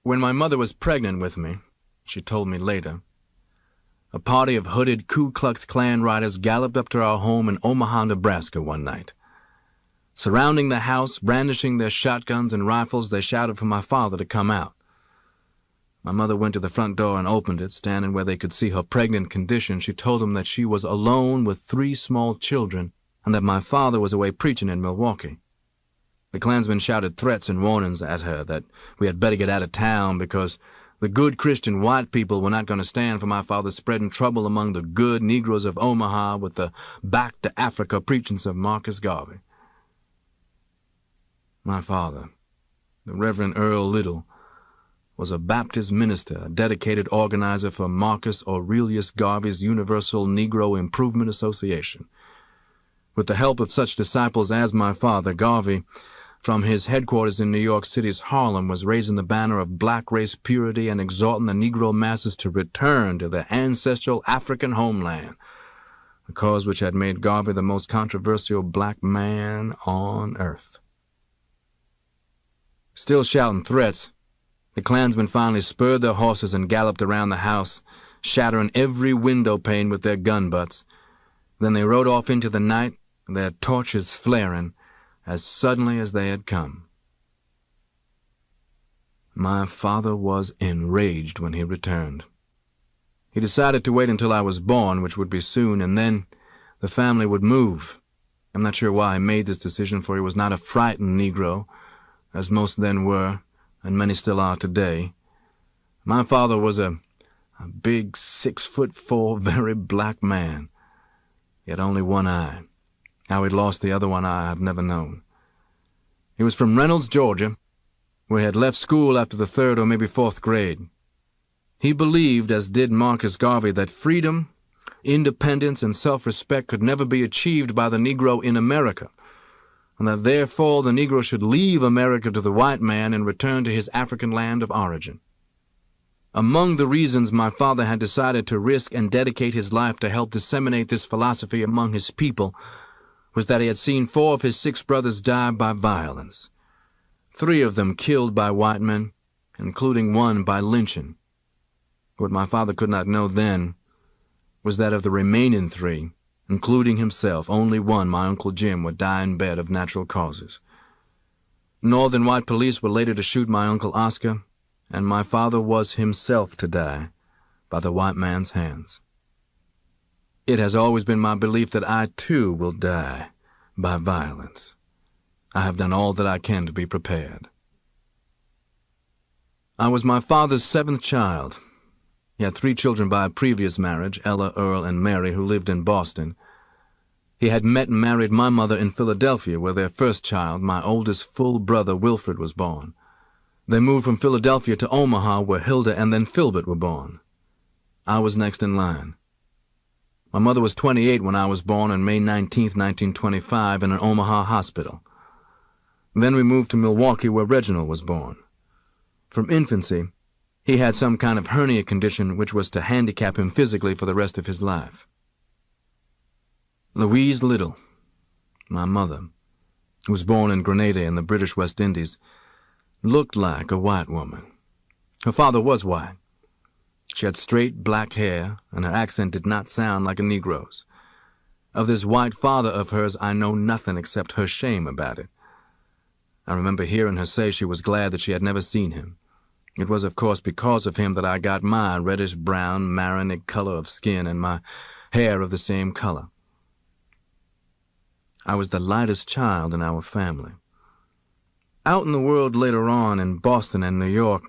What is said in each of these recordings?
When my mother was pregnant with me, she told me later, a party of hooded Ku Klux Klan riders galloped up to our home in Omaha, Nebraska one night. Surrounding the house, brandishing their shotguns and rifles, they shouted for my father to come out. My mother went to the front door and opened it. Standing where they could see her pregnant condition, she told them that she was alone with 3 small children and that my father was away preaching in Milwaukee. The Klansmen shouted threats and warnings at her that we had better get out of town because the good Christian white people were not going to stand for my father spreading trouble among the good Negroes of Omaha with the back to Africa preachings of Marcus Garvey. My father, the Reverend Earl Little, was a Baptist minister, a dedicated organizer for Marcus Aurelius Garvey's Universal Negro Improvement Association. With the help of such disciples as my father, Garvey, from his headquarters in New York City's Harlem, was raising the banner of black race purity and exhorting the Negro masses to return to their ancestral African homeland, a cause which had made Garvey the most controversial black man on earth. Still shouting threats, the Klansmen finally spurred their horses and galloped around the house, shattering every window pane with their gun butts. Then they rode off into the night, their torches flaring, as suddenly as they had come. My father was enraged when he returned. He decided to wait until I was born, which would be soon, and then the family would move. I'm not sure why he made this decision, for he was not a frightened Negro, as most then were, and many still are today. My father was a big 6'4", very black man. He had only one eye. How he'd lost the other one eye I've never known. He was from Reynolds, Georgia, where he had left school after the 3rd or maybe 4th grade. He believed, as did Marcus Garvey, that freedom, independence, and self-respect could never be achieved by the Negro in America, and that therefore the Negro should leave America to the white man and return to his African land of origin. Among the reasons my father had decided to risk and dedicate his life to help disseminate this philosophy among his people was that he had seen 4 of his 6 brothers die by violence, 3 of them killed by white men, including one by lynching. What my father could not know then was that of the remaining 3, including himself, only one, my Uncle Jim, would die in bed of natural causes. Northern white police were later to shoot my Uncle Oscar, and my father was himself to die by the white man's hands. It has always been my belief that I, too, will die by violence. I have done all that I can to be prepared. I was my father's 7th child. He had 3 children by a previous marriage, Ella, Earl, and Mary, who lived in Boston. He had met and married my mother in Philadelphia, where their first child, my oldest full brother, Wilfred, was born. They moved from Philadelphia to Omaha, where Hilda and then Filbert were born. I was next in line. My mother was 28 when I was born on May 19, 1925, in an Omaha hospital. Then we moved to Milwaukee, where Reginald was born. From infancy, he had some kind of hernia condition which was to handicap him physically for the rest of his life. Louise Little, my mother, who was born in Grenada in the British West Indies, looked like a white woman. Her father was white. She had straight black hair, and her accent did not sound like a Negro's. Of this white father of hers I know nothing except her shame about it. I remember hearing her say she was glad that she had never seen him. It was, of course, because of him that I got my reddish-brown, marinic color of skin and my hair of the same color. I was the lightest child in our family. Out in the world later on, in Boston and New York,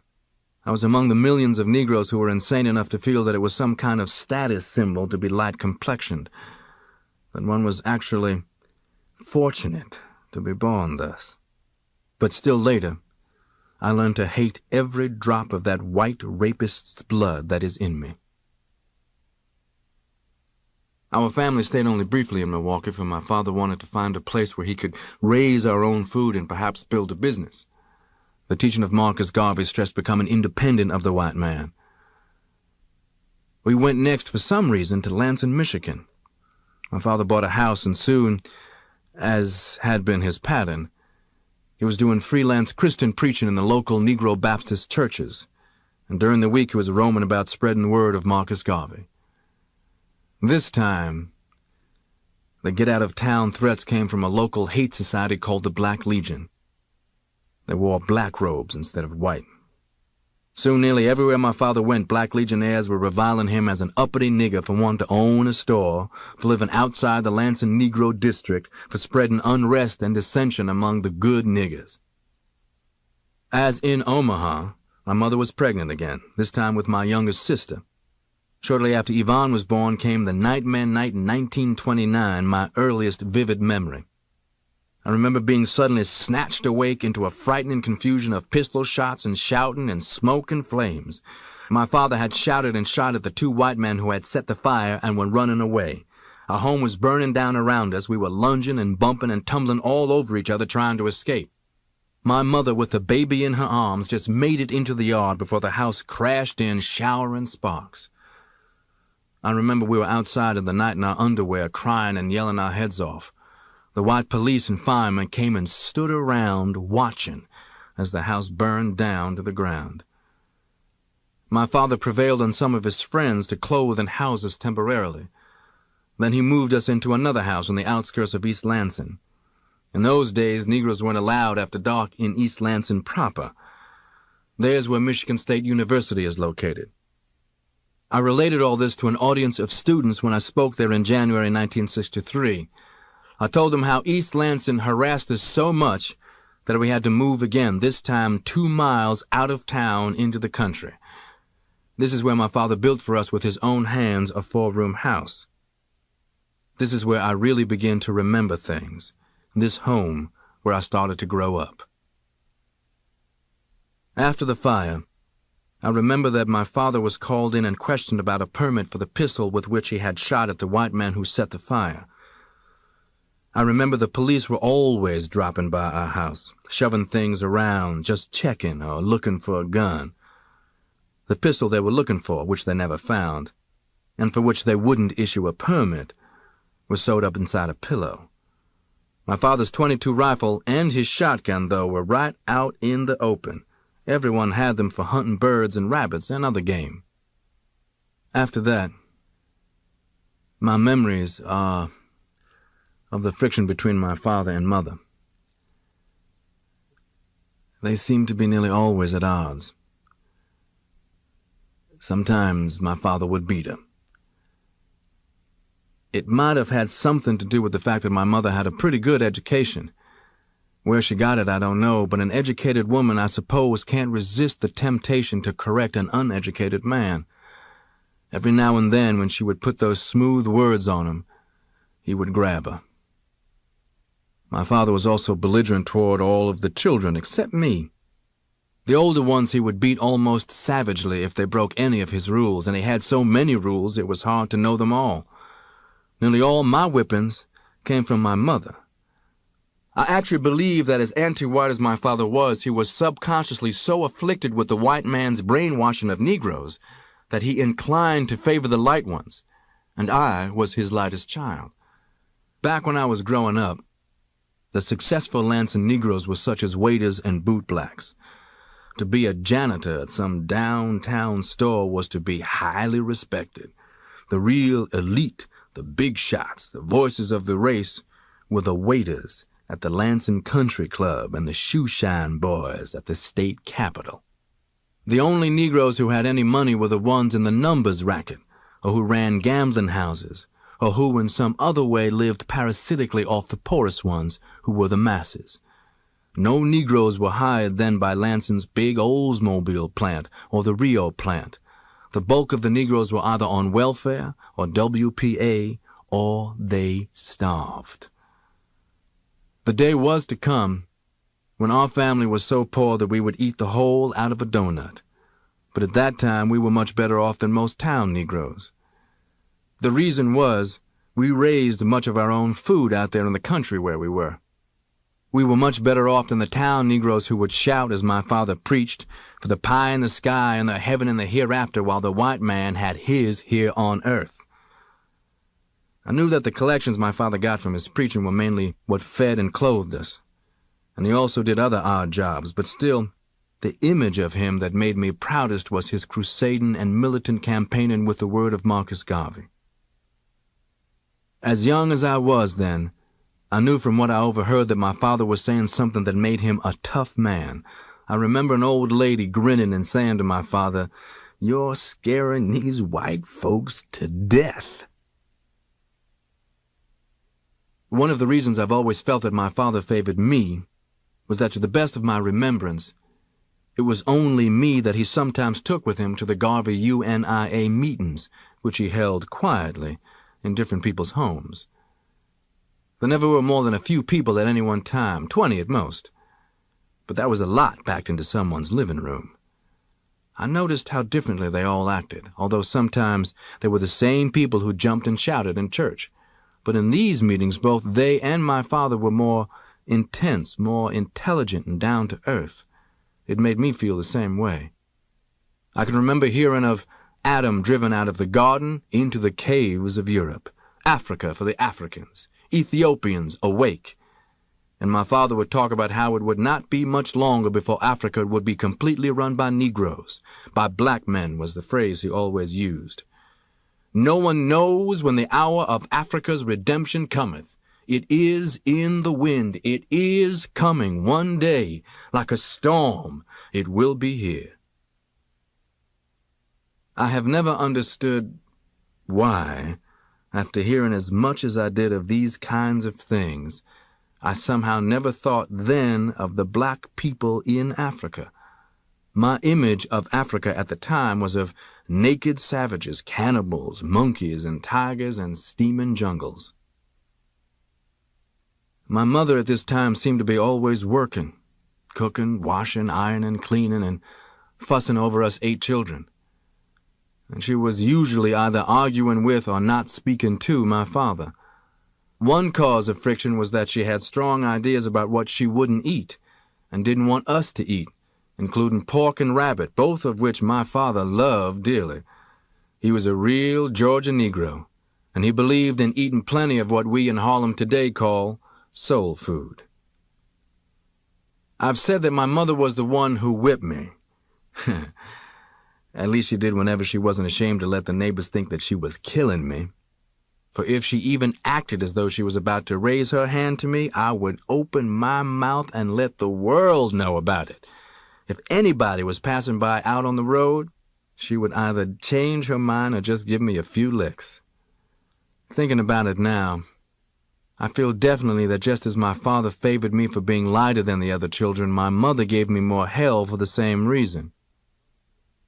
I was among the millions of Negroes who were insane enough to feel that it was some kind of status symbol to be light-complexioned, that one was actually fortunate to be born thus. But still later, I learned to hate every drop of that white rapist's blood that is in me. Our family stayed only briefly in Milwaukee, for my father wanted to find a place where he could raise our own food and perhaps build a business. The teaching of Marcus Garvey stressed becoming independent of the white man. We went next, for some reason, to Lansing, Michigan. My father bought a house, and soon, as had been his pattern, He was doing freelance Christian preaching in the local Negro Baptist churches, and during the week he was roaming about spreading the word of Marcus Garvey. This time, the get-out-of-town threats came from a local hate society called the Black Legion. They wore black robes instead of white. Soon nearly everywhere my father went, Black Legionnaires were reviling him as an uppity nigger for wanting to own a store, for living outside the Lansing Negro district, for spreading unrest and dissension among the good niggers. As in Omaha, my mother was pregnant again, this time with my youngest sister. Shortly after Yvonne was born came the Nightmare Night in 1929, my earliest vivid memory. I remember being suddenly snatched awake into a frightening confusion of pistol shots and shouting and smoke and flames. My father had shouted and shot at the two white men who had set the fire and were running away. Our home was burning down around us. We were lunging and bumping and tumbling all over each other trying to escape. My mother, with the baby in her arms, just made it into the yard before the house crashed in, showering sparks. I remember we were outside in the night in our underwear, crying and yelling our heads off. The white police and firemen came and stood around watching as the house burned down to the ground. My father prevailed on some of his friends to clothe and house us temporarily. Then he moved us into another house on the outskirts of East Lansing. In those days, Negroes weren't allowed after dark in East Lansing proper. There's where Michigan State University is located. I related all this to an audience of students when I spoke there in January 1963. I told them how East Lansing harassed us so much that we had to move again, this time 2 miles out of town into the country. This is where my father built for us with his own hands a 4-room house. This is where I really began to remember things, this home where I started to grow up. After the fire, I remember that my father was called in and questioned about a permit for the pistol with which he had shot at the white man who set the fire. I remember the police were always dropping by our house, shoving things around, just checking or looking for a gun. The pistol they were looking for, which they never found, and for which they wouldn't issue a permit, was sewed up inside a pillow. My father's .22 rifle and his shotgun, though, were right out in the open. Everyone had them for hunting birds and rabbits and other game. After that, my memories are of the friction between my father and mother. They seemed to be nearly always at odds. Sometimes my father would beat her. It might have had something to do with the fact that my mother had a pretty good education. Where she got it, I don't know, but an educated woman, I suppose, can't resist the temptation to correct an uneducated man. Every now and then, when she would put those smooth words on him, he would grab her. My father was also belligerent toward all of the children except me. The older ones he would beat almost savagely if they broke any of his rules, and he had so many rules it was hard to know them all. Nearly all my whippings came from my mother. I actually believe that as anti-white as my father was, he was subconsciously so afflicted with the white man's brainwashing of Negroes that he inclined to favor the light ones, and I was his lightest child. Back when I was growing up, the successful Lansing Negroes were such as waiters and bootblacks. To be a janitor at some downtown store was to be highly respected. The real elite, the big shots, the voices of the race, were the waiters at the Lansing Country Club and the shoeshine boys at the state capitol. The only Negroes who had any money were the ones in the numbers racket, or who ran gambling houses, or who in some other way lived parasitically off the poorest ones, who were the masses. No Negroes were hired then by Lansing's big Oldsmobile plant or the Rio plant. The bulk of the Negroes were either on welfare or WPA, or they starved. The day was to come when our family was so poor that we would eat the whole out of a donut. But at that time we were much better off than most town Negroes. The reason was we raised much of our own food out there in the country where we were. We were much better off than the town Negroes who would shout as my father preached for the pie in the sky and the heaven in the hereafter while the white man had his here on earth. I knew that the collections my father got from his preaching were mainly what fed and clothed us. and he also did other odd jobs, but still, the image of him that made me proudest was his crusading and militant campaigning with the word of Marcus Garvey. As young as I was then, I knew from what I overheard that my father was saying something that made him a tough man. I remember an old lady grinning and saying to my father, "You're scaring these white folks to death." One of the reasons I've always felt that my father favored me was that, to the best of my remembrance, it was only me that he sometimes took with him to the Garvey UNIA meetings, which he held quietly in different people's homes. There never were more than a few people at any one time, 20 at most. But that was a lot packed into someone's living room. I noticed how differently they all acted, although sometimes they were the same people who jumped and shouted in church. But in these meetings, both they and my father were more intense, more intelligent and down to earth. It made me feel the same way. I can remember hearing of Adam driven out of the garden into the caves of Europe, Africa for the Africans, Ethiopians awake. And my father would talk about how it would not be much longer before Africa would be completely run by Negroes. By black men was the phrase he always used. No one knows when the hour of Africa's redemption cometh. It is in the wind. It is coming one day. Like a storm, it will be here. I have never understood why, after hearing as much as I did of these kinds of things, I somehow never thought then of the black people in Africa. My image of Africa at the time was of naked savages, cannibals, monkeys, and tigers, and steaming jungles. My mother at this time seemed to be always working, cooking, washing, ironing, cleaning, and fussing over us 8 children. And she was usually either arguing with or not speaking to my father. One cause of friction was that she had strong ideas about what she wouldn't eat and didn't want us to eat, including pork and rabbit, both of which my father loved dearly. He was a real Georgia Negro, and he believed in eating plenty of what we in Harlem today call soul food. I've said that my mother was the one who whipped me. At least she did whenever she wasn't ashamed to let the neighbors think that she was killing me. For if she even acted as though she was about to raise her hand to me, I would open my mouth and let the world know about it. If anybody was passing by out on the road, she would either change her mind or just give me a few licks. Thinking about it now, I feel definitely that just as my father favored me for being lighter than the other children, my mother gave me more hell for the same reason.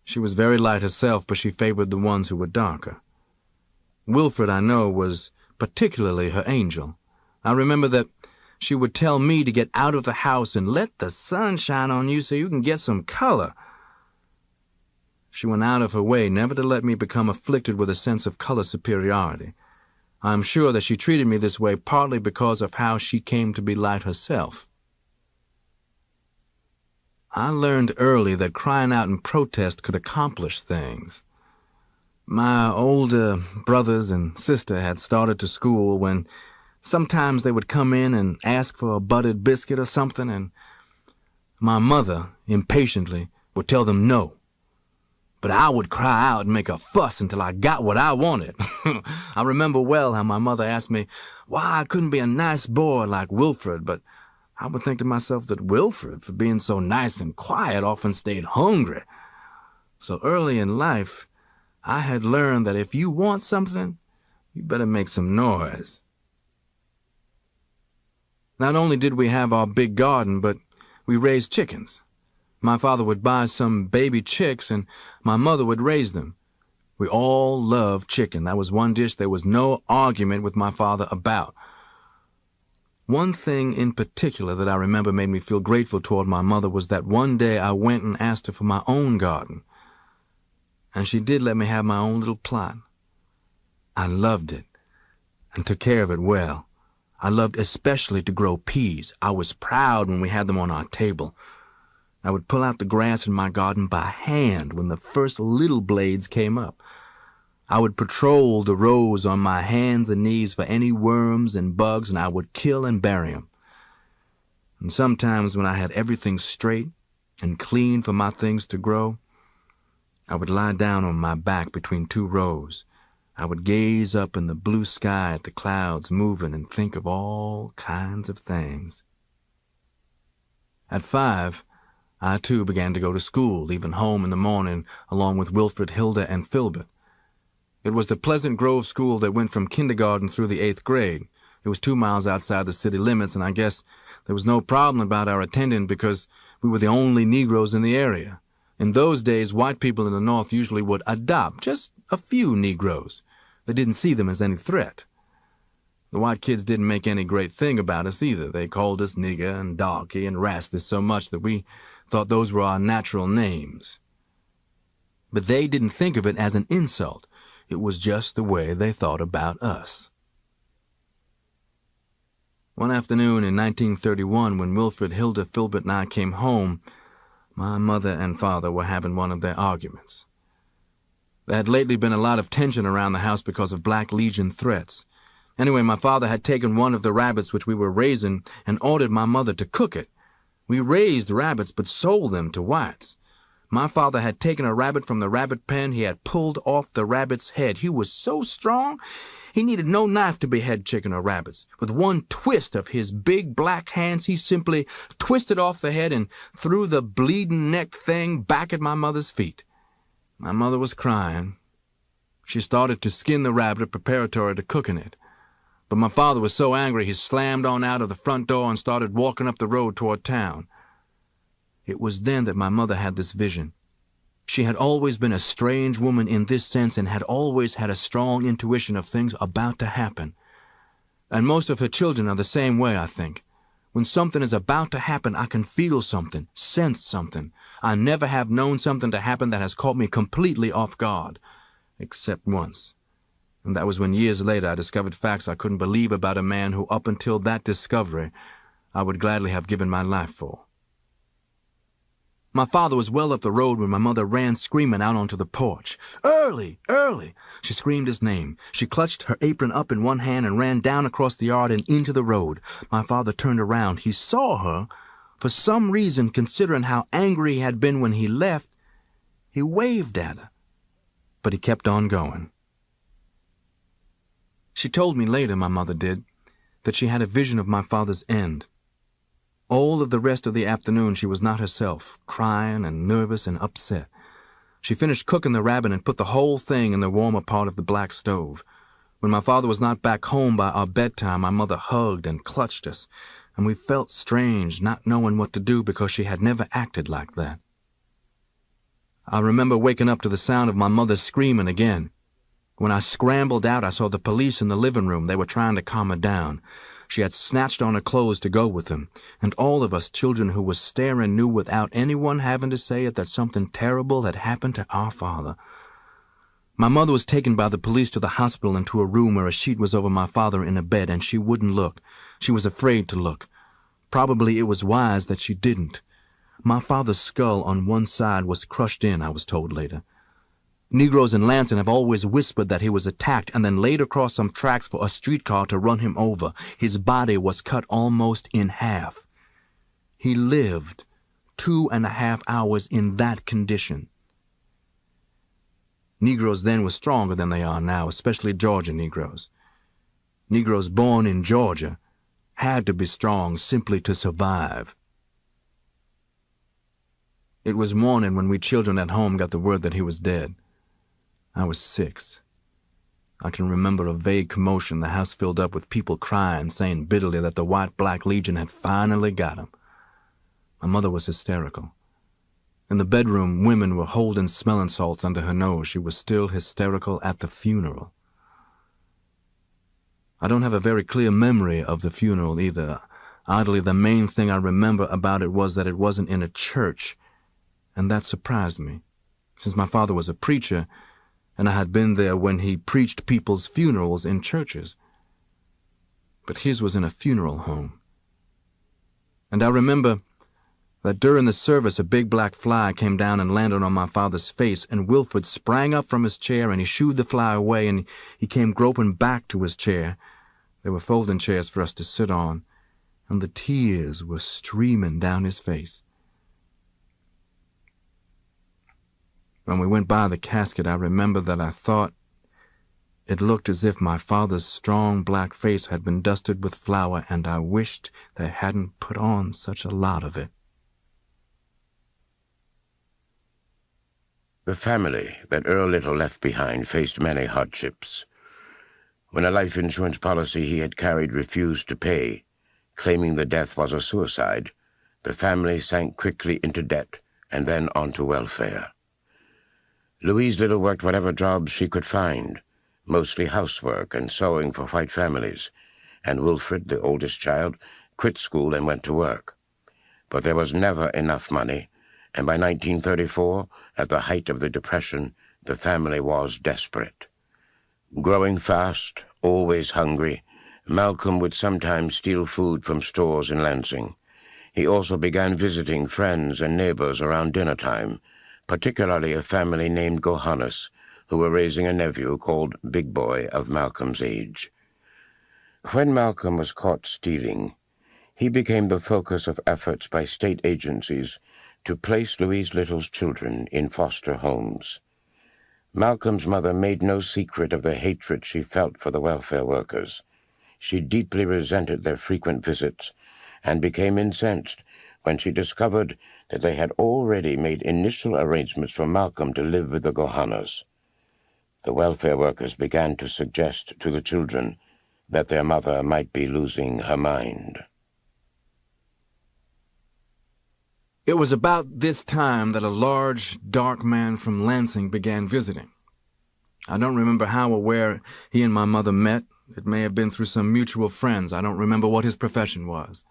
She was very light herself, but she favored the ones who were darker. Wilfred, I know, was particularly her angel. I remember that she would tell me to get out of the house and let the sun shine on you so you can get some color. She went out of her way never to let me become afflicted with a sense of color superiority. I am sure that she treated me this way partly because of how she came to be light herself. I learned early that crying out in protest could accomplish things. My older brothers and sister had started to school when sometimes they would come in and ask for a buttered biscuit or something, and my mother, impatiently, would tell them no. But I would cry out and make a fuss until I got what I wanted. I remember well how my mother asked me why I couldn't be a nice boy like Wilfred, but I would think to myself that Wilfred, for being so nice and quiet, often stayed hungry. So early in life, I had learned that if you want something, you better make some noise. Not only did we have our big garden, but we raised chickens. My father would buy some baby chicks, and my mother would raise them. We all loved chicken. That was one dish there was no argument with my father about. One thing in particular that I remember made me feel grateful toward my mother was that one day I went and asked her for my own garden, and she did let me have my own little plot. I loved it and took care of it well. I loved especially to grow peas. I was proud when we had them on our table. I would pull out the grass in my garden by hand when the first little blades came up. I would patrol the rows on my hands and knees for any worms and bugs, and I would kill and bury them. And sometimes when I had everything straight and clean for my things to grow, I would lie down on my back between two rows. I would gaze up in the blue sky at the clouds moving and think of all kinds of things. At 5, I too began to go to school, leaving home in the morning along with Wilfred, Hilda, and Filbert. It was the Pleasant Grove school that went from kindergarten through the 8th grade. It was 2 miles outside the city limits, and I guess there was no problem about our attending because we were the only Negroes in the area. In those days, white people in the North usually would adopt just a few Negroes. They didn't see them as any threat. The white kids didn't make any great thing about us either. They called us nigger and darky and rastus so much that we thought those were our natural names. But they didn't think of it as an insult. It was just the way they thought about us. One afternoon in 1931, when Wilfred, Hilda, Filbert, and I came home, my mother and father were having one of their arguments. There had lately been a lot of tension around the house because of Black Legion threats. Anyway, my father had taken one of the rabbits which we were raising and ordered my mother to cook it. We raised rabbits but sold them to whites. My father had taken a rabbit from the rabbit pen. He had pulled off the rabbit's head. He was so strong, he needed no knife to behead chicken or rabbits. With one twist of his big black hands, he simply twisted off the head and threw the bleeding neck thing back at my mother's feet. My mother was crying. She started to skin the rabbit preparatory to cooking it. But my father was so angry he slammed on out of the front door and started walking up the road toward town. It was then that my mother had this vision. She had always been a strange woman in this sense and had always had a strong intuition of things about to happen. And most of her children are the same way, I think. When something is about to happen, I can feel something, sense something. I never have known something to happen that has caught me completely off guard, except once. And that was when years later I discovered facts I couldn't believe about a man who, up until that discovery, I would gladly have given my life for. My father was well up the road when my mother ran screaming out onto the porch. "Early! Early!" She screamed his name. She clutched her apron up in one hand and ran down across the yard and into the road. My father turned around. He saw her. For some reason, considering how angry he had been when he left, he waved at her. But he kept on going. She told me later, my mother did, that she had a vision of my father's end. All of the rest of the afternoon she was not herself, crying and nervous and upset. She finished cooking the rabbit and put the whole thing in the warmer part of the black stove. When my father was not back home by our bedtime, my mother hugged and clutched us, and we felt strange, not knowing what to do because she had never acted like that. I remember waking up to the sound of my mother screaming again. When I scrambled out, I saw the police in the living room. They were trying to calm her down. She had snatched on her clothes to go with them, and all of us children who were staring knew without anyone having to say it that something terrible had happened to our father. My mother was taken by the police to the hospital and to a room where a sheet was over my father in a bed, and she wouldn't look. She was afraid to look. Probably it was wise that she didn't. My father's skull on one side was crushed in, I was told later. Negroes in Lansing have always whispered that he was attacked and then laid across some tracks for a streetcar to run him over. His body was cut almost in half. He lived 2.5 hours in that condition. Negroes then were stronger than they are now, especially Georgia Negroes. Negroes born in Georgia had to be strong simply to survive. It was morning when we children at home got the word that he was dead. I was 6. I can remember a vague commotion, the house filled up with people crying, saying bitterly that the white Black Legion had finally got him. My mother was hysterical. In the bedroom, women were holding smelling salts under her nose. She was still hysterical at the funeral. I don't have a very clear memory of the funeral either. Oddly, the main thing I remember about it was that it wasn't in a church, and that surprised me, since my father was a preacher, and I had been there when he preached people's funerals in churches. But his was in a funeral home. And I remember that during the service a big black fly came down and landed on my father's face, and Wilfred sprang up from his chair and he shooed the fly away, and he came groping back to his chair. There were folding chairs for us to sit on, and the tears were streaming down his face. When we went by the casket, I remember that I thought it looked as if my father's strong black face had been dusted with flour, and I wished they hadn't put on such a lot of it. The family that Earl Little left behind faced many hardships. When a life insurance policy he had carried refused to pay, claiming the death was a suicide, the family sank quickly into debt and then onto welfare. Louise Little worked whatever jobs she could find, mostly housework and sewing for white families, and Wilfred, the oldest child, quit school and went to work. But there was never enough money, and by 1934, at the height of the Depression, the family was desperate. Growing fast, always hungry, Malcolm would sometimes steal food from stores in Lansing. He also began visiting friends and neighbors around dinner time, particularly a family named Gohannes, who were raising a nephew called Big Boy of Malcolm's age. When Malcolm was caught stealing, he became the focus of efforts by state agencies to place Louise Little's children in foster homes. Malcolm's mother made no secret of the hatred she felt for the welfare workers. She deeply resented their frequent visits and became incensed when she discovered that they had already made initial arrangements for Malcolm to live with the Gohannes. The welfare workers began to suggest to the children that their mother might be losing her mind. It was about this time that a large, dark man from Lansing began visiting. I don't remember how or where he and my mother met. It may have been through some mutual friends. I don't remember what his profession was.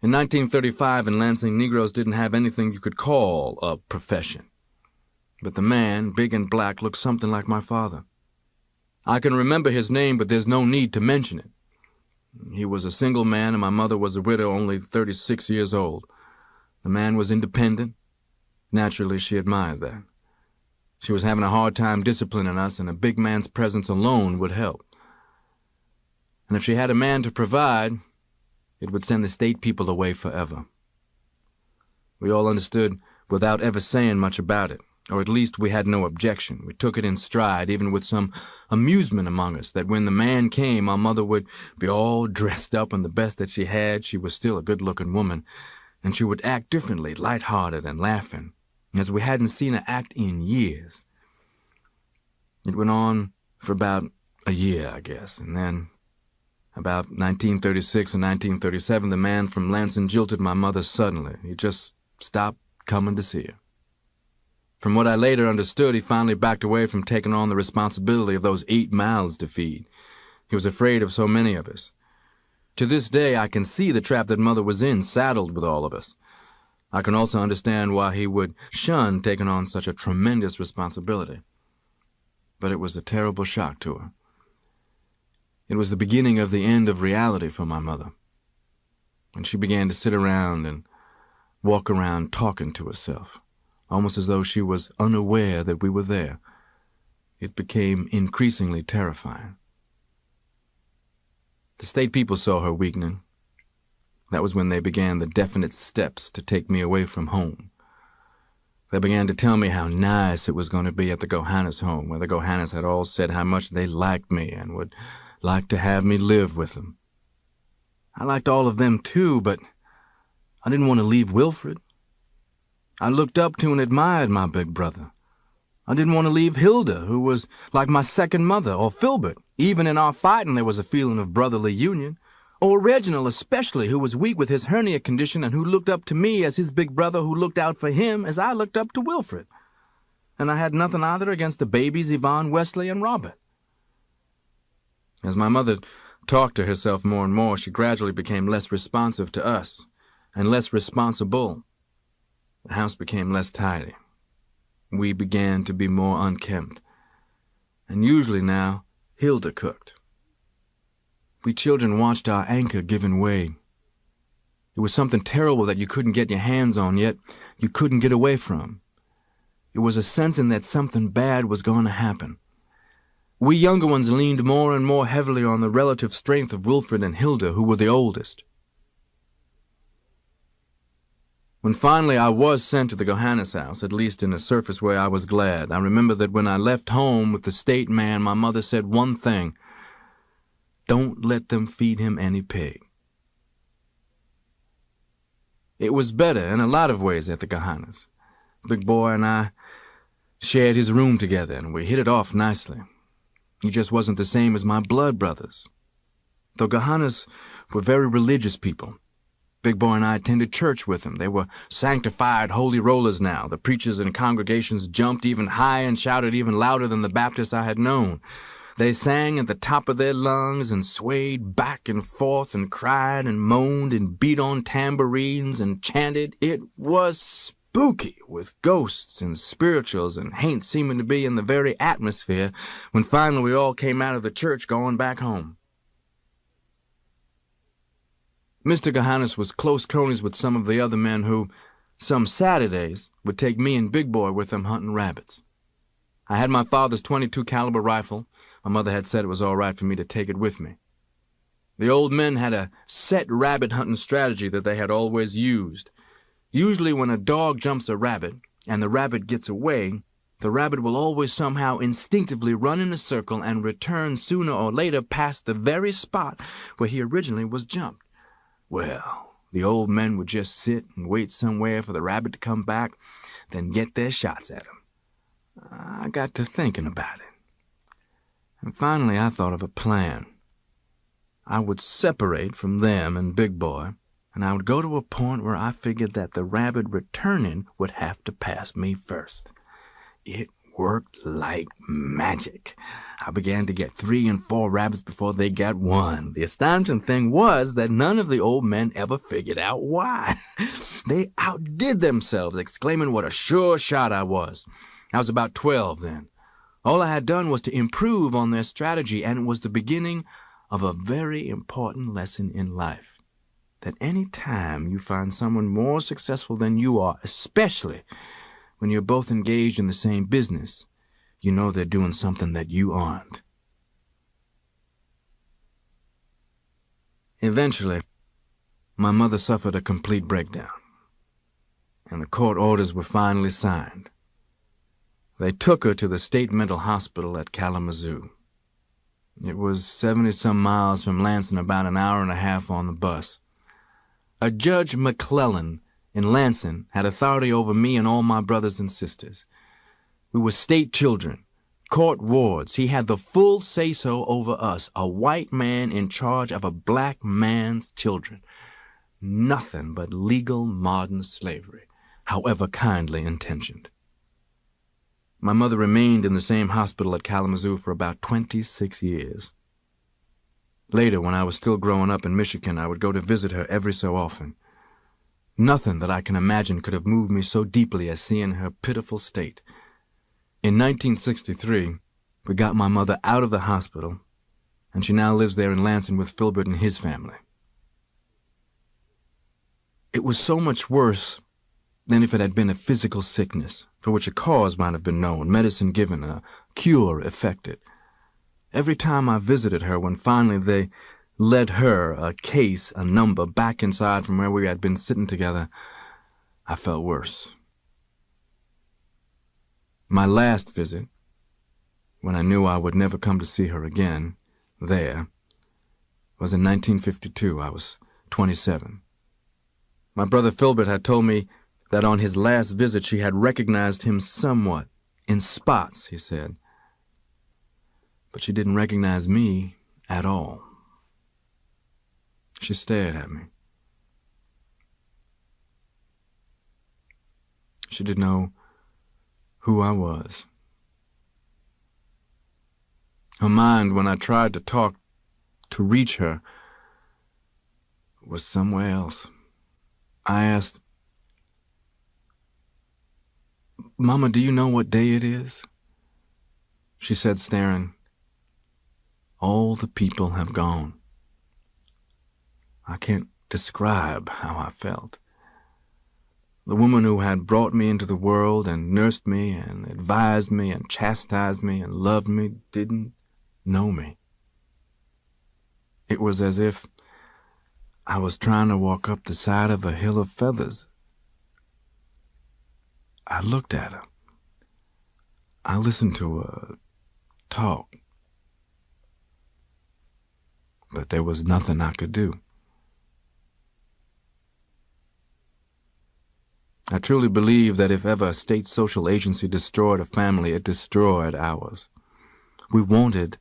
In 1935 in Lansing, Negroes didn't have anything you could call a profession. But the man, big and black, looked something like my father. I can remember his name, but there's no need to mention it. He was a single man, and my mother was a widow, only 36 years old. The man was independent. Naturally, she admired that. She was having a hard time disciplining us, and a big man's presence alone would help. And if she had a man to provide, it would send the state people away forever. We all understood without ever saying much about it. Or at least we had no objection. We took it in stride, even with some amusement among us, that when the man came, our mother would be all dressed up in the best that she had. She was still a good-looking woman, and she would act differently, light-hearted and laughing, as we hadn't seen her act in years. It went on for about a year, I guess, and then, about 1936 and 1937, the man from Lansing jilted my mother suddenly. He just stopped coming to see her. From what I later understood, he finally backed away from taking on the responsibility of those 8 mouths to feed. He was afraid of so many of us. To this day, I can see the trap that Mother was in, saddled with all of us. I can also understand why he would shun taking on such a tremendous responsibility. But it was a terrible shock to her. It was the beginning of the end of reality for my mother. And she began to sit around and walk around talking to herself, almost as though she was unaware that we were there. It became increasingly terrifying. The state people saw her weakening. That was when they began the definite steps to take me away from home. They began to tell me how nice it was going to be at the Gohannes home, where the Gohannes had all said how much they liked me and would like to have me live with them. I liked all of them too, but I didn't want to leave Wilfred. I looked up to and admired my big brother. I didn't want to leave Hilda, who was like my second mother, or Filbert. Even in our fighting there was a feeling of brotherly union. Or Reginald especially, who was weak with his hernia condition and who looked up to me as his big brother who looked out for him as I looked up to Wilfred. And I had nothing either against the babies, Yvonne, Wesley, and Robert. As my mother talked to herself more and more, she gradually became less responsive to us and less responsible. The house became less tidy. We began to be more unkempt. And usually now, Hilda cooked. We children watched our anchor giving way. It was something terrible that you couldn't get your hands on, yet you couldn't get away from. It was a sensing that something bad was going to happen. We younger ones leaned more and more heavily on the relative strength of Wilfred and Hilda, who were the oldest. When finally I was sent to the Gohannes house, at least in a surface way, I was glad. I remember that when I left home with the state man, my mother said one thing: "Don't let them feed him any pig." It was better in a lot of ways at the Gohannes. Big Boy and I shared his room together, and we hit it off nicely. He just wasn't the same as my blood brothers. The Gohannes were very religious people. Big Boy and I attended church with them. They were sanctified holy rollers now. The preachers and congregations jumped even higher and shouted even louder than the Baptists I had known. They sang at the top of their lungs and swayed back and forth and cried and moaned and beat on tambourines and chanted. It was spooky, with ghosts and spirituals and haints seeming to be in the very atmosphere when finally we all came out of the church going back home. Mr. Gohannes was close cronies with some of the other men who, some Saturdays, would take me and Big Boy with them hunting rabbits. I had my father's .22 caliber rifle. My mother had said it was all right for me to take it with me. The old men had a set rabbit hunting strategy that they had always used. Usually when a dog jumps a rabbit and the rabbit gets away, the rabbit will always somehow instinctively run in a circle and return sooner or later past the very spot where he originally was jumped. Well, the old men would just sit and wait somewhere for the rabbit to come back, then get their shots at him. I got to thinking about it. And finally I thought of a plan. I would separate from them and Big Boy, and I would go to a point where I figured that the rabbit returning would have to pass me first. It worked like magic. I began to get 3 and 4 rabbits before they got 1. The astonishing thing was that none of the old men ever figured out why. They outdid themselves, exclaiming what a sure shot I was. I was about 12 then. All I had done was to improve on their strategy, and it was the beginning of a very important lesson in life. That any time you find someone more successful than you are, especially when you're both engaged in the same business, you know they're doing something that you aren't. Eventually, my mother suffered a complete breakdown, and the court orders were finally signed. They took her to the state mental hospital at Kalamazoo. It was 70-some miles from Lansing, about an hour and a half on the bus. A Judge McClellan in Lansing had authority over me and all my brothers and sisters. We were state children, court wards. He had the full say-so over us, a white man in charge of a black man's children. Nothing but legal modern slavery, however kindly intentioned. My mother remained in the same hospital at Kalamazoo for about 26 years. Later, when I was still growing up in Michigan, I would go to visit her every so often. Nothing that I can imagine could have moved me so deeply as seeing her pitiful state. In 1963, we got my mother out of the hospital, and she now lives there in Lansing with Filbert and his family. It was so much worse than if it had been a physical sickness, for which a cause might have been known, medicine given, a cure effected. Every time I visited her, when finally they led her, a case, a number, back inside from where we had been sitting together, I felt worse. My last visit, when I knew I would never come to see her again, there, was in 1952. I was 27. My brother Filbert had told me that on his last visit she had recognized him somewhat, in spots, he said. But she didn't recognize me at all. She stared at me. She didn't know who I was. Her mind, when I tried to talk, to reach her, was somewhere else. I asked, "Mama, do you know what day it is?" She said, staring, "All the people have gone." I can't describe how I felt. The woman who had brought me into the world and nursed me and advised me and chastised me and loved me didn't know me. It was as if I was trying to walk up the side of a hill of feathers. I looked at her. I listened to her talk, but there was nothing I could do. I truly believe that if ever a state social agency destroyed a family, it destroyed ours. We wanted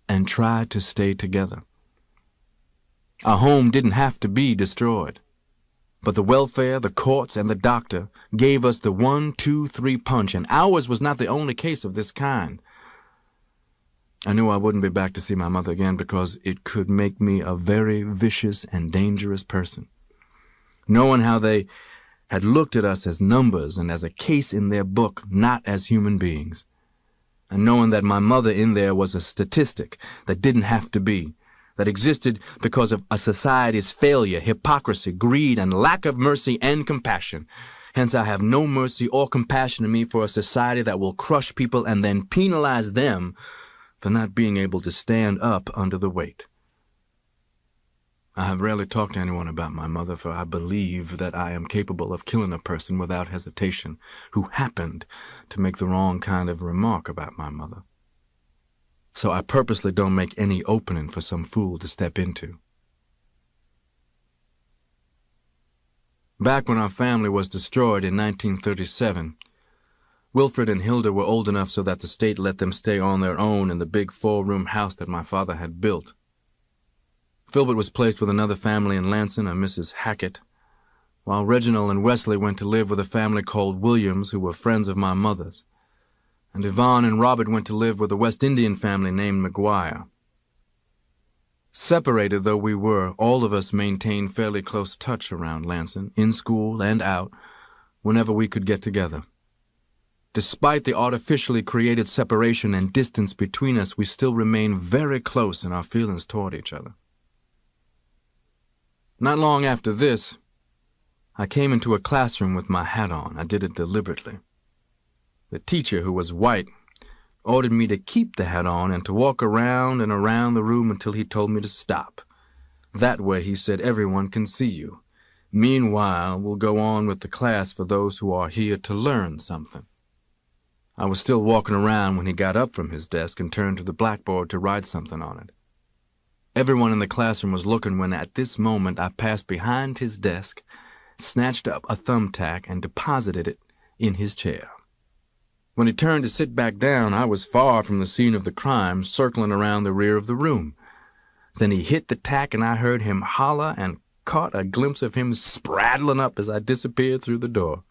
and tried to stay together. Our home didn't have to be destroyed, but the welfare, the courts, and the doctor gave us the 1, 2, 3 punch, and ours was not the only case of this kind. I knew I wouldn't be back to see my mother again because it could make me a very vicious and dangerous person. Knowing how they had looked at us as numbers and as a case in their book, not as human beings. And knowing that my mother in there was a statistic that didn't have to be, that existed because of a society's failure, hypocrisy, greed, and lack of mercy and compassion. Hence, I have no mercy or compassion in me for a society that will crush people and then penalize them for not being able to stand up under the weight. I have rarely talked to anyone about my mother, for I believe that I am capable of killing a person without hesitation who happened to make the wrong kind of remark about my mother. So I purposely don't make any opening for some fool to step into. Back when our family was destroyed in 1937, Wilfred and Hilda were old enough so that the state let them stay on their own in the big 4-room house that my father had built. Filbert was placed with another family in Lansing, a Mrs. Hackett, while Reginald and Wesley went to live with a family called Williams, who were friends of my mother's, and Yvonne and Robert went to live with a West Indian family named McGuire. Separated though we were, all of us maintained fairly close touch around Lansing, in school and out, whenever we could get together. Despite the artificially created separation and distance between us, we still remained very close in our feelings toward each other. Not long after this, I came into a classroom with my hat on. I did it deliberately. The teacher, who was white, ordered me to keep the hat on and to walk around and around the room until he told me to stop. That way, he said, everyone can see you. Meanwhile, we'll go on with the class for those who are here to learn something. I was still walking around when he got up from his desk and turned to the blackboard to write something on it. Everyone in the classroom was looking when at this moment I passed behind his desk, snatched up a thumbtack, and deposited it in his chair. When he turned to sit back down, I was far from the scene of the crime, circling around the rear of the room. Then he hit the tack, and I heard him holler and caught a glimpse of him spraddling up as I disappeared through the door.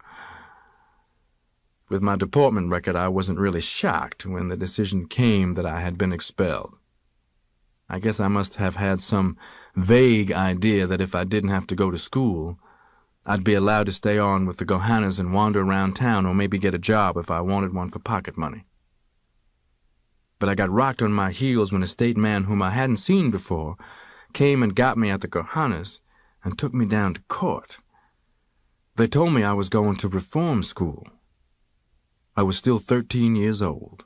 With my deportment record, I wasn't really shocked when the decision came that I had been expelled. I guess I must have had some vague idea that if I didn't have to go to school, I'd be allowed to stay on with the Gohannas and wander around town or maybe get a job if I wanted one for pocket money. But I got rocked on my heels when a state man whom I hadn't seen before came and got me at the Gohannas and took me down to court. They told me I was going to reform school. I was still 13 years old.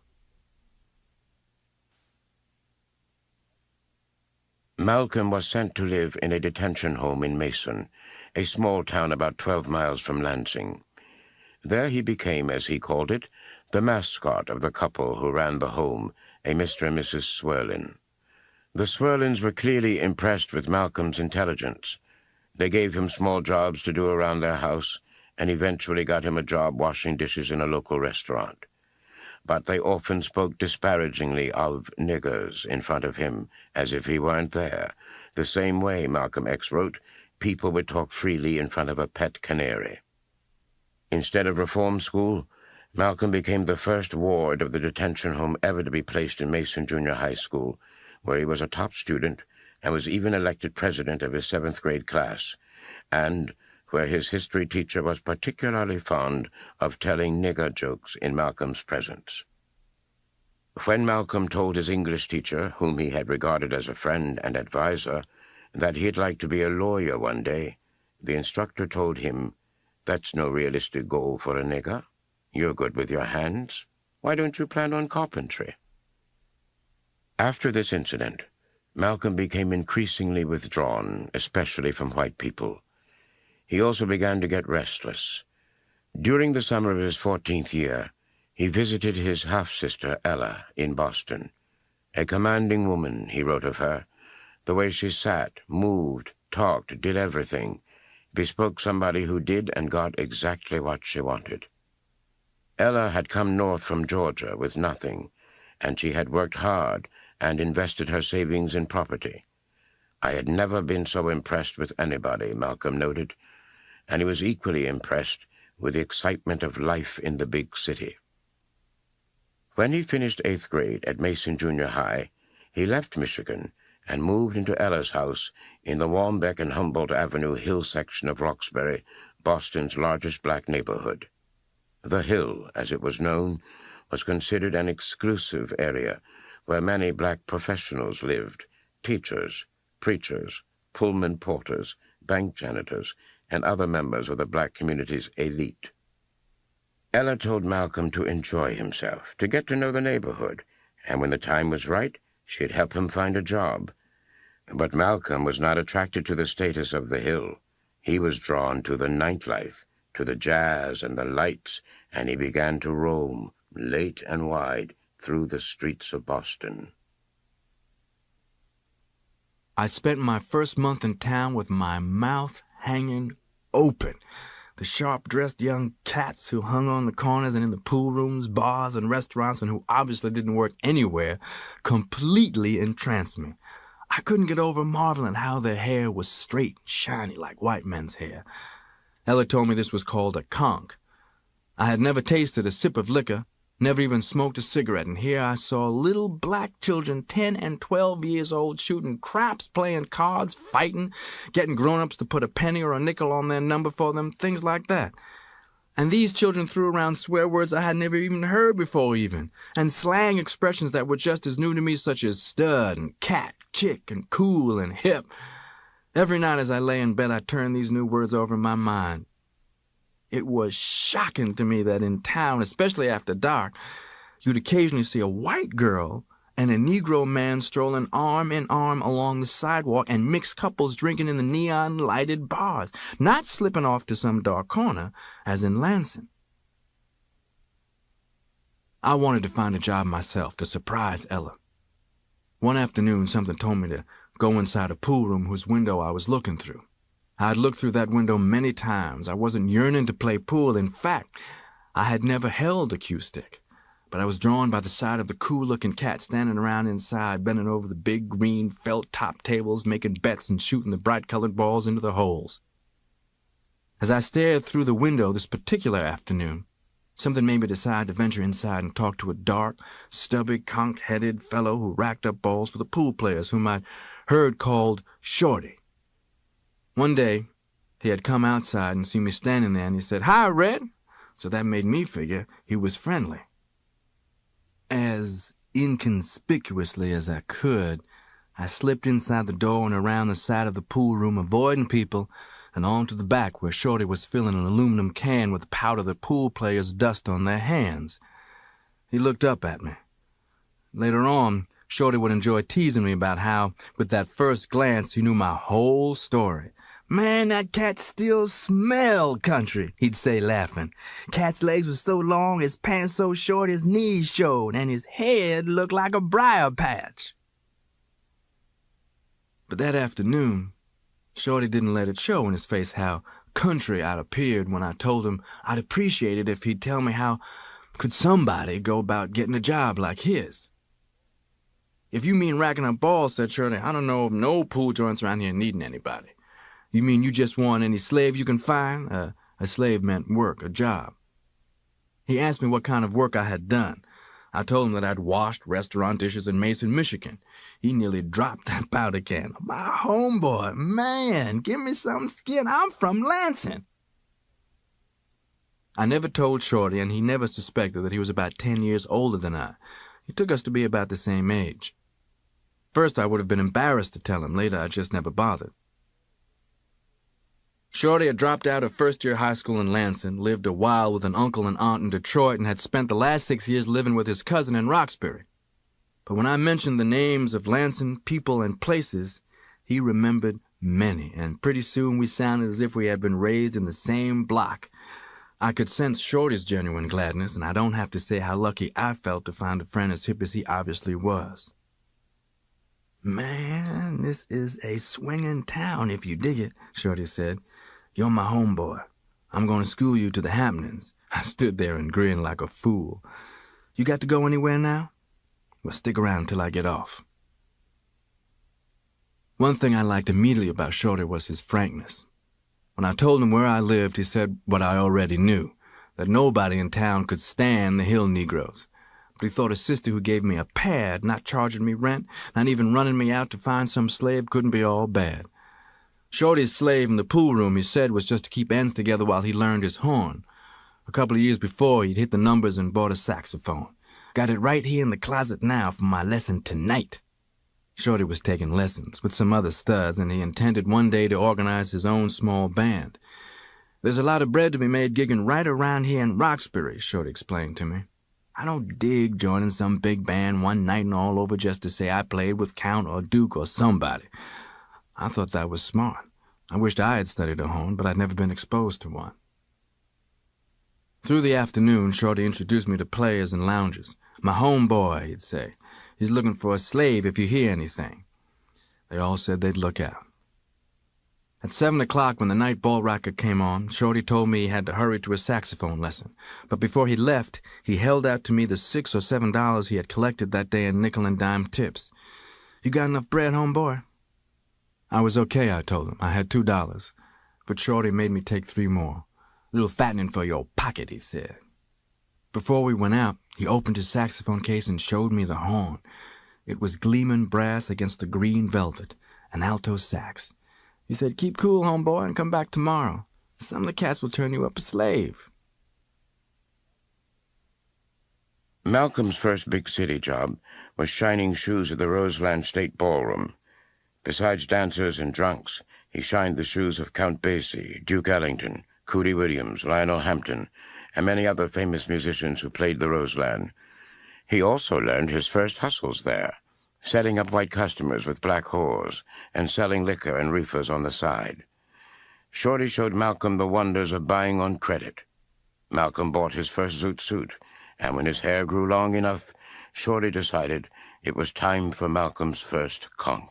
Malcolm was sent to live in a detention home in Mason, a small town about 12 miles from Lansing. There he became, as he called it, the mascot of the couple who ran the home, a Mr. and Mrs. Swirlin. The Swirlins were clearly impressed with Malcolm's intelligence. They gave him small jobs to do around their house and eventually got him a job washing dishes in a local restaurant. But they often spoke disparagingly of niggers in front of him, as if he weren't there. The same way, Malcolm X wrote, people would talk freely in front of a pet canary. Instead of reform school, Malcolm became the first ward of the detention home ever to be placed in Mason Junior High School, where he was a top student and was even elected president of his 7th grade class, and where his history teacher was particularly fond of telling nigger jokes in Malcolm's presence. When Malcolm told his English teacher, whom he had regarded as a friend and advisor, that he'd like to be a lawyer one day, the instructor told him, "That's no realistic goal for a nigger. You're good with your hands. Why don't you plan on carpentry?" After this incident, Malcolm became increasingly withdrawn, especially from white people. He also began to get restless. During the summer of his 14th year, he visited his half-sister Ella in Boston. A commanding woman, he wrote of her. The way she sat, moved, talked, did everything, bespoke somebody who did and got exactly what she wanted. Ella had come north from Georgia with nothing, and she had worked hard and invested her savings in property. I had never been so impressed with anybody, Malcolm noted, and he was equally impressed with the excitement of life in the big city. When he finished 8th grade at Mason Junior High, he left Michigan and moved into Ella's house in the Wambeck and Humboldt Avenue Hill section of Roxbury, Boston's largest black neighborhood. The Hill, as it was known, was considered an exclusive area where many black professionals lived: teachers, preachers, Pullman porters, bank janitors, and other members of the black community's elite. Ella told Malcolm to enjoy himself, to get to know the neighborhood, and when the time was right, she'd help him find a job. But Malcolm was not attracted to the status of the Hill. He was drawn to the nightlife, to the jazz and the lights, and he began to roam, late and wide, through the streets of Boston. I spent my first month in town with my mouth hanging open. The sharp-dressed young cats who hung on the corners and in the pool rooms, bars, and restaurants, and who obviously didn't work anywhere, completely entranced me. I couldn't get over marveling how their hair was straight and shiny like white men's hair. Ella told me this was called a conch. I had never tasted a sip of liquor, never even smoked a cigarette, and here I saw little black children 10 and 12 years old shooting craps, playing cards, fighting, getting grown-ups to put a penny or a nickel on their number for them, things like that. And these children threw around swear words I had never even heard before even, and slang expressions that were just as new to me, such as stud and cat, chick and cool and hip. Every night as I lay in bed, I turned these new words over in my mind. It was shocking to me that in town, especially after dark, you'd occasionally see a white girl and a Negro man strolling arm in arm along the sidewalk, and mixed couples drinking in the neon-lighted bars, not slipping off to some dark corner, as in Lansing. I wanted to find a job myself to surprise Ella. One afternoon, something told me to go inside a pool room whose window I was looking through. I'd looked through that window many times. I wasn't yearning to play pool. In fact, I had never held a cue stick. But I was drawn by the sight of the cool-looking cat standing around inside, bending over the big green felt-top tables, making bets and shooting the bright-colored balls into the holes. As I stared through the window this particular afternoon, something made me decide to venture inside and talk to a dark, stubby, conch-headed fellow who racked up balls for the pool players, whom I'd heard called Shorty. One day, he had come outside and seen me standing there, and he said, "Hi, Red." So that made me figure he was friendly. As inconspicuously as I could, I slipped inside the door and around the side of the pool room, avoiding people, and on to the back where Shorty was filling an aluminum can with the powder that pool players dust on their hands. He looked up at me. Later on, Shorty would enjoy teasing me about how, with that first glance, he knew my whole story. "Man, that cat still smelled country," he'd say, laughing. "Cat's legs were so long, his pants so short, his knees showed, and his head looked like a briar patch." But that afternoon, Shorty didn't let it show in his face how country I'd appeared when I told him I'd appreciate it if he'd tell me how could somebody go about getting a job like his. "If you mean racking up balls," said Shorty, "I don't know of no pool joints around here needing anybody." "You mean you just want any slave you can find?" A slave meant work, a job. He asked me what kind of work I had done. I told him that I'd washed restaurant dishes in Mason, Michigan. He nearly dropped that powder can. "My homeboy, man, give me some skin. I'm from Lansing." I never told Shorty, and he never suspected that he was about 10 years older than I. He took us to be about the same age. First, I would have been embarrassed to tell him. Later, I just never bothered. Shorty had dropped out of first-year high school in Lansing, lived a while with an uncle and aunt in Detroit, and had spent the last 6 years living with his cousin in Roxbury. But when I mentioned the names of Lansing people and places, he remembered many, and pretty soon we sounded as if we had been raised in the same block. I could sense Shorty's genuine gladness, and I don't have to say how lucky I felt to find a friend as hip as he obviously was. "Man, this is a swinging town if you dig it," Shorty said. "You're my homeboy. I'm going to school you to the happenings." I stood there and grinned like a fool. "You got to go anywhere now?" "Well, stick around till I get off." One thing I liked immediately about Shorty was his frankness. When I told him where I lived, he said what I already knew, that nobody in town could stand the hill Negroes. But he thought a sister who gave me a pad, not charging me rent, not even running me out to find some slave, couldn't be all bad. Shorty's slave in the pool room, he said, was just to keep ends together while he learned his horn. A couple of years before, he'd hit the numbers and bought a saxophone. "Got it right here in the closet now for my lesson tonight." Shorty was taking lessons with some other studs, and he intended one day to organize his own small band. "There's a lot of bread to be made gigging right around here in Roxbury," Shorty explained to me. "I don't dig joining some big band one night and all over just to say I played with Count or Duke or somebody." I thought that was smart. I wished I had studied a horn, but I'd never been exposed to one. Through the afternoon, Shorty introduced me to players and loungers. "My homeboy," he'd say. "He's looking for a slave if you hear anything." They all said they'd look out. At 7 o'clock, when the night ball racket came on, Shorty told me he had to hurry to a saxophone lesson. But before he left, he held out to me the $6 or $7 he had collected that day in nickel and dime tips. "You got enough bread, homeboy?" I was okay, I told him. I had $2. But Shorty made me take 3 more. "A little fattening for your pocket," he said. Before we went out, he opened his saxophone case and showed me the horn. It was gleaming brass against the green velvet, an alto sax. He said, "Keep cool, homeboy, and come back tomorrow. Some of the cats will turn you up a slave." Malcolm's first big city job was shining shoes at the Roseland State Ballroom. Besides dancers and drunks, he shined the shoes of Count Basie, Duke Ellington, Cootie Williams, Lionel Hampton, and many other famous musicians who played the Roseland. He also learned his first hustles there, setting up white customers with black whores and selling liquor and reefers on the side. Shorty showed Malcolm the wonders of buying on credit. Malcolm bought his first zoot suit, and when his hair grew long enough, Shorty decided it was time for Malcolm's first conch.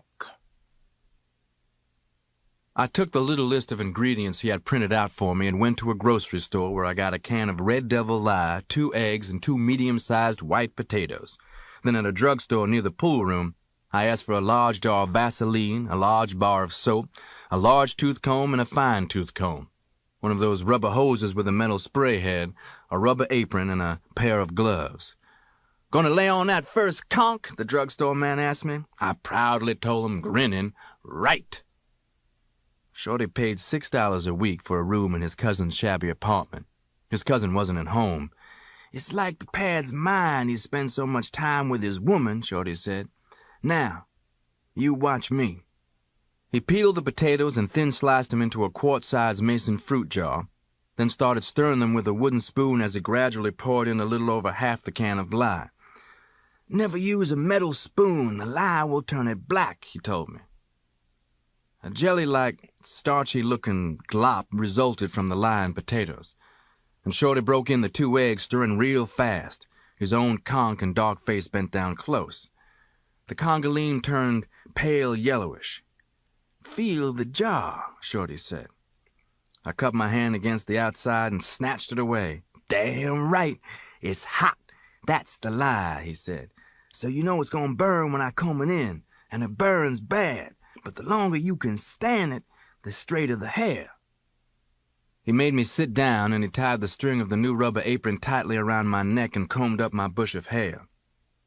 I took the little list of ingredients he had printed out for me and went to a grocery store where I got a can of Red Devil Lye, 2 eggs, and 2 medium-sized white potatoes. Then at a drugstore near the pool room, I asked for a large jar of Vaseline, a large bar of soap, a large tooth comb, and a fine tooth comb, one of those rubber hoses with a metal spray head, a rubber apron, and a pair of gloves. "Gonna lay on that first conch?" the drugstore man asked me. I proudly told him, grinning, "Right." Shorty paid $6 a week for a room in his cousin's shabby apartment. His cousin wasn't at home. "It's like the pad's mine, he spends so much time with his woman," Shorty said. "Now, you watch me." He peeled the potatoes and thin-sliced them into a quart-sized mason fruit jar, then started stirring them with a wooden spoon as he gradually poured in a little over half the can of lye. "Never use a metal spoon. The lye will turn it black," he told me. A jelly-like, starchy-looking glop resulted from the lye and potatoes, and Shorty broke in the 2 eggs, stirring real fast, his own conch and dark face bent down close. The congoline turned pale yellowish. "Feel the jar," Shorty said. I cupped my hand against the outside and snatched it away. "Damn right, it's hot. That's the lye," he said. "So you know it's gonna burn when I come in, and it burns bad. But the longer you can stand it, the straighter the hair." He made me sit down, and he tied the string of the new rubber apron tightly around my neck and combed up my bush of hair.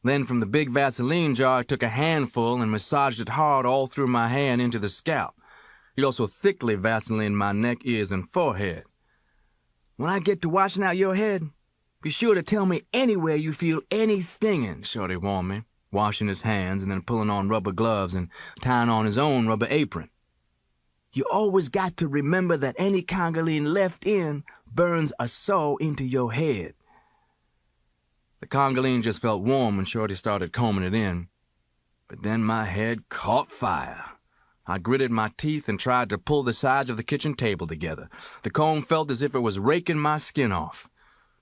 Then from the big Vaseline jar, I took a handful and massaged it hard all through my hair and into the scalp. He also thickly Vaselined my neck, ears, and forehead. "When I get to washing out your head, be sure to tell me anywhere you feel any stinging," Shorty warned me, washing his hands and then pulling on rubber gloves and tying on his own rubber apron. "You always got to remember that any congoline left in burns a saw into your head." The congoline just felt warm when Shorty started combing it in. But then my head caught fire. I gritted my teeth and tried to pull the sides of the kitchen table together. The comb felt as if it was raking my skin off.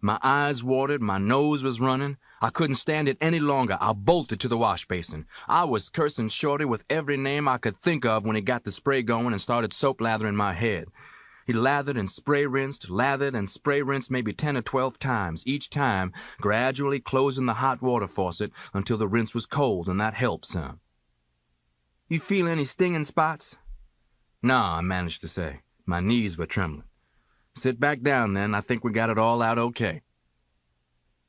My eyes watered, my nose was running. I couldn't stand it any longer. I bolted to the wash basin. I was cursing Shorty with every name I could think of when he got the spray going and started soap lathering my head. He lathered and spray rinsed maybe 10 or 12 times, each time gradually closing the hot water faucet until the rinse was cold, and that helped some. "You feel any stinging spots?" "Nah," I managed to say. My knees were trembling. "Sit back down, then. I think we got it all out okay."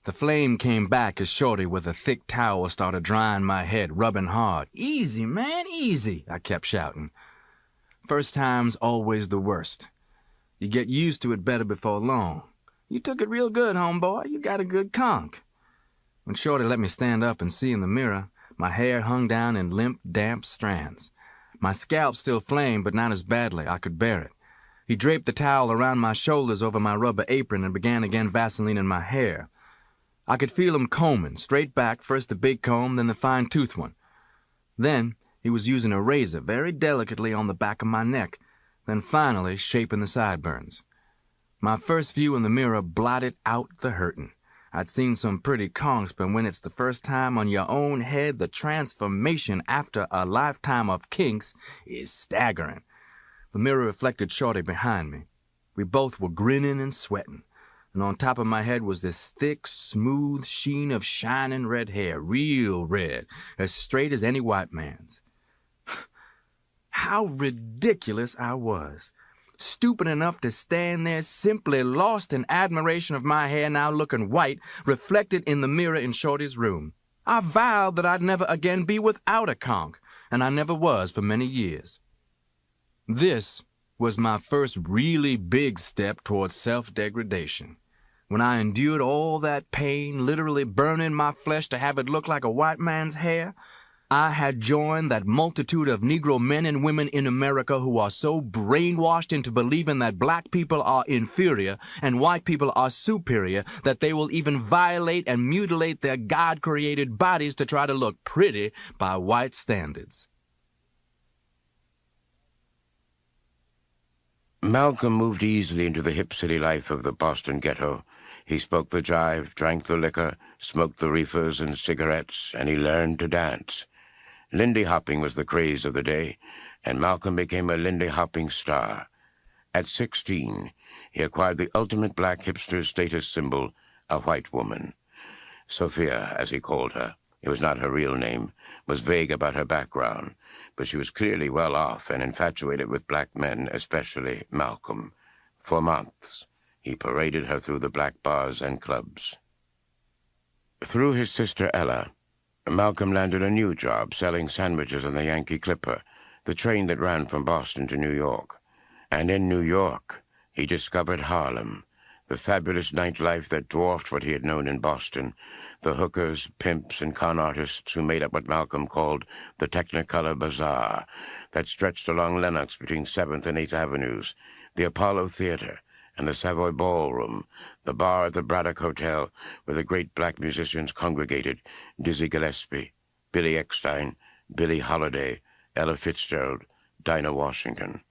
The flame came back as Shorty with a thick towel started drying my head, rubbing hard. "Easy, man, easy," I kept shouting. First time's always the worst. You get used to it better before long. "You took it real good, homeboy. You got a good conk." When Shorty let me stand up and see in the mirror, my hair hung down in limp, damp strands. My scalp still flamed, but not as badly. I could bear it. He draped the towel around my shoulders over my rubber apron and began again vaselining my hair. I could feel him combing, straight back, first the big comb, then the fine-toothed one. Then he was using a razor very delicately on the back of my neck, then finally shaping the sideburns. My first view in the mirror blotted out the hurtin'. I'd seen some pretty conks, but when it's the first time on your own head, the transformation after a lifetime of kinks is staggering. The mirror reflected Shorty behind me. We both were grinning and sweating, and on top of my head was this thick, smooth sheen of shining red hair, real red, as straight as any white man's. How ridiculous I was. Stupid enough to stand there simply lost in admiration of my hair now looking white, reflected in the mirror in Shorty's room. I vowed that I'd never again be without a conk, and I never was for many years. This was my first really big step towards self-degradation. When I endured all that pain, literally burning my flesh to have it look like a white man's hair, I had joined that multitude of Negro men and women in America who are so brainwashed into believing that black people are inferior and white people are superior that they will even violate and mutilate their God-created bodies to try to look pretty by white standards. Malcolm moved easily into the hip city life of the Boston ghetto. He spoke the jive, drank the liquor, smoked the reefers and cigarettes, and he learned to dance. Lindy hopping was the craze of the day, and Malcolm became a Lindy hopping star. At 16, he acquired the ultimate black hipster status symbol, a white woman. Sophia, as he called her, it was not her real name, was vague about her background, but she was clearly well off and infatuated with black men, especially Malcolm. For months, he paraded her through the black bars and clubs. Through his sister Ella, Malcolm landed a new job selling sandwiches on the Yankee Clipper, the train that ran from Boston to New York. And in New York, he discovered Harlem, the fabulous nightlife that dwarfed what he had known in Boston, the hookers, pimps, and con artists who made up what Malcolm called the Technicolor Bazaar, that stretched along Lenox between 7th and 8th Avenues, the Apollo Theater, and the Savoy Ballroom, the bar at the Braddock Hotel, where the great black musicians congregated, Dizzy Gillespie, Billy Eckstine, Billie Holiday, Ella Fitzgerald, Dinah Washington.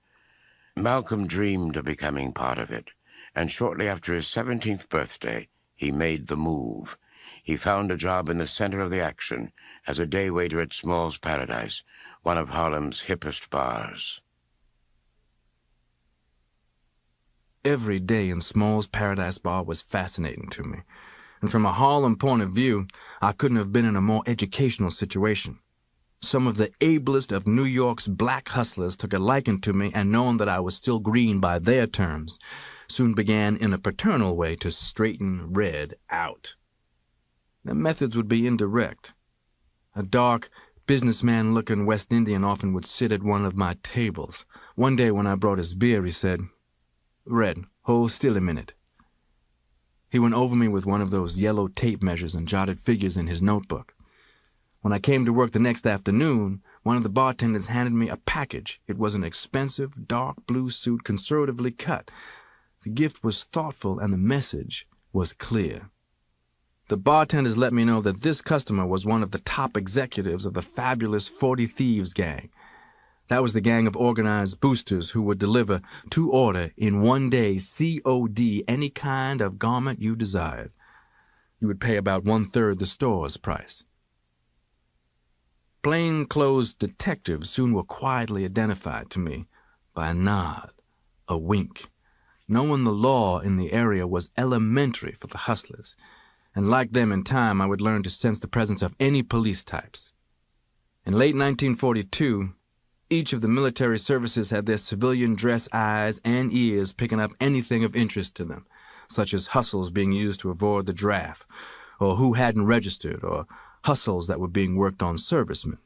Malcolm dreamed of becoming part of it, and shortly after his 17th birthday, he made the move. He found a job in the center of the action as a day waiter at Small's Paradise, one of Harlem's hippest bars. Every day in Small's Paradise Bar was fascinating to me, and from a Harlem point of view, I couldn't have been in a more educational situation. Some of the ablest of New York's black hustlers took a liking to me, and knowing that I was still green by their terms, soon began in a paternal way to straighten Red out. Their methods would be indirect. A dark, businessman-looking West Indian often would sit at one of my tables. One day when I brought his beer, he said, "Red, hold still a minute." He went over me with one of those yellow tape measures and jotted figures in his notebook. When I came to work the next afternoon, one of the bartenders handed me a package. It was an expensive, dark blue suit, conservatively cut. The gift was thoughtful, and the message was clear. The bartenders let me know that this customer was one of the top executives of the fabulous 40 Thieves gang. That was the gang of organized boosters who would deliver to order in one day, COD, any kind of garment you desired. You would pay about 1/3 the store's price. Plain-clothes detectives soon were quietly identified to me by a nod, a wink, knowing the law in the area was elementary for the hustlers, and like them in time I would learn to sense the presence of any police types. In late 1942, each of the military services had their civilian dress eyes and ears picking up anything of interest to them, such as hustles being used to avoid the draft, or who hadn't registered, or hustles that were being worked on servicemen.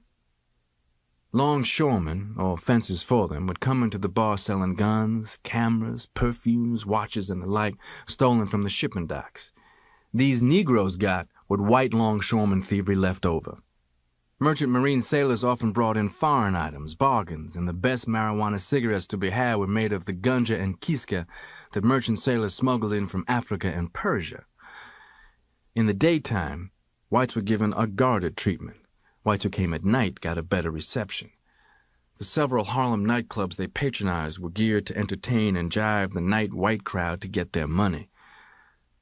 Longshoremen, or fencers for them, would come into the bar selling guns, cameras, perfumes, watches, and the like, stolen from the shipping docks. These Negroes got what white longshoremen thievery left over. Merchant marine sailors often brought in foreign items, bargains, and the best marijuana cigarettes to be had were made of the gunja and kiska that merchant sailors smuggled in from Africa and Persia. In the daytime, whites were given a guarded treatment. Whites who came at night got a better reception. The several Harlem nightclubs they patronized were geared to entertain and jive the night white crowd to get their money.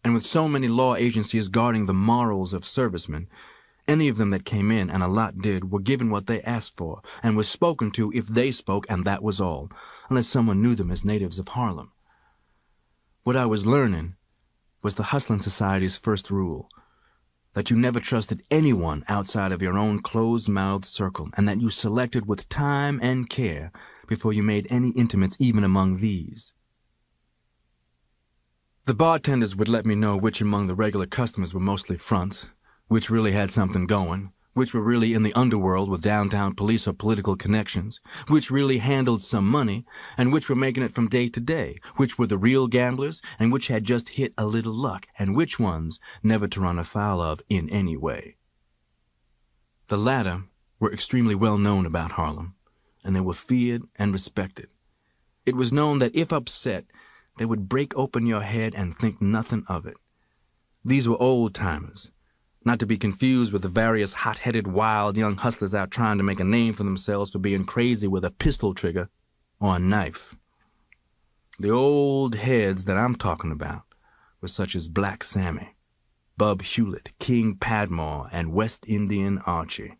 And with so many law agencies guarding the morals of servicemen, any of them that came in, and a lot did, were given what they asked for, and were spoken to if they spoke, and that was all, unless someone knew them as natives of Harlem. What I was learning was the hustling society's first rule, that you never trusted anyone outside of your own closed-mouthed circle, and that you selected with time and care before you made any intimates even among these. The bartenders would let me know which among the regular customers were mostly fronts, which really had something going, which were really in the underworld with downtown police or political connections, which really handled some money, and which were making it from day to day, which were the real gamblers, and which had just hit a little luck, and which ones never to run afoul of in any way. The latter were extremely well known about Harlem, and they were feared and respected. It was known that if upset, they would break open your head and think nothing of it. These were old-timers, not to be confused with the various hot-headed, wild young hustlers out trying to make a name for themselves for being crazy with a pistol trigger or a knife. The old heads that I'm talking about were such as Black Sammy, Bub Hewlett, King Padmore, and West Indian Archie.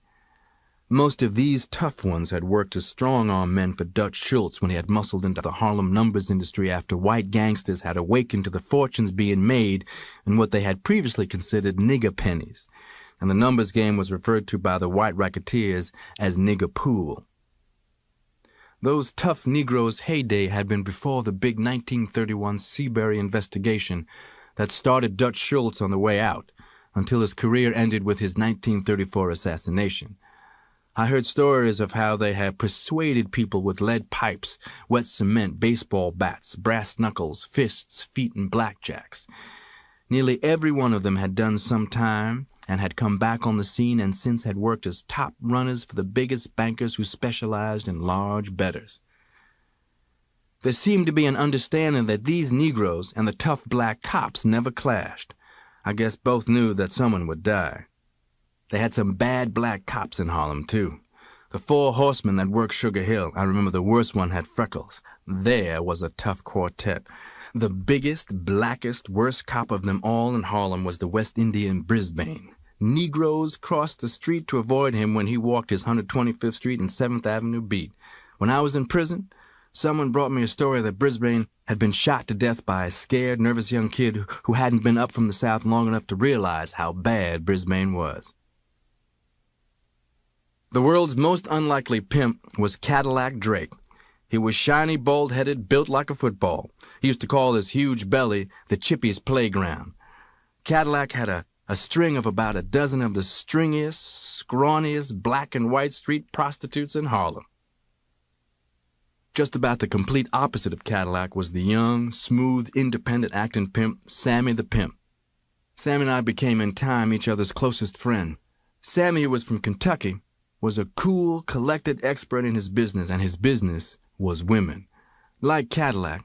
Most of these tough ones had worked as strong-arm men for Dutch Schultz when he had muscled into the Harlem numbers industry after white gangsters had awakened to the fortunes being made in what they had previously considered nigger pennies, and the numbers game was referred to by the white racketeers as nigger pool. Those tough Negroes' heyday had been before the big 1931 Seabury investigation that started Dutch Schultz on the way out, until his career ended with his 1934 assassination. I heard stories of how they had persuaded people with lead pipes, wet cement, baseball bats, brass knuckles, fists, feet, and blackjacks. Nearly every one of them had done some time and had come back on the scene and since had worked as top runners for the biggest bankers who specialized in large bettors. There seemed to be an understanding that these Negroes and the tough black cops never clashed. I guess both knew that someone would die. They had some bad black cops in Harlem, too. The 4 horsemen that worked Sugar Hill, I remember the worst one had freckles. There was a tough quartet. The biggest, blackest, worst cop of them all in Harlem was the West Indian Brisbane. Negroes crossed the street to avoid him when he walked his 125th Street and 7th Avenue beat. When I was in prison, someone brought me a story that Brisbane had been shot to death by a scared, nervous young kid who hadn't been up from the South long enough to realize how bad Brisbane was. The world's most unlikely pimp was Cadillac Drake. He was shiny, bald-headed, built like a football. He used to call his huge belly the Chippy's playground. Cadillac had a string of about a dozen of the stringiest, scrawniest black and white street prostitutes in Harlem. Just about the complete opposite of Cadillac was the young, smooth, independent acting pimp, Sammy the Pimp. Sammy and I became in time each other's closest friend. Sammy, who was from Kentucky, was a cool, collected expert in his business, and his business was women. Like Cadillac,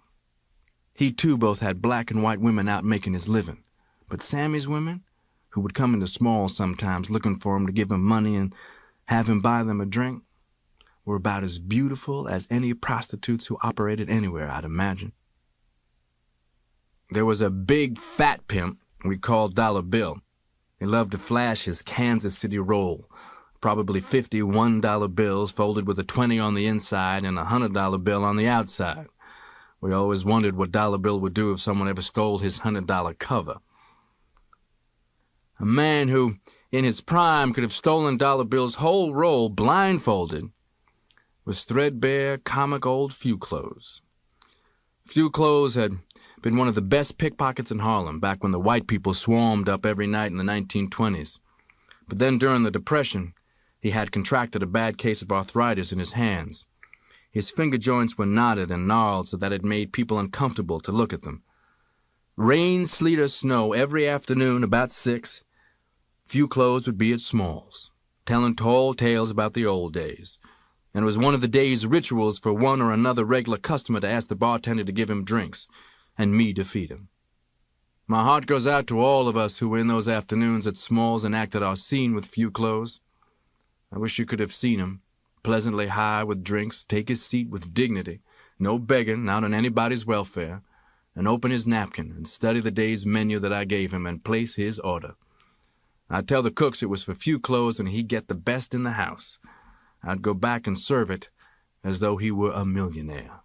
he too both had black and white women out making his living. But Sammy's women, who would come into Small sometimes looking for him to give him money and have him buy them a drink, were about as beautiful as any prostitutes who operated anywhere, I'd imagine. There was a big fat pimp we called Dollar Bill. He loved to flash his Kansas City roll, probably 50 $1 bills folded with a 20 on the inside and a $100 bill on the outside. We always wondered what Dollar Bill would do if someone ever stole his $100 cover. A man who, in his prime, could have stolen Dollar Bill's whole roll blindfolded was threadbare, comic old Fuclose. Fuclose had been one of the best pickpockets in Harlem back when the white people swarmed up every night in the 1920s. But then during the Depression, he had contracted a bad case of arthritis in his hands. His finger joints were knotted and gnarled so that it made people uncomfortable to look at them. Rain, sleet, or snow, every afternoon about 6, Fuclose would be at Small's, telling tall tales about the old days. And it was one of the day's rituals for one or another regular customer to ask the bartender to give him drinks, and me to feed him. My heart goes out to all of us who were in those afternoons at Small's and acted our scene with Fuclose. I wish you could have seen him, pleasantly high with drinks, take his seat with dignity, no begging, not on anybody's welfare, and open his napkin and study the day's menu that I gave him and place his order. I'd tell the cooks it was for Fuclose and he'd get the best in the house. I'd go back and serve it as though he were a millionaire.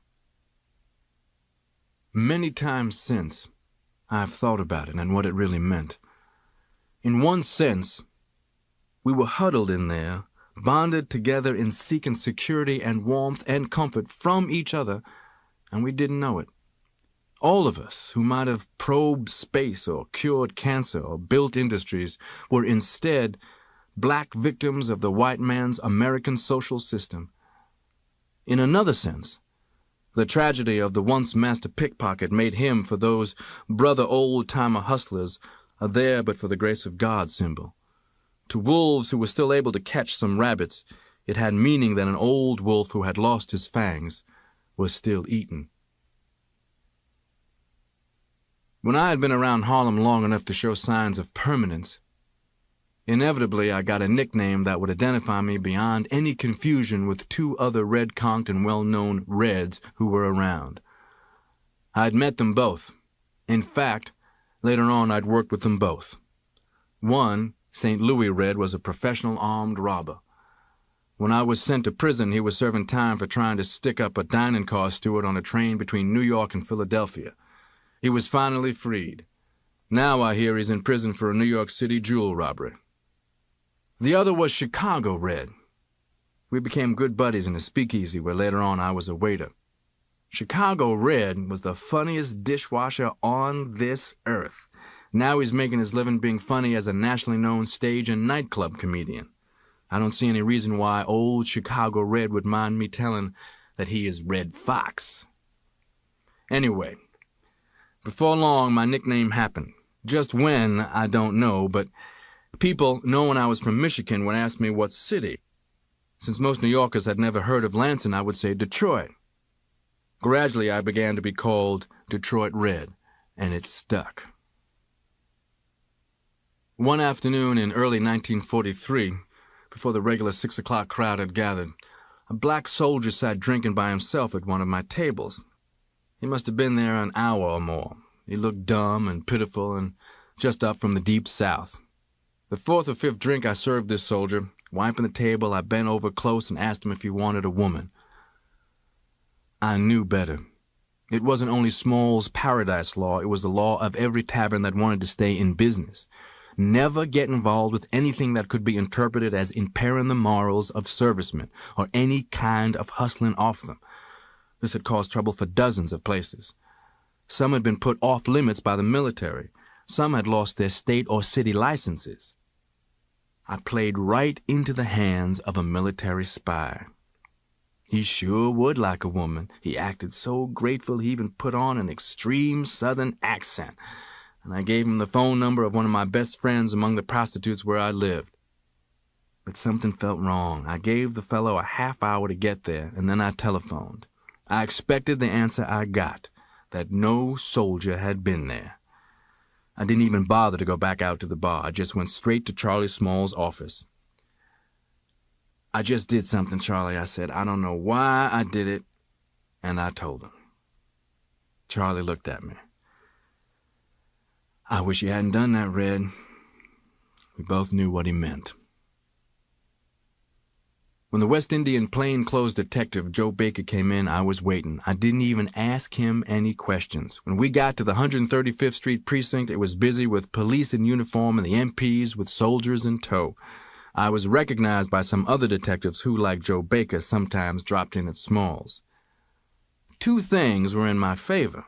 Many times since, I've thought about it and what it really meant. In one sense, we were huddled in there, bonded together in seeking security and warmth and comfort from each other, and we didn't know it. All of us who might have probed space or cured cancer or built industries were instead black victims of the white man's American social system. In another sense, the tragedy of the once master pickpocket made him, for those brother old-timer hustlers, a there but for the grace of God symbol. To wolves who were still able to catch some rabbits, it had meaning that an old wolf who had lost his fangs was still eaten. When I had been around Harlem long enough to show signs of permanence, inevitably I got a nickname that would identify me beyond any confusion with two other red-conked and well-known Reds who were around. I'd met them both. In fact, later on I'd worked with them both. One, St. Louis Red, was a professional armed robber. When I was sent to prison, he was serving time for trying to stick up a dining car steward on a train between New York and Philadelphia. He was finally freed. Now I hear he's in prison for a New York City jewel robbery. The other was Chicago Red. We became good buddies in a speakeasy where later on I was a waiter. Chicago Red was the funniest dishwasher on this earth. Now he's making his living being funny as a nationally known stage and nightclub comedian. I don't see any reason why old Chicago Red would mind me telling that he is Red Fox. Anyway, before long my nickname happened. Just when, I don't know, but people, knowing I was from Michigan, would ask me what city. Since most New Yorkers had never heard of Lansing, I would say Detroit. Gradually I began to be called Detroit Red, and it stuck. One afternoon in early 1943, before the regular 6 o'clock crowd had gathered, a black soldier sat drinking by himself at one of my tables. He must have been there an hour or more. He looked dumb and pitiful and just up from the deep South. The fourth or fifth drink I served this soldier, wiping the table, I bent over close and asked him if he wanted a woman. I knew better. It wasn't only Small's Paradise Law, it was the law of every tavern that wanted to stay in business. Never get involved with anything that could be interpreted as impairing the morals of servicemen or any kind of hustling off them. This had caused trouble for dozens of places. Some had been put off limits by the military. Some had lost their state or city licenses. I played right into the hands of a military spy. He sure would like a woman. He acted so grateful he even put on an extreme Southern accent. And I gave him the phone number of one of my best friends among the prostitutes where I lived. But something felt wrong. I gave the fellow a half hour to get there, and then I telephoned. I expected the answer I got, that no soldier had been there. I didn't even bother to go back out to the bar. I just went straight to Charlie Small's office. "I just did something, Charlie," I said. "I don't know why I did it." And I told him. Charlie looked at me. "I wish you hadn't done that, Red." We both knew what he meant. When the West Indian plainclothes detective Joe Baker came in, I was waiting. I didn't even ask him any questions. When we got to the 135th Street precinct, it was busy with police in uniform and the MPs with soldiers in tow. I was recognized by some other detectives who, like Joe Baker, sometimes dropped in at Smalls. Two things were in my favor.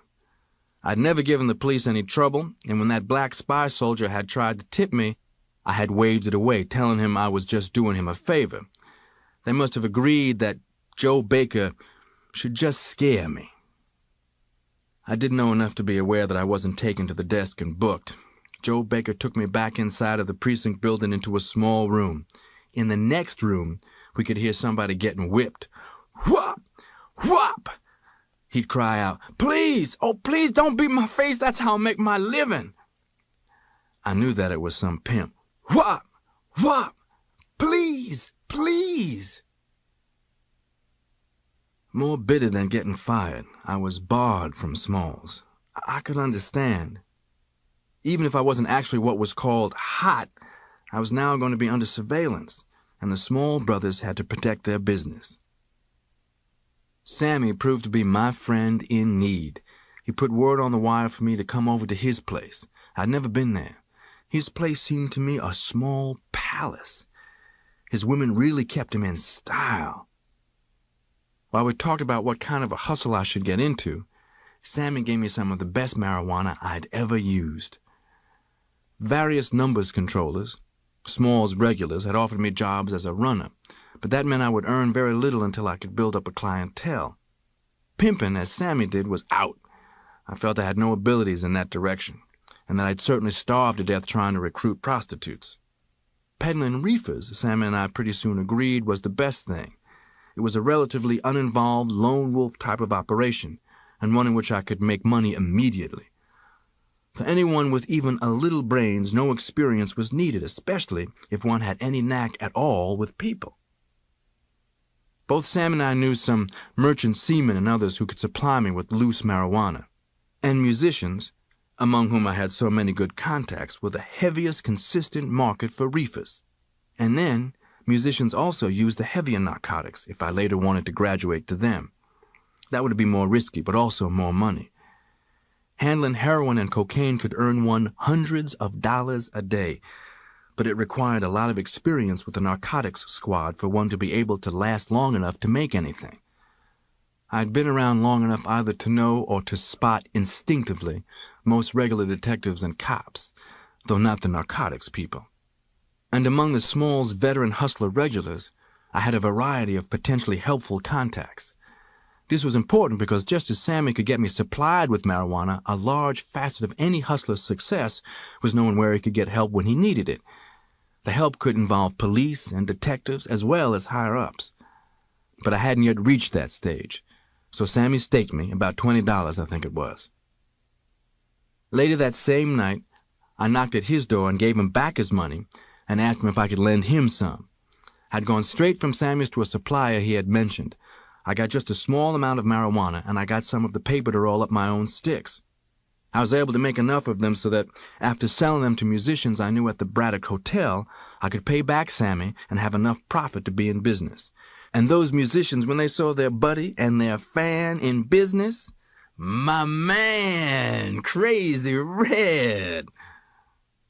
I'd never given the police any trouble, and when that black spy soldier had tried to tip me, I had waved it away, telling him I was just doing him a favor. They must have agreed that Joe Baker should just scare me. I didn't know enough to be aware that I wasn't taken to the desk and booked. Joe Baker took me back inside of the precinct building into a small room. In the next room, we could hear somebody getting whipped. "Whop! Whop!" He'd cry out, "Please, oh please don't beat my face, that's how I make my living." I knew that it was some pimp. "Whop! Whop! Please, please." More bitter than getting fired, I was barred from Smalls. I could understand. Even if I wasn't actually what was called hot, I was now going to be under surveillance, and the Small brothers had to protect their business. Sammy proved to be my friend in need. He put word on the wire for me to come over to his place. I'd never been there. His place seemed to me a small palace. His women really kept him in style. While we talked about what kind of a hustle I should get into, Sammy gave me some of the best marijuana I'd ever used. Various numbers controllers, Small's regulars, had offered me jobs as a runner, but that meant I would earn very little until I could build up a clientele. Pimping, as Sammy did, was out. I felt I had no abilities in that direction, and that I'd certainly starve to death trying to recruit prostitutes. Peddling reefers, Sammy and I pretty soon agreed, was the best thing. It was a relatively uninvolved, lone wolf type of operation, and one in which I could make money immediately. For anyone with even a little brains, no experience was needed, especially if one had any knack at all with people. Both Sam and I knew some merchant seamen and others who could supply me with loose marijuana. And musicians, among whom I had so many good contacts, were the heaviest consistent market for reefers. And then, musicians also used the heavier narcotics if I later wanted to graduate to them. That would be more risky, but also more money. Handling heroin and cocaine could earn one hundreds of dollars a day, but it required a lot of experience with the narcotics squad for one to be able to last long enough to make anything. I'd been around long enough either to know or to spot instinctively most regular detectives and cops, though not the narcotics people. And among the Smalls veteran hustler regulars, I had a variety of potentially helpful contacts. This was important because just as Sammy could get me supplied with marijuana, a large facet of any hustler's success was knowing where he could get help when he needed it. The help could involve police and detectives as well as higher-ups. But I hadn't yet reached that stage, so Sammy staked me, about $20 I think it was. Later that same night, I knocked at his door and gave him back his money and asked him if I could lend him some. I'd gone straight from Sammy's to a supplier he had mentioned. I got just a small amount of marijuana, and I got some of the paper to roll up my own sticks. I was able to make enough of them so that, after selling them to musicians I knew at the Braddock Hotel, I could pay back Sammy and have enough profit to be in business. And those musicians, when they saw their buddy and their fan in business, my man, Crazy Red.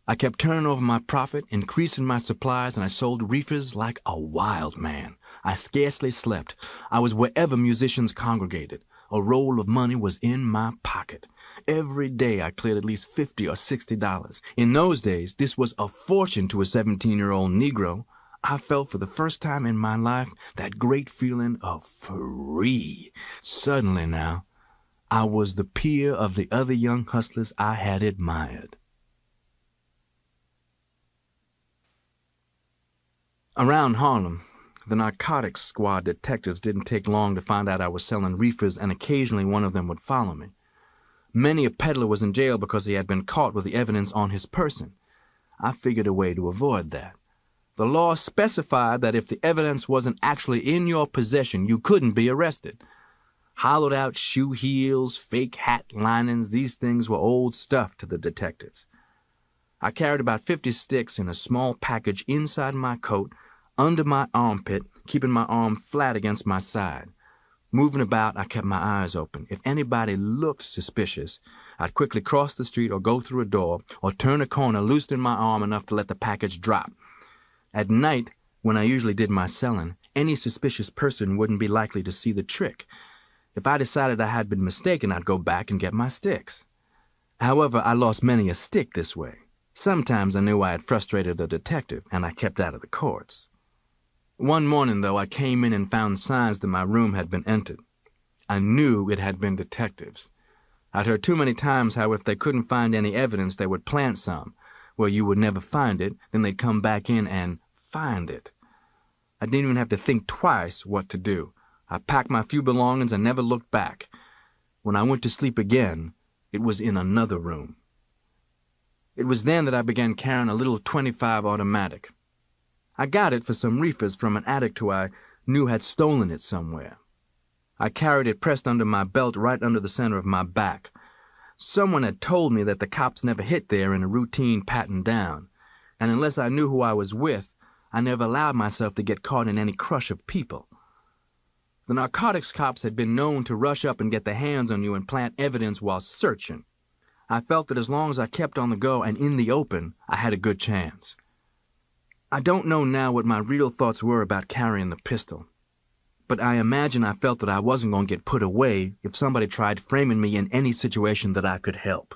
I kept turning over my profit, increasing my supplies, and I sold reefers like a wild man. I scarcely slept. I was wherever musicians congregated. A roll of money was in my pocket. Every day I cleared at least $50 or $60. In those days, this was a fortune to a 17-year-old Negro. I felt for the first time in my life that great feeling of free. Suddenly now, I was the peer of the other young hustlers I had admired. Around Harlem, the narcotics squad detectives didn't take long to find out I was selling reefers, and occasionally one of them would follow me. Many a peddler was in jail because he had been caught with the evidence on his person. I figured a way to avoid that. The law specified that if the evidence wasn't actually in your possession, you couldn't be arrested. Hollowed-out shoe heels, fake hat linings, these things were old stuff to the detectives. I carried about 50 sticks in a small package inside my coat, under my armpit, keeping my arm flat against my side. Moving about, I kept my eyes open. If anybody looked suspicious, I'd quickly cross the street or go through a door or turn a corner, loosening my arm enough to let the package drop. At night, when I usually did my selling, any suspicious person wouldn't be likely to see the trick. If I decided I had been mistaken, I'd go back and get my sticks. However, I lost many a stick this way. Sometimes I knew I had frustrated a detective, and I kept out of the courts. One morning, though, I came in and found signs that my room had been entered. I knew it had been detectives. I'd heard too many times how if they couldn't find any evidence, they would plant some, where you would never find it, then they'd come back in and find it. I didn't even have to think twice what to do. I packed my few belongings and never looked back. When I went to sleep again, it was in another room. It was then that I began carrying a little .25 automatic. I got it for some reefers from an addict who I knew had stolen it somewhere. I carried it pressed under my belt right under the center of my back. Someone had told me that the cops never hit there in a routine pat-and down, and unless I knew who I was with, I never allowed myself to get caught in any crush of people. The narcotics cops had been known to rush up and get their hands on you and plant evidence while searching. I felt that as long as I kept on the go and in the open, I had a good chance. I don't know now what my real thoughts were about carrying the pistol, but I imagine I felt that I wasn't going to get put away if somebody tried framing me in any situation that I could help.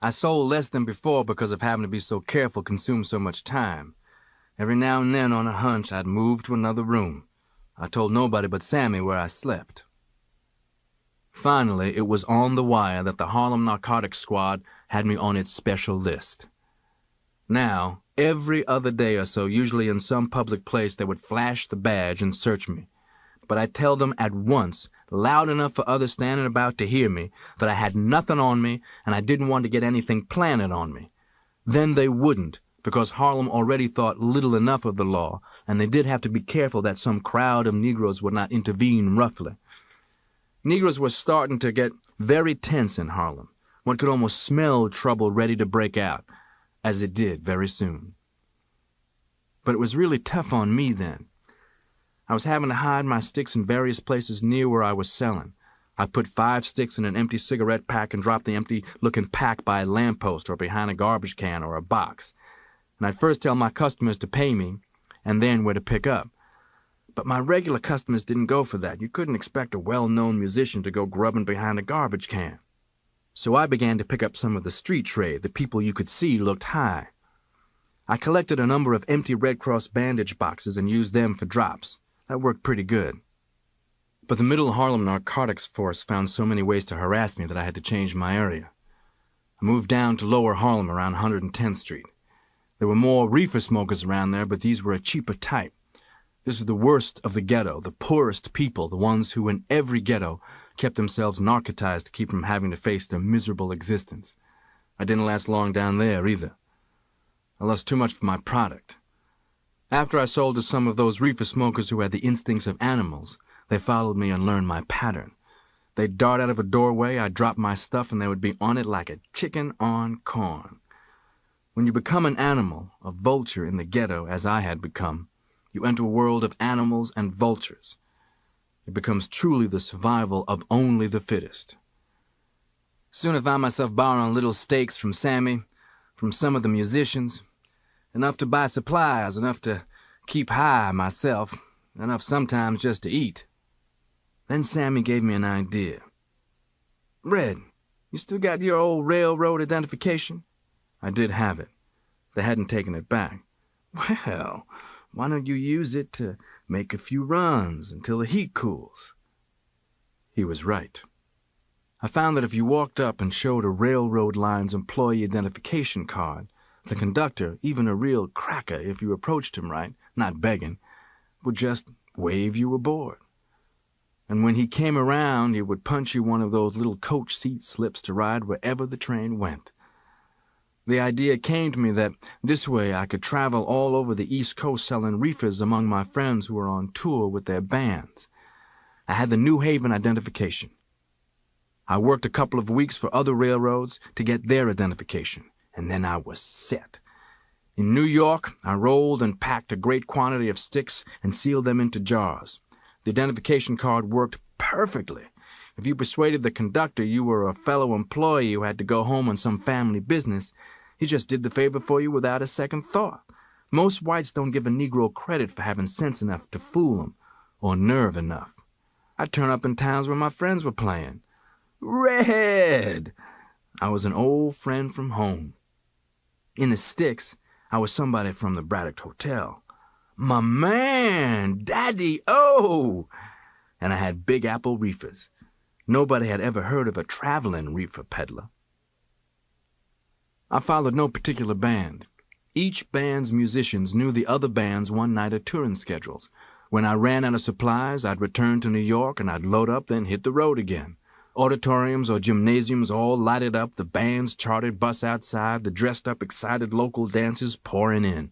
I sold less than before because of having to be so careful consumed so much time. Every now and then on a hunch, I'd move to another room. I told nobody but Sammy where I slept. Finally, it was on the wire that the Harlem Narcotics Squad had me on its special list. Now, every other day or so, usually in some public place, they would flash the badge and search me. But I'd tell them at once, loud enough for others standing about to hear me, that I had nothing on me and I didn't want to get anything planted on me. Then they wouldn't, because Harlem already thought little enough of the law, and they did have to be careful that some crowd of Negroes would not intervene roughly. Negroes were starting to get very tense in Harlem. One could almost smell trouble ready to break out, as it did very soon. But it was really tough on me then. I was having to hide my sticks in various places near where I was selling. I'd put 5 sticks in an empty cigarette pack and drop the empty-looking pack by a lamppost or behind a garbage can or a box. And I'd first tell my customers to pay me, and then where to pick up. But my regular customers didn't go for that. You couldn't expect a well-known musician to go grubbing behind a garbage can. So I began to pick up some of the street trade, the people you could see looked high. I collected a number of empty Red Cross bandage boxes and used them for drops. That worked pretty good. But the Middle Harlem Narcotics Force found so many ways to harass me that I had to change my area. I moved down to Lower Harlem around 110th Street. There were more reefer smokers around there, but these were a cheaper type. This was the worst of the ghetto, the poorest people, the ones who in every ghetto kept themselves narcotized to keep from having to face their miserable existence. I didn't last long down there either. I lost too much for my product. After I sold to some of those reefer smokers who had the instincts of animals, they followed me and learned my pattern. They'd dart out of a doorway, I'd drop my stuff, and they would be on it like a chicken on corn. When you become an animal, a vulture in the ghetto, as I had become, you enter a world of animals and vultures. It becomes truly the survival of only the fittest. Soon I found myself borrowing little stakes from Sammy, from some of the musicians, enough to buy supplies, enough to keep high myself, enough sometimes just to eat. Then Sammy gave me an idea. "Red, you still got your old railroad identification?" I did have it. They hadn't taken it back. "Well, why don't you use it to make a few runs until the heat cools?" He was right. I found that if you walked up and showed a railroad line's employee identification card, the conductor, even a real cracker if you approached him right, not begging, would just wave you aboard. And when he came around, he would punch you one of those little coach seat slips to ride wherever the train went. The idea came to me that this way I could travel all over the East Coast selling reefers among my friends who were on tour with their bands. I had the New Haven identification. I worked a couple of weeks for other railroads to get their identification, and then I was set. In New York, I rolled and packed a great quantity of sticks and sealed them into jars. The identification card worked perfectly. If you persuaded the conductor you were a fellow employee who had to go home on some family business, he just did the favor for you without a second thought. Most whites don't give a Negro credit for having sense enough to fool them, or nerve enough. I'd turn up in towns where my friends were playing. Red! I was an old friend from home. In the sticks, I was somebody from the Braddock Hotel. My man, Daddy-O! And I had Big Apple reefers. Nobody had ever heard of a traveling reefer peddler. I followed no particular band. Each band's musicians knew the other band's one-nighter touring schedules. When I ran out of supplies, I'd return to New York and I'd load up, then hit the road again. Auditoriums or gymnasiums all lighted up, the band's chartered bus outside, the dressed-up, excited local dancers pouring in.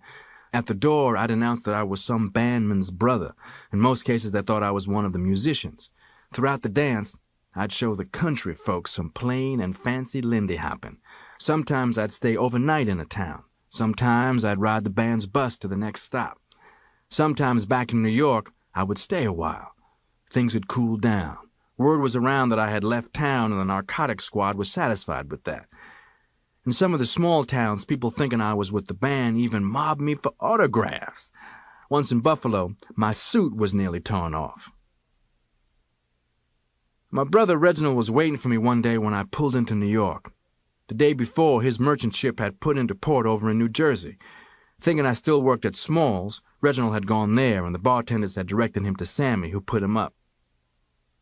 At the door, I'd announce that I was some bandman's brother. In most cases, they thought I was one of the musicians. Throughout the dance, I'd show the country folks some plain and fancy lindy hopping. Sometimes I'd stay overnight in a town. Sometimes I'd ride the band's bus to the next stop. Sometimes back in New York, I would stay a while. Things had cooled down. Word was around that I had left town, and the narcotics squad was satisfied with that. In some of the small towns, people thinking I was with the band even mobbed me for autographs. Once in Buffalo, my suit was nearly torn off. My brother Reginald was waiting for me one day when I pulled into New York. The day before, his merchant ship had put into port over in New Jersey. Thinking I still worked at Small's, Reginald had gone there, and the bartenders had directed him to Sammy, who put him up.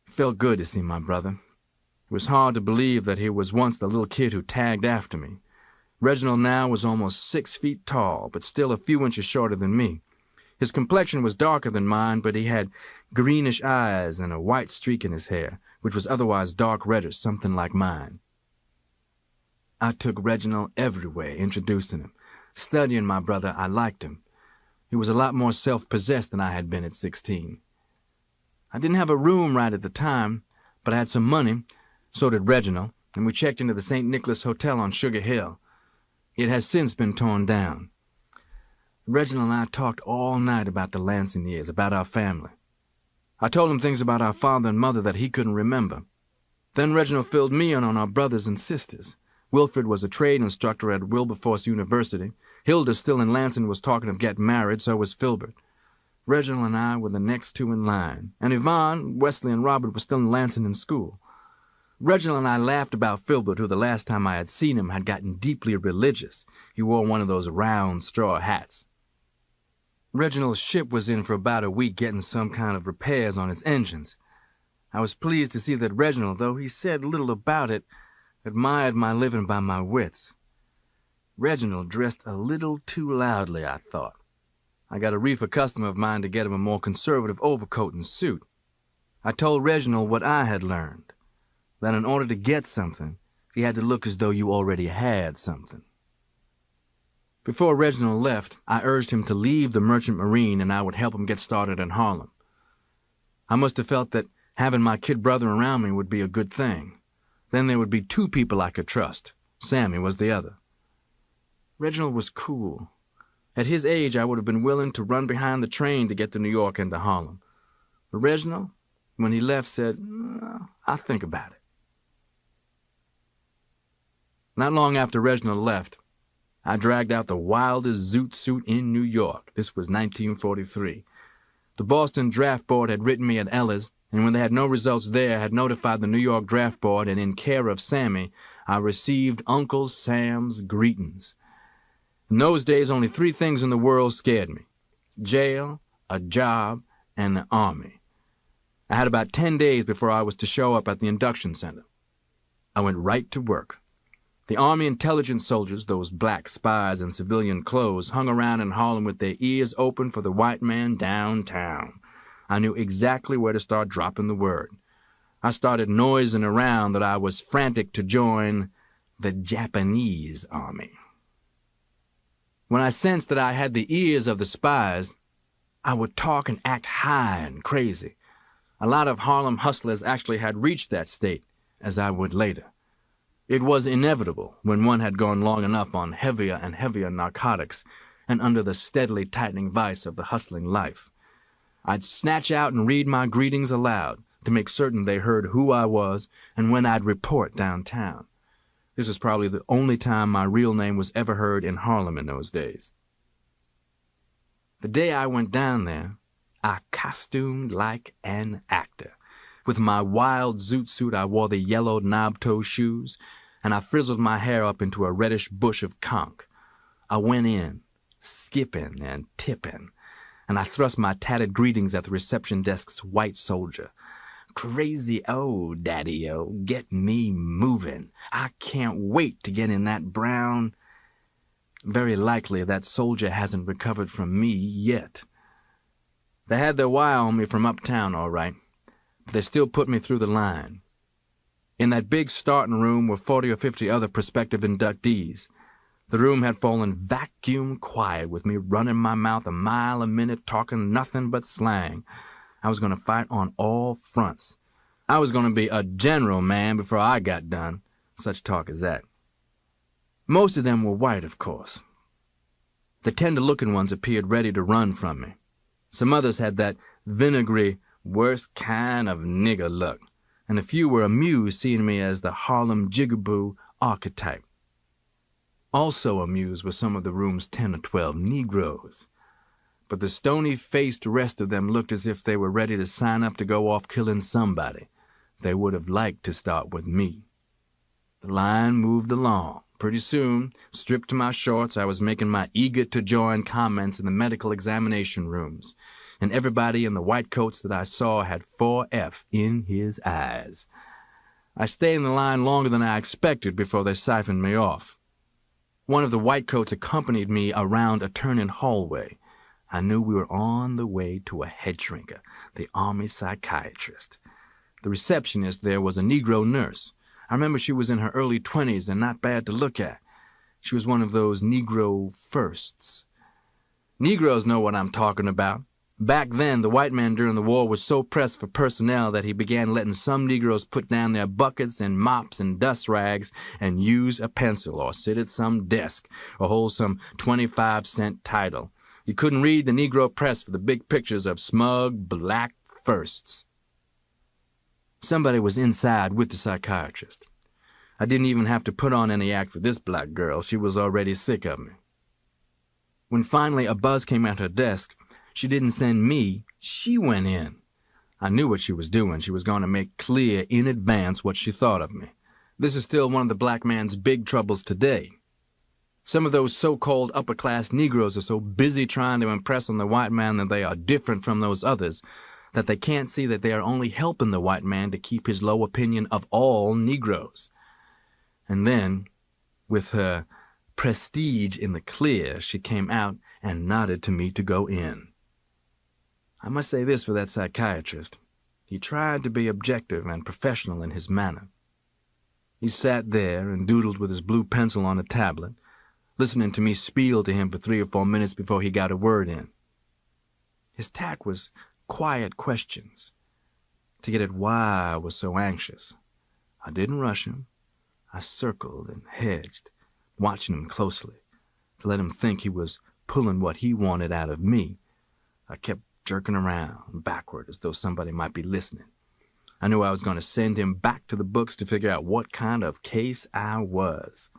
It felt good to see my brother. It was hard to believe that he was once the little kid who tagged after me. Reginald now was almost 6 feet tall, but still a few inches shorter than me. His complexion was darker than mine, but he had greenish eyes and a white streak in his hair, which was otherwise dark reddish, something like mine. I took Reginald everywhere, introducing him. Studying my brother, I liked him. He was a lot more self-possessed than I had been at 16. I didn't have a room right at the time, but I had some money, so did Reginald, and we checked into the St. Nicholas Hotel on Sugar Hill. It has since been torn down. Reginald and I talked all night about the Lansing years, about our family. I told him things about our father and mother that he couldn't remember. Then Reginald filled me in on our brothers and sisters. Wilfred was a trade instructor at Wilberforce University. Hilda, still in Lansing, was talking of getting married, so was Filbert. Reginald and I were the next two in line, and Yvonne, Wesley, and Robert were still in Lansing in school. Reginald and I laughed about Filbert, who the last time I had seen him had gotten deeply religious. He wore one of those round straw hats. Reginald's ship was in for about a week getting some kind of repairs on its engines. I was pleased to see that Reginald, though he said little about it, admired my living by my wits. Reginald dressed a little too loudly, I thought. I got a reefer customer of mine to get him a more conservative overcoat and suit. I told Reginald what I had learned, that in order to get something, you had to look as though you already had something. Before Reginald left, I urged him to leave the Merchant Marine and I would help him get started in Harlem. I must have felt that having my kid brother around me would be a good thing. Then there would be two people I could trust. Sammy was the other. Reginald was cool. At his age, I would have been willing to run behind the train to get to New York and to Harlem. But Reginald, when he left, said, I'll think about it. Not long after Reginald left, I dragged out the wildest zoot suit in New York. This was 1943. The Boston Draft Board had written me at Ella's, and when they had no results there, had notified the New York Draft Board, and in care of Sammy, I received Uncle Sam's greetings. In those days, only 3 things in the world scared me: jail, a job, and the Army. I had about 10 days before I was to show up at the induction center. I went right to work. The Army intelligence soldiers, those black spies in civilian clothes, hung around in Harlem with their ears open for the white man downtown. I knew exactly where to start dropping the word. I started noising around that I was frantic to join the Japanese Army. When I sensed that I had the ears of the spies, I would talk and act high and crazy. A lot of Harlem hustlers actually had reached that state, as I would later. It was inevitable when one had gone long enough on heavier and heavier narcotics and under the steadily tightening vice of the hustling life. I'd snatch out and read my greetings aloud to make certain they heard who I was and when I'd report downtown. This was probably the only time my real name was ever heard in Harlem in those days. The day I went down there, I costumed like an actor. With my wild zoot suit, I wore the yellow knob-toe shoes, and I frizzled my hair up into a reddish bush of conch. I went in, skipping and tipping, and I thrust my tattered greetings at the reception desk's white soldier. Crazy old daddy-o, get me moving. I can't wait to get in that brown. Very likely that soldier hasn't recovered from me yet. They had their wire on me from uptown, all right, but they still put me through the line. In that big starting room were 40 or 50 other prospective inductees. The room had fallen vacuum quiet with me running my mouth a mile a minute, talking nothing but slang. I was going to fight on all fronts. I was going to be a general, man, before I got done. Such talk as that. Most of them were white, of course. The tender-looking ones appeared ready to run from me. Some others had that vinegary, worst kind of nigger look, and a few were amused seeing me as the Harlem jigaboo archetype. Also amused were some of the room's 10 or 12 Negroes. But the stony-faced rest of them looked as if they were ready to sign up to go off killing somebody. They would have liked to start with me. The line moved along. Pretty soon, stripped to my shorts, I was making my eager-to-join comments in the medical examination rooms, and everybody in the white coats that I saw had 4F in his eyes. I stayed in the line longer than I expected before they siphoned me off. One of the white coats accompanied me around a turning hallway. I knew we were on the way to a head shrinker, the army psychiatrist. The receptionist there was a Negro nurse. I remember she was in her early 20s and not bad to look at. She was one of those Negro firsts. Negroes know what I'm talking about. Back then, the white man during the war was so pressed for personnel that he began letting some Negroes put down their buckets and mops and dust rags and use a pencil or sit at some desk or hold some 25-cent title. You couldn't read the Negro press for the big pictures of smug black firsts. Somebody was inside with the psychiatrist. I didn't even have to put on any act for this black girl. She was already sick of me. When finally a buzz came at her desk, she didn't send me, she went in. I knew what she was doing. She was going to make clear in advance what she thought of me. This is still one of the black man's big troubles today. Some of those so-called upper-class Negroes are so busy trying to impress on the white man that they are different from those others, that they can't see that they are only helping the white man to keep his low opinion of all Negroes. And then, with her prestige in the clear, she came out and nodded to me to go in. I must say this for that psychiatrist. He tried to be objective and professional in his manner. He sat there and doodled with his blue pencil on a tablet, listening to me spiel to him for 3 or 4 minutes before he got a word in. His tack was quiet questions, to get at why I was so anxious. I didn't rush him. I circled and hedged, watching him closely, to let him think he was pulling what he wanted out of me. I kept jerking around and backward as though somebody might be listening. I knew I was going to send him back to the books to figure out what kind of case I was.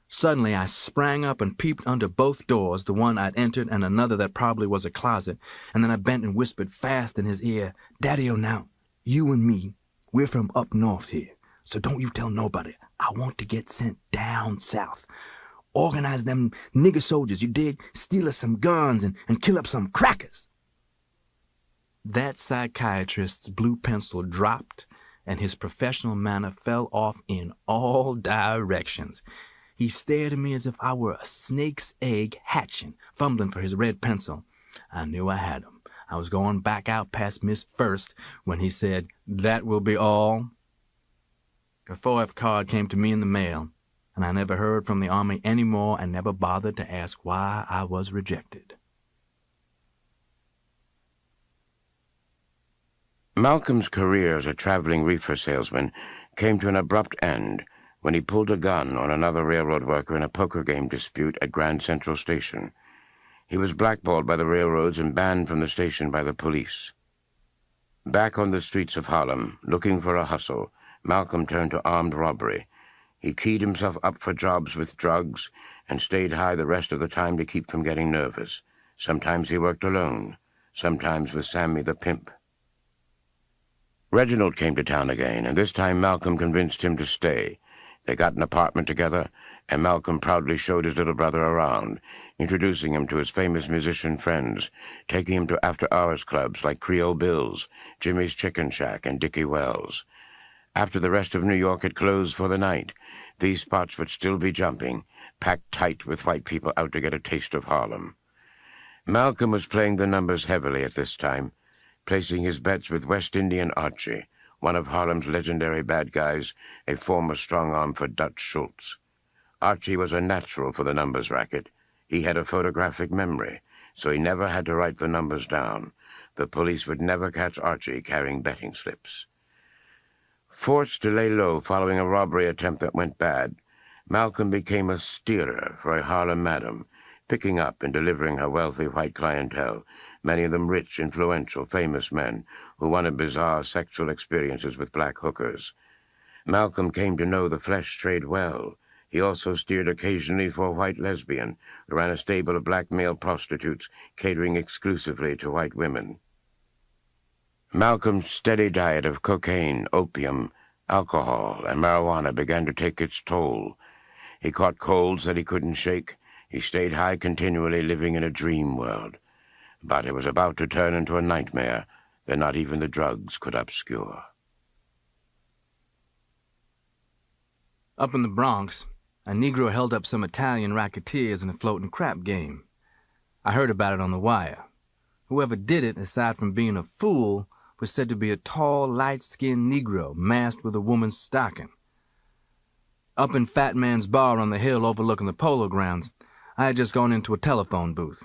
Suddenly, I sprang up and peeped under both doors, the one I'd entered and another that probably was a closet, and then I bent and whispered fast in his ear, "Daddy-o, now, you and me, we're from up north here, so don't you tell nobody. I want to get sent down south. Organize them nigger soldiers, you dig? Steal us some guns and kill up some crackers." That psychiatrist's blue pencil dropped, and his professional manner fell off in all directions. He stared at me as if I were a snake's egg hatching, fumbling for his red pencil. I knew I had him. I was going back out past Miss First when he said, "That will be all." A 4F card came to me in the mail. and I never heard from the Army anymore and never bothered to ask why I was rejected. Malcolm's career as a traveling reefer salesman came to an abrupt end when he pulled a gun on another railroad worker in a poker game dispute at Grand Central Station. He was blackballed by the railroads and banned from the station by the police. Back on the streets of Harlem, looking for a hustle, Malcolm turned to armed robbery. He keyed himself up for jobs with drugs and stayed high the rest of the time to keep from getting nervous. Sometimes he worked alone, sometimes with Sammy the pimp. Reginald came to town again, and this time Malcolm convinced him to stay. They got an apartment together, and Malcolm proudly showed his little brother around, introducing him to his famous musician friends, taking him to after-hours clubs like Creole Bill's, Jimmy's Chicken Shack, and Dickie Wells. After the rest of New York had closed for the night, these spots would still be jumping, packed tight with white people out to get a taste of Harlem. Malcolm was playing the numbers heavily at this time, placing his bets with West Indian Archie, one of Harlem's legendary bad guys, a former strong-arm for Dutch Schultz. Archie was a natural for the numbers racket. He had a photographic memory, so he never had to write the numbers down. The police would never catch Archie carrying betting slips. Forced to lay low following a robbery attempt that went bad, Malcolm became a steerer for a Harlem madam, picking up and delivering her wealthy white clientele, many of them rich, influential, famous men who wanted bizarre sexual experiences with black hookers. Malcolm came to know the flesh trade well. He also steered occasionally for a white lesbian who ran a stable of black male prostitutes catering exclusively to white women. Malcolm's steady diet of cocaine, opium, alcohol, and marijuana began to take its toll. He caught colds that he couldn't shake. He stayed high continually, living in a dream world. But it was about to turn into a nightmare that not even the drugs could obscure. Up in the Bronx, a Negro held up some Italian racketeers in a floating crap game. I heard about it on the wire. Whoever did it, aside from being a fool, was said to be a tall, light-skinned Negro masked with a woman's stocking. Up in Fat Man's bar on the hill overlooking the polo grounds, I had just gone into a telephone booth.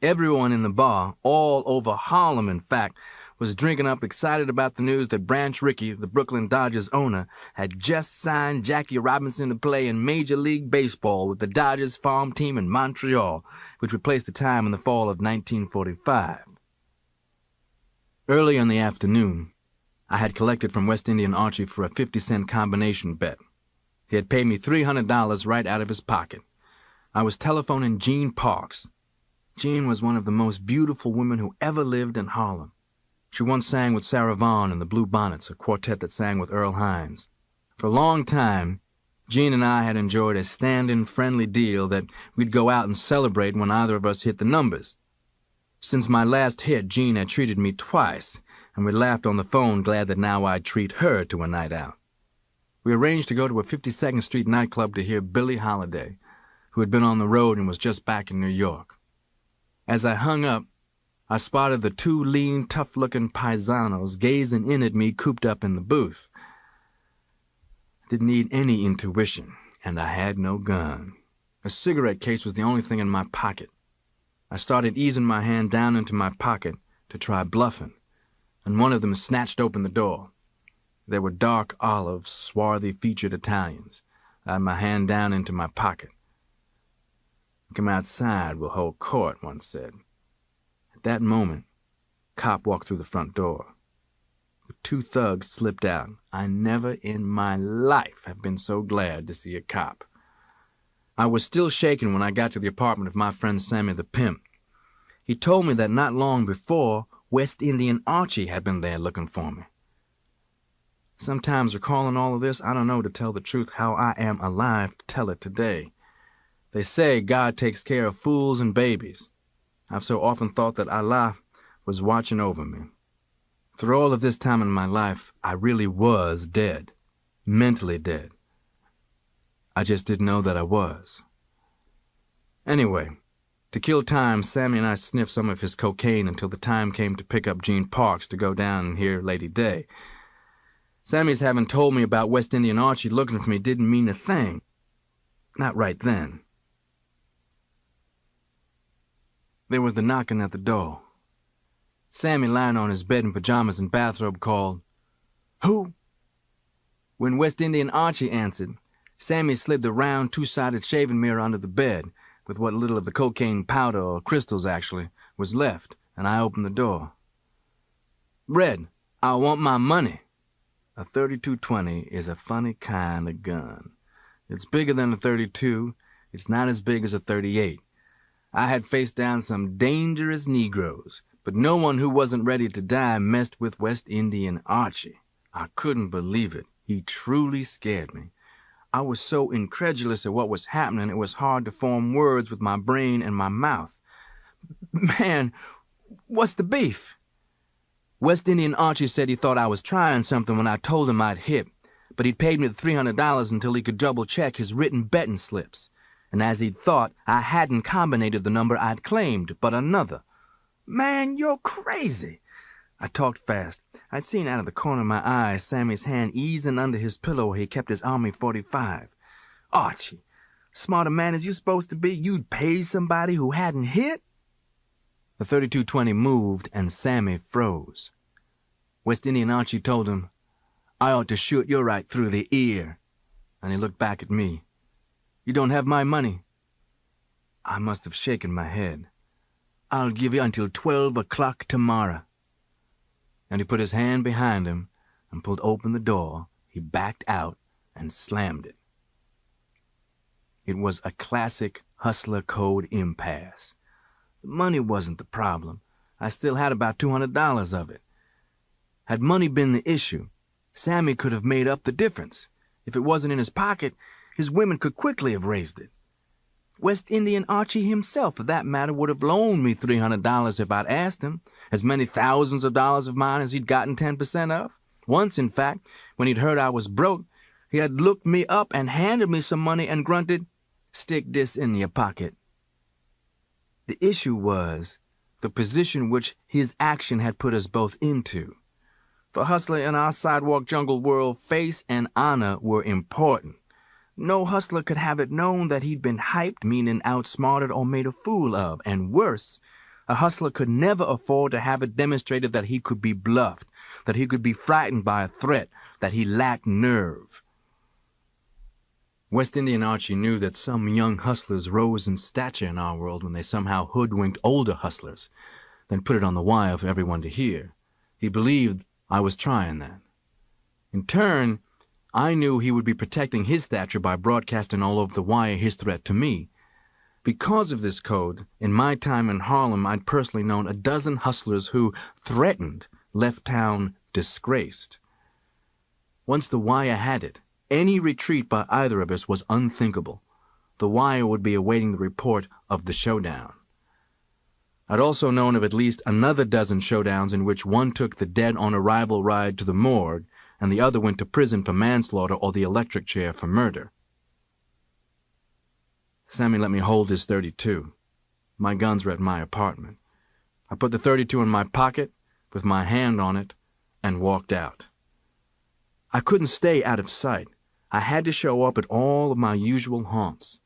Everyone in the bar, all over Harlem in fact, was drinking up excited about the news that Branch Rickey, the Brooklyn Dodgers owner, had just signed Jackie Robinson to play in Major League Baseball with the Dodgers farm team in Montreal, which replaced the time in the fall of 1945. Early in the afternoon, I had collected from West Indian Archie for a 50-cent combination bet. He had paid me $300 right out of his pocket. I was telephoning Jean Parks. Jean was one of the most beautiful women who ever lived in Harlem. She once sang with Sarah Vaughan and the Blue Bonnets, a quartet that sang with Earl Hines. For a long time, Jean and I had enjoyed a stand-in friendly deal that we'd go out and celebrate when either of us hit the numbers. Since my last hit, Jean had treated me twice, and we laughed on the phone, glad that now I'd treat her to a night out. We arranged to go to a 52nd Street nightclub to hear Billie Holiday, who had been on the road and was just back in New York. As I hung up, I spotted the two lean, tough-looking paisanos gazing in at me cooped up in the booth. I didn't need any intuition, and I had no gun. A cigarette case was the only thing in my pocket. I started easing my hand down into my pocket to try bluffing, and one of them snatched open the door. They were dark olive, swarthy-featured Italians. I had my hand down into my pocket. "Come outside, we'll hold court," one said. At that moment, a cop walked through the front door. The two thugs slipped out. I never in my life have been so glad to see a cop. I was still shaking when I got to the apartment of my friend Sammy the Pimp. He told me that not long before, West Indian Archie had been there looking for me. Sometimes recalling all of this, I don't know, to tell the truth, how I am alive to tell it today. They say God takes care of fools and babies. I've so often thought that Allah was watching over me. Through all of this time in my life, I really was dead, mentally dead. I just didn't know that I was. Anyway, to kill time, Sammy and I sniffed some of his cocaine until the time came to pick up Jean Parks to go down and hear Lady Day. Sammy's having told me about West Indian Archie looking for me didn't mean a thing. Not right then. There was the knocking at the door. Sammy, lying on his bed in pajamas and bathrobe, called, "Who?" When West Indian Archie answered, Sammy slid the round, two-sided shaving mirror under the bed, with what little of the cocaine powder, or crystals actually, was left, and I opened the door. "Red, I want my money." A 32-20 is a funny kind of gun. It's bigger than a 32. It's not as big as a 38. I had faced down some dangerous Negroes, but no one who wasn't ready to die messed with West Indian Archie. I couldn't believe it. He truly scared me. I was so incredulous at what was happening, it was hard to form words with my brain and my mouth. "Man, what's the beef?" West Indian Archie said he thought I was trying something when I told him I'd hit, but he'd paid me the $300 until he could double-check his written betting slips. And as he'd thought, I hadn't combinated the number I'd claimed, but another. "Man, you're crazy." I talked fast. I'd seen out of the corner of my eye Sammy's hand easing under his pillow where he kept his Army 45. "Archie, smart a man as you're supposed to be, you'd pay somebody who hadn't hit?" The 32-20 moved, and Sammy froze. West Indian Archie told him, "I ought to shoot you right through the ear." And he looked back at me. "You don't have my money." I must have shaken my head. "I'll give you until 12 o'clock tomorrow." And he put his hand behind him and pulled open the door. He backed out and slammed it. It was a classic hustler code impasse. The money wasn't the problem. I still had about $200 of it. Had money been the issue, Sammy could have made up the difference. If it wasn't in his pocket, his women could quickly have raised it. West Indian Archie himself, for that matter, would have loaned me $300 if I'd asked him, as many thousands of dollars of mine as he'd gotten 10% of. Once, in fact, when he'd heard I was broke, he had looked me up and handed me some money and grunted, "Stick this in your pocket." The issue was the position which his action had put us both into. For a hustler in our sidewalk jungle world, face and honor were important. No hustler could have it known that he'd been hyped, meaning outsmarted or made a fool of. And worse, a hustler could never afford to have it demonstrated that he could be bluffed, that he could be frightened by a threat, that he lacked nerve. West Indian Archie knew that some young hustlers rose in stature in our world when they somehow hoodwinked older hustlers, then put it on the wire for everyone to hear. He believed I was trying that. In turn, I knew he would be protecting his stature by broadcasting all over the wire his threat to me. Because of this code, in my time in Harlem, I'd personally known a dozen hustlers who, threatened, left town disgraced. Once the wire had it, any retreat by either of us was unthinkable. The wire would be awaiting the report of the showdown. I'd also known of at least another dozen showdowns in which one took the dead-on-arrival ride to the morgue and the other went to prison for manslaughter or the electric chair for murder. Sammy let me hold his 32. My guns were at my apartment. I put the 32 in my pocket, with my hand on it, and walked out. I couldn't stay out of sight. I had to show up at all of my usual haunts.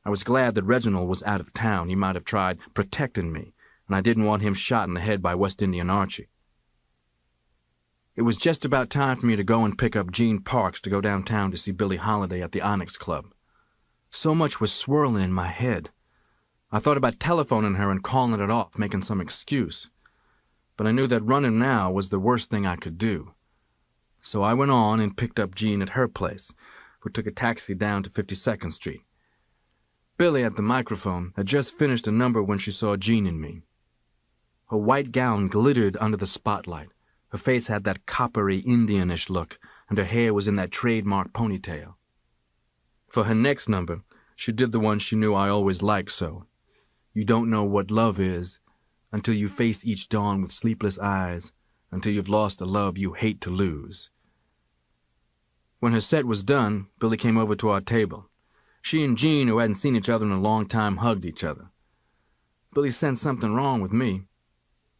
I was glad that Reginald was out of town. He might have tried protecting me, and I didn't want him shot in the head by West Indian Archie. It was just about time for me to go and pick up Gene Parks to go downtown to see Billie Holiday at the Onyx Club. So much was swirling in my head. I thought about telephoning her and calling it off, making some excuse. But I knew that running now was the worst thing I could do. So I went on and picked up Jean at her place. We took a taxi down to 52nd Street. Billie, at the microphone, had just finished a number when she saw Jean and me. Her white gown glittered under the spotlight. Her face had that coppery Indianish look, and her hair was in that trademark ponytail. For her next number, she did the one she knew I always liked so. You don't know what love is until you face each dawn with sleepless eyes, until you've lost a love you hate to lose. When her set was done, Billie came over to our table. She and Jean, who hadn't seen each other in a long time, hugged each other. Billie sensed something wrong with me.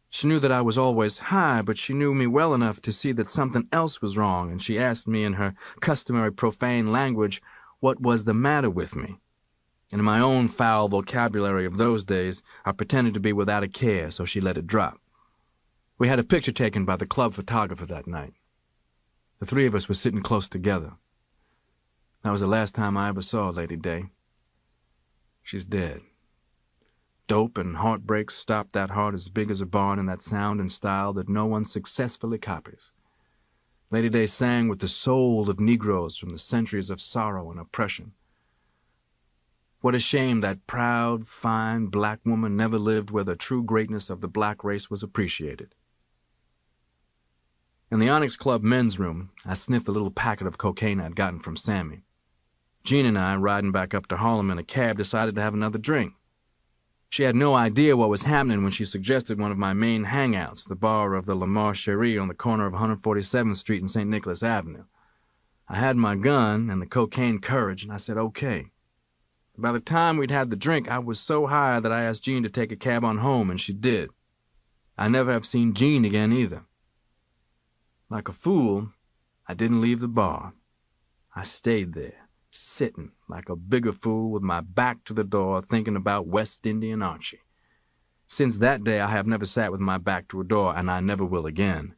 She knew that I was always high, but she knew me well enough to see that something else was wrong, and she asked me in her customary profane language what was the matter with me. And in my own foul vocabulary of those days, I pretended to be without a care, so she let it drop. We had a picture taken by the club photographer that night. The three of us were sitting close together. That was the last time I ever saw Lady Day. She's dead. Dope and heartbreak stopped that heart as big as a barn in that sound and style that no one successfully copies. Lady Day sang with the soul of Negroes from the centuries of sorrow and oppression. What a shame that proud, fine black woman never lived where the true greatness of the black race was appreciated. In the Onyx Club men's room, I sniffed the little packet of cocaine I'd gotten from Sammy. Jean and I, riding back up to Harlem in a cab, decided to have another drink. She had no idea what was happening when she suggested one of my main hangouts, the bar of the Lamar Cherie on the corner of 147th Street and St. Nicholas Avenue. I had my gun and the cocaine courage, and I said okay. By the time we'd had the drink, I was so high that I asked Jean to take a cab on home, and she did. I never have seen Jean again either. Like a fool, I didn't leave the bar. I stayed there, sitting like a bigger fool with my back to the door, thinking about West Indian Archie. Since that day, I have never sat with my back to a door, and I never will again.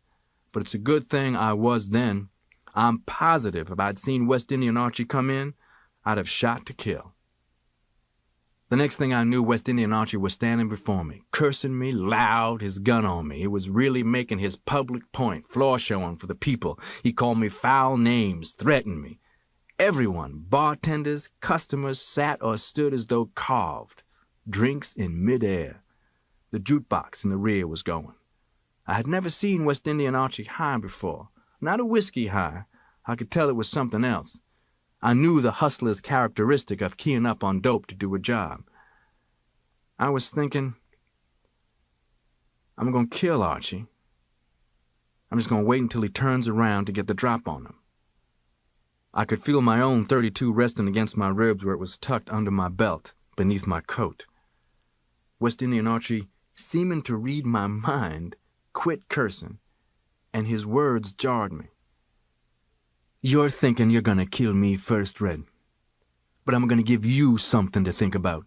But it's a good thing I was then. I'm positive if I'd seen West Indian Archie come in, I'd have shot to kill. The next thing I knew, West Indian Archie was standing before me, cursing me loud, his gun on me. He was really making his public point, floor showing for the people. He called me foul names, threatened me. Everyone, bartenders, customers, sat or stood as though carved, drinks in midair. The jukebox in the rear was going. I had never seen West Indian Archie high before, not a whiskey high. I could tell it was something else. I knew the hustler's characteristic of keying up on dope to do a job. I was thinking, I'm going to kill Archie. I'm just going to wait until he turns around to get the drop on him. I could feel my own .32 resting against my ribs where it was tucked under my belt, beneath my coat. West Indian Archie, seeming to read my mind, quit cursing, and his words jarred me. You're thinking you're going to kill me first, Red. But I'm going to give you something to think about.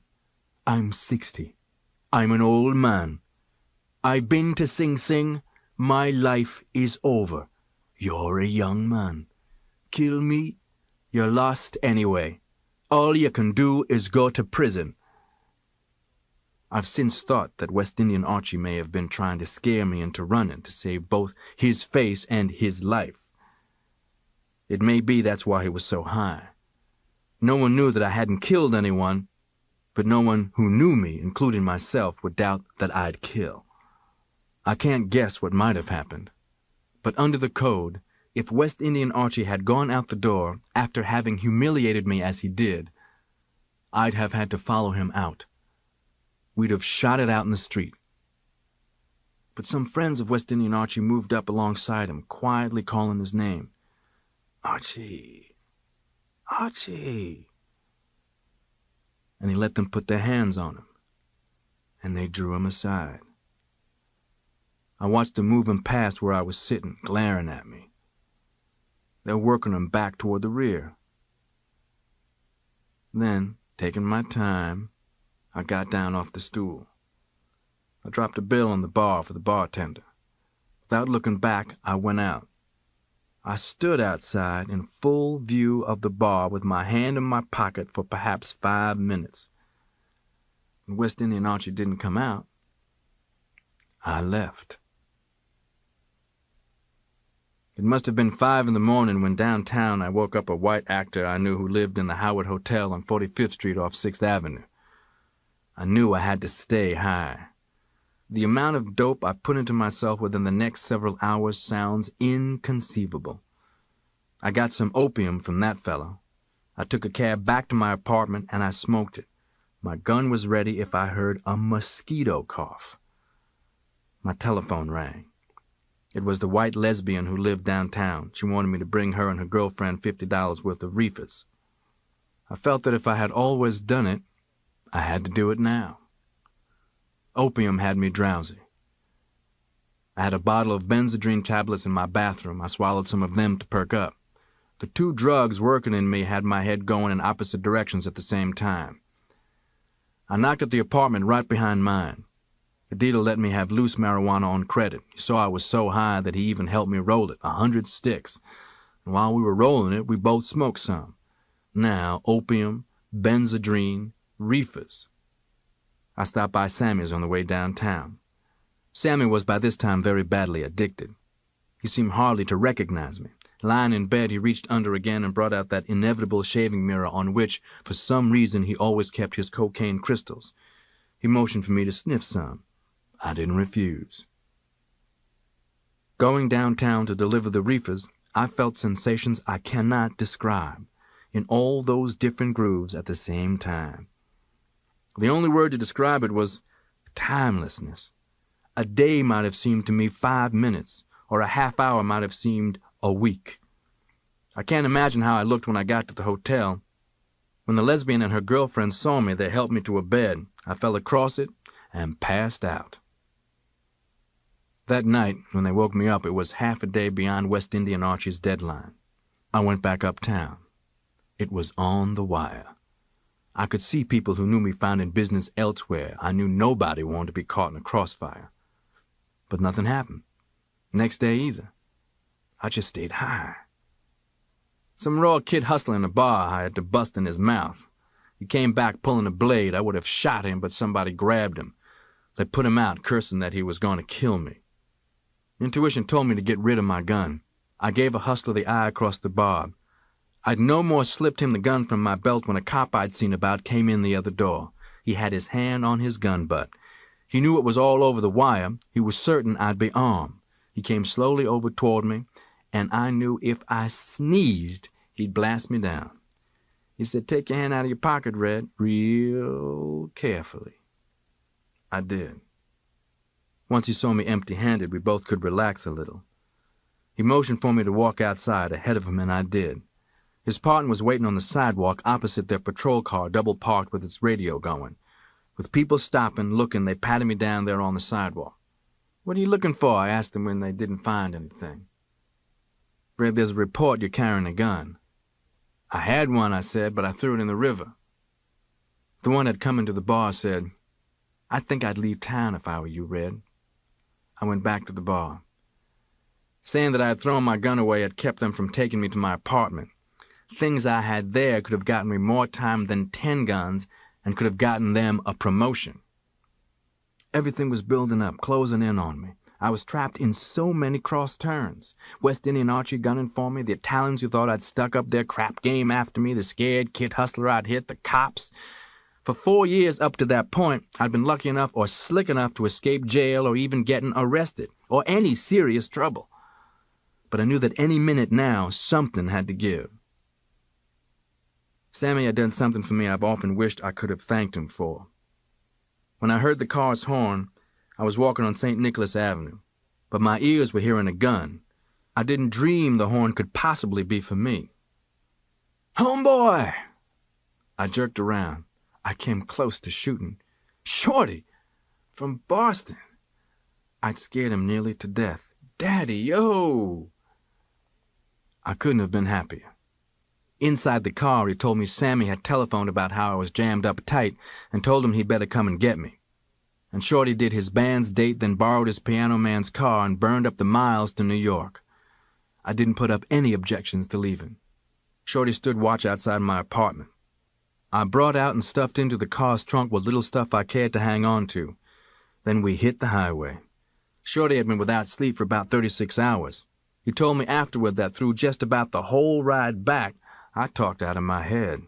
I'm 60. I'm an old man. I've been to Sing Sing. My life is over. You're a young man. Kill me, you're lost anyway. All you can do is go to prison. I've since thought that West Indian Archie may have been trying to scare me into running to save both his face and his life. It may be that's why he was so high. No one knew that I hadn't killed anyone, but no one who knew me, including myself, would doubt that I'd kill. I can't guess what might have happened, but under the code, if West Indian Archie had gone out the door after having humiliated me as he did, I'd have had to follow him out. We'd have shot it out in the street. But some friends of West Indian Archie moved up alongside him, quietly calling his name. Archie, Archie. And he let them put their hands on him, and they drew him aside. I watched them move him past where I was sitting, glaring at me. They're working him back toward the rear. Then, taking my time, I got down off the stool. I dropped a bill on the bar for the bartender. Without looking back, I went out. I stood outside in full view of the bar with my hand in my pocket for perhaps 5 minutes. When West Indian Archie didn't come out, I left. It must have been 5 in the morning when downtown I woke up a white actor I knew who lived in the Howard Hotel on 45th Street off 6th Avenue. I knew I had to stay high. The amount of dope I put into myself within the next several hours sounds inconceivable. I got some opium from that fellow. I took a cab back to my apartment and I smoked it. My gun was ready if I heard a mosquito cough. My telephone rang. It was the white lesbian who lived downtown. She wanted me to bring her and her girlfriend $50 worth of reefers. I felt that if I had always done it, I had to do it now. Opium had me drowsy. I had a bottle of Benzedrine tablets in my bathroom. I swallowed some of them to perk up. The two drugs working in me had my head going in opposite directions at the same time. I knocked at the apartment right behind mine. The dealer let me have loose marijuana on credit. He saw I was so high that he even helped me roll it, 100 sticks. And while we were rolling it, we both smoked some. Now, opium, benzodrine, reefers. I stopped by Sammy's on the way downtown. Sammy was by this time very badly addicted. He seemed hardly to recognize me. Lying in bed, he reached under again and brought out that inevitable shaving mirror on which, for some reason, he always kept his cocaine crystals. He motioned for me to sniff some. I didn't refuse. Going downtown to deliver the reefers, I felt sensations I cannot describe, in all those different grooves at the same time. The only word to describe it was timelessness. A day might have seemed to me 5 minutes, or a half hour might have seemed a week. I can't imagine how I looked when I got to the hotel. When the lesbian and her girlfriend saw me, they helped me to a bed. I fell across it and passed out. That night, when they woke me up, it was half a day beyond West Indian Archie's deadline. I went back uptown. It was on the wire. I could see people who knew me finding business elsewhere. I knew nobody wanted to be caught in a crossfire. But nothing happened. Next day either. I just stayed high. Some raw kid hustling a bar I had to bust in his mouth. He came back pulling a blade. I would have shot him, but somebody grabbed him. They put him out, cursing that he was going to kill me. Intuition told me to get rid of my gun. I gave a hustler the eye across the bar. I'd no more slipped him the gun from my belt when a cop I'd seen about came in the other door. He had his hand on his gun butt. He knew it was all over the wire. He was certain I'd be armed. He came slowly over toward me, and I knew if I sneezed, he'd blast me down. He said, "Take your hand out of your pocket, Red, real carefully." I did. Once he saw me empty-handed, we both could relax a little. He motioned for me to walk outside ahead of him, and I did. His partner was waiting on the sidewalk opposite their patrol car, double-parked with its radio going. With people stopping, looking, they patted me down there on the sidewalk. "What are you looking for?" I asked them when they didn't find anything. "Red, there's a report you're carrying a gun." "I had one," I said, "but I threw it in the river." The one that come into the bar said, "I think I'd leave town if I were you, Red." I went back to the bar. Saying that I had thrown my gun away had kept them from taking me to my apartment. Things I had there could have gotten me more time than 10 guns and could have gotten them a promotion. Everything was building up, closing in on me. I was trapped in so many cross turns. West Indian Archie gunning for me, the Italians who thought I'd stuck up their crap game after me, the scared kid hustler I'd hit, the cops. For 4 years up to that point, I'd been lucky enough or slick enough to escape jail or even getting arrested, or any serious trouble. But I knew that any minute now, something had to give. Sammy had done something for me I've often wished I could have thanked him for. When I heard the car's horn, I was walking on St. Nicholas Avenue, but my ears were hearing a gun. I didn't dream the horn could possibly be for me. "Homeboy!" I jerked around. I came close to shooting. Shorty! From Boston! I'd scared him nearly to death. "Daddy, yo!" I couldn't have been happier. Inside the car, he told me Sammy had telephoned about how I was jammed up tight and told him he'd better come and get me. And Shorty did his band's date, then borrowed his piano man's car and burned up the miles to New York. I didn't put up any objections to leaving. Shorty stood watch outside my apartment. I brought out and stuffed into the car's trunk what little stuff I cared to hang on to. Then we hit the highway. Shorty had been without sleep for about 36 hours. He told me afterward that through just about the whole ride back, I talked out of my head.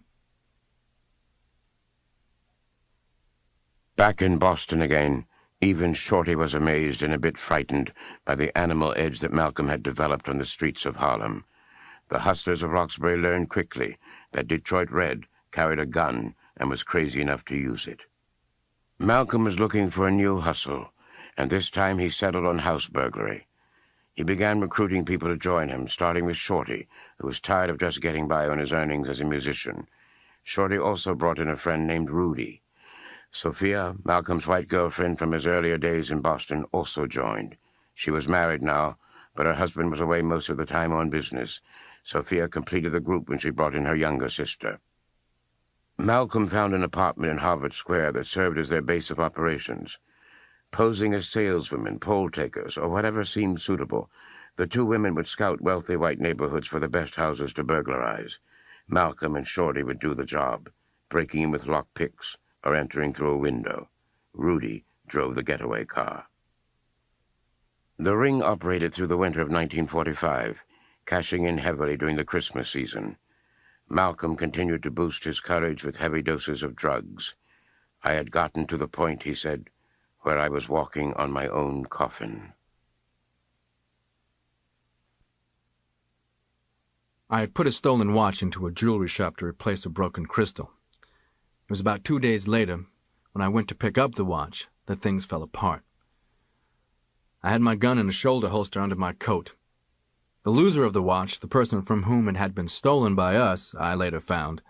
Back in Boston again, even Shorty was amazed and a bit frightened by the animal edge that Malcolm had developed on the streets of Harlem. The hustlers of Roxbury learned quickly that Detroit Red carried a gun and was crazy enough to use it. Malcolm was looking for a new hustle, and this time he settled on house burglary. He began recruiting people to join him, starting with Shorty, who was tired of just getting by on his earnings as a musician. Shorty also brought in a friend named Rudy. Sophia, Malcolm's white girlfriend from his earlier days in Boston, also joined. She was married now, but her husband was away most of the time on business. Sophia completed the group when she brought in her younger sister. Malcolm found an apartment in Harvard Square that served as their base of operations. Posing as saleswomen, poll-takers, or whatever seemed suitable, the two women would scout wealthy white neighborhoods for the best houses to burglarize. Malcolm and Shorty would do the job, breaking in with lockpicks or entering through a window. Rudy drove the getaway car. The ring operated through the winter of 1945, cashing in heavily during the Christmas season. Malcolm continued to boost his courage with heavy doses of drugs. I had gotten to the point, he said, where I was walking on my own coffin. I had put a stolen watch into a jewelry shop to replace a broken crystal. It was about 2 days later, when I went to pick up the watch, that things fell apart. I had my gun in a shoulder holster under my coat. The loser of the watch, the person from whom it had been stolen by us, I later found,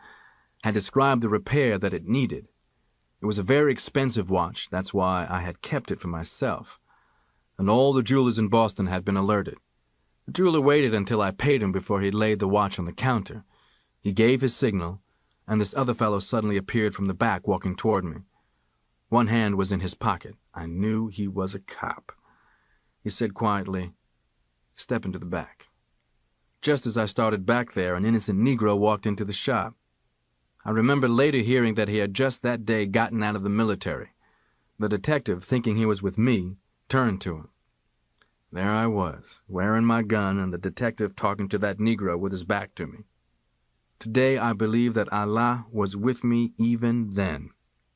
had described the repair that it needed. It was a very expensive watch, that's why I had kept it for myself. And all the jewelers in Boston had been alerted. The jeweler waited until I paid him before he laid the watch on the counter. He gave his signal, and this other fellow suddenly appeared from the back, walking toward me. One hand was in his pocket. I knew he was a cop. He said quietly, "Step into the back." Just as I started back there, an innocent Negro walked into the shop. I remember later hearing that he had just that day gotten out of the military. The detective, thinking he was with me, turned to him. There I was, wearing my gun, and the detective talking to that Negro with his back to me. Today I believe that Allah was with me even then.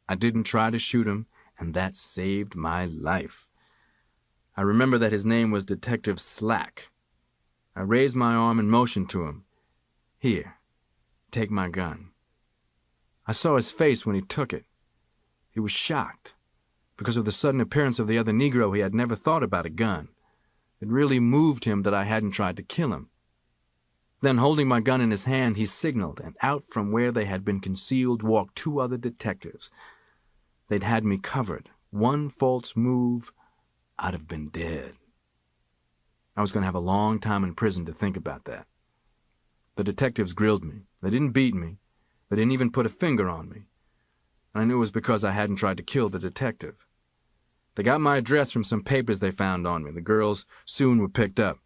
I didn't try to shoot him, and that saved my life. I remember that his name was Detective Slack. I raised my arm and motioned to him. "Here, take my gun." I saw his face when he took it. He was shocked. Because of the sudden appearance of the other Negro, he had never thought about a gun. It really moved him that I hadn't tried to kill him. Then, holding my gun in his hand, he signaled, and out from where they had been concealed walked two other detectives. They'd had me covered. One false move, I'd have been dead. I was going to have a long time in prison to think about that. The detectives grilled me. They didn't beat me. They didn't even put a finger on me. And I knew it was because I hadn't tried to kill the detective. They got my address from some papers they found on me. The girls soon were picked up.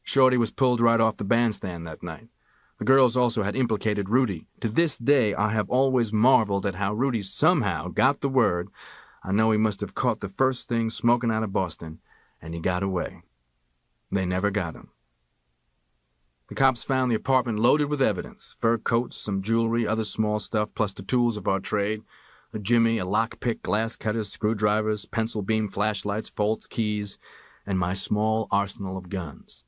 Shorty was pulled right off the bandstand that night. The girls also had implicated Rudy. To this day, I have always marveled at how Rudy somehow got the word. I know he must have caught the first thing smoking out of Boston, and he got away. They never got him. The cops found the apartment loaded with evidence: fur coats, some jewelry, other small stuff, plus the tools of our trade: a jimmy, a lockpick, glass cutters, screwdrivers, pencil beam flashlights, false keys, and my small arsenal of guns.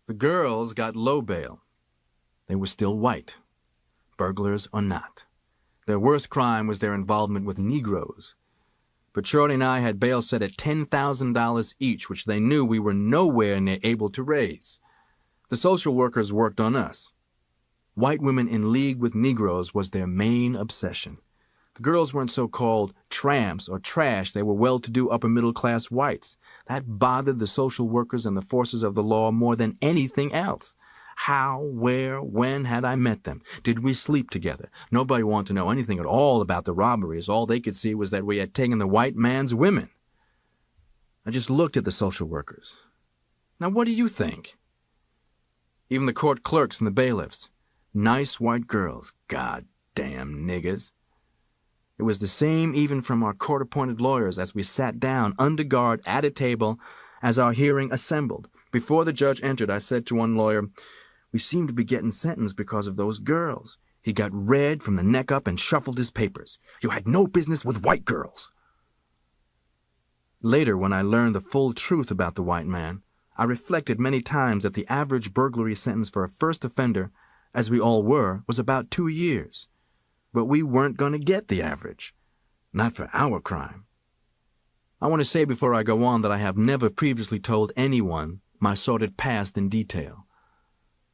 The girls got low bail. They were still white, burglars or not. Their worst crime was their involvement with Negroes. But Shorty and I had bail set at $10,000 each, which they knew we were nowhere near able to raise. The social workers worked on us. White women in league with Negroes was their main obsession. The girls weren't so-called tramps or trash. They were well-to-do upper-middle-class whites. That bothered the social workers and the forces of the law more than anything else. How, where, when had I met them? Did we sleep together? Nobody wanted to know anything at all about the robberies. All they could see was that we had taken the white man's women. I just looked at the social workers. Now, what do you think? Even the court clerks and the bailiffs. Nice white girls. God-damn niggers. It was the same even from our court-appointed lawyers as we sat down under guard at a table as our hearing assembled. Before the judge entered, I said to one lawyer, "We seem to be getting sentenced because of those girls." He got red from the neck up and shuffled his papers. "You had no business with white girls." Later, when I learned the full truth about the white man, I reflected many times that the average burglary sentence for a first offender, as we all were, was about 2 years. But we weren't going to get the average. Not for our crime. I want to say before I go on that I have never previously told anyone my sordid past in detail.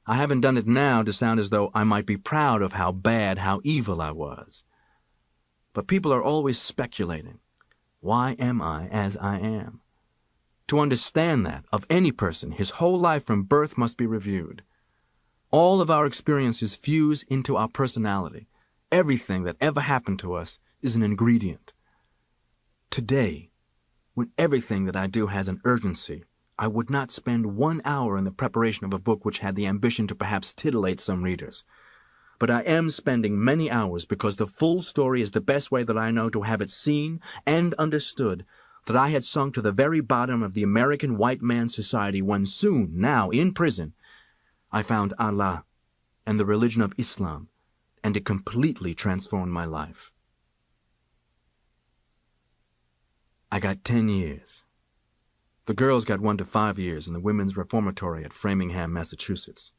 I haven't done it now to sound as though I might be proud of how bad, how evil I was. But people are always speculating. Why am I as I am? To understand that, of any person, his whole life from birth must be reviewed. All of our experiences fuse into our personality. Everything that ever happened to us is an ingredient. Today, when everything that I do has an urgency, I would not spend 1 hour in the preparation of a book which had the ambition to perhaps titillate some readers. But I am spending many hours because the full story is the best way that I know to have it seen and understood, that I had sunk to the very bottom of the American white man's society when soon, now in prison, I found Allah and the religion of Islam, and it completely transformed my life. I got 10 years. The girls got 1 to 5 years in the women's reformatory at Framingham, Massachusetts.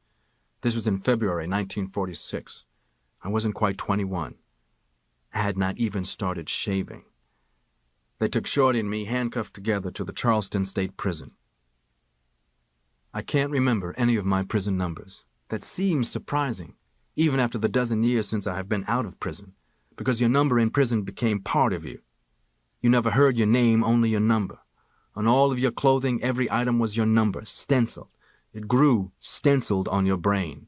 This was in February 1946. I wasn't quite 21. I had not even started shaving. They took Shorty and me handcuffed together to the Charleston State Prison. I can't remember any of my prison numbers. That seems surprising, even after the dozen years since I have been out of prison, because your number in prison became part of you. You never heard your name, only your number. On all of your clothing, every item was your number, stenciled. It grew stenciled on your brain.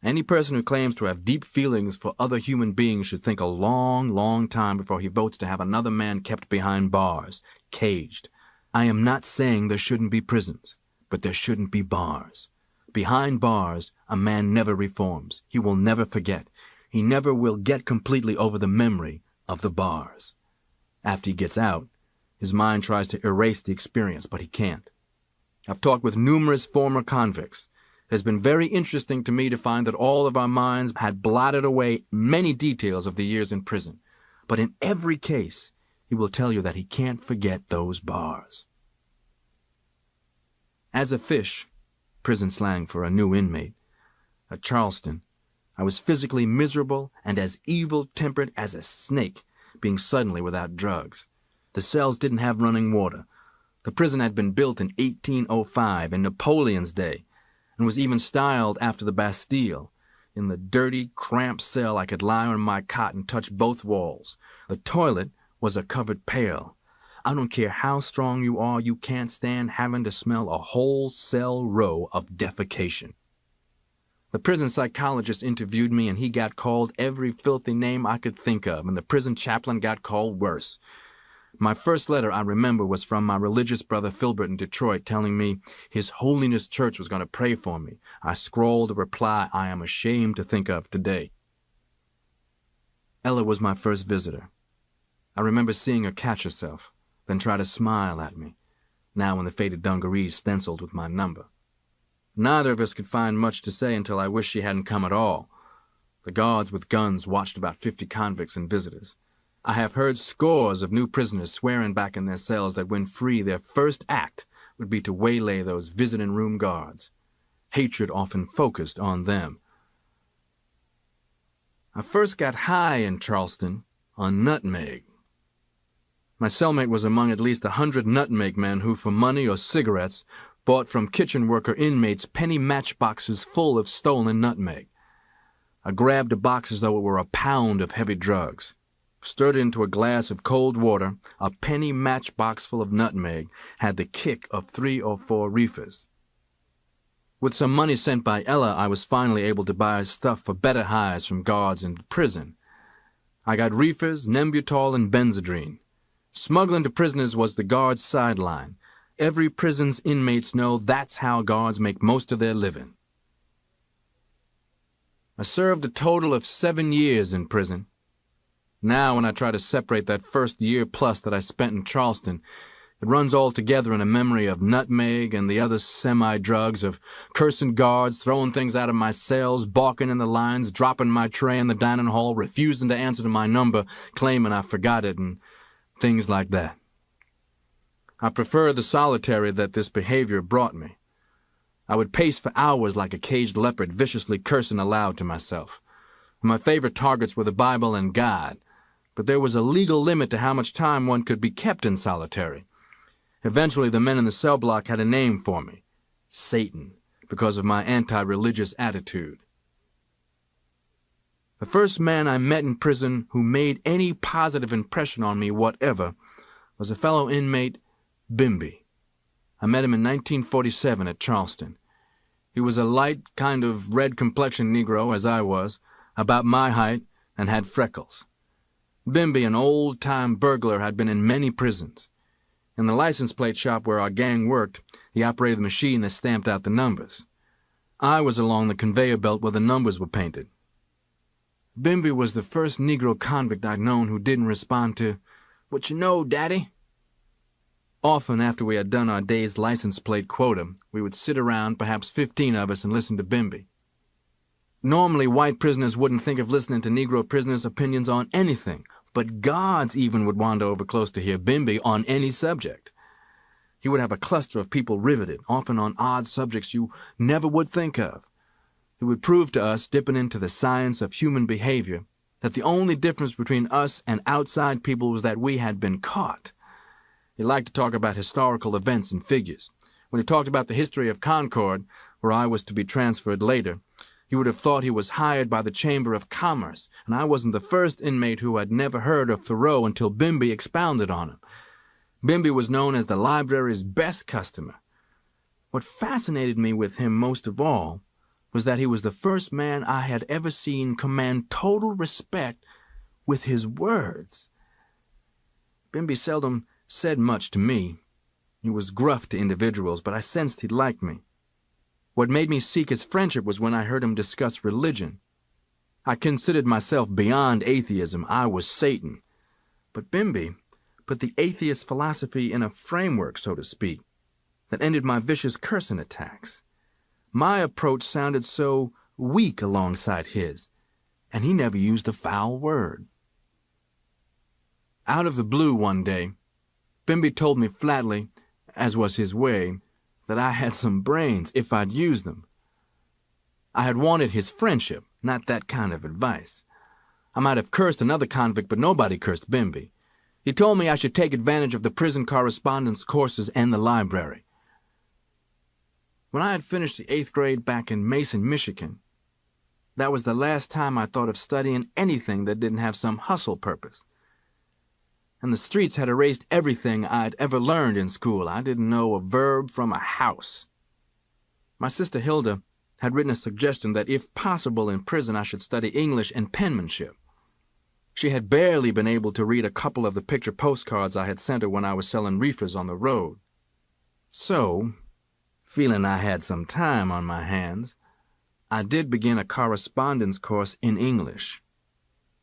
Any person who claims to have deep feelings for other human beings should think a long, long time before he votes to have another man kept behind bars, caged. I am not saying there shouldn't be prisons, but there shouldn't be bars. Behind bars, a man never reforms. He will never forget. He never will get completely over the memory of the bars. After he gets out, his mind tries to erase the experience, but he can't. I've talked with numerous former convicts. It has been very interesting to me to find that all of our minds had blotted away many details of the years in prison. But in every case, he will tell you that he can't forget those bars. As a fish, prison slang for a new inmate, at Charleston, I was physically miserable and as evil-tempered as a snake, being suddenly without drugs. The cells didn't have running water. The prison had been built in 1805, in Napoleon's day, and was even styled after the Bastille. In the dirty, cramped cell, I could lie on my cot and touch both walls. The toilet was a covered pail. I don't care how strong you are, you can't stand having to smell a whole cell row of defecation. The prison psychologist interviewed me, and he got called every filthy name I could think of, and the prison chaplain got called worse. My first letter, I remember, was from my religious brother Filbert in Detroit, telling me His Holiness Church was going to pray for me. I scrawled a reply I am ashamed to think of today. Ella was my first visitor. I remember seeing her catch herself, then try to smile at me, now in the faded dungarees stenciled with my number. Neither of us could find much to say until I wished she hadn't come at all. The guards with guns watched about 50 convicts and visitors. I have heard scores of new prisoners swearing back in their cells that when free their first act would be to waylay those visiting room guards. Hatred often focused on them. I first got high in Charleston on nutmeg. My cellmate was among at least 100 nutmeg men who, for money or cigarettes, bought from kitchen worker inmates penny matchboxes full of stolen nutmeg. I grabbed a box as though it were a pound of heavy drugs. Stirred into a glass of cold water, a penny matchbox full of nutmeg had the kick of 3 or 4 reefers. With some money sent by Ella, I was finally able to buy stuff for better highs from guards in prison. I got reefers, Nembutol, and Benzedrine. Smuggling to prisoners was the guards' sideline. Every prison's inmates know that's how guards make most of their living. I served a total of 7 years in prison. Now, when I try to separate that first year plus that I spent in Charleston, it runs all together in a memory of nutmeg and the other semi-drugs, of cursing guards, throwing things out of my cells, balking in the lines, dropping my tray in the dining hall, refusing to answer to my number, claiming I forgot it, and things like that. I prefer the solitary that this behavior brought me. I would pace for hours like a caged leopard, viciously cursing aloud to myself. My favorite targets were the Bible and God, but there was a legal limit to how much time one could be kept in solitary. Eventually, the men in the cell block had a name for me, Satan, because of my anti-religious attitude. The first man I met in prison who made any positive impression on me whatever was a fellow inmate, Bimby. I met him in 1947 at Charleston. He was a light, kind of red-complexioned Negro, as I was, about my height, and had freckles. Bimby, an old-time burglar, had been in many prisons. In the license plate shop where our gang worked, he operated the machine that stamped out the numbers. I was along the conveyor belt where the numbers were painted. Bimby was the first Negro convict I'd known who didn't respond to, "What you know, Daddy?" Often after we had done our day's license plate quota, we would sit around, perhaps 15 of us, and listen to Bimby. Normally, white prisoners wouldn't think of listening to Negro prisoners' opinions on anything, but guards even would wander over close to hear Bimby on any subject. He would have a cluster of people riveted, often on odd subjects you never would think of. He would prove to us, dipping into the science of human behavior, that the only difference between us and outside people was that we had been caught. He liked to talk about historical events and figures. When he talked about the history of Concord, where I was to be transferred later, you would have thought he was hired by the Chamber of Commerce, and I wasn't the first inmate who had never heard of Thoreau until Bimby expounded on him. Bimby was known as the library's best customer. What fascinated me with him most of all was that he was the first man I had ever seen command total respect with his words. Bimby seldom said much to me. He was gruff to individuals, but I sensed he liked me. What made me seek his friendship was when I heard him discuss religion. I considered myself beyond atheism. I was Satan. But Bimby put the atheist philosophy in a framework, so to speak, that ended my vicious cursing attacks. My approach sounded so weak alongside his, and he never used a foul word. Out of the blue one day, Bimby told me flatly, as was his way, that I had some brains if I'd use them. I had wanted his friendship, not that kind of advice. I might have cursed another convict, but nobody cursed Bimby. He told me I should take advantage of the prison correspondence courses and the library. When I had finished the 8th grade back in Mason, Michigan, that was the last time I thought of studying anything that didn't have some hustle purpose. And the streets had erased everything I'd ever learned in school. I didn't know a verb from a house. My sister Hilda had written a suggestion that if possible in prison I should study English and penmanship. She had barely been able to read a couple of the picture postcards I had sent her when I was selling reefers on the road. So, feeling I had some time on my hands, I did begin a correspondence course in English.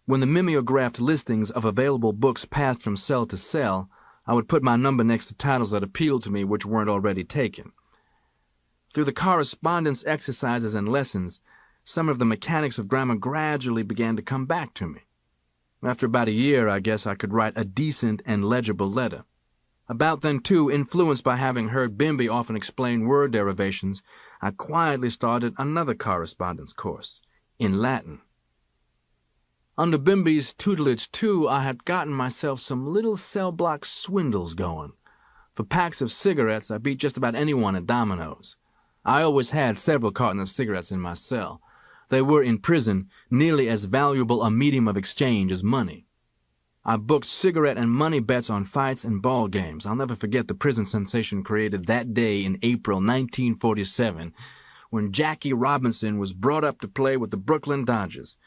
When the mimeographed listings of available books passed from cell to cell, I would put my number next to titles that appealed to me which weren't already taken. Through the correspondence exercises and lessons, some of the mechanics of grammar gradually began to come back to me. After about a year, I guess I could write a decent and legible letter. About then, too, influenced by having heard Bimby often explain word derivations, I quietly started another correspondence course, in Latin. Under Bimby's tutelage, too, I had gotten myself some little cell block swindles going. For packs of cigarettes, I beat just about anyone at dominoes. I always had several cartons of cigarettes in my cell. They were, in prison, nearly as valuable a medium of exchange as money. I booked cigarette and money bets on fights and ball games. I'll never forget the prison sensation created that day in April 1947, when Jackie Robinson was brought up to play with the Brooklyn Dodgers.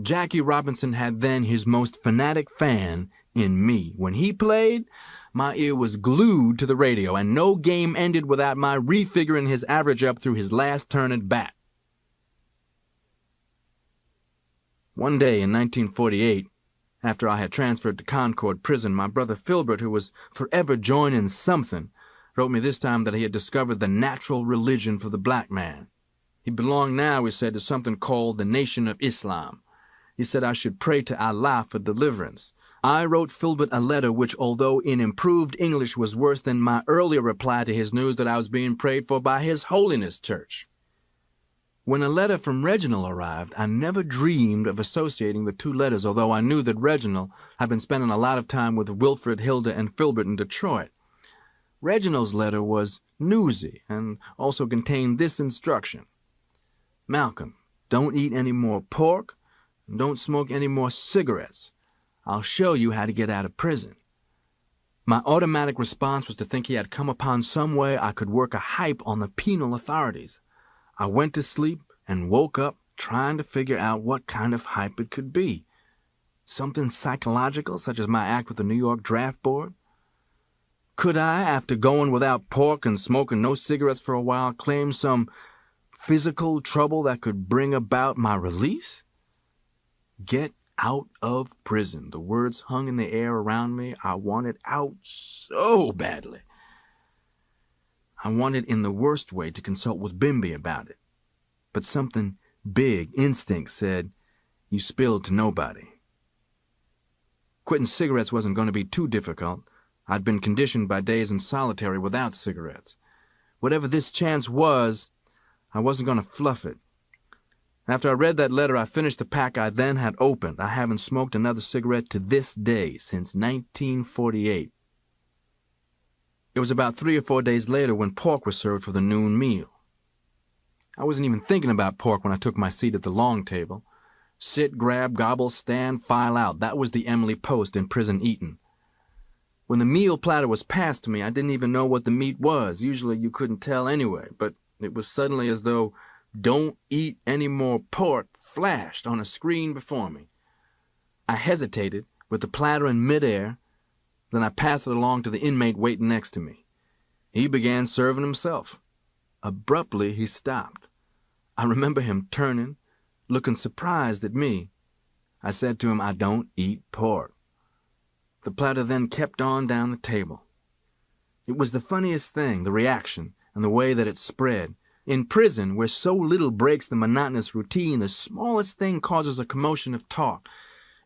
Jackie Robinson had then his most fanatic fan in me. When he played, my ear was glued to the radio, and no game ended without my refiguring his average up through his last turn at bat. One day in 1948, after I had transferred to Concord Prison, my brother Filbert, who was forever joining something, wrote me this time that he had discovered the natural religion for the black man. He belonged now, he said, to something called the Nation of Islam. He said I should pray to Allah for deliverance. I wrote Filbert a letter which, although in improved English, was worse than my earlier reply to his news that I was being prayed for by His Holiness Church. When a letter from Reginald arrived, I never dreamed of associating the two letters, although I knew that Reginald had been spending a lot of time with Wilfred, Hilda, and Filbert in Detroit. Reginald's letter was newsy and also contained this instruction: Malcolm, don't eat any more pork and don't smoke any more cigarettes. I'll show you how to get out of prison. My automatic response was to think he had come upon some way I could work a hype on the penal authorities. I went to sleep and woke up trying to figure out what kind of hype it could be. Something psychological, such as my act with the New York Draft Board? Could I, after going without pork and smoking no cigarettes for a while, claim some physical trouble that could bring about my release? Get out of prison. The words hung in the air around me. I wanted out so badly. I wanted in the worst way to consult with Bimby about it. But something big, instinct, said, you spilled to nobody. Quitting cigarettes wasn't going to be too difficult. I'd been conditioned by days in solitary without cigarettes. Whatever this chance was, I wasn't going to fluff it. After I read that letter, I finished the pack I then had opened. I haven't smoked another cigarette to this day since 1948. It was about 3 or 4 days later when pork was served for the noon meal. I wasn't even thinking about pork when I took my seat at the long table. Sit, grab, gobble, stand, file out. That was the Emily Post in prison eating. When the meal platter was passed to me, I didn't even know what the meat was. Usually you couldn't tell anyway, but it was suddenly as though "Don't eat any more pork" flashed on a screen before me. I hesitated, with the platter in midair, then I passed it along to the inmate waiting next to me. He began serving himself. Abruptly, he stopped. I remember him turning, looking surprised at me. I said to him, "I don't eat pork." The platter then kept on down the table. It was the funniest thing, the reaction, and the way that it spread. In prison, where so little breaks the monotonous routine, the smallest thing causes a commotion of talk.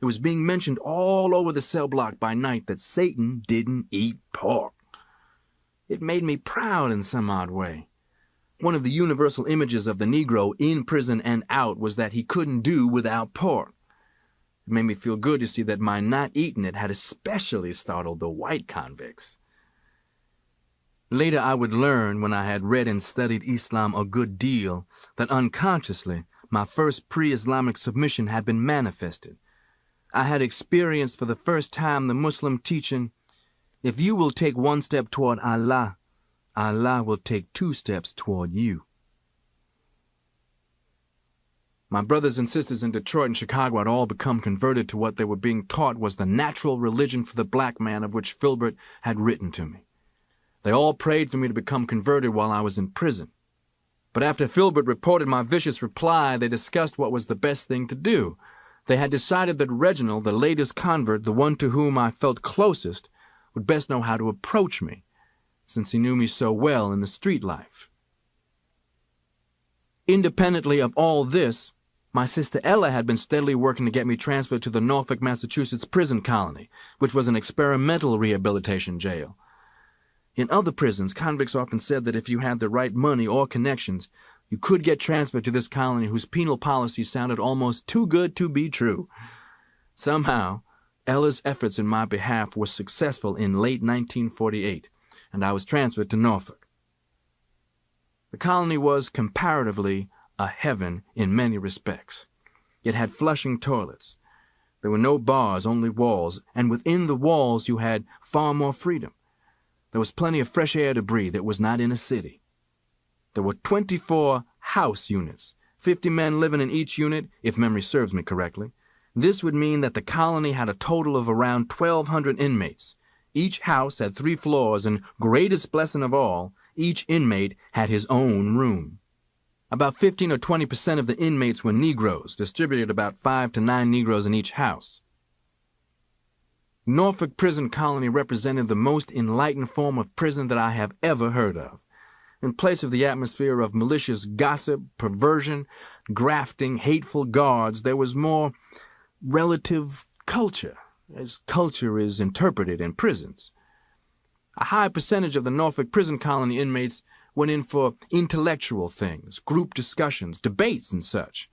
It was being mentioned all over the cell block by night that Satan didn't eat pork. It made me proud in some odd way. One of the universal images of the Negro in prison and out was that he couldn't do without pork. It made me feel good to see that my not eating it had especially startled the white convicts. Later I would learn, when I had read and studied Islam a good deal, that unconsciously my first pre-Islamic submission had been manifested. I had experienced for the first time the Muslim teaching, if you will take one step toward Allah, Allah will take 2 steps toward you. My brothers and sisters in Detroit and Chicago had all become converted to what they were being taught was the natural religion for the black man of which Filbert had written to me. They all prayed for me to become converted while I was in prison. But after Filbert reported my vicious reply, they discussed what was the best thing to do. They had decided that Reginald, the latest convert, the one to whom I felt closest, would best know how to approach me, since he knew me so well in the street life. Independently of all this, my sister Ella had been steadily working to get me transferred to the Norfolk, Massachusetts prison colony, which was an experimental rehabilitation jail. In other prisons, convicts often said that if you had the right money or connections, you could get transferred to this colony whose penal policy sounded almost too good to be true. Somehow, Ella's efforts in my behalf were successful in late 1948, and I was transferred to Norfolk. The colony was, comparatively, a heaven in many respects. It had flushing toilets. There were no bars, only walls, and within the walls you had far more freedom. There was plenty of fresh air to breathe. It was not in a city. There were 24 house units, 50 men living in each unit, if memory serves me correctly. This would mean that the colony had a total of around 1,200 inmates. Each house had 3 floors, and greatest blessing of all, each inmate had his own room. About 15 or 20% of the inmates were Negroes, distributed about 5 to 9 Negroes in each house. Norfolk Prison Colony represented the most enlightened form of prison that I have ever heard of. In place of the atmosphere of malicious gossip, perversion, grafting, hateful guards, there was more relative culture, as culture is interpreted in prisons. A high percentage of the Norfolk Prison Colony inmates went in for intellectual things, group discussions, debates, and such.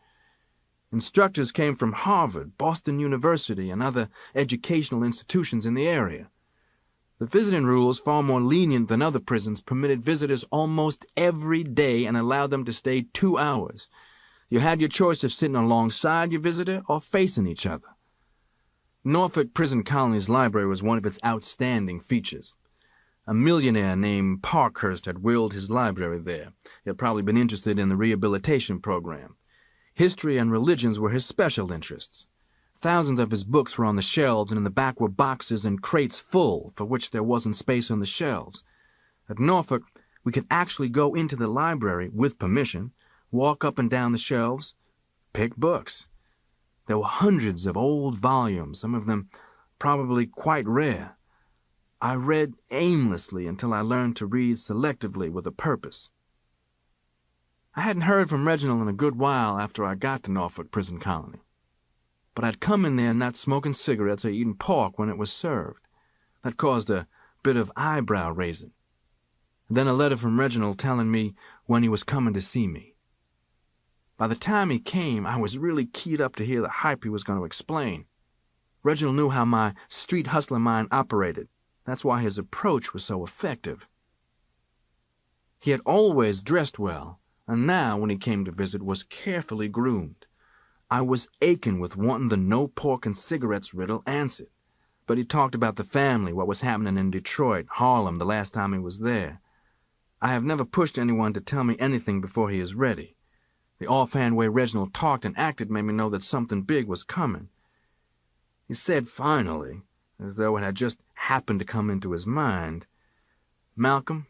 Instructors came from Harvard, Boston University, and other educational institutions in the area. The visiting rules, far more lenient than other prisons, permitted visitors almost every day and allowed them to stay 2 hours. You had your choice of sitting alongside your visitor or facing each other. Norfolk Prison Colony's library was one of its outstanding features. A millionaire named Parkhurst had willed his library there. He had probably been interested in the rehabilitation program. History and religions were his special interests. Thousands of his books were on the shelves, and in the back were boxes and crates full, for which there wasn't space on the shelves. At Norfolk, we could actually go into the library, with permission, walk up and down the shelves, pick books. There were hundreds of old volumes, some of them probably quite rare. I read aimlessly until I learned to read selectively with a purpose. I hadn't heard from Reginald in a good while after I got to Norfolk Prison Colony. But I'd come in there not smoking cigarettes or eating pork when it was served. That caused a bit of eyebrow raising. Then a letter from Reginald telling me when he was coming to see me. By the time he came, I was really keyed up to hear the hype he was going to explain. Reginald knew how my street hustler mind operated. That's why his approach was so effective. He had always dressed well, and now, when he came to visit, was carefully groomed. I was aching with wanting the no pork and cigarettes riddle answered. But he talked about the family, what was happening in Detroit, Harlem, the last time he was there. I have never pushed anyone to tell me anything before he is ready. The offhand way Reginald talked and acted made me know that something big was coming. He said finally, as though it had just happened to come into his mind, "Malcolm,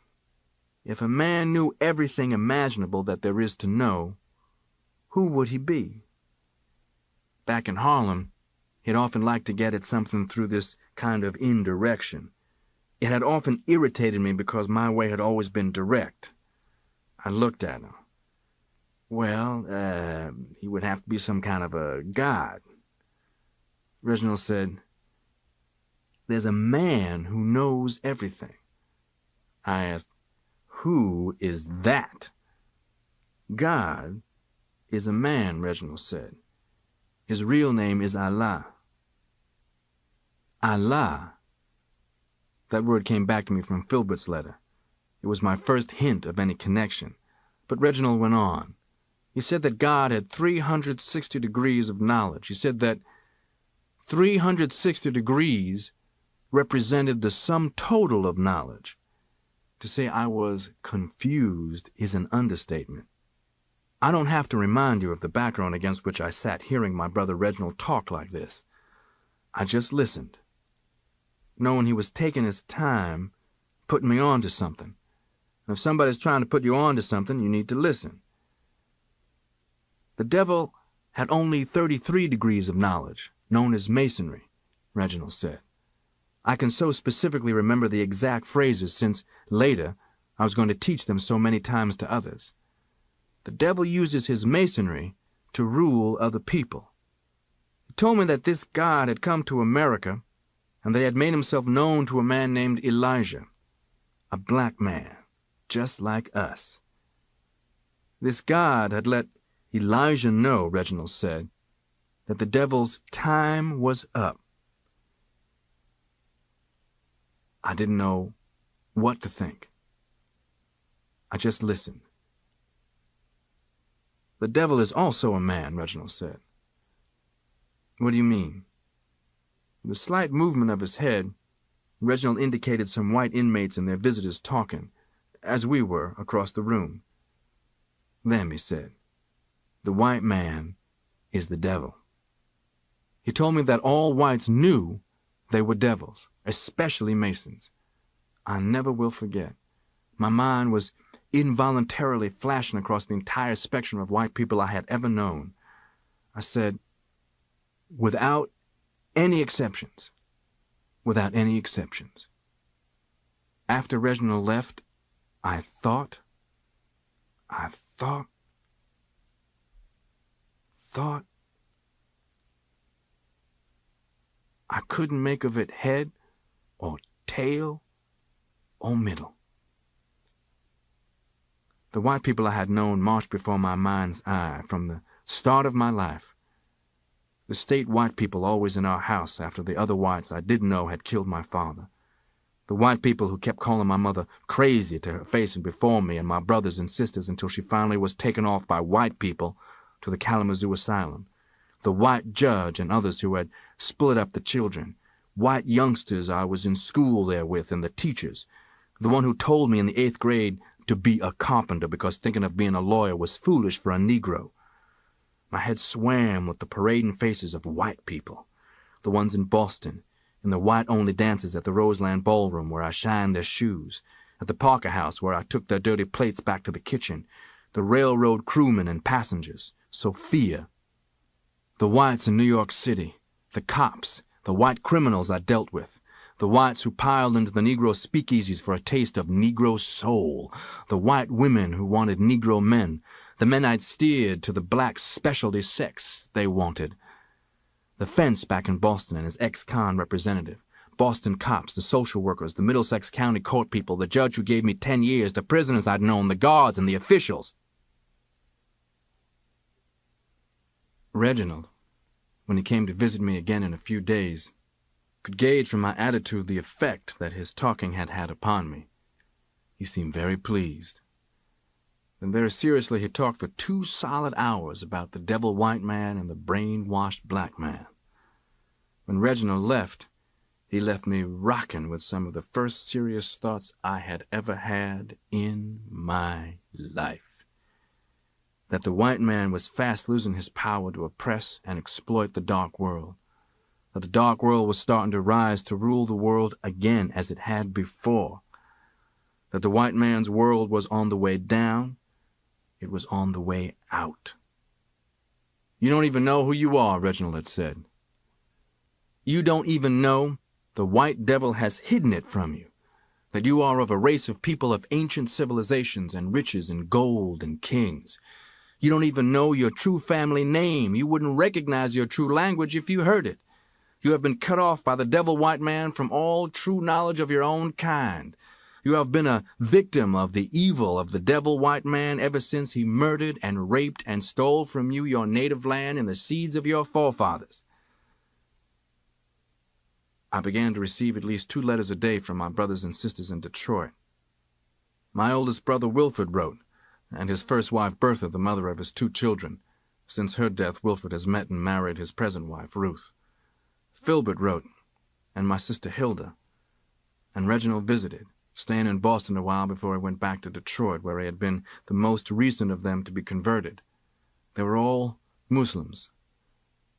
if a man knew everything imaginable that there is to know, who would he be?" Back in Harlem, he'd often liked to get at something through this kind of indirection. It had often irritated me because my way had always been direct. I looked at him. Well, he would have to be some kind of a god. Reginald said, "There's a man who knows everything." I asked, "Who is that?" "God is a man," Reginald said. "His real name is Allah." Allah? That word came back to me from Filbert's letter. It was my first hint of any connection. But Reginald went on. He said that God had 360 degrees of knowledge. He said that 360 degrees represented the sum total of knowledge. To say I was confused is an understatement. I don't have to remind you of the background against which I sat hearing my brother Reginald talk like this. I just listened, knowing he was taking his time, putting me on to something. And if somebody's trying to put you on to something, you need to listen. The devil had only 33 degrees of knowledge, known as masonry, Reginald said. I can so specifically remember the exact phrases since, later, I was going to teach them so many times to others. The devil uses his masonry to rule other people. He told me that this God had come to America and that he had made himself known to a man named Elijah, a black man, just like us. This God had let Elijah know, Reginald said, that the devil's time was up. I didn't know what to think. I just listened. "The devil is also a man," Reginald said. "What do you mean?" With a slight movement of his head, Reginald indicated some white inmates and their visitors talking, as we were, across the room. "Them," he said. "The white man is the devil." He told me that all whites knew they were devils, especially Masons. I never will forget. My mind was involuntarily flashing across the entire spectrum of white people I had ever known. I said, "Without any exceptions. Without any exceptions." After Reginald left, I thought, I couldn't make of it head or tail or middle. The white people I had known marched before my mind's eye from the start of my life. The state white people always in our house after the other whites I didn't know had killed my father. The white people who kept calling my mother crazy to her face and before me and my brothers and sisters until she finally was taken off by white people to the Kalamazoo Asylum. The white judge and others who had split up the children. White youngsters I was in school there with and the teachers. The one who told me in the 8th grade to be a carpenter because thinking of being a lawyer was foolish for a Negro. My head swam with the parading faces of white people, the ones in Boston, in the white-only dances at the Roseland Ballroom where I shined their shoes, at the Parker House where I took their dirty plates back to the kitchen, the railroad crewmen and passengers, Sophia, the whites in New York City, the cops, the white criminals I dealt with, the whites who piled into the Negro speakeasies for a taste of Negro soul, the white women who wanted Negro men, the men I'd steered to the black specialty sex they wanted, the fence back in Boston and his ex-con representative, Boston cops, the social workers, the Middlesex County court people, the judge who gave me 10 years, the prisoners I'd known, the guards and the officials. Reginald, when he came to visit me again in a few days, could gauge from my attitude the effect that his talking had had upon me. He seemed very pleased. Then very seriously he talked for 2 solid hours about the devil white man and the brainwashed black man. When Reginald left, he left me rocking with some of the first serious thoughts I had ever had in my life. That the white man was fast losing his power to oppress and exploit the dark world. That the dark world was starting to rise to rule the world again as it had before. That the white man's world was on the way down. It was on the way out. "You don't even know who you are," Reginald had said. "You don't even know the white devil has hidden it from you, that you are of a race of people of ancient civilizations and riches and gold and kings. You don't even know your true family name. You wouldn't recognize your true language if you heard it. You have been cut off by the devil white man from all true knowledge of your own kind. You have been a victim of the evil of the devil white man ever since he murdered and raped and stole from you your native land and the seeds of your forefathers." I began to receive at least 2 letters a day from my brothers and sisters in Detroit. My oldest brother Wilford wrote, and his first wife Bertha, the mother of his 2 children. Since her death, Wilford has met and married his present wife, Ruth. Filbert wrote, and my sister Hilda. And Reginald visited, staying in Boston a while before he went back to Detroit, where he had been the most recent of them to be converted. They were all Muslims,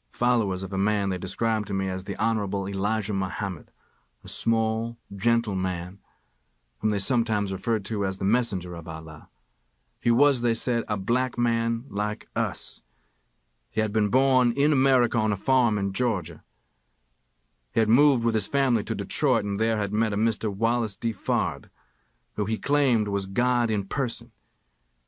followers of a man they described to me as the Honorable Elijah Muhammad, a small, gentle man, whom they sometimes referred to as the messenger of Allah. He was, they said, a black man like us. He had been born in America on a farm in Georgia. He had moved with his family to Detroit and there had met a Mr. Wallace D. Fard, who he claimed was God in person.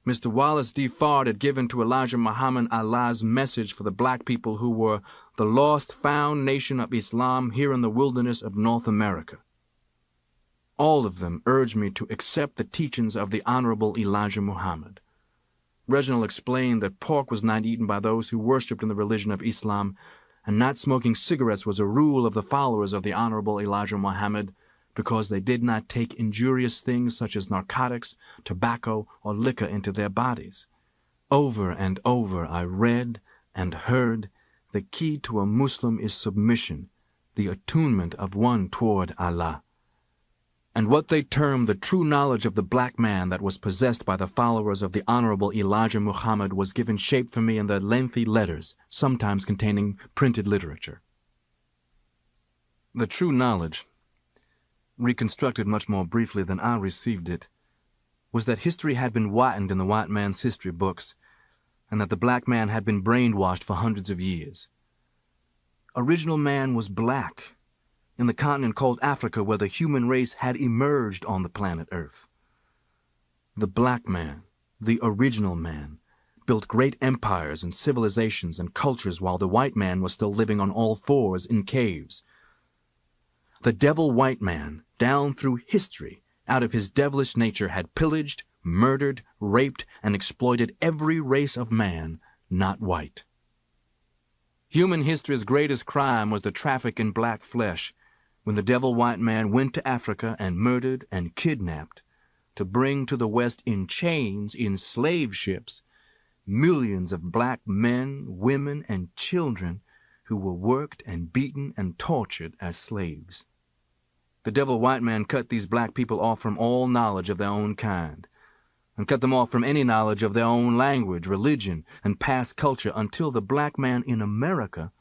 Mr. Wallace D. Fard had given to Elijah Muhammad Allah's message for the black people who were the lost found nation of Islam here in the wilderness of North America. All of them urged me to accept the teachings of the Honorable Elijah Muhammad. Reginald explained that pork was not eaten by those who worshipped in the religion of Islam, and not smoking cigarettes was a rule of the followers of the Honorable Elijah Muhammad, because they did not take injurious things such as narcotics, tobacco, or liquor into their bodies. Over and over I read and heard, the key to a Muslim is submission, the attunement of one toward Allah. And what they termed the true knowledge of the black man that was possessed by the followers of the Honorable Elijah Muhammad was given shape for me in the lengthy letters, sometimes containing printed literature. The true knowledge, reconstructed much more briefly than I received it, was that history had been whitened in the white man's history books, and that the black man had been brainwashed for hundreds of years. Original man was black, in the continent called Africa, where the human race had emerged on the planet Earth. The black man, the original man, built great empires and civilizations and cultures while the white man was still living on all fours in caves. The devil white man, down through history, out of his devilish nature, had pillaged, murdered, raped, and exploited every race of man not white. Human history's greatest crime was the traffic in black flesh, when the devil white man went to Africa and murdered and kidnapped to bring to the West in chains, in slave ships, millions of black men, women, and children who were worked and beaten and tortured as slaves. The devil white man cut these black people off from all knowledge of their own kind, and cut them off from any knowledge of their own language, religion, and past culture, until the black man in America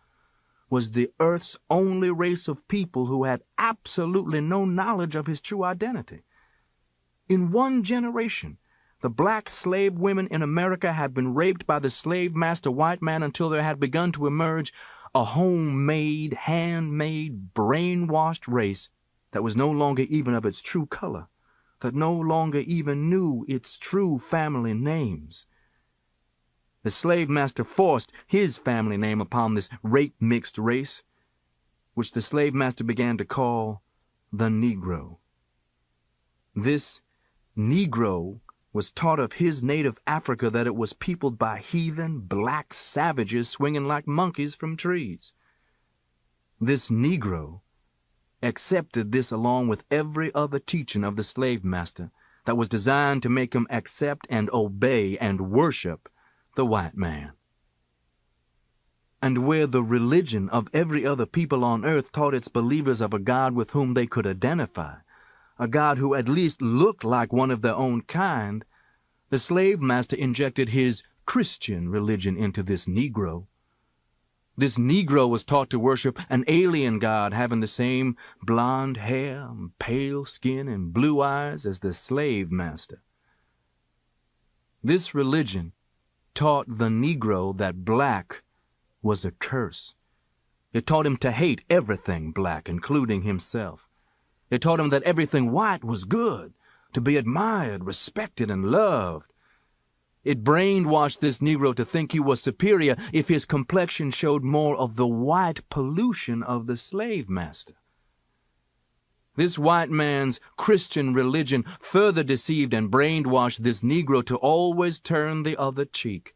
was the earth's only race of people who had absolutely no knowledge of his true identity. In one generation, the black slave women in America had been raped by the slave master white man until there had begun to emerge a homemade, handmade, brainwashed race that was no longer even of its true color, that no longer even knew its true family names. The slave master forced his family name upon this rape-mixed race, which the slave master began to call the Negro. This Negro was taught of his native Africa that it was peopled by heathen black savages swinging like monkeys from trees. This Negro accepted this along with every other teaching of the slave master that was designed to make him accept and obey and worship the white man. And where the religion of every other people on earth taught its believers of a God with whom they could identify, a God who at least looked like one of their own kind, the slave master injected his Christian religion into this Negro. This Negro was taught to worship an alien God having the same blonde hair, pale skin, and blue eyes as the slave master. This religion taught the Negro that black was a curse. It taught him to hate everything black, including himself. It taught him that everything white was good, to be admired, respected, and loved. It brainwashed this Negro to think he was superior if his complexion showed more of the white pollution of the slave master. This white man's Christian religion further deceived and brainwashed this Negro to always turn the other cheek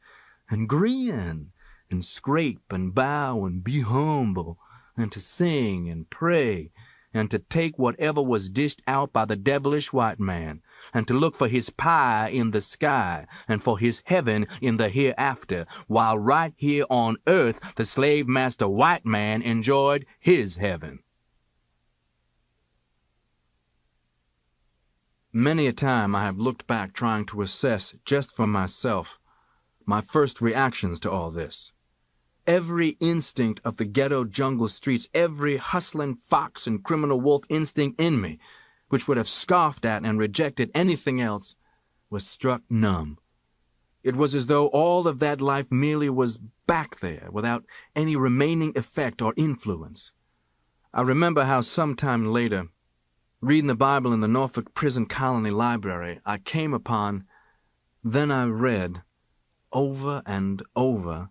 and grin and scrape and bow and be humble and to sing and pray and to take whatever was dished out by the devilish white man, and to look for his pie in the sky and for his heaven in the hereafter, while right here on earth the slave master white man enjoyed his heaven. Many a time I have looked back trying to assess just for myself my first reactions to all this. Every instinct of the ghetto jungle streets, every hustling fox and criminal wolf instinct in me, which would have scoffed at and rejected anything else, was struck numb. It was as though all of that life merely was back there, without any remaining effect or influence. I remember how sometime later, reading the Bible in the Norfolk Prison Colony Library, I came upon, then I read, over and over,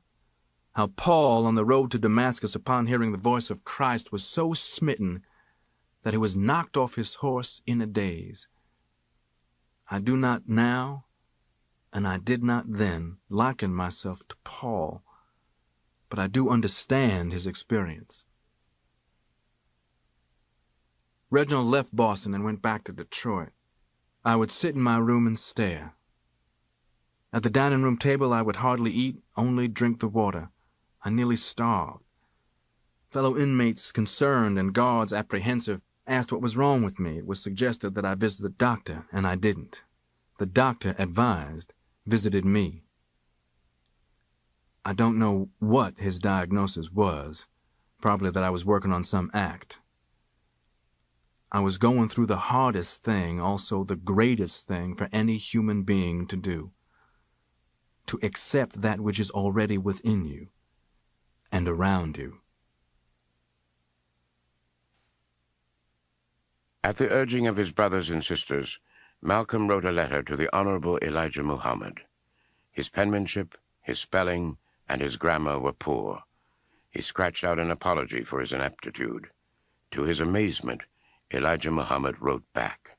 how Paul on the road to Damascus, upon hearing the voice of Christ, was so smitten that he was knocked off his horse in a daze. I do not now, and I did not then, liken myself to Paul, but I do understand his experience. Reginald left Boston and went back to Detroit. I would sit in my room and stare. At the dining room table I would hardly eat, only drink the water. I nearly starved. Fellow inmates, concerned, and guards, apprehensive, asked what was wrong with me. It was suggested that I visit the doctor, and I didn't. The doctor, advised, visited me. I don't know what his diagnosis was. Probably that I was working on some act. I was going through the hardest thing, also the greatest thing for any human being to do. To accept that which is already within you and around you. At the urging of his brothers and sisters, Malcolm wrote a letter to the Honorable Elijah Muhammad. His penmanship, his spelling, and his grammar were poor. He scratched out an apology for his ineptitude. To his amazement, Elijah Muhammad wrote back.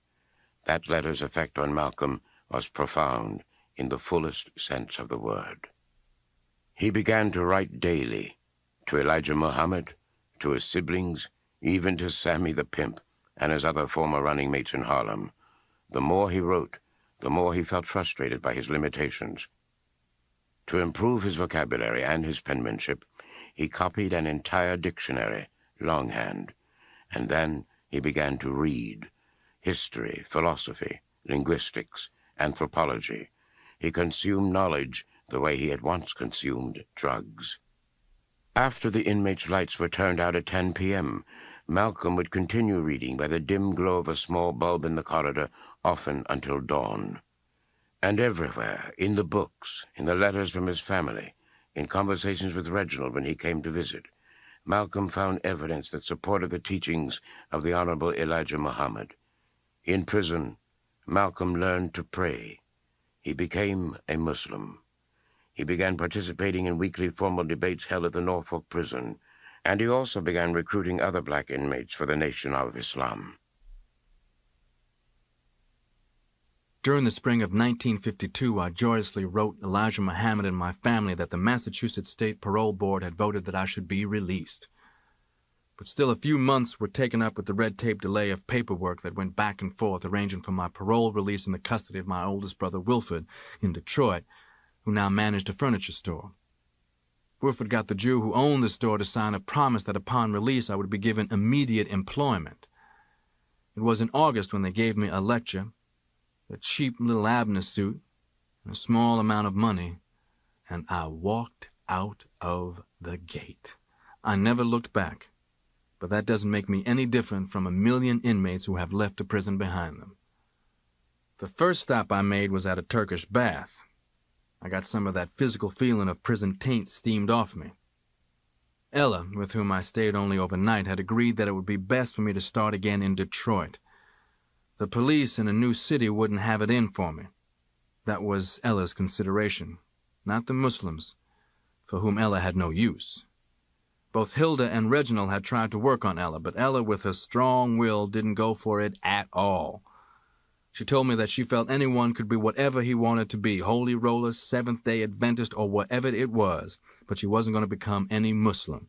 That letter's effect on Malcolm was profound in the fullest sense of the word. He began to write daily, to Elijah Muhammad, to his siblings, even to Sammy the Pimp and his other former running mates in Harlem. The more he wrote, the more he felt frustrated by his limitations. To improve his vocabulary and his penmanship, he copied an entire dictionary, longhand, and then, he began to read history, philosophy, linguistics, anthropology. He consumed knowledge the way he had once consumed drugs. After the inmates' lights were turned out at 10 p.m., Malcolm would continue reading by the dim glow of a small bulb in the corridor, often until dawn. And everywhere, in the books, in the letters from his family, in conversations with Reginald when he came to visit, Malcolm found evidence that supported the teachings of the Honorable Elijah Muhammad. In prison, Malcolm learned to pray. He became a Muslim. He began participating in weekly formal debates held at the Norfolk prison, and he also began recruiting other black inmates for the Nation of Islam. During the spring of 1952, I joyously wrote Elijah Muhammad and my family that the Massachusetts State Parole Board had voted that I should be released. But still a few months were taken up with the red tape delay of paperwork that went back and forth, arranging for my parole release in the custody of my oldest brother Wilfred in Detroit, who now managed a furniture store. Wilfred got the Jew who owned the store to sign a promise that upon release I would be given immediate employment. It was in August when they gave me a lecture, a cheap little Abner suit, and a small amount of money, and I walked out of the gate. I never looked back, but that doesn't make me any different from a million inmates who have left a prison behind them. The first stop I made was at a Turkish bath. I got some of that physical feeling of prison taint steamed off me. Ella, with whom I stayed only overnight, had agreed that it would be best for me to start again in Detroit. The police in a new city wouldn't have it in for me. That was Ella's consideration, not the Muslims, for whom Ella had no use. Both Hilda and Reginald had tried to work on Ella, but Ella, with her strong will, didn't go for it at all. She told me that she felt anyone could be whatever he wanted to be, Holy Roller, Seventh-day Adventist, or whatever it was, but she wasn't going to become any Muslim.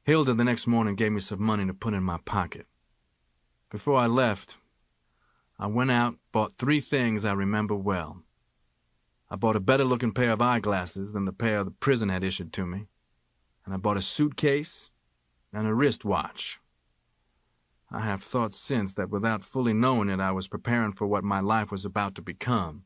Hilda the next morning gave me some money to put in my pocket. Before I left, I went out, bought 3 things I remember well. I bought a better-looking pair of eyeglasses than the pair the prison had issued to me, and I bought a suitcase and a wristwatch. I have thought since that without fully knowing it, I was preparing for what my life was about to become,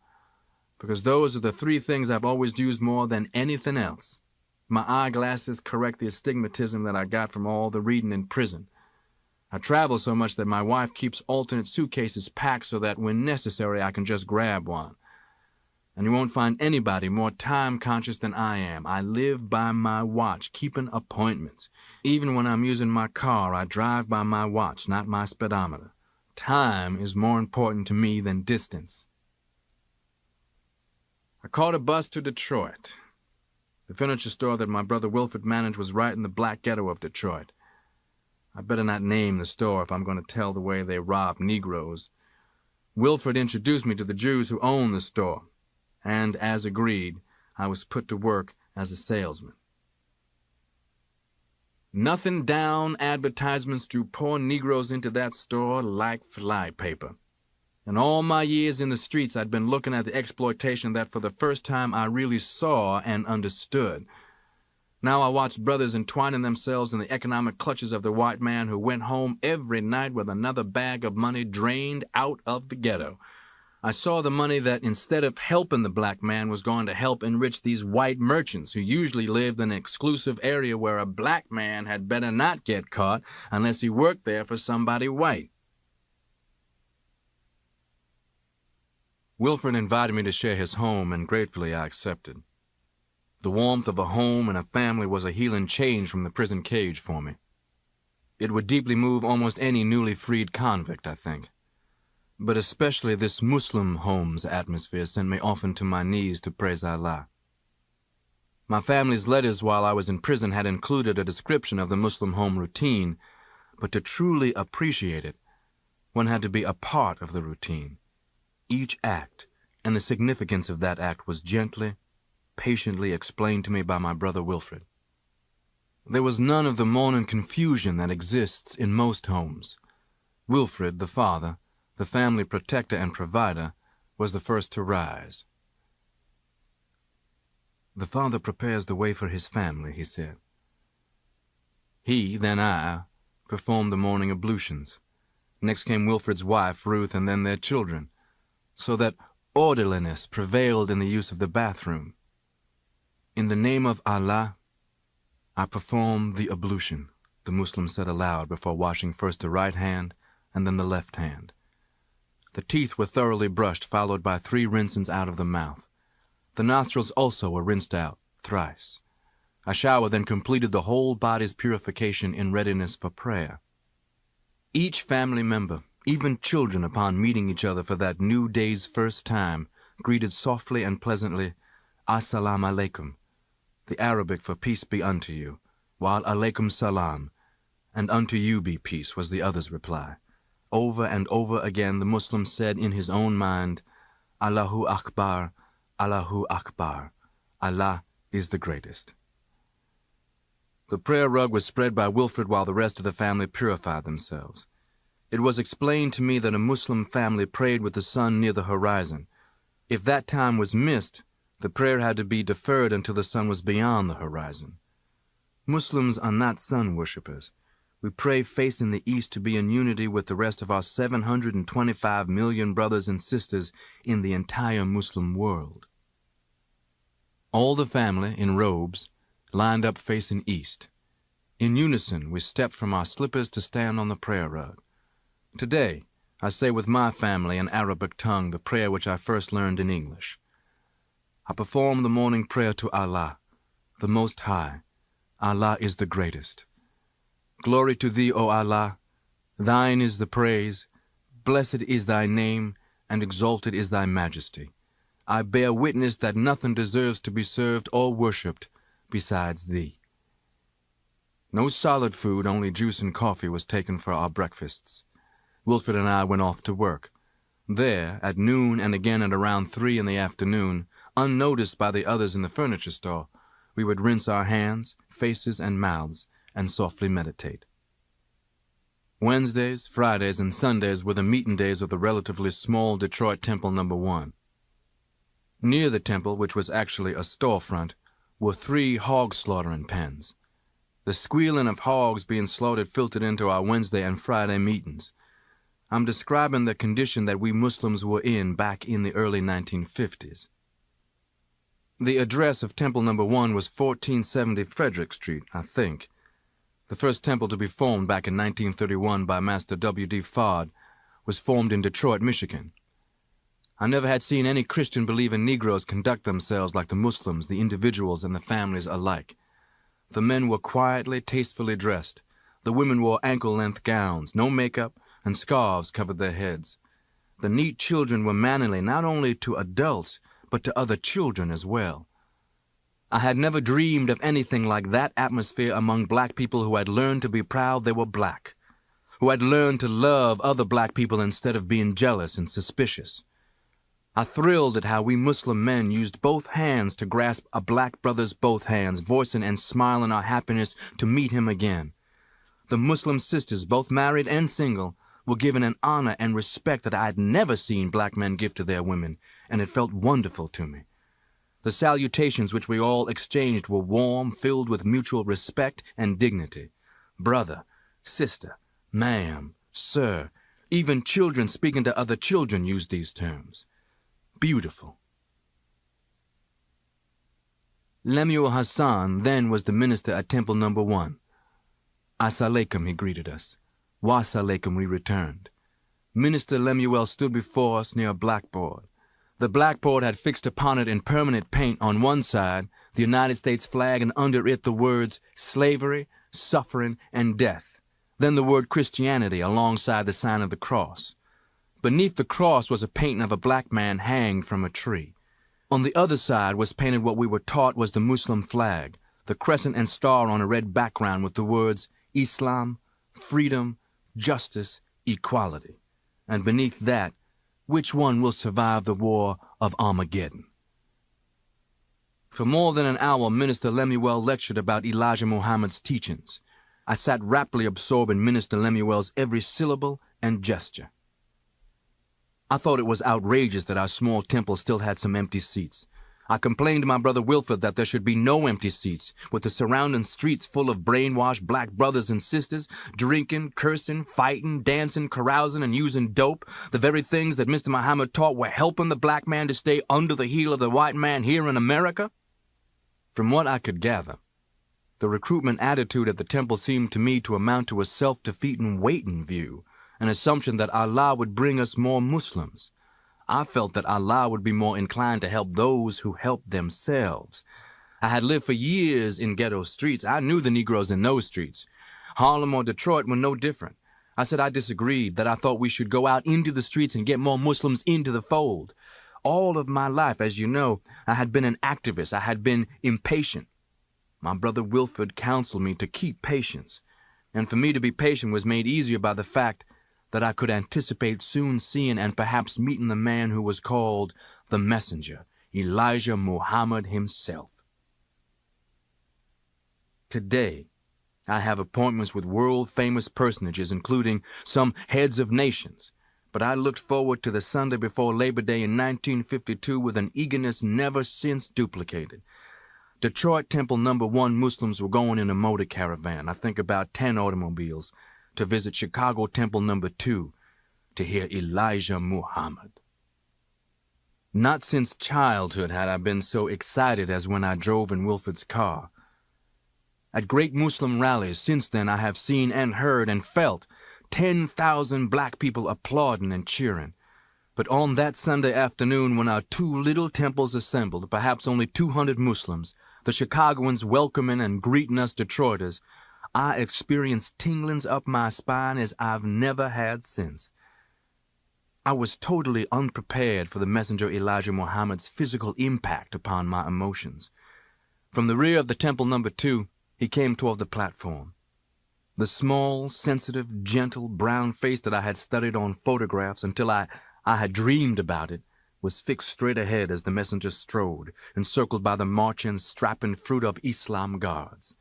because those are the 3 things I've always used more than anything else. My eyeglasses correct the astigmatism that I got from all the reading in prison. I travel so much that my wife keeps alternate suitcases packed so that when necessary I can just grab one. And you won't find anybody more time-conscious than I am. I live by my watch, keeping appointments. Even when I'm using my car, I drive by my watch, not my speedometer. Time is more important to me than distance. I caught a bus to Detroit. The furniture store that my brother Wilfred managed was right in the black ghetto of Detroit. I better not name the store if I'm going to tell the way they rob Negroes. Wilfred introduced me to the Jews who owned the store, and, as agreed, I was put to work as a salesman. Nothing down advertisements drew poor Negroes into that store like flypaper. In all my years in the streets, I'd been looking at the exploitation that for the first time I really saw and understood. Now I watched brothers entwining themselves in the economic clutches of the white man who went home every night with another bag of money drained out of the ghetto. I saw the money that, instead of helping the black man, was going to help enrich these white merchants who usually lived in an exclusive area where a black man had better not get caught unless he worked there for somebody white. Wilfred invited me to share his home, and gratefully I accepted. The warmth of a home and a family was a healing change from the prison cage for me. It would deeply move almost any newly freed convict, I think. But especially this Muslim home's atmosphere sent me often to my knees to praise Allah. My family's letters while I was in prison had included a description of the Muslim home routine, but to truly appreciate it, one had to be a part of the routine. Each act and the significance of that act was gently, patiently explained to me by my brother Wilfred. There was none of the morning confusion that exists in most homes. Wilfred, the father, the family protector and provider, was the first to rise. The father prepares the way for his family, he said. He, then I, performed the morning ablutions. Next came Wilfred's wife, Ruth, and then their children, so that orderliness prevailed in the use of the bathroom. In the name of Allah, I perform the ablution, the Muslim said aloud before washing first the right hand and then the left hand. The teeth were thoroughly brushed, followed by 3 rinsings out of the mouth. The nostrils also were rinsed out thrice. A shower then completed the whole body's purification in readiness for prayer. Each family member, even children, upon meeting each other for that new day's first time, greeted softly and pleasantly, Assalamu alaikum, the Arabic for peace be unto you, while alaikum salam, and unto you be peace, was the other's reply. Over and over again the Muslim said in his own mind, Allahu Akbar, Allahu Akbar, Allah is the greatest. The prayer rug was spread by Wilfred while the rest of the family purified themselves. It was explained to me that a Muslim family prayed with the sun near the horizon. If that time was missed, the prayer had to be deferred until the sun was beyond the horizon. Muslims are not sun worshippers. We pray facing the east to be in unity with the rest of our 725 million brothers and sisters in the entire Muslim world. All the family, in robes, lined up facing east. In unison, we stepped from our slippers to stand on the prayer rug. Today, I say with my family in Arabic tongue the prayer which I first learned in English. I perform the morning prayer to Allah, the Most High. Allah is the greatest. Glory to Thee, O Allah. Thine is the praise. Blessed is Thy name, and exalted is Thy majesty. I bear witness that nothing deserves to be served or worshipped besides Thee. No solid food, only juice and coffee was taken for our breakfasts. Wilfred and I went off to work. There, at noon and again at around 3 in the afternoon, unnoticed by the others in the furniture store, we would rinse our hands, faces, and mouths, and softly meditate. Wednesdays, Fridays, and Sundays were the meeting days of the relatively small Detroit Temple No. 1. Near the temple, which was actually a storefront, were 3 hog slaughtering pens. The squealing of hogs being slaughtered filtered into our Wednesday and Friday meetings. I'm describing the condition that we Muslims were in back in the early 1950s. The address of Temple No. 1 was 1470 Frederick Street, I think. The first temple to be formed back in 1931 by Master W.D. Fard was formed in Detroit, Michigan. I never had seen any Christian-believing Negroes conduct themselves like the Muslims, the individuals, and the families alike. The men were quietly, tastefully dressed. The women wore ankle-length gowns, no makeup, and scarves covered their heads. The neat children were mannerly not only to adults, but to other children as well. I had never dreamed of anything like that atmosphere among black people who had learned to be proud they were black, who had learned to love other black people instead of being jealous and suspicious. I thrilled at how we Muslim men used both hands to grasp a black brother's both hands, voicing and smiling our happiness to meet him again. The Muslim sisters, both married and single, were given an honor and respect that I had never seen black men give to their women, and it felt wonderful to me. The salutations which we all exchanged were warm, filled with mutual respect and dignity. Brother, sister, ma'am, sir, even children speaking to other children used these terms. Beautiful. Lemuel Hassan then was the minister at Temple No. 1. As-salaikum, he greeted us. Wa-salaikum, we returned. Minister Lemuel stood before us near a blackboard. The blackboard had fixed upon it in permanent paint on one side the United States flag, and under it the words slavery, suffering, and death. Then the word Christianity alongside the sign of the cross. Beneath the cross was a painting of a black man hanged from a tree. On the other side was painted what we were taught was the Muslim flag, the crescent and star on a red background with the words Islam, freedom, justice, equality. And beneath that, which one will survive the war of Armageddon? For more than an hour, Minister Lemuel lectured about Elijah Muhammad's teachings. I sat raptly absorbed in Minister Lemuel's every syllable and gesture. I thought it was outrageous that our small temple still had some empty seats. I complained to my brother Wilford that there should be no empty seats, with the surrounding streets full of brainwashed black brothers and sisters, drinking, cursing, fighting, dancing, carousing, and using dope, the very things that Mr. Muhammad taught were helping the black man to stay under the heel of the white man here in America. From what I could gather, the recruitment attitude at the temple seemed to me to amount to a self-defeating waiting view, an assumption that Allah would bring us more Muslims. I felt that Allah would be more inclined to help those who helped themselves. I had lived for years in ghetto streets. I knew the Negroes in those streets. Harlem or Detroit were no different. I said I disagreed, that I thought we should go out into the streets and get more Muslims into the fold. All of my life, as you know, I had been an activist. I had been impatient. My brother Wilford counseled me to keep patience, and for me to be patient was made easier by the fact that I could anticipate soon seeing and perhaps meeting the man who was called the messenger, Elijah Muhammad himself. Today, I have appointments with world-famous personages, including some heads of nations, but I looked forward to the Sunday before Labor Day in 1952 with an eagerness never since duplicated. Detroit Temple No. 1 Muslims were going in a motor caravan, I think about 10 automobiles, to visit Chicago Temple No. 2 to hear Elijah Muhammad. Not since childhood had I been so excited as when I drove in Wilford's car. At great Muslim rallies since then I have seen and heard and felt 10,000 black people applauding and cheering. But on that Sunday afternoon when our two little temples assembled, perhaps only 200 Muslims, the Chicagoans welcoming and greeting us Detroiters, I experienced tinglings up my spine as I've never had since. I was totally unprepared for the messenger Elijah Muhammad's physical impact upon my emotions. From the rear of the Temple No. 2, he came toward the platform. The small, sensitive, gentle, brown face that I had studied on photographs until I had dreamed about it was fixed straight ahead as the messenger strode, encircled by the marching, strapping fruit of Islam guards.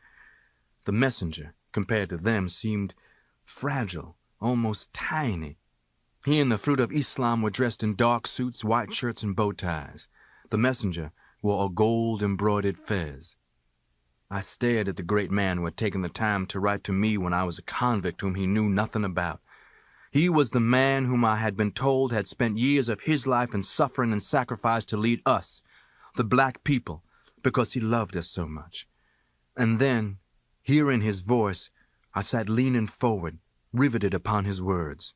The messenger, compared to them, seemed fragile, almost tiny. He and the fruit of Islam were dressed in dark suits, white shirts, and bow ties. The messenger wore a gold-embroidered fez. I stared at the great man who had taken the time to write to me when I was a convict whom he knew nothing about. He was the man whom I had been told had spent years of his life in suffering and sacrifice to lead us, the black people, because he loved us so much. And then, hearing his voice, I sat leaning forward, riveted upon his words.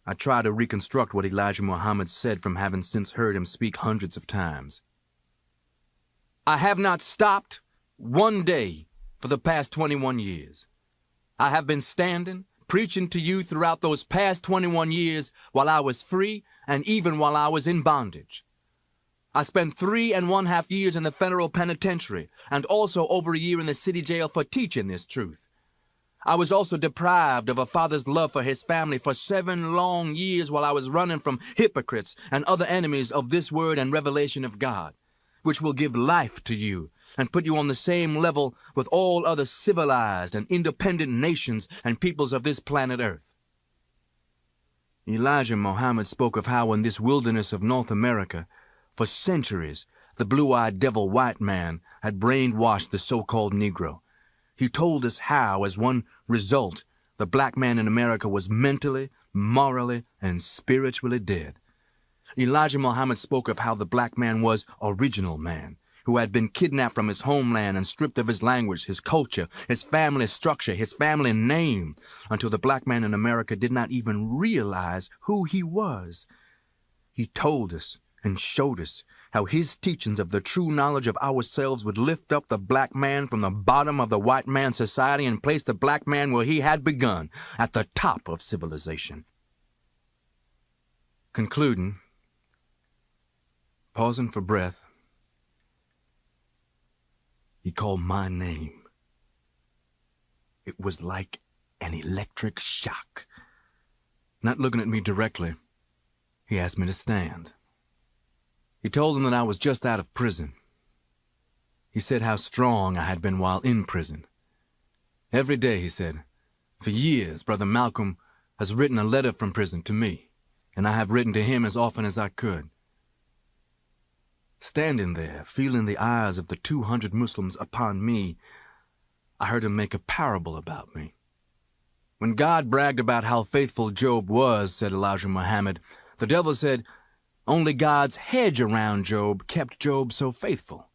I tried to reconstruct what Elijah Muhammad said from having since heard him speak hundreds of times. I have not stopped one day for the past 21 years. I have been standing, preaching to you throughout those past 21 years while I was free and even while I was in bondage. I spent 3.5 years in the federal penitentiary and also over a year in the city jail for teaching this truth. I was also deprived of a father's love for his family for 7 long years while I was running from hypocrites and other enemies of this word and revelation of God, which will give life to you and put you on the same level with all other civilized and independent nations and peoples of this planet Earth. Elijah Muhammad spoke of how in this wilderness of North America, for centuries, the blue-eyed devil white man had brainwashed the so-called Negro. He told us how, as one result, the black man in America was mentally, morally, and spiritually dead. Elijah Muhammad spoke of how the black man was original man, who had been kidnapped from his homeland and stripped of his language, his culture, his family structure, his family name, until the black man in America did not even realize who he was. He told us and showed us how his teachings of the true knowledge of ourselves would lift up the black man from the bottom of the white man's society and place the black man where he had begun, at the top of civilization. Concluding, pausing for breath, he called my name. It was like an electric shock. Not looking at me directly, he asked me to stand. He told them that I was just out of prison. He said how strong I had been while in prison. Every day, he said, for years, Brother Malcolm has written a letter from prison to me, and I have written to him as often as I could. Standing there, feeling the eyes of the 200 Muslims upon me, I heard him make a parable about me. When God bragged about how faithful Job was, said Elijah Muhammad, the devil said, only God's hedge around Job kept Job so faithful.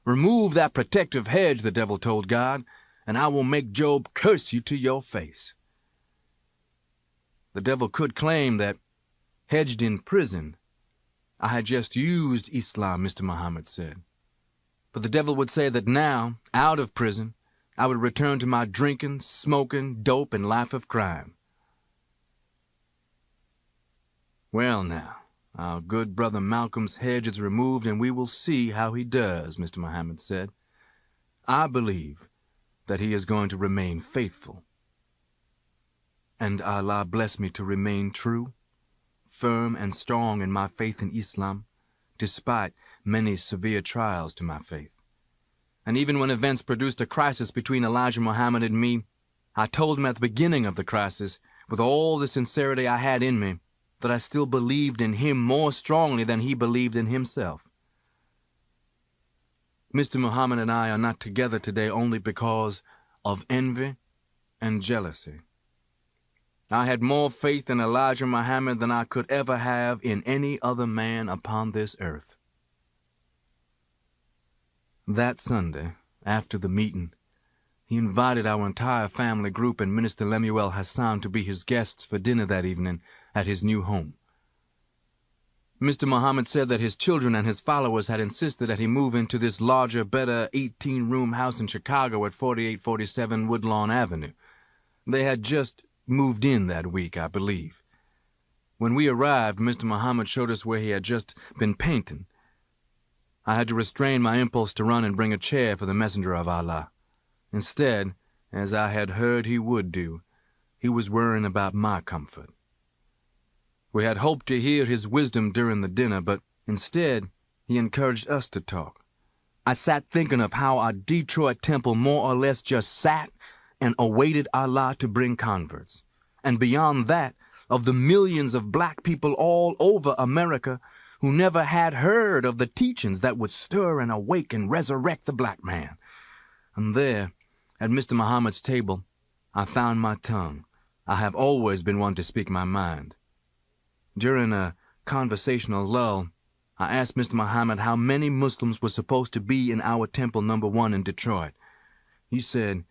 Remove that protective hedge, the devil told God, and I will make Job curse you to your face. The devil could claim that, hedged in prison, I had just used Islam, Mr. Muhammad said. But the devil would say that now, out of prison, I would return to my drinking, smoking, dope, and life of crime. Well now, our good brother Malcolm's hedge is removed, and we will see how he does, Mr. Muhammad said. I believe that he is going to remain faithful. And Allah bless me to remain true, firm and strong in my faith in Islam, despite many severe trials to my faith. And even when events produced a crisis between Elijah Muhammad and me, I told him at the beginning of the crisis, with all the sincerity I had in me, that I still believed in him more strongly than he believed in himself. Mr. Muhammad and I are not together today only because of envy and jealousy. I had more faith in Elijah Muhammad than I could ever have in any other man upon this earth. That Sunday, after the meeting, he invited our entire family group and Minister Lemuel Hassan to be his guests for dinner that evening at his new home. Mr. Muhammad said that his children and his followers had insisted that he move into this larger, better 18-room house in Chicago at 4847 Woodlawn Avenue. They had just moved in that week, I believe. When we arrived, Mr. Muhammad showed us where he had just been painting. I had to restrain my impulse to run and bring a chair for the messenger of Allah. Instead, as I had heard he would do, he was worrying about my comfort. We had hoped to hear his wisdom during the dinner, but instead, he encouraged us to talk. I sat thinking of how our Detroit temple more or less just sat and awaited Allah to bring converts. And beyond that, of the millions of black people all over America who never had heard of the teachings that would stir and awake and resurrect the black man. And there, at Mr. Muhammad's table, I found my tongue. I have always been one to speak my mind. During a conversational lull, I asked Mr. Muhammad how many Muslims were supposed to be in our temple number 1 in Detroit. He said,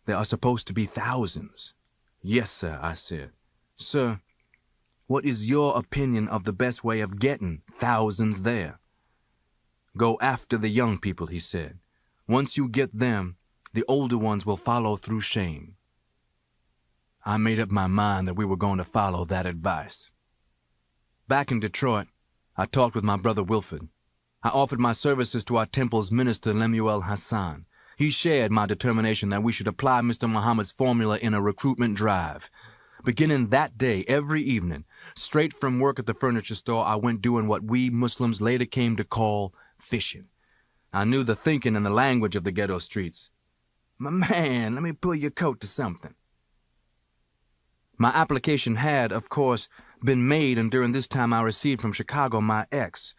there are supposed to be thousands. Yes, sir, I said. Sir, what is your opinion of the best way of getting thousands there? Go after the young people, he said. Once you get them, the older ones will follow through shame. I made up my mind that we were going to follow that advice. Back in Detroit, I talked with my brother Wilford. I offered my services to our temple's minister Lemuel Hassan. He shared my determination that we should apply Mr. Muhammad's formula in a recruitment drive. Beginning that day, every evening, straight from work at the furniture store, I went doing what we Muslims later came to call fishing. I knew the thinking and the language of the ghetto streets. My man, let me pull your coat to something. My application had, of course, been made, and during this time I received from Chicago my X.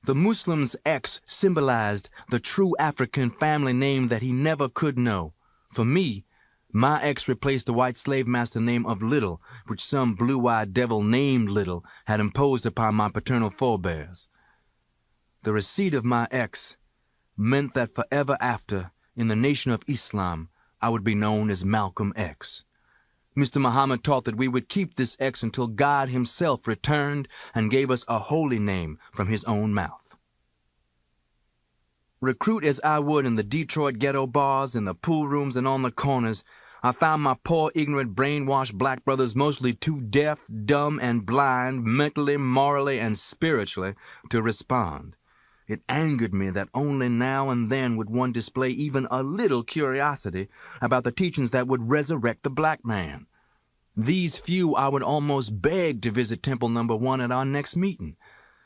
The Muslim's X symbolized the true African family name that he never could know. For me, my X replaced the white slave master name of Little, which some blue-eyed devil named Little had imposed upon my paternal forebears. The receipt of my X meant that forever after, in the nation of Islam, I would be known as Malcolm X. Mr. Muhammad taught that we would keep this X until God himself returned and gave us a holy name from his own mouth. Recruit as I would in the Detroit ghetto bars, in the pool rooms, and on the corners, I found my poor, ignorant, brainwashed black brothers mostly too deaf, dumb, and blind, mentally, morally, and spiritually, to respond. It angered me that only now and then would one display even a little curiosity about the teachings that would resurrect the black man. These few I would almost beg to visit Temple number 1 at our next meeting.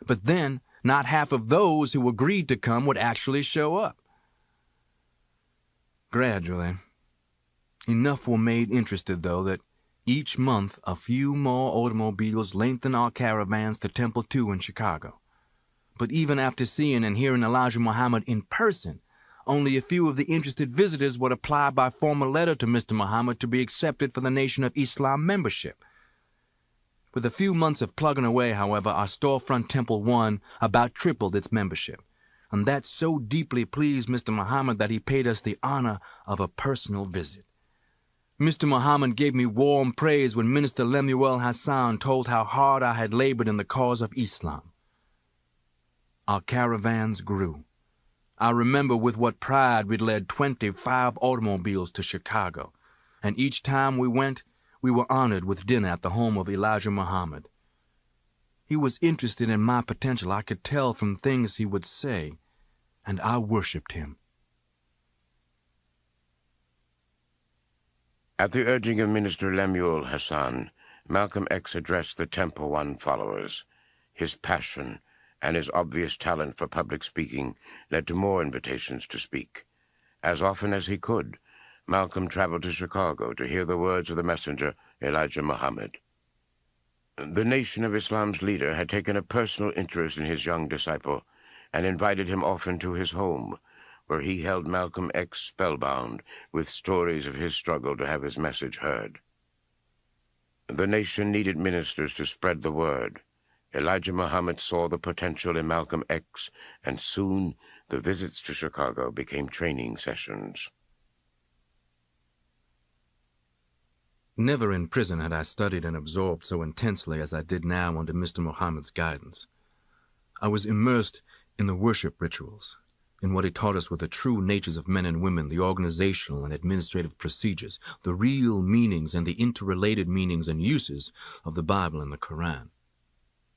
But then, not half of those who agreed to come would actually show up. Gradually, enough were made interested, though, that each month a few more automobiles lengthened our caravans to Temple 2 in Chicago. But even after seeing and hearing Elijah Muhammad in person, only a few of the interested visitors would apply by formal letter to Mr. Muhammad to be accepted for the Nation of Islam membership. With a few months of plugging away, however, our storefront Temple 1 about tripled its membership, and that so deeply pleased Mr. Muhammad that he paid us the honor of a personal visit. Mr. Muhammad gave me warm praise when Minister Lemuel Hassan told how hard I had labored in the cause of Islam. Our caravans grew. I remember with what pride we'd led 25 automobiles to Chicago, and each time we went, we were honored with dinner at the home of Elijah Muhammad. He was interested in my potential, I could tell from things he would say, and I worshipped him. At the urging of Minister Lemuel Hassan, Malcolm X addressed the Temple One followers. His passion and his obvious talent for public speaking led to more invitations to speak. As often as he could, Malcolm traveled to Chicago to hear the words of the messenger, Elijah Muhammad. The Nation of Islam's leader had taken a personal interest in his young disciple and invited him often to his home, where he held Malcolm X spellbound with stories of his struggle to have his message heard. The nation needed ministers to spread the word. Elijah Muhammad saw the potential in Malcolm X, and soon the visits to Chicago became training sessions. Never in prison had I studied and absorbed so intensely as I did now under Mr. Muhammad's guidance. I was immersed in the worship rituals, in what he taught us were the true natures of men and women, the organizational and administrative procedures, the real meanings and the interrelated meanings and uses of the Bible and the Quran.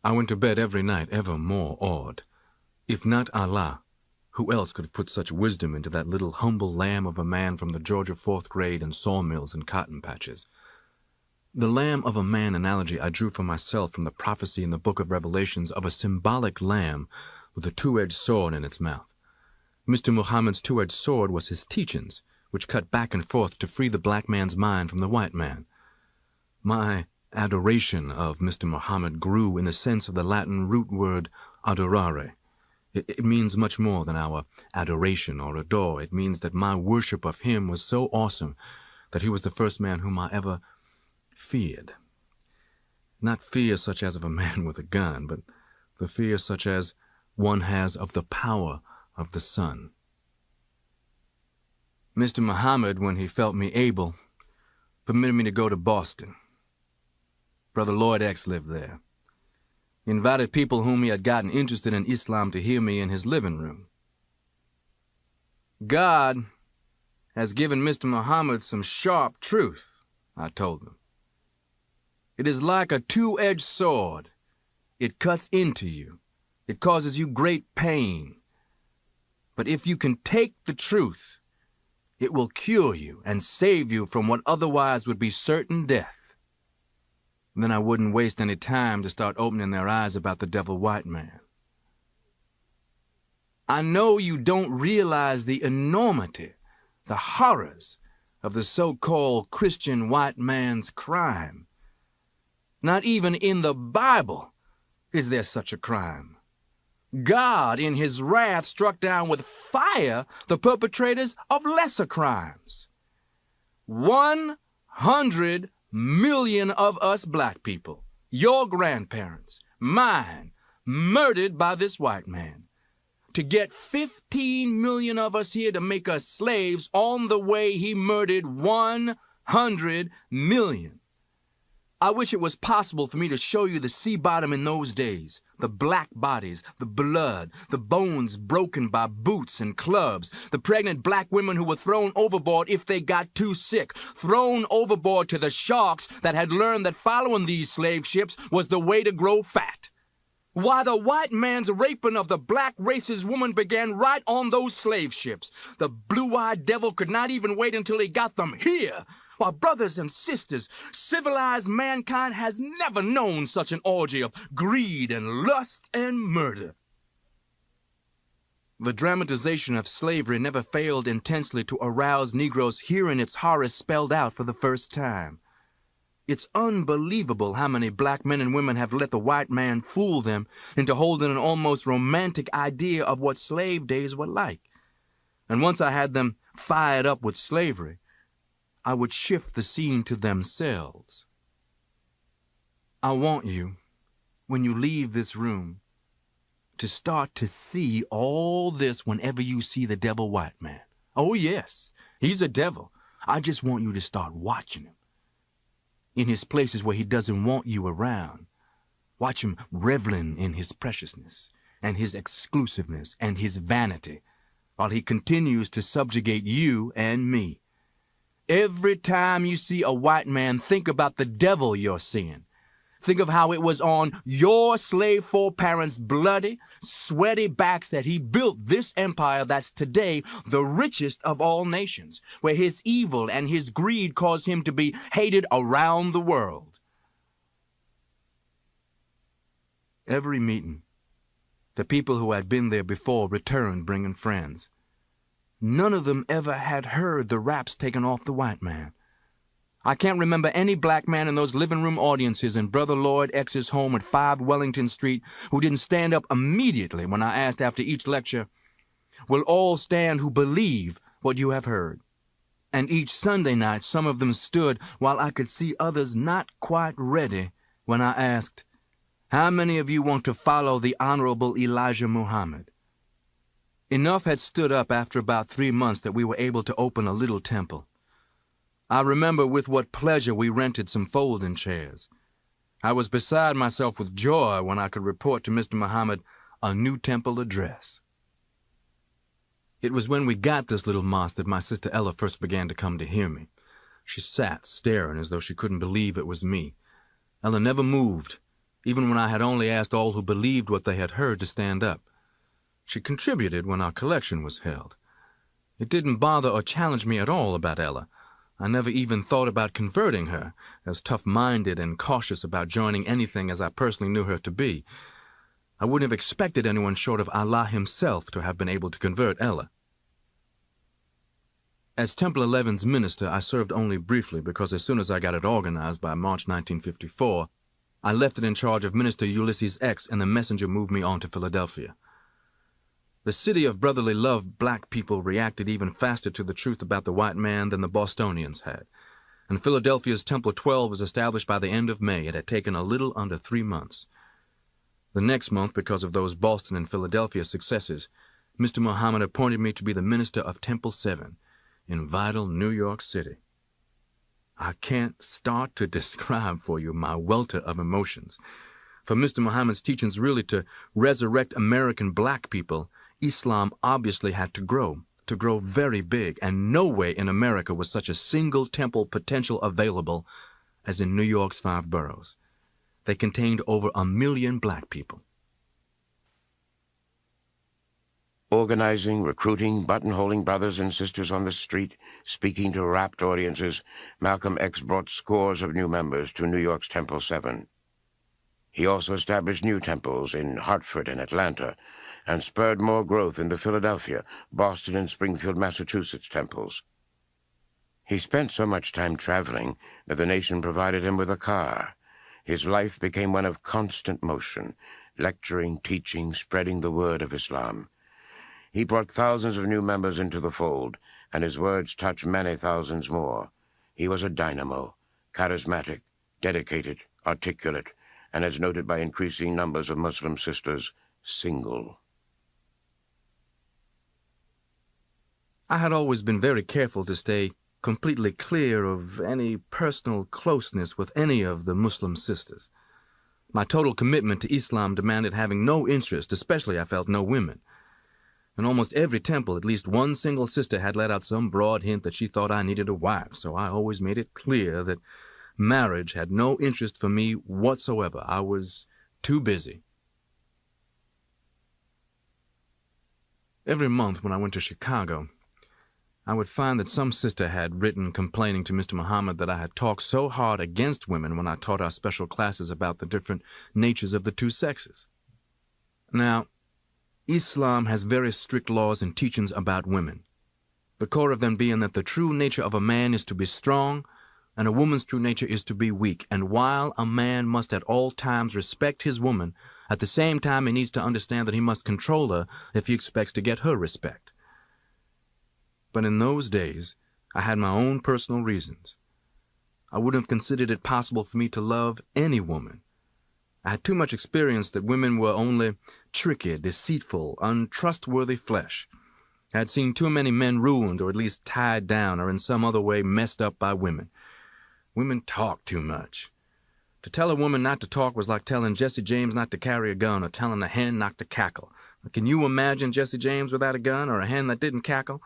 I went to bed every night ever more awed. If not Allah, who else could have put such wisdom into that little humble lamb of a man from the Georgia 4th grade and sawmills and cotton patches? The lamb of a man analogy I drew for myself from the prophecy in the book of Revelations of a symbolic lamb with a two-edged sword in its mouth. Mr. Muhammad's two-edged sword was his teachings, which cut back and forth to free the black man's mind from the white man. My adoration of Mr. Muhammad grew in the sense of the Latin root word adorare. It means much more than our adoration or adore. It means that my worship of him was so awesome that he was the first man whom I ever feared. Not fear such as of a man with a gun, but the fear such as one has of the power of the sun. Mr. Muhammad, when he felt me able, permitted me to go to Boston. Brother Lloyd X lived there. He invited people whom he had gotten interested in Islam to hear me in his living room. God has given Mr. Muhammad some sharp truth, I told him. It is like a two-edged sword. It cuts into you. It causes you great pain. But if you can take the truth, it will cure you and save you from what otherwise would be certain death. Then I wouldn't waste any time to start opening their eyes about the devil white man. I know you don't realize the enormity, the horrors of the so-called Christian white man's crime. Not even in the Bible is there such a crime. God, in his wrath, struck down with fire the perpetrators of lesser crimes. 100 million of us black people, your grandparents, mine, murdered by this white man. To get 15 million of us here to make us slaves on the way he murdered 100 million. I wish it was possible for me to show you the sea bottom in those days, the black bodies, the blood, the bones broken by boots and clubs, the pregnant black women who were thrown overboard if they got too sick, thrown overboard to the sharks that had learned that following these slave ships was the way to grow fat. Why, the white man's raping of the black race's woman began right on those slave ships. The blue-eyed devil could not even wait until he got them here. While brothers and sisters, civilized mankind has never known such an orgy of greed and lust and murder. The dramatization of slavery never failed intensely to arouse Negroes hearing its horrors spelled out for the first time. It's unbelievable how many black men and women have let the white man fool them into holding an almost romantic idea of what slave days were like. And once I had them fired up with slavery, I would shift the scene to themselves. I want you, when you leave this room, to start to see all this whenever you see the devil white man. Oh yes, he's a devil. I just want you to start watching him. In his places where he doesn't want you around. Watch him reveling in his preciousness and his exclusiveness and his vanity while he continues to subjugate you and me. Every time you see a white man, think about the devil you're seeing. Think of how it was on your slave foreparents' bloody, sweaty backs that he built this empire that's today the richest of all nations, where his evil and his greed caused him to be hated around the world. Every meeting, the people who had been there before returned bringing friends. None of them ever had heard the raps taken off the white man. I can't remember any black man in those living room audiences in Brother Lloyd X's home at 5 Wellington Street who didn't stand up immediately when I asked after each lecture, "Will all stand who believe what you have heard?" And each Sunday night some of them stood while I could see others not quite ready when I asked, "How many of you want to follow the Honorable Elijah Muhammad?" Enough had stood up after about 3 months that we were able to open a little temple. I remember with what pleasure we rented some folding chairs. I was beside myself with joy when I could report to Mr. Muhammad a new temple address. It was when we got this little mosque that my sister Ella first began to come to hear me. She sat staring as though she couldn't believe it was me. Ella never moved, even when I had only asked all who believed what they had heard to stand up. She contributed when our collection was held. It didn't bother or challenge me at all about Ella. I never even thought about converting her, as tough-minded and cautious about joining anything as I personally knew her to be. I wouldn't have expected anyone short of Allah himself to have been able to convert Ella. As Temple 11's minister, I served only briefly because as soon as I got it organized by March 1954, I left it in charge of Minister Ulysses X, and the messenger moved me on to Philadelphia. The city of brotherly love black people reacted even faster to the truth about the white man than the Bostonians had, and Philadelphia's Temple 12 was established by the end of May. It had taken a little under 3 months. The next month, because of those Boston and Philadelphia successes, Mr. Muhammad appointed me to be the minister of Temple 7 in vital New York City. I can't start to describe for you my welter of emotions. For Mr. Muhammad's teachings really to resurrect American black people, Islam obviously had to grow very big, and no way in America was such a single temple potential available as in New York's 5 boroughs. They contained over 1 million black people. Organizing, recruiting, buttonholing brothers and sisters on the street, speaking to rapt audiences, Malcolm X brought scores of new members to New York's Temple 7. He also established new temples in Hartford and Atlanta, and spurred more growth in the Philadelphia, Boston, and Springfield, Massachusetts temples. He spent so much time traveling that the nation provided him with a car. His life became one of constant motion, lecturing, teaching, spreading the word of Islam. He brought thousands of new members into the fold, and his words touched many thousands more. He was a dynamo, charismatic, dedicated, articulate, and as noted by increasing numbers of Muslim sisters, single. I had always been very careful to stay completely clear of any personal closeness with any of the Muslim sisters. My total commitment to Islam demanded having no interest, especially I felt no women. In almost every temple, at least one single sister had let out some broad hint that she thought I needed a wife, so I always made it clear that marriage had no interest for me whatsoever. I was too busy. Every month when I went to Chicago, I would find that some sister had written complaining to Mr. Muhammad that I had talked so hard against women when I taught our special classes about the different natures of the 2 sexes. Now, Islam has very strict laws and teachings about women, the core of them being that the true nature of a man is to be strong and a woman's true nature is to be weak. And while a man must at all times respect his woman, at the same time he needs to understand that he must control her if he expects to get her respect. But in those days, I had my own personal reasons. I wouldn't have considered it possible for me to love any woman. I had too much experience that women were only tricky, deceitful, untrustworthy flesh. I had seen too many men ruined, or at least tied down, or in some other way messed up by women. Women talk too much. To tell a woman not to talk was like telling Jesse James not to carry a gun, or telling a hen not to cackle. Can you imagine Jesse James without a gun, or a hen that didn't cackle?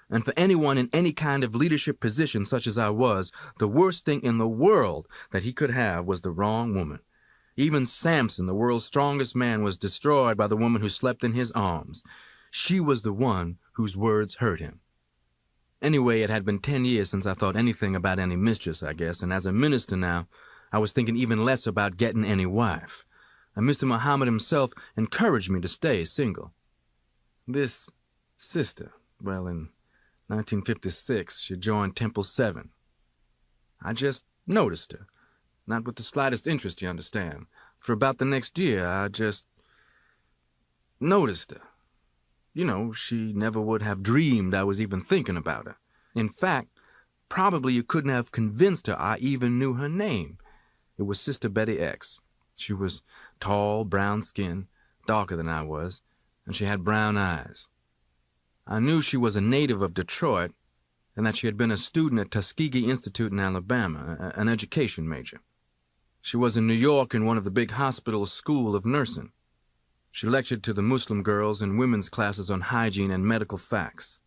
And for anyone in any kind of leadership position such as I was, the worst thing in the world that he could have was the wrong woman. Even Samson, the world's strongest man, was destroyed by the woman who slept in his arms. She was the one whose words hurt him. Anyway, it had been 10 years since I thought anything about any mistress, I guess, and as a minister now, I was thinking even less about getting any wife. And Mr. Muhammad himself encouraged me to stay single. This sister, well, in 1956, she joined Temple 7. I just noticed her. Not with the slightest interest, you understand. For about the next year, I just noticed her. You know, she never would have dreamed I was even thinking about her. In fact, probably you couldn't have convinced her I even knew her name. It was Sister Betty X. She was tall, brown skin, darker than I was, and she had brown eyes. I knew she was a native of Detroit and that she had been a student at Tuskegee Institute in Alabama, an education major. She was in New York in one of the big hospitals' school of nursing. She lectured to the Muslim girls in women's classes on hygiene and medical facts.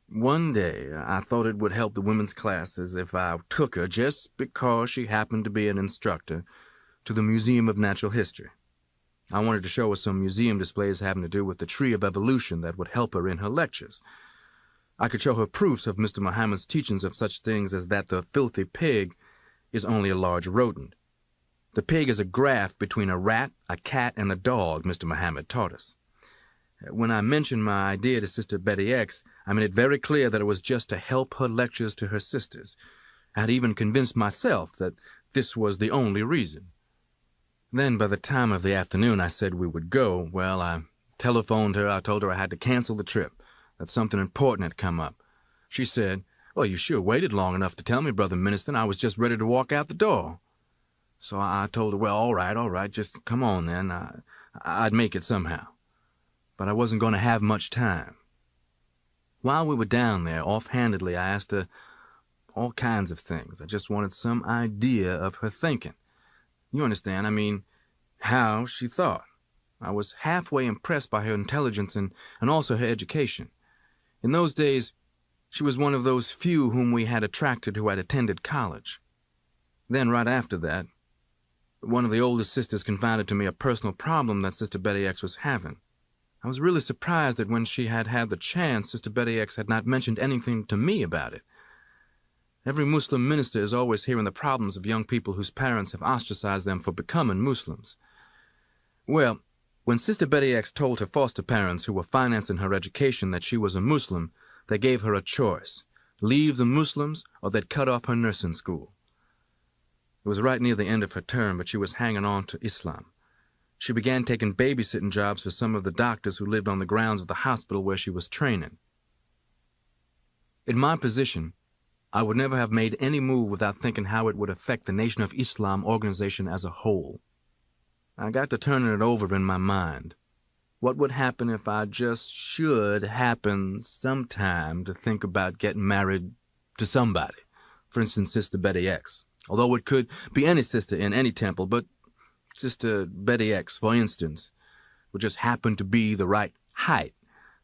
One day, I thought it would help the women's classes if I took her, just because she happened to be an instructor, to the Museum of Natural History. I wanted to show her some museum displays having to do with the tree of evolution that would help her in her lectures. I could show her proofs of Mr. Muhammad's teachings of such things as that the filthy pig is only a large rodent. The pig is a graft between a rat, a cat, and a dog, Mr. Muhammad taught us. When I mentioned my idea to Sister Betty X, I made it very clear that it was just to help her lectures to her sisters. I had even convinced myself that this was the only reason. Then, by the time of the afternoon I said we would go, well, I telephoned her. I told her I had to cancel the trip, that something important had come up. She said, "Well, you sure waited long enough to tell me, Brother Minister. I was just ready to walk out the door." So I told her, well, all right, just come on then. I'd make it somehow. But I wasn't going to have much time. While we were down there, offhandedly, I asked her all kinds of things. I just wanted some idea of her thinking. You understand, I mean, how she thought. I was halfway impressed by her intelligence and also her education. In those days, she was one of those few whom we had attracted who had attended college. Then, right after that, one of the oldest sisters confided to me a personal problem that Sister Betty X was having. I was really surprised that when she had had the chance, Sister Betty X had not mentioned anything to me about it. Every Muslim minister is always hearing the problems of young people whose parents have ostracized them for becoming Muslims. Well, when Sister Betty X told her foster parents who were financing her education that she was a Muslim, they gave her a choice: leave the Muslims or they'd cut off her nursing school. It was right near the end of her term, but she was hanging on to Islam. She began taking babysitting jobs for some of the doctors who lived on the grounds of the hospital where she was training. In my position, I would never have made any move without thinking how it would affect the Nation of Islam organization as a whole. I got to turning it over in my mind. What would happen if I just should happen sometime to think about getting married to somebody? For instance, Sister Betty X. Although it could be any sister in any temple, but Sister Betty X, for instance, would just happen to be the right height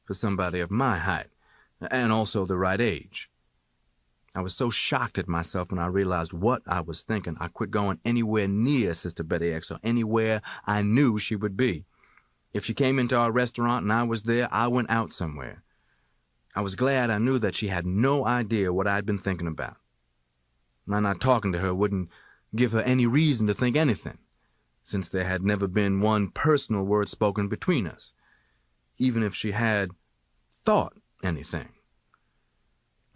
for somebody of my height, and also the right age. I was so shocked at myself when I realized what I was thinking, I quit going anywhere near Sister Betty X or anywhere I knew she would be. If she came into our restaurant and I was there, I went out somewhere. I was glad I knew that she had no idea what I'd been thinking about. My not talking to her wouldn't give her any reason to think anything, since there had never been one personal word spoken between us, even if she had thought anything.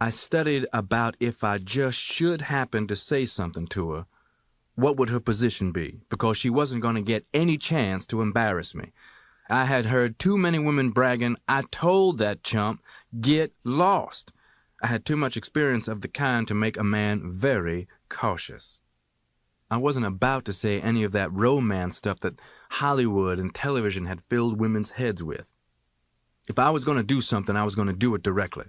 I studied about if I just should happen to say something to her, what would her position be, because she wasn't going to get any chance to embarrass me. I had heard too many women bragging, "I told that chump, get lost." I had too much experience of the kind to make a man very cautious. I wasn't about to say any of that romance stuff that Hollywood and television had filled women's heads with. If I was going to do something, I was going to do it directly.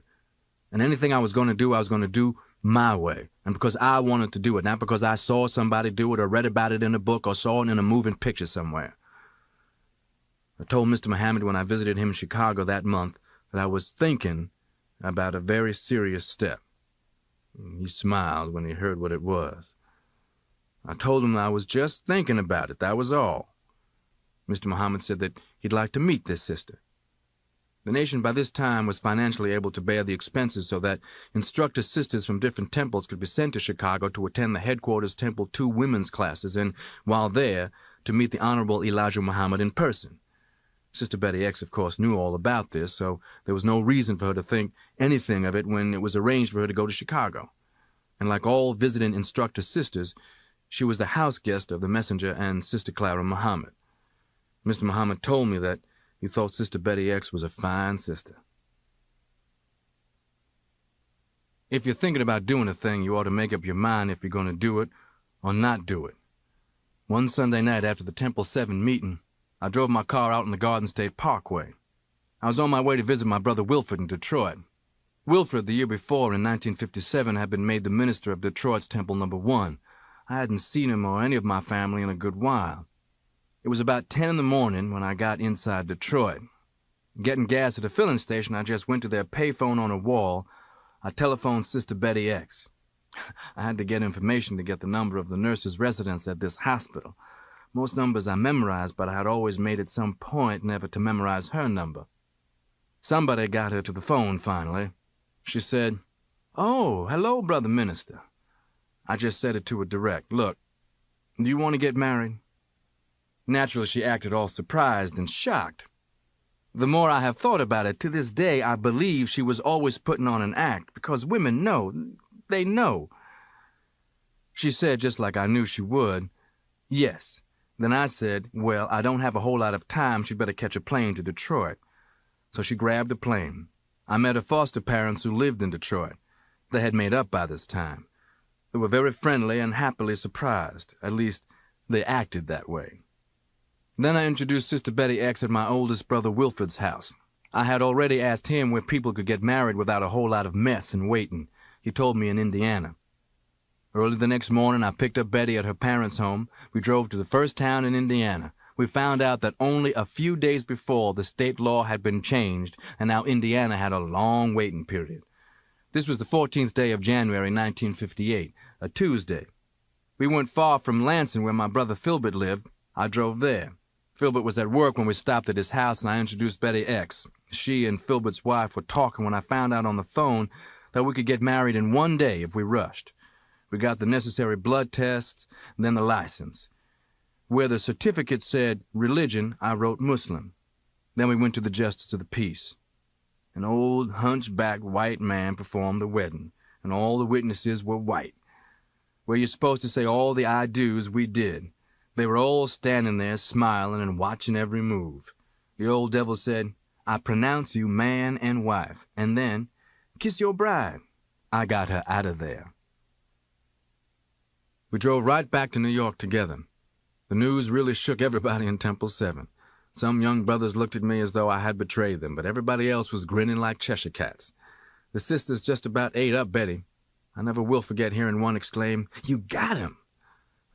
And anything I was going to do my way, and because I wanted to do it, not because I saw somebody do it or read about it in a book or saw it in a moving picture somewhere. I told Mr. Muhammad when I visited him in Chicago that month that I was thinking about a very serious step. He smiled when he heard what it was. I told him I was just thinking about it, that was all. Mr. Muhammad said that he'd like to meet this sister. The nation by this time was financially able to bear the expenses so that instructor sisters from different temples could be sent to Chicago to attend the headquarters Temple 2 women's classes and, while there, to meet the Honorable Elijah Muhammad in person. Sister Betty X, of course, knew all about this, so there was no reason for her to think anything of it when it was arranged for her to go to Chicago. And like all visiting instructor sisters, she was the house guest of the messenger and Sister Clara Muhammad. Mr. Muhammad told me that he thought Sister Betty X was a fine sister. If you're thinking about doing a thing, you ought to make up your mind if you're going to do it or not do it. One Sunday night after the Temple 7 meeting, I drove my car out on the Garden State Parkway. I was on my way to visit my brother Wilfred in Detroit. Wilfred, the year before, in 1957, had been made the minister of Detroit's Temple No. 1. I hadn't seen him or any of my family in a good while. It was about 10 in the morning when I got inside Detroit. Getting gas at a filling station, I just went to their payphone on a wall. I telephoned Sister Betty X. I had to get information to get the number of the nurse's residence at this hospital. Most numbers I memorized, but I had always made it some point never to memorize her number. Somebody got her to the phone finally. She said, "Oh, hello, Brother Minister." I just said it to her direct. "Look, do you want to get married?" Naturally, she acted all surprised and shocked. The more I have thought about it, to this day, I believe she was always putting on an act, because women know. They know. She said, just like I knew she would, "Yes." Then I said, "Well, I don't have a whole lot of time. She'd better catch a plane to Detroit." So she grabbed a plane. I met her foster parents who lived in Detroit. They had made up by this time. They were very friendly and happily surprised. At least, they acted that way. Then I introduced Sister Betty X at my oldest brother Wilfred's house. I had already asked him where people could get married without a whole lot of mess and waiting. He told me in Indiana. Early the next morning, I picked up Betty at her parents' home. We drove to the first town in Indiana. We found out that only a few days before, the state law had been changed, and now Indiana had a long waiting period. This was the 14th day of January, 1958, a Tuesday. We weren't far from Lansing, where my brother Filbert lived. I drove there. Filbert was at work when we stopped at his house, and I introduced Betty X. She and Filbert's wife were talking when I found out on the phone that we could get married in one day if we rushed. We got the necessary blood tests, then the license. Where the certificate said religion, I wrote Muslim. Then we went to the Justice of the Peace. An old, hunchbacked white man performed the wedding, and all the witnesses were white. Where you're supposed to say all the I do's, we did. They were all standing there smiling and watching every move. The old devil said, "I pronounce you man and wife," and then, "Kiss your bride." I got her out of there. We drove right back to New York together. The news really shook everybody in Temple 7. Some young brothers looked at me as though I had betrayed them, but everybody else was grinning like Cheshire cats. The sisters just about ate up Betty. I never will forget hearing one exclaim, "You got him!"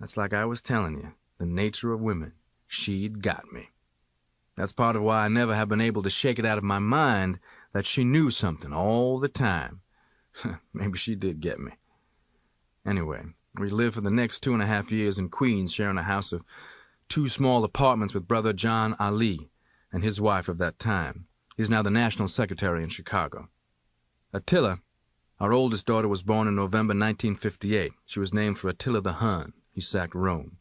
That's like I was telling you, the nature of women. She'd got me. That's part of why I never have been able to shake it out of my mind that she knew something all the time. Maybe she did get me. Anyway, we lived for the next 2.5 years in Queens, sharing a house of 2 small apartments with Brother John Ali and his wife of that time. He's now the National Secretary in Chicago. Attila, our oldest daughter, was born in November 1958. She was named for Attila the Hun. He sacked Rome.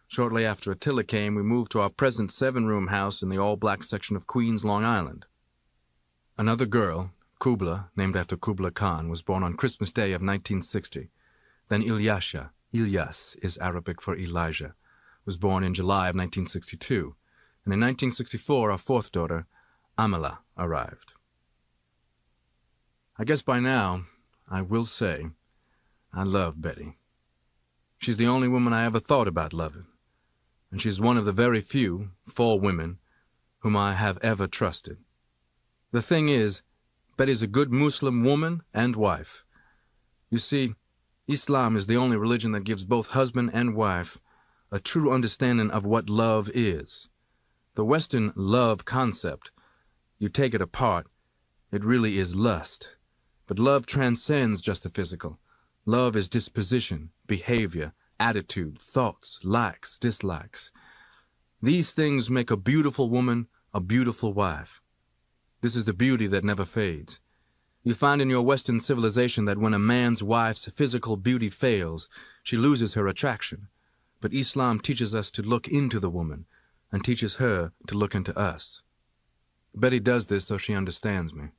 Shortly after Attila came, we moved to our present 7-room house in the all-black section of Queens, Long Island. Another girl, Kubla, named after Kubla Khan, was born on Christmas Day of 1960. Then Ilyas is Arabic for Elijah, was born in July of 1962. And in 1964, our fourth daughter, Amala, arrived. I guess by now, I will say, I love Betty. She's the only woman I ever thought about loving, and she's one of the very few, 4 women, whom I have ever trusted. The thing is, Betty's a good Muslim woman and wife. You see, Islam is the only religion that gives both husband and wife a true understanding of what love is. The Western love concept, you take it apart, it really is lust. But love transcends just the physical. Love is disposition, behavior, attitude, thoughts, likes, dislikes. These things make a beautiful woman a beautiful wife. This is the beauty that never fades. You find in your Western civilization that when a man's wife's physical beauty fails, she loses her attraction. But Islam teaches us to look into the woman and teaches her to look into us. Betty does this so she understands me.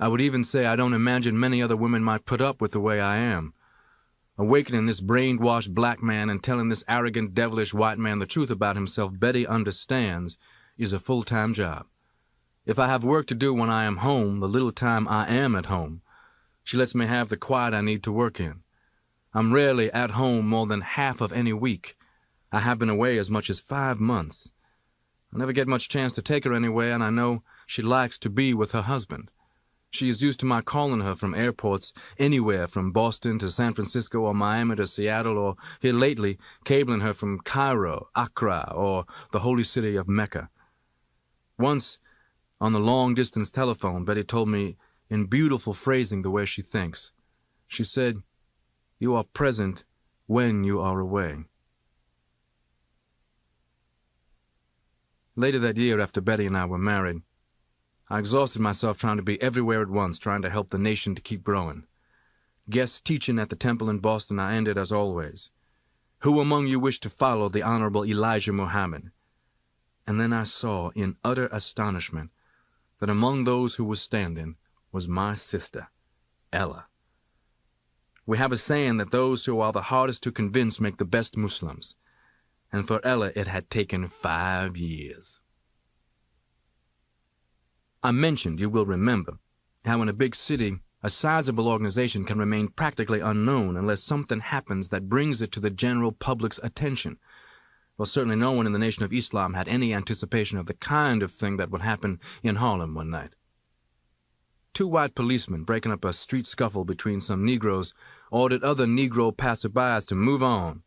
I would even say I don't imagine many other women might put up with the way I am. Awakening this brainwashed black man and telling this arrogant, devilish white man the truth about himself Betty understands is a full-time job. If I have work to do when I am home, the little time I am at home, she lets me have the quiet I need to work in. I'm rarely at home more than half of any week. I have been away as much as 5 months. I never get much chance to take her anywhere, and I know she likes to be with her husband. She is used to my calling her from airports anywhere from Boston to San Francisco or Miami to Seattle, or here lately cabling her from Cairo, Accra, or the holy city of Mecca. Once, on the long-distance telephone, Betty told me in beautiful phrasing the way she thinks. She said, "You are present when you are away." Later that year, after Betty and I were married, I exhausted myself trying to be everywhere at once, trying to help the nation to keep growing. Guest teaching at the temple in Boston, I ended as always. "Who among you wish to follow the Honorable Elijah Muhammad?" And then I saw, in utter astonishment, that among those who were standing was my sister, Ella. We have a saying that those who are the hardest to convince make the best Muslims, and for Ella it had taken 5 years. I mentioned, you will remember, how in a big city, a sizable organization can remain practically unknown unless something happens that brings it to the general public's attention. Well, certainly no one in the Nation of Islam had any anticipation of the kind of thing that would happen in Harlem one night. 2 white policemen breaking up a street scuffle between some Negroes ordered other Negro passerbys to move on.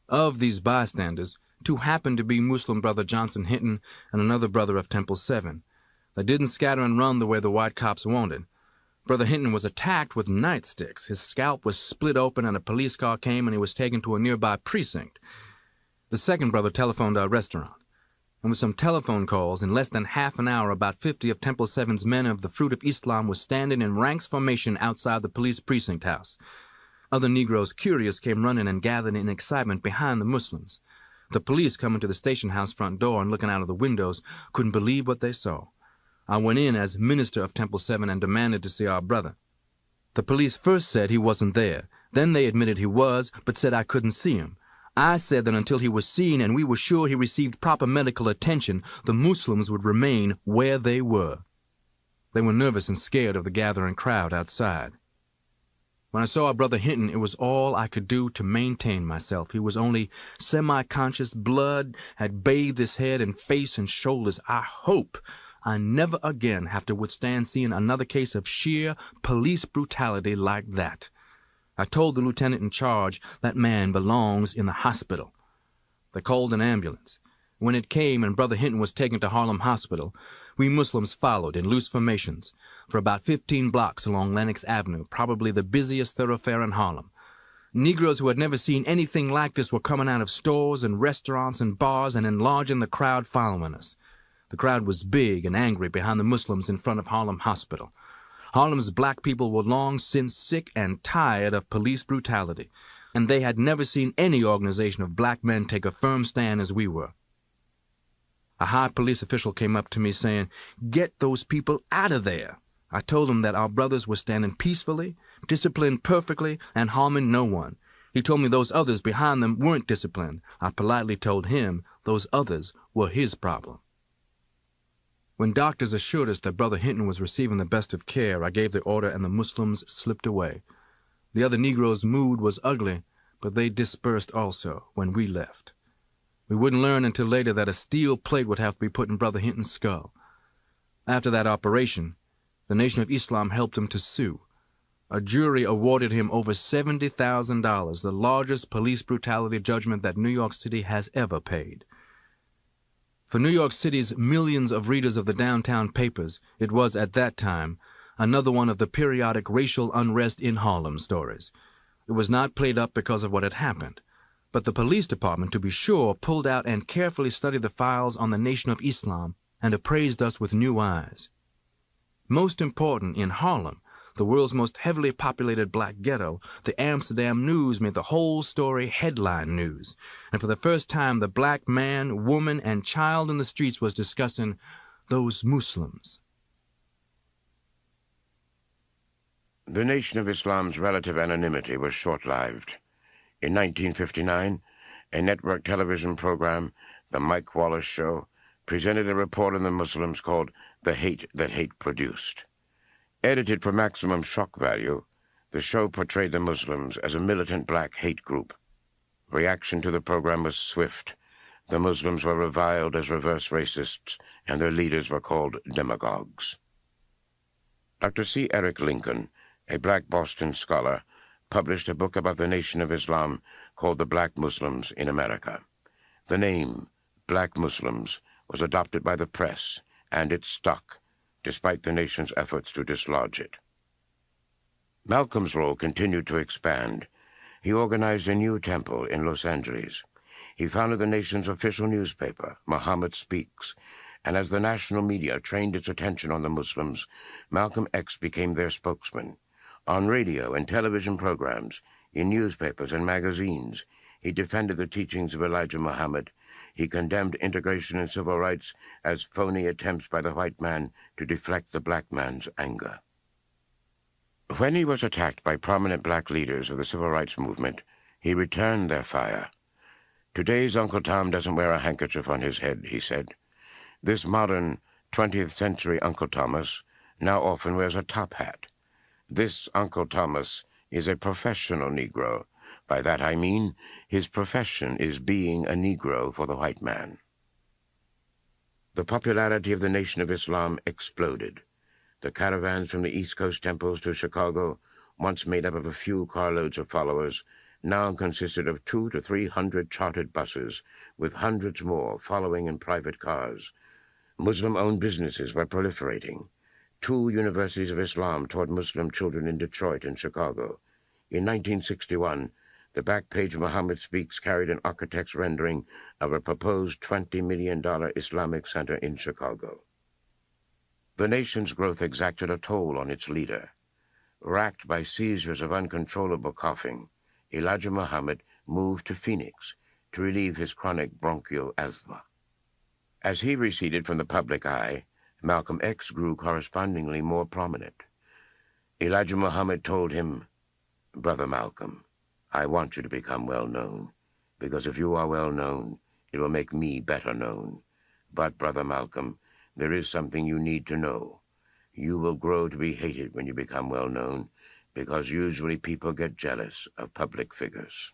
Of these bystanders, 2 happened to be Muslim brother Johnson Hinton and another brother of Temple 7. They didn't scatter and run the way the white cops wanted. Brother Hinton was attacked with nightsticks. His scalp was split open and a police car came and he was taken to a nearby precinct. The second brother telephoned our restaurant, and with some telephone calls, in less than half an hour, about 50 of Temple 7's men of the Fruit of Islam were standing in ranks formation outside the police precinct house. Other Negroes, curious, came running and gathered in excitement behind the Muslims. The police, coming to the station house front door and looking out of the windows, couldn't believe what they saw. I went in as minister of Temple 7 and demanded to see our brother. The police first said he wasn't there. Then they admitted he was, but said I couldn't see him. I said that until he was seen and we were sure he received proper medical attention, the Muslims would remain where they were. They were nervous and scared of the gathering crowd outside. When I saw our brother Hinton, it was all I could do to maintain myself. He was only semi-conscious. Blood had bathed his head and face and shoulders. I hope I never again have to withstand seeing another case of sheer police brutality like that. I told the lieutenant in charge that man belongs in the hospital. They called an ambulance. When it came and Brother Hinton was taken to Harlem Hospital, we Muslims followed in loose formations for about 15 blocks along Lenox Avenue, probably the busiest thoroughfare in Harlem. Negroes who had never seen anything like this were coming out of stores and restaurants and bars and enlarging the crowd following us. The crowd was big and angry behind the Muslims in front of Harlem Hospital. Harlem's black people were long since sick and tired of police brutality, and they had never seen any organization of black men take a firm stand as we were. A high police official came up to me saying, "Get those people out of there." I told him that our brothers were standing peacefully, disciplined perfectly, and harming no one. He told me those others behind them weren't disciplined. I politely told him those others were his problem. When doctors assured us that Brother Hinton was receiving the best of care, I gave the order and the Muslims slipped away. The other Negroes' mood was ugly, but they dispersed also when we left. We wouldn't learn until later that a steel plate would have to be put in Brother Hinton's skull. After that operation, the Nation of Islam helped him to sue. A jury awarded him over $70,000, the largest police brutality judgment that New York City has ever paid. For New York City's millions of readers of the downtown papers, it was, at that time, another one of the periodic racial unrest in Harlem stories. It was not played up because of what had happened, but the police department, to be sure, pulled out and carefully studied the files on the Nation of Islam and appraised us with new eyes. Most important, in Harlem, the world's most heavily populated black ghetto, the Amsterdam News made the whole story headline news, and for the first time the black man, woman, and child in the streets was discussing those Muslims. The Nation of Islam's relative anonymity was short-lived. In 1959, a network television program, The Mike Wallace Show, presented a report on the Muslims called The Hate That Hate Produced. Edited for maximum shock value, the show portrayed the Muslims as a militant black hate group. Reaction to the program was swift. The Muslims were reviled as reverse racists, and their leaders were called demagogues. Dr. C. Eric Lincoln, a black Boston scholar, published a book about the Nation of Islam called The Black Muslims in America. The name, Black Muslims, was adopted by the press, and it stuck, despite the nation's efforts to dislodge it. Malcolm's role continued to expand. He organized a new temple in Los Angeles. He founded the nation's official newspaper, Muhammad Speaks, and as the national media trained its attention on the Muslims, Malcolm X became their spokesman. On radio and television programs, in newspapers and magazines, he defended the teachings of Elijah Muhammad. He condemned integration and civil rights as phony attempts by the white man to deflect the black man's anger. When he was attacked by prominent black leaders of the civil rights movement, he returned their fire. "Today's Uncle Tom doesn't wear a handkerchief on his head," he said. "This modern 20th century Uncle Thomas now often wears a top hat. This Uncle Thomas is a professional Negro. By that I mean his profession is being a Negro for the white man." The popularity of the Nation of Islam exploded. The caravans from the East Coast temples to Chicago, once made up of a few carloads of followers, now consisted of 200 to 300 chartered buses, with hundreds more following in private cars. Muslim-owned businesses were proliferating. 2 universities of Islam taught Muslim children in Detroit and Chicago. In 1961, the back page of Muhammad Speaks carried an architect's rendering of a proposed $20 million Islamic center in Chicago. The nation's growth exacted a toll on its leader. Racked by seizures of uncontrollable coughing, Elijah Muhammad moved to Phoenix to relieve his chronic bronchial asthma. As he receded from the public eye, Malcolm X grew correspondingly more prominent. Elijah Muhammad told him, "Brother Malcolm, I want you to become well known, because if you are well known, it will make me better known. But, Brother Malcolm, there is something you need to know. You will grow to be hated when you become well known, because usually people get jealous of public figures."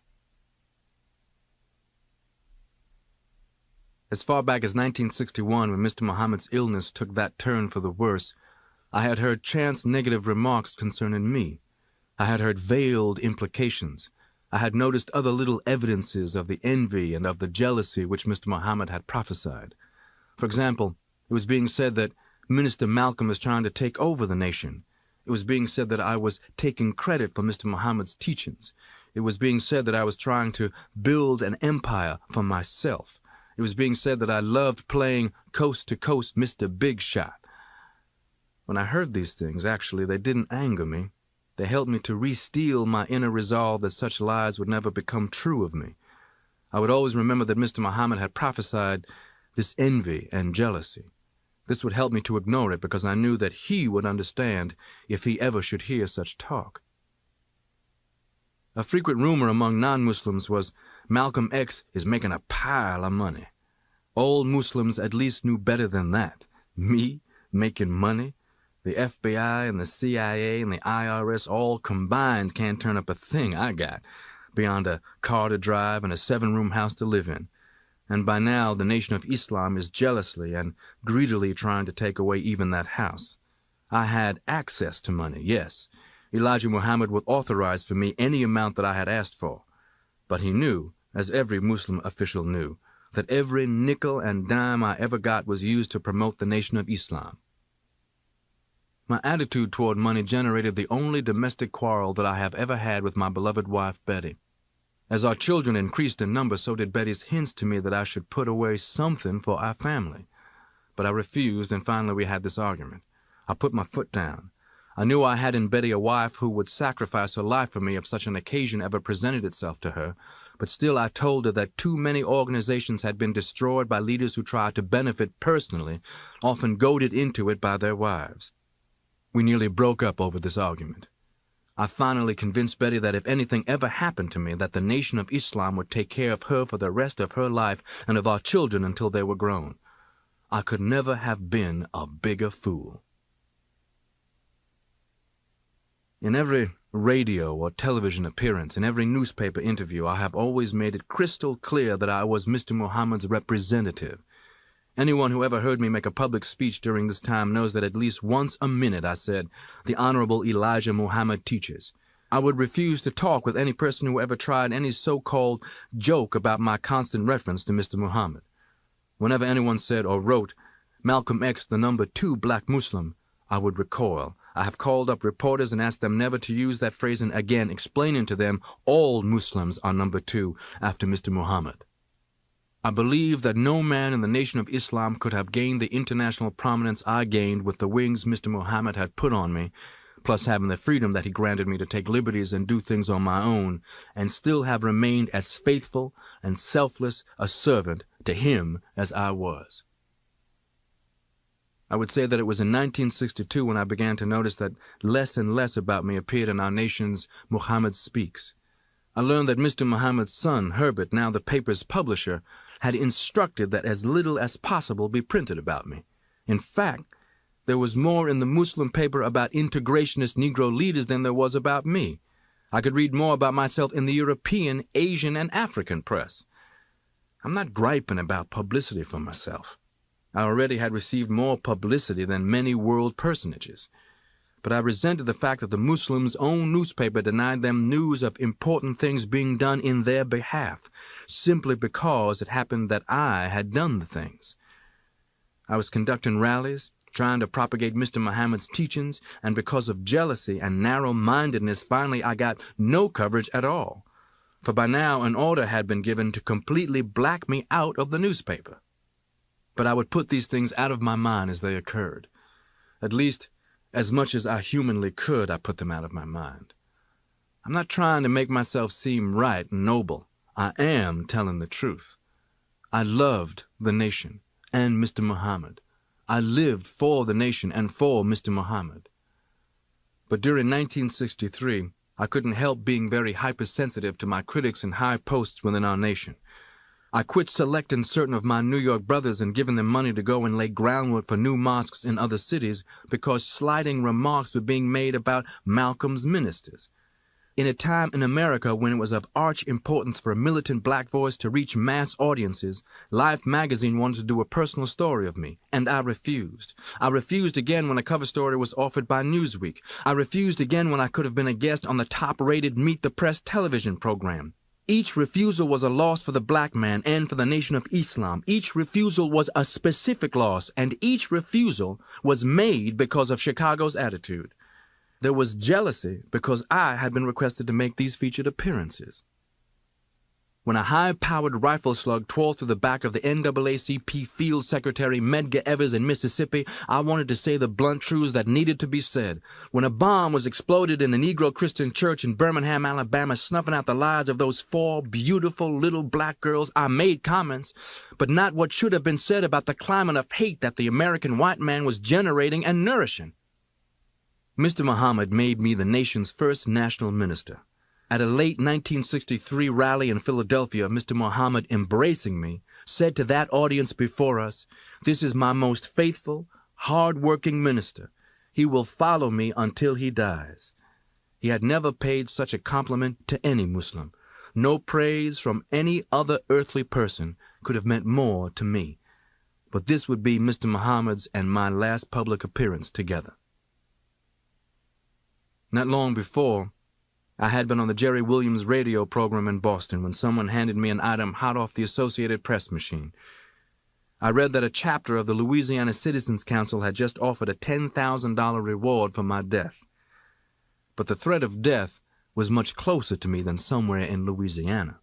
As far back as 1961, when Mr. Muhammad's illness took that turn for the worse, I had heard chance negative remarks concerning me. I had heard veiled implications. I had noticed other little evidences of the envy and of the jealousy which Mr. Muhammad had prophesied. For example, it was being said that Minister Malcolm is trying to take over the nation. It was being said that I was taking credit for Mr. Muhammad's teachings. It was being said that I was trying to build an empire for myself. It was being said that I loved playing coast-to-coast Mr. Big Shot. When I heard these things, actually, they didn't anger me. They helped me to re-steel my inner resolve that such lies would never become true of me. I would always remember that Mr. Muhammad had prophesied this envy and jealousy. This would help me to ignore it because I knew that he would understand if he ever should hear such talk. A frequent rumor among non-Muslims was, Malcolm X is making a pile of money. All Muslims at least knew better than that. Me making money? The FBI and the CIA and the IRS all combined can't turn up a thing I got, beyond a car to drive and a 7-room house to live in. And by now the Nation of Islam is jealously and greedily trying to take away even that house. I had access to money, yes. Elijah Muhammad would authorize for me any amount that I had asked for. But he knew, as every Muslim official knew, that every nickel and dime I ever got was used to promote the Nation of Islam. My attitude toward money generated the only domestic quarrel that I have ever had with my beloved wife, Betty. As our children increased in number, so did Betty's hints to me that I should put away something for our family. But I refused, and finally we had this argument. I put my foot down. I knew I had in Betty a wife who would sacrifice her life for me if such an occasion ever presented itself to her, but still I told her that too many organizations had been destroyed by leaders who tried to benefit personally, often goaded into it by their wives. We nearly broke up over this argument. I finally convinced Betty that if anything ever happened to me, that the Nation of Islam would take care of her for the rest of her life and of our children until they were grown. I could never have been a bigger fool. In every radio or television appearance, in every newspaper interview, I have always made it crystal clear that I was Mr. Muhammad's representative. Anyone who ever heard me make a public speech during this time knows that at least once a minute I said, "The Honorable Elijah Muhammad teaches." I would refuse to talk with any person who ever tried any so-called joke about my constant reference to Mr. Muhammad. Whenever anyone said or wrote, "Malcolm X, the number 2 black Muslim," I would recoil. I have called up reporters and asked them never to use that phrasing again, explaining to them all Muslims are number 2 after Mr. Muhammad. I believe that no man in the Nation of Islam could have gained the international prominence I gained with the wings Mr. Muhammad had put on me, plus having the freedom that he granted me to take liberties and do things on my own, and still have remained as faithful and selfless a servant to him as I was. I would say that it was in 1962 when I began to notice that less and less about me appeared in our nation's Muhammad Speaks. I learned that Mr. Muhammad's son, Herbert, now the paper's publisher, had instructed that as little as possible be printed about me. In fact, there was more in the Muslim paper about integrationist Negro leaders than there was about me. I could read more about myself in the European, Asian, and African press. I'm not griping about publicity for myself. I already had received more publicity than many world personages. But I resented the fact that the Muslims' own newspaper denied them news of important things being done in their behalf, simply because it happened that I had done the things. I was conducting rallies, trying to propagate Mr. Muhammad's teachings, and because of jealousy and narrow-mindedness, finally I got no coverage at all. For by now an order had been given to completely black me out of the newspaper. But I would put these things out of my mind as they occurred. At least, as much as I humanly could, I put them out of my mind. I'm not trying to make myself seem right and noble. I am telling the truth. I loved the nation and Mr. Muhammad. I lived for the nation and for Mr. Muhammad. But during 1963, I couldn't help being very hypersensitive to my critics in high posts within our nation. I quit selecting certain of my New York brothers and giving them money to go and lay groundwork for new mosques in other cities because slighting remarks were being made about Malcolm's ministers. In a time in America when it was of arch importance for a militant black voice to reach mass audiences, Life magazine wanted to do a personal story of me, and I refused. I refused again when a cover story was offered by Newsweek. I refused again when I could have been a guest on the top-rated Meet the Press television program. Each refusal was a loss for the black man and for the Nation of Islam. Each refusal was a specific loss, and each refusal was made because of Chicago's attitude. There was jealousy because I had been requested to make these featured appearances. When a high-powered rifle slug tore through the back of the NAACP Field Secretary Medgar Evers in Mississippi, I wanted to say the blunt truths that needed to be said. When a bomb was exploded in a Negro Christian church in Birmingham, Alabama, snuffing out the lives of those 4 beautiful little black girls, I made comments, but not what should have been said about the climate of hate that the American white man was generating and nourishing. Mr. Muhammad made me the nation's first national minister. At a late 1963 rally in Philadelphia, Mr. Muhammad, embracing me, said to that audience before us, "This is my most faithful, hard-working minister. He will follow me until he dies." He had never paid such a compliment to any Muslim. No praise from any other earthly person could have meant more to me. But this would be Mr. Muhammad's and my last public appearance together. Not long before, I had been on the Jerry Williams radio program in Boston when someone handed me an item hot off the Associated Press machine. I read that a chapter of the Louisiana Citizens Council had just offered a $10,000 reward for my death. But the threat of death was much closer to me than somewhere in Louisiana.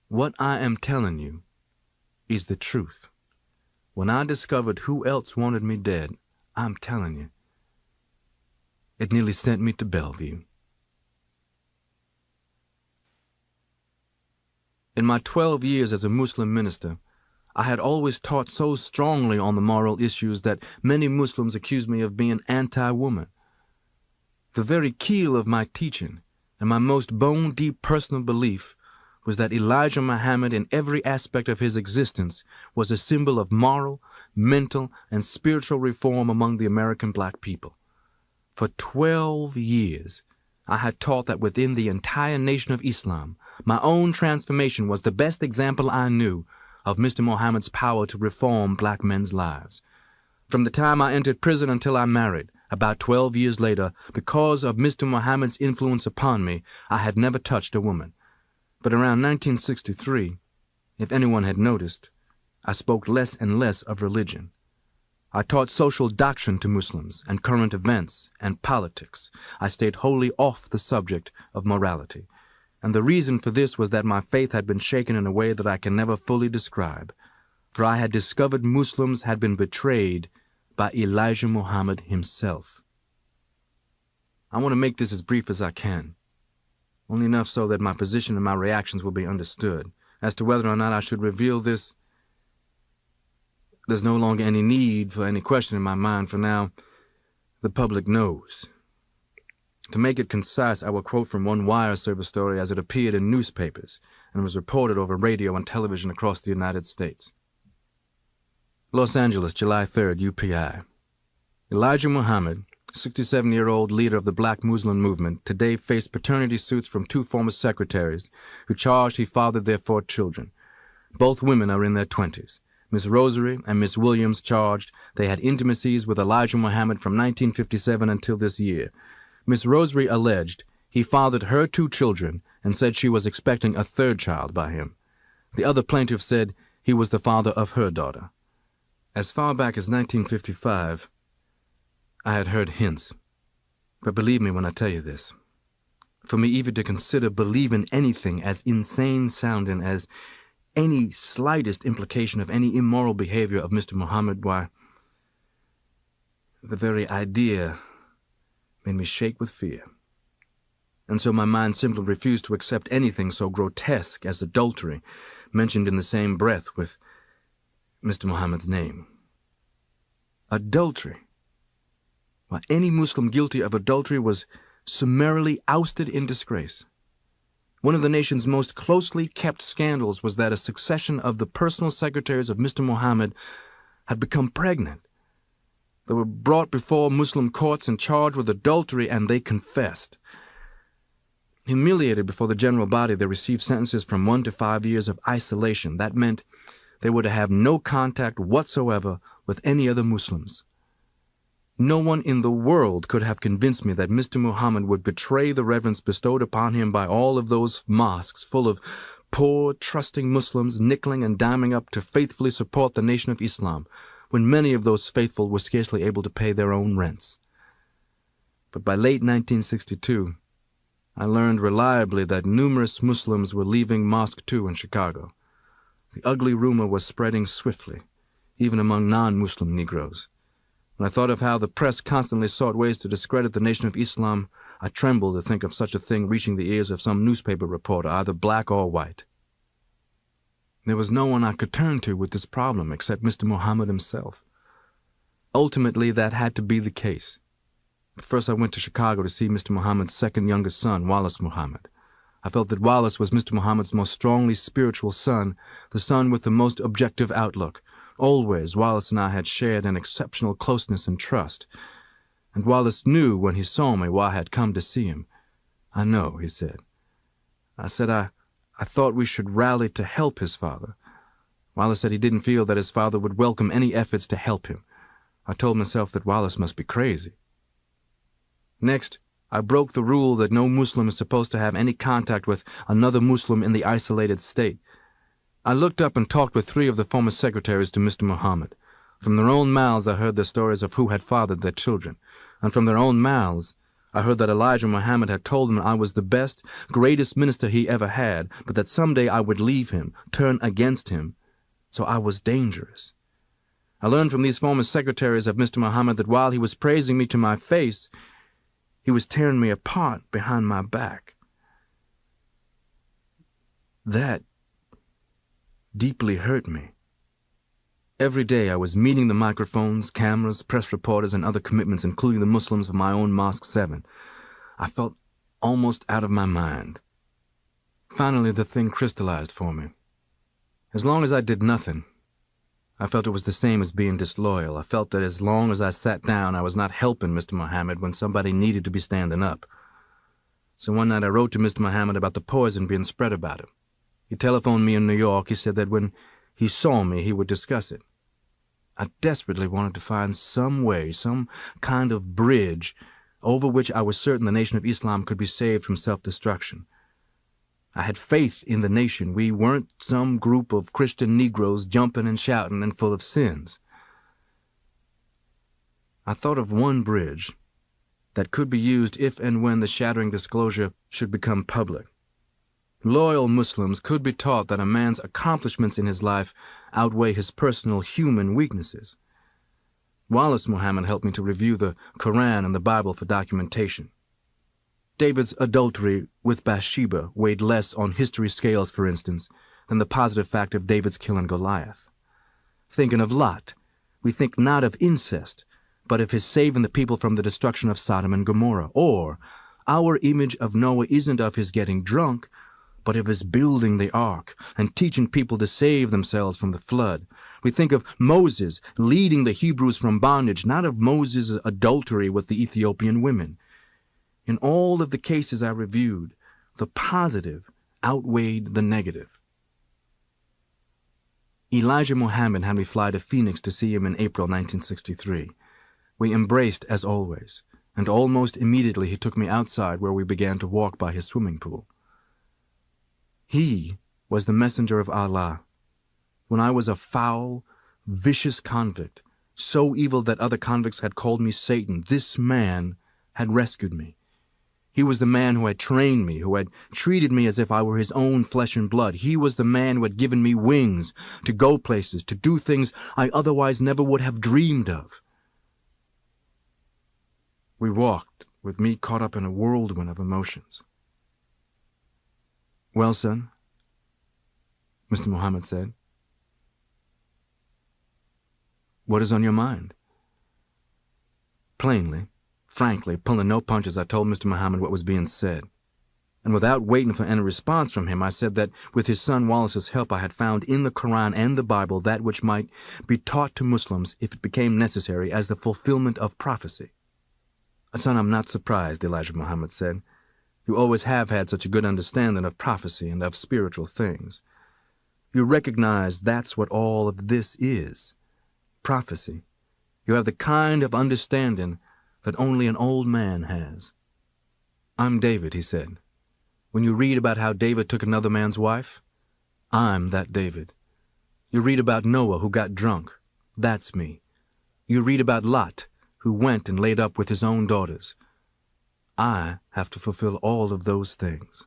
What I am telling you is the truth. When I discovered who else wanted me dead, I'm telling you, it nearly sent me to Bellevue. In my 12 years as a Muslim minister, I had always taught so strongly on the moral issues that many Muslims accused me of being anti-woman. The very keel of my teaching and my most bone-deep personal belief was that Elijah Muhammad in every aspect of his existence was a symbol of moral, mental, and spiritual reform among the American black people. For 12 years, I had taught that within the entire nation of Islam, my own transformation was the best example I knew of Mr. Muhammad's power to reform black men's lives. From the time I entered prison until I married, about 12 years later, because of Mr. Muhammad's influence upon me, I had never touched a woman. But around 1963, if anyone had noticed, I spoke less and less of religion. I taught social doctrine to Muslims and current events and politics. I stayed wholly off the subject of morality. And the reason for this was that my faith had been shaken in a way that I can never fully describe. For I had discovered Muslims had been betrayed by Elijah Muhammad himself. I want to make this as brief as I can, only enough so that my position and my reactions will be understood. As to whether or not I should reveal this, there's no longer any need for any question in my mind, for now the public knows. To make it concise, I will quote from one wire service story as it appeared in newspapers and was reported over radio and television across the United States. Los Angeles, July 3rd, UPI. Elijah Muhammad, 67-year-old leader of the Black Muslim movement, today faced paternity suits from 2 former secretaries who charged he fathered their 4 children. Both women are in their 20s. Miss Rosary and Miss Williams charged they had intimacies with Elijah Muhammad from 1957 until this year. Miss Rosary alleged he fathered her 2 children and said she was expecting a 3rd child by him. The other plaintiff said he was the father of her daughter. As far back as 1955, I had heard hints, but believe me when I tell you this. For me even to consider believing anything as insane-sounding as any slightest implication of any immoral behavior of Mr. Muhammad, why, the very idea made me shake with fear. And so my mind simply refused to accept anything so grotesque as adultery mentioned in the same breath with Mr. Muhammad's name. Adultery. Why, any Muslim guilty of adultery was summarily ousted in disgrace. One of the nation's most closely kept scandals was that a succession of the personal secretaries of Mr. Muhammad had become pregnant. They were brought before Muslim courts and charged with adultery, and they confessed. Humiliated before the general body, they received sentences from 1 to 5 years of isolation. That meant they were to have no contact whatsoever with any other Muslims. No one in the world could have convinced me that Mr. Muhammad would betray the reverence bestowed upon him by all of those mosques full of poor, trusting Muslims nickeling and diming up to faithfully support the Nation of Islam, when many of those faithful were scarcely able to pay their own rents. But by late 1962, I learned reliably that numerous Muslims were leaving Mosque 2 in Chicago. The ugly rumor was spreading swiftly, even among non-Muslim Negroes. When I thought of how the press constantly sought ways to discredit the Nation of Islam, I trembled to think of such a thing reaching the ears of some newspaper reporter, either black or white. There was no one I could turn to with this problem except Mr. Muhammad himself. Ultimately, that had to be the case. But first I went to Chicago to see Mr. Muhammad's second youngest son, Wallace Muhammad. I felt that Wallace was Mr. Muhammad's most strongly spiritual son, the son with the most objective outlook. Always, Wallace and I had shared an exceptional closeness and trust. And Wallace knew when he saw me why I had come to see him. "I know," he said. I said I thought we should rally to help his father. Wallace said he didn't feel that his father would welcome any efforts to help him. I told myself that Wallace must be crazy. Next, I broke the rule that no Muslim is supposed to have any contact with another Muslim in the isolated state. I looked up and talked with 3 of the former secretaries to Mr. Muhammad. From their own mouths I heard their stories of who had fathered their children, and from their own mouths I heard that Elijah Muhammad had told them I was the best, greatest minister he ever had, but that someday I would leave him, turn against him, so I was dangerous. I learned from these former secretaries of Mr. Muhammad that while he was praising me to my face, he was tearing me apart behind my back. That deeply hurt me. Every day I was meeting the microphones, cameras, press reporters, and other commitments, including the Muslims of my own Mosque 7. I felt almost out of my mind. Finally, the thing crystallized for me. As long as I did nothing, I felt it was the same as being disloyal. I felt that as long as I sat down, I was not helping Mr. Muhammad when somebody needed to be standing up. So one night I wrote to Mr. Muhammad about the poison being spread about him. He telephoned me in New York. He said that when he saw me, he would discuss it. I desperately wanted to find some way, some kind of bridge over which I was certain the Nation of Islam could be saved from self-destruction. I had faith in the nation. We weren't some group of Christian Negroes jumping and shouting and full of sins. I thought of one bridge that could be used if and when the shattering disclosure should become public. Loyal Muslims could be taught that a man's accomplishments in his life outweigh his personal human weaknesses. Wallace Muhammad helped me to review the Quran and the Bible for documentation. David's adultery with Bathsheba weighed less on history scales, for instance, than the positive fact of David's killing Goliath. Thinking of Lot, we think not of incest, but of his saving the people from the destruction of Sodom and Gomorrah. Or, our image of Noah isn't of his getting drunk, but of his building the ark and teaching people to save themselves from the flood. We think of Moses leading the Hebrews from bondage, not of Moses' adultery with the Ethiopian women. In all of the cases I reviewed, the positive outweighed the negative. Elijah Muhammad had me fly to Phoenix to see him in April 1963. We embraced as always, and almost immediately he took me outside where we began to walk by his swimming pool. He was the messenger of Allah. When I was a foul, vicious convict, so evil that other convicts had called me Satan, this man had rescued me. He was the man who had trained me, who had treated me as if I were his own flesh and blood. He was the man who had given me wings to go places, to do things I otherwise never would have dreamed of. We walked, with me caught up in a whirlwind of emotions. "Well, son," Mr. Muhammad said, "what is on your mind?" Plainly, frankly, pulling no punches, I told Mr. Muhammad what was being said. And without waiting for any response from him, I said that with his son Wallace's help I had found in the Quran and the Bible that which might be taught to Muslims if it became necessary as the fulfillment of prophecy. "Son, I'm not surprised," Elijah Muhammad said. "You always have had such a good understanding of prophecy and of spiritual things. You recognize that's what all of this is, prophecy. You have the kind of understanding that only an old man has." "I'm David," he said. "When you read about how David took another man's wife, I'm that David. You read about Noah who got drunk, that's me. You read about Lot who went and laid up with his own daughters. I have to fulfill all of those things.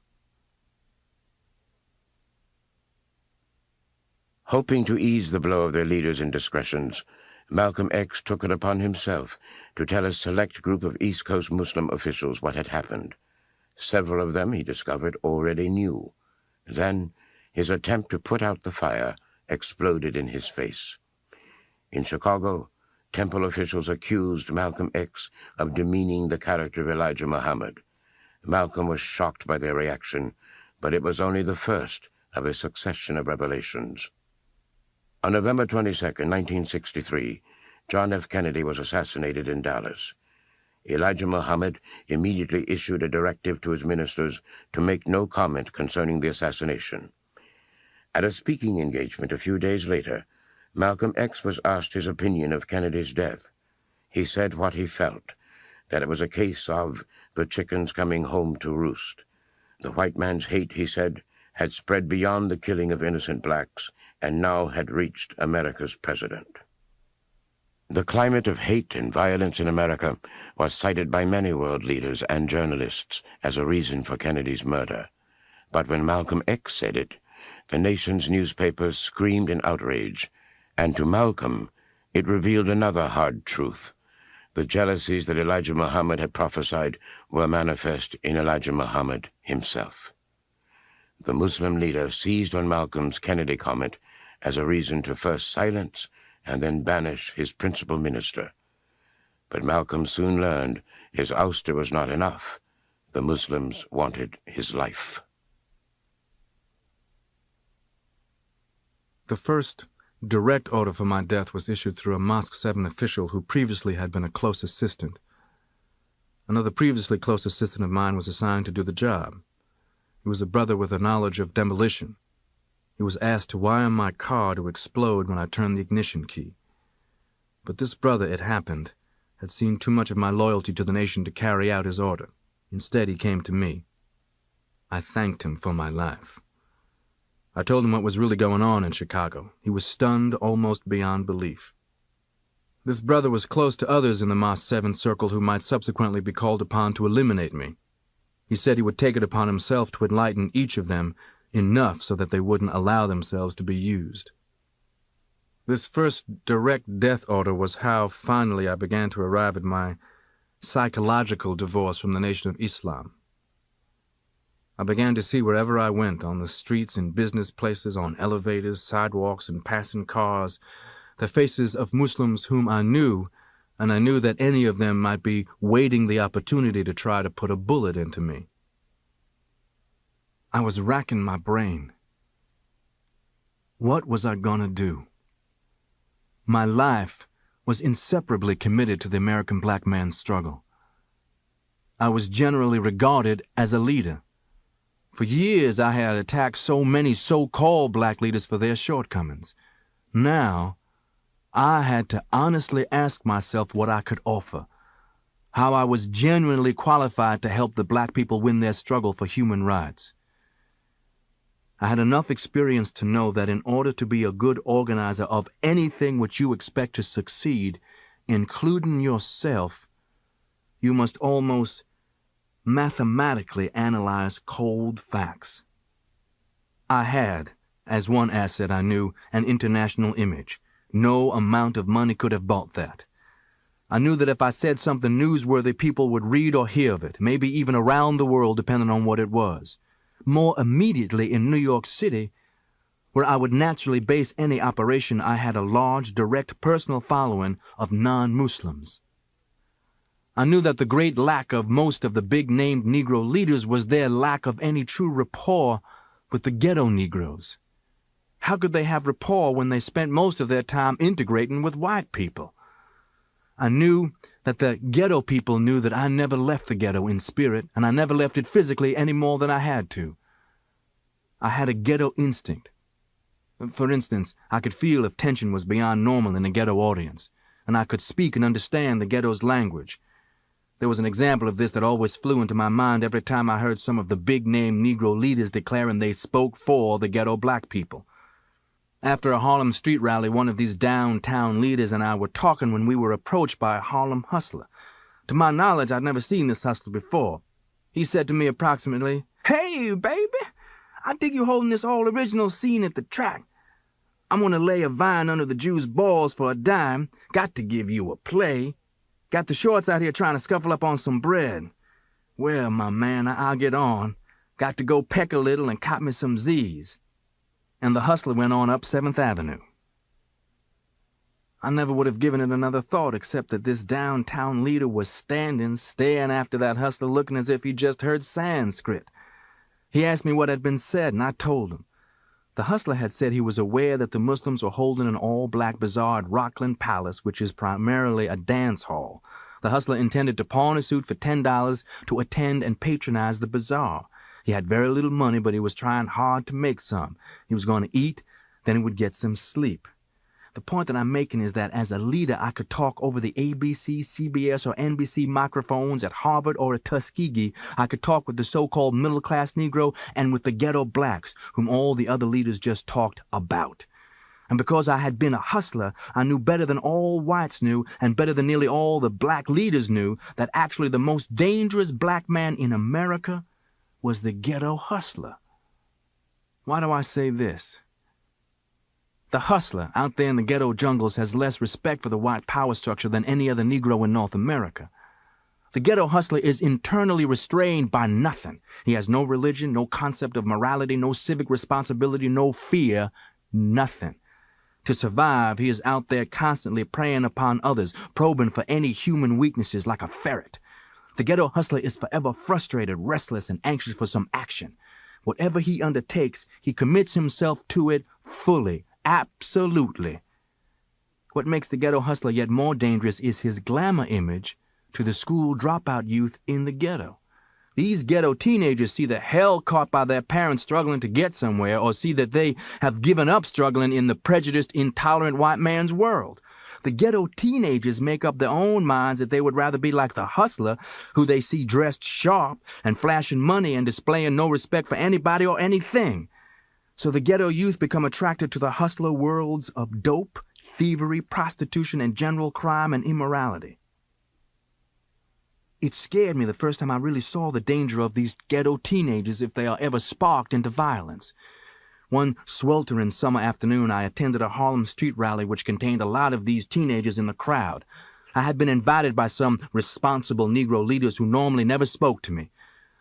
Hoping to ease the blow of their leaders' indiscretions, Malcolm X took it upon himself to tell a select group of East Coast Muslim officials what had happened. Several of them, he discovered, already knew. Then his attempt to put out the fire exploded in his face. In Chicago, temple officials accused Malcolm X of demeaning the character of Elijah Muhammad. Malcolm was shocked by their reaction, but it was only the first of a succession of revelations. On November 22, 1963, John F. Kennedy was assassinated in Dallas. Elijah Muhammad immediately issued a directive to his ministers to make no comment concerning the assassination. At a speaking engagement a few days later, Malcolm X was asked his opinion of Kennedy's death. He said what he felt, that it was a case of the chickens coming home to roost. The white man's hate, he said, had spread beyond the killing of innocent blacks and now had reached America's president. The climate of hate and violence in America was cited by many world leaders and journalists as a reason for Kennedy's murder. But when Malcolm X said it, the nation's newspapers screamed in outrage, and to Malcolm it revealed another hard truth. The jealousies that Elijah Muhammad had prophesied were manifest in Elijah Muhammad himself. The Muslim leader seized on Malcolm's Kennedy comment as a reason to first silence and then banish his principal minister. But Malcolm soon learned his ouster was not enough. The Muslims wanted his life. The first direct order for my death was issued through a Mosque 7 official who previously had been a close assistant. Another previously close assistant of mine was assigned to do the job. He was a brother with a knowledge of demolition. He was asked to wire my car to explode when I turned the ignition key. But this brother, it happened, had seen too much of my loyalty to the nation to carry out his order. Instead, he came to me. I thanked him for my life. I told him what was really going on in Chicago. He was stunned almost beyond belief. This brother was close to others in the Mosque 7 circle who might subsequently be called upon to eliminate me. He said he would take it upon himself to enlighten each of them enough so that they wouldn't allow themselves to be used. This first direct death order was how, finally, I began to arrive at my psychological divorce from the Nation of Islam. I began to see wherever I went, on the streets, in business places, on elevators, sidewalks, and passing cars, the faces of Muslims whom I knew, and I knew that any of them might be waiting the opportunity to try to put a bullet into me. I was racking my brain. What was I going to do? My life was inseparably committed to the American black man's struggle. I was generally regarded as a leader. For years I had attacked so many so-called black leaders for their shortcomings. Now, I had to honestly ask myself what I could offer, how I was genuinely qualified to help the black people win their struggle for human rights. I had enough experience to know that in order to be a good organizer of anything which you expect to succeed, including yourself, you must almost mathematically analyze cold facts. I had, as one asset I knew, an international image. No amount of money could have bought that. I knew that if I said something newsworthy, people would read or hear of it, maybe even around the world, depending on what it was. More immediately in New York City, where I would naturally base any operation, I had a large, direct personal following of non-Muslims. I knew that the great lack of most of the big-named Negro leaders was their lack of any true rapport with the ghetto Negroes. How could they have rapport when they spent most of their time integrating with white people? I knew that the ghetto people knew that I never left the ghetto in spirit, and I never left it physically any more than I had to. I had a ghetto instinct. For instance, I could feel if tension was beyond normal in a ghetto audience, and I could speak and understand the ghetto's language. There was an example of this that always flew into my mind every time I heard some of the big-name Negro leaders declaring they spoke for the ghetto black people. After a Harlem street rally, one of these downtown leaders and I were talking when we were approached by a Harlem hustler. To my knowledge, I'd never seen this hustler before. He said to me approximately, "Hey, baby, I dig you holding this all-original scene at the track. I'm going to lay a vine under the Jew's balls for a dime. Got to give you a play. Got the shorts out here trying to scuffle up on some bread. Well, my man, I'll get on. Got to go peck a little and cop me some Z's." And the hustler went on up 7th Avenue. I never would have given it another thought except that this downtown leader was standing, staring after that hustler, looking as if he just heard Sanskrit. He asked me what had been said, and I told him. The hustler had said he was aware that the Muslims were holding an all-black bazaar at Rockland Palace, which is primarily a dance hall. The hustler intended to pawn a suit for $10 to attend and patronize the bazaar. He had very little money, but he was trying hard to make some. He was going to eat, then he would get some sleep. The point that I'm making is that as a leader, I could talk over the ABC, CBS, or NBC microphones at Harvard or at Tuskegee. I could talk with the so-called middle-class Negro and with the ghetto blacks, whom all the other leaders just talked about. And because I had been a hustler, I knew better than all whites knew, and better than nearly all the black leaders knew, that actually the most dangerous black man in America was the ghetto hustler. Why do I say this? The hustler out there in the ghetto jungles has less respect for the white power structure than any other Negro in North America. The ghetto hustler is internally restrained by nothing. He has no religion, no concept of morality, no civic responsibility, no fear, nothing. To survive, he is out there constantly preying upon others, probing for any human weaknesses like a ferret. The ghetto hustler is forever frustrated, restless, and anxious for some action. Whatever he undertakes, he commits himself to it fully. Absolutely. What makes the ghetto hustler yet more dangerous is his glamour image to the school dropout youth in the ghetto. These ghetto teenagers see the hell caught by their parents struggling to get somewhere, or see that they have given up struggling in the prejudiced, intolerant white man's world. The ghetto teenagers make up their own minds that they would rather be like the hustler, who they see dressed sharp and flashing money and displaying no respect for anybody or anything. So the ghetto youth become attracted to the hustler worlds of dope, thievery, prostitution, and general crime and immorality. It scared me the first time I really saw the danger of these ghetto teenagers if they are ever sparked into violence. One sweltering summer afternoon, I attended a Harlem street rally which contained a lot of these teenagers in the crowd. I had been invited by some responsible Negro leaders who normally never spoke to me.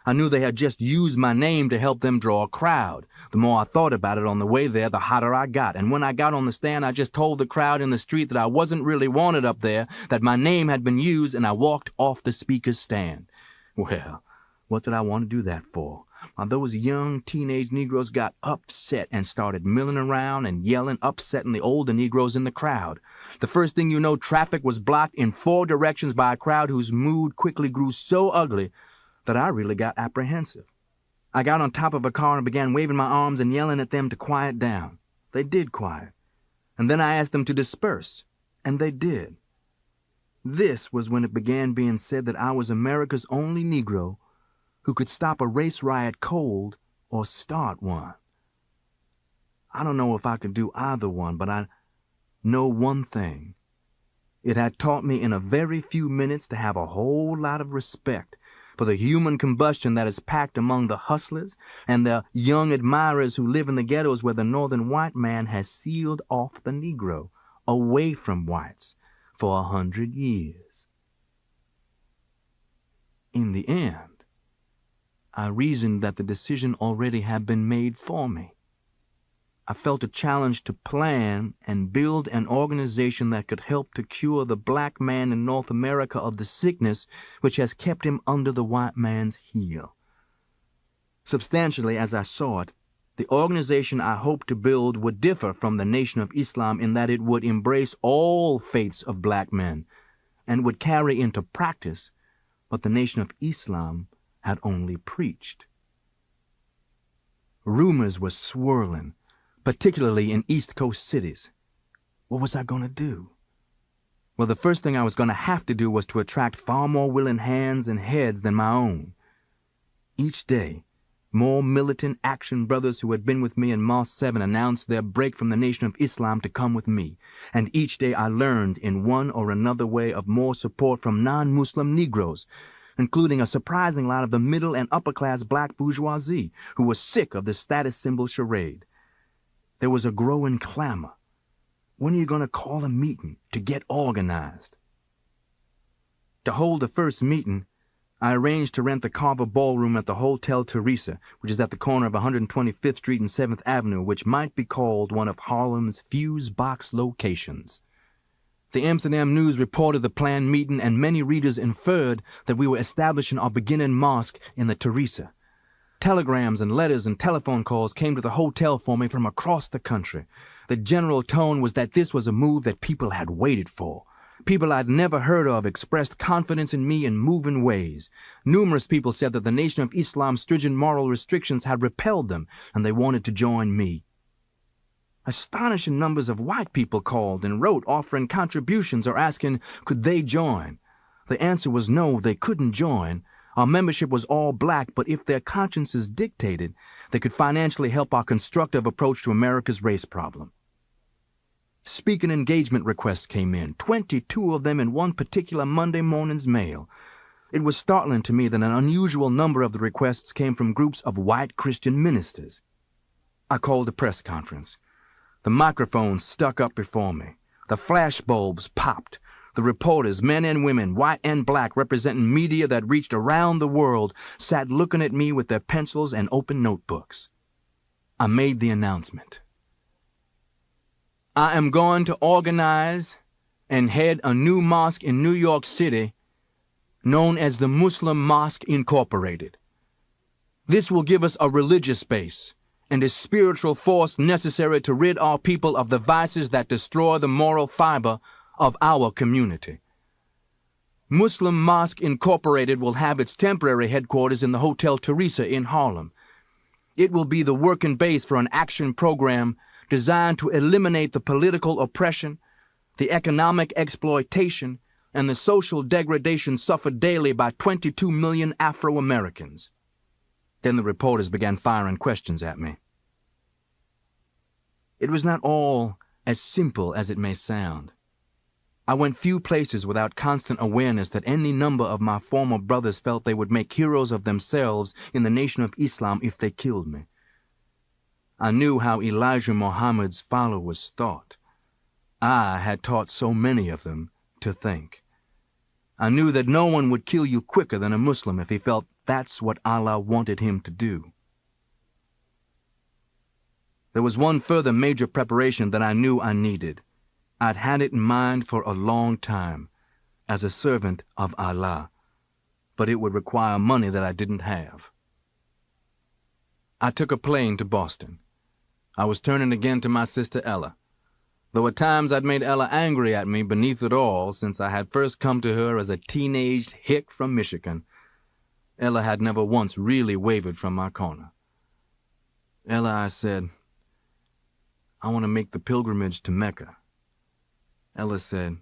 I knew they had just used my name to help them draw a crowd. The more I thought about it on the way there, the hotter I got. And when I got on the stand, I just told the crowd in the street that I wasn't really wanted up there, that my name had been used, and I walked off the speaker's stand. Well, what did I want to do that for? Those young teenage Negroes got upset and started milling around and yelling, upsetting the older Negroes in the crowd. The first thing you know, traffic was blocked in 4 directions by a crowd whose mood quickly grew so ugly that I really got apprehensive. I got on top of a car and began waving my arms and yelling at them to quiet down. They did quiet. And then I asked them to disperse, and they did. This was when it began being said that I was America's only Negro who could stop a race riot cold or start one. I don't know if I could do either one, but I know one thing. It had taught me in a very few minutes to have a whole lot of respect for the human combustion that is packed among the hustlers and the young admirers who live in the ghettos where the northern white man has sealed off the Negro away from whites for 100 years. In the end, I reasoned that the decision already had been made for me. I felt a challenge to plan and build an organization that could help to cure the black man in North America of the sickness which has kept him under the white man's heel. Substantially, as I saw it, the organization I hoped to build would differ from the Nation of Islam in that it would embrace all faiths of black men and would carry into practice what the Nation of Islam had only preached. Rumors were swirling, particularly in East Coast cities. What was I going to do? Well, the first thing I was going to have to do was to attract far more willing hands and heads than my own. Each day, More militant action brothers who had been with me in Mosque 7 announced their break from the Nation of Islam to come with me, and each day I learned in one or another way of more support from non-Muslim Negroes, including a surprising lot of the middle and upper-class black bourgeoisie who were sick of the status symbol charade. There was a growing clamor. When are you going to call a meeting to get organized? To hold the first meeting, I arranged to rent the Carver Ballroom at the Hotel Teresa, which is at the corner of 125th Street and 7th Avenue, which might be called one of Harlem's fuse box locations. The Amsterdam News reported the planned meeting, and many readers inferred that we were establishing our beginning mosque in the Teresa. Telegrams and letters and telephone calls came to the hotel for me from across the country. The general tone was that this was a move that people had waited for. People I'd never heard of expressed confidence in me in moving ways. Numerous people said that the Nation of Islam's stringent moral restrictions had repelled them, and they wanted to join me. Astonishing numbers of white people called and wrote offering contributions or asking could they join. The answer was no, they couldn't join. Our membership was all black, but if their consciences dictated, they could financially help our constructive approach to America's race problem. Speaking engagement requests came in, 22 of them in one particular Monday morning's mail. It was startling to me that an unusual number of the requests came from groups of white Christian ministers. I called a press conference. The microphones stuck up before me. The flash bulbs popped. The reporters, men and women, white and black, representing media that reached around the world, sat looking at me with their pencils and open notebooks. I made the announcement. I am going to organize and head a new mosque in New York City known as the Muslim Mosque Incorporated. This will give us a religious base and a spiritual force necessary to rid our people of the vices that destroy the moral fiber of our community. Muslim Mosque Incorporated will have its temporary headquarters in the Hotel Teresa in Harlem. It will be the working base for an action program designed to eliminate the political oppression, the economic exploitation, and the social degradation suffered daily by 22 million Afro-Americans. Then the reporters began firing questions at me. It was not all as simple as it may sound. I went few places without constant awareness that any number of my former brothers felt they would make heroes of themselves in the Nation of Islam if they killed me. I knew how Elijah Muhammad's followers thought. I had taught so many of them to think. I knew that no one would kill you quicker than a Muslim if he felt that's what Allah wanted him to do. There was one further major preparation that I knew I needed. I'd had it in mind for a long time, as a servant of Allah, but it would require money that I didn't have. I took a plane to Boston. I was turning again to my sister Ella, though at times I'd made Ella angry at me beneath it all since I had first come to her as a teenaged hick from Michigan. Ella had never once really wavered from my corner. Ella, I said, I want to make the pilgrimage to Mecca. Ella said,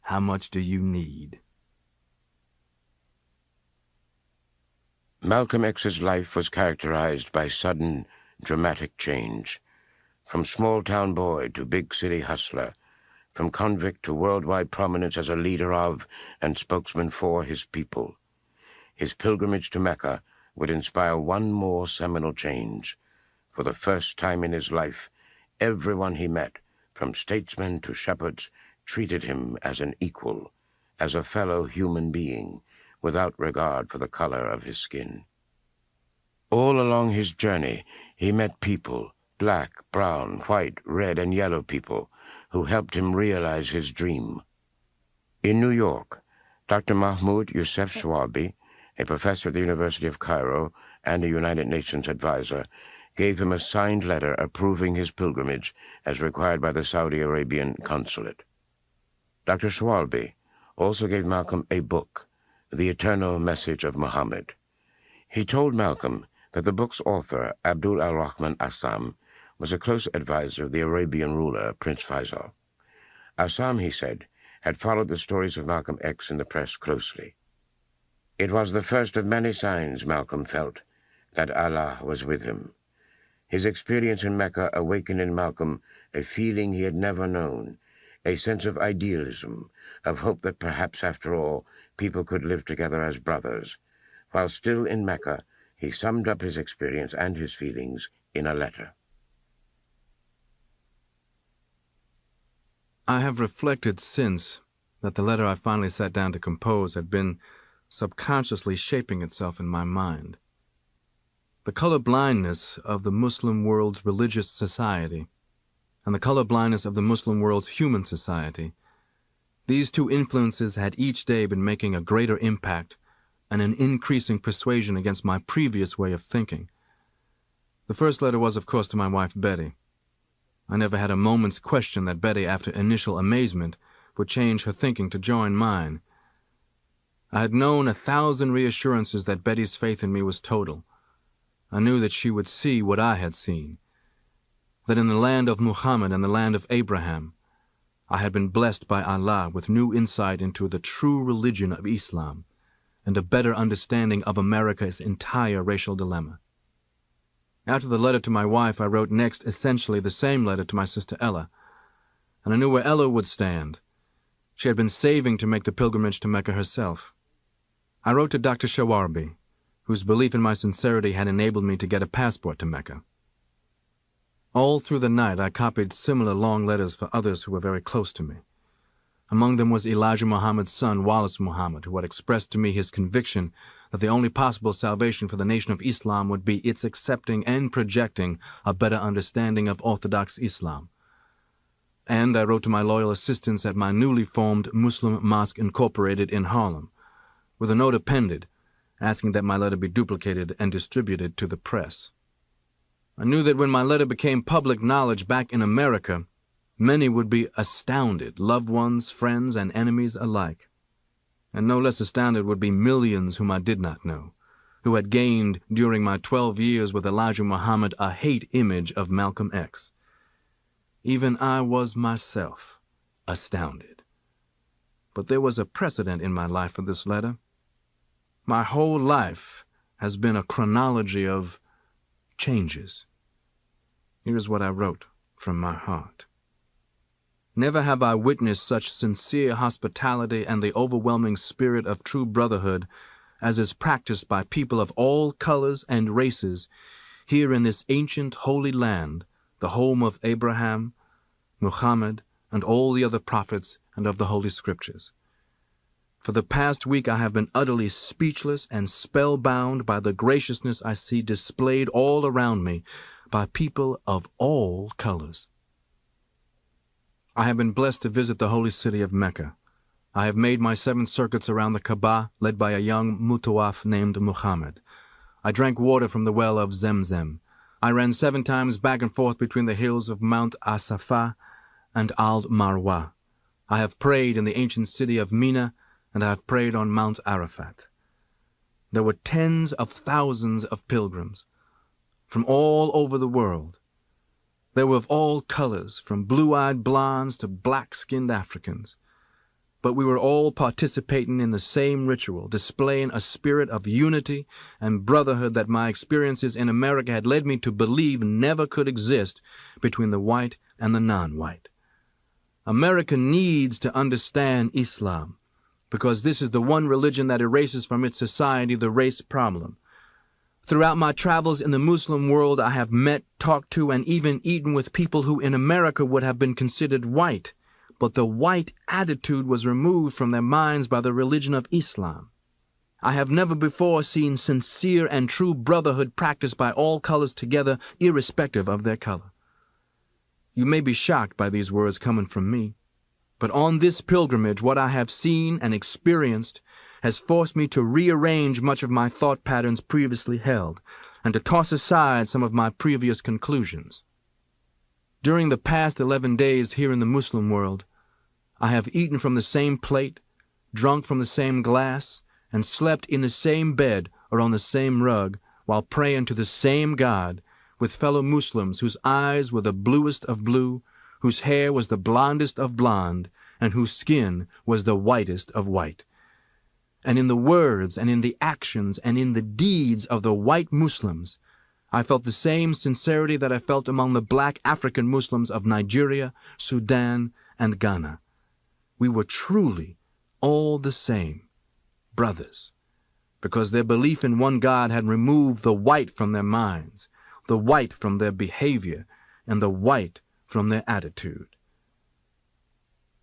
how much do you need? Malcolm X's life was characterized by sudden, dramatic change. From small-town boy to big-city hustler, from convict to worldwide prominence as a leader of and spokesman for his people. His pilgrimage to Mecca would inspire one more seminal change. For the first time in his life, everyone he met, from statesmen to shepherds, treated him as an equal, as a fellow human being, without regard for the color of his skin. All along his journey, he met people, black, brown, white, red, and yellow people, who helped him realize his dream. In New York, Dr. Mahmoud Youssef Chouabi, a professor at the University of Cairo and a United Nations advisor, gave him a signed letter approving his pilgrimage as required by the Saudi Arabian consulate. Dr. Chouabi also gave Malcolm a book, The Eternal Message of Muhammad. He told Malcolm that the book's author, Abdul al-Rahman Assam, was a close advisor of the Arabian ruler, Prince Faisal. Assam, he said, had followed the stories of Malcolm X in the press closely. It was the first of many signs, Malcolm felt, that Allah was with him. His experience in Mecca awakened in Malcolm a feeling he had never known, a sense of idealism, of hope that perhaps after all people could live together as brothers. While still in Mecca, he summed up his experience and his feelings in a letter. I have reflected since that the letter I finally sat down to compose had been subconsciously shaping itself in my mind. The color-blindness of the Muslim world's religious society and the color-blindness of the Muslim world's human society, these two influences had each day been making a greater impact and an increasing persuasion against my previous way of thinking. The first letter was, of course, to my wife Betty. I never had a moment's question that Betty, after initial amazement, would change her thinking to join mine. I had known 1,000 reassurances that Betty's faith in me was total. I knew that she would see what I had seen, that in the land of Muhammad and the land of Abraham, I had been blessed by Allah with new insight into the true religion of Islam and a better understanding of America's entire racial dilemma. After the letter to my wife, I wrote next essentially the same letter to my sister Ella, and I knew where Ella would stand. She had been saving to make the pilgrimage to Mecca herself. I wrote to Dr. Shawarbi, whose belief in my sincerity had enabled me to get a passport to Mecca. All through the night I copied similar long letters for others who were very close to me. Among them was Elijah Muhammad's son, Wallace Muhammad, who had expressed to me his conviction that the only possible salvation for the nation of Islam would be its accepting and projecting a better understanding of Orthodox Islam. And I wrote to my loyal assistants at my newly formed Muslim Mosque Incorporated in Harlem, with a note appended, asking that my letter be duplicated and distributed to the press. I knew that when my letter became public knowledge back in America, many would be astounded, loved ones, friends, and enemies alike. And no less astounded would be millions whom I did not know, who had gained during my 12 years with Elijah Muhammad a hate image of Malcolm X. Even I was myself astounded. But there was a precedent in my life for this letter. My whole life has been a chronology of changes. Here is what I wrote from my heart. Never have I witnessed such sincere hospitality and the overwhelming spirit of true brotherhood as is practiced by people of all colors and races here in this ancient holy land, the home of Abraham, Muhammad, and all the other prophets and of the Holy Scriptures. For the past week I have been utterly speechless and spellbound by the graciousness I see displayed all around me by people of all colors. I have been blessed to visit the holy city of Mecca. I have made my 7 circuits around the Kaaba, led by a young mutawaf named Muhammad. I drank water from the well of Zemzem. I ran 7 times back and forth between the hills of Mount Asafa and Al-Marwa. I have prayed in the ancient city of Mina, and I have prayed on Mount Arafat. There were tens of thousands of pilgrims from all over the world. They were of all colors, from blue-eyed blondes to black-skinned Africans. But we were all participating in the same ritual, displaying a spirit of unity and brotherhood that my experiences in America had led me to believe never could exist between the white and the non-white. America needs to understand Islam, because this is the one religion that erases from its society the race problem. Throughout my travels in the Muslim world, I have met, talked to, and even eaten with people who in America would have been considered white, but the white attitude was removed from their minds by the religion of Islam. I have never before seen sincere and true brotherhood practiced by all colors together, irrespective of their color. You may be shocked by these words coming from me, but on this pilgrimage, what I have seen and experienced has forced me to rearrange much of my thought patterns previously held, and to toss aside some of my previous conclusions. During the past 11 days here in the Muslim world, I have eaten from the same plate, drunk from the same glass, and slept in the same bed or on the same rug while praying to the same God with fellow Muslims whose eyes were the bluest of blue, whose hair was the blondest of blonde, and whose skin was the whitest of white. and in the words and in the actions and in the deeds of the white Muslims, I felt the same sincerity that I felt among the black African Muslims of Nigeria, Sudan, and Ghana. We were truly all the same, brothers, because their belief in one God had removed the white from their minds, the white from their behavior, and the white from their attitude.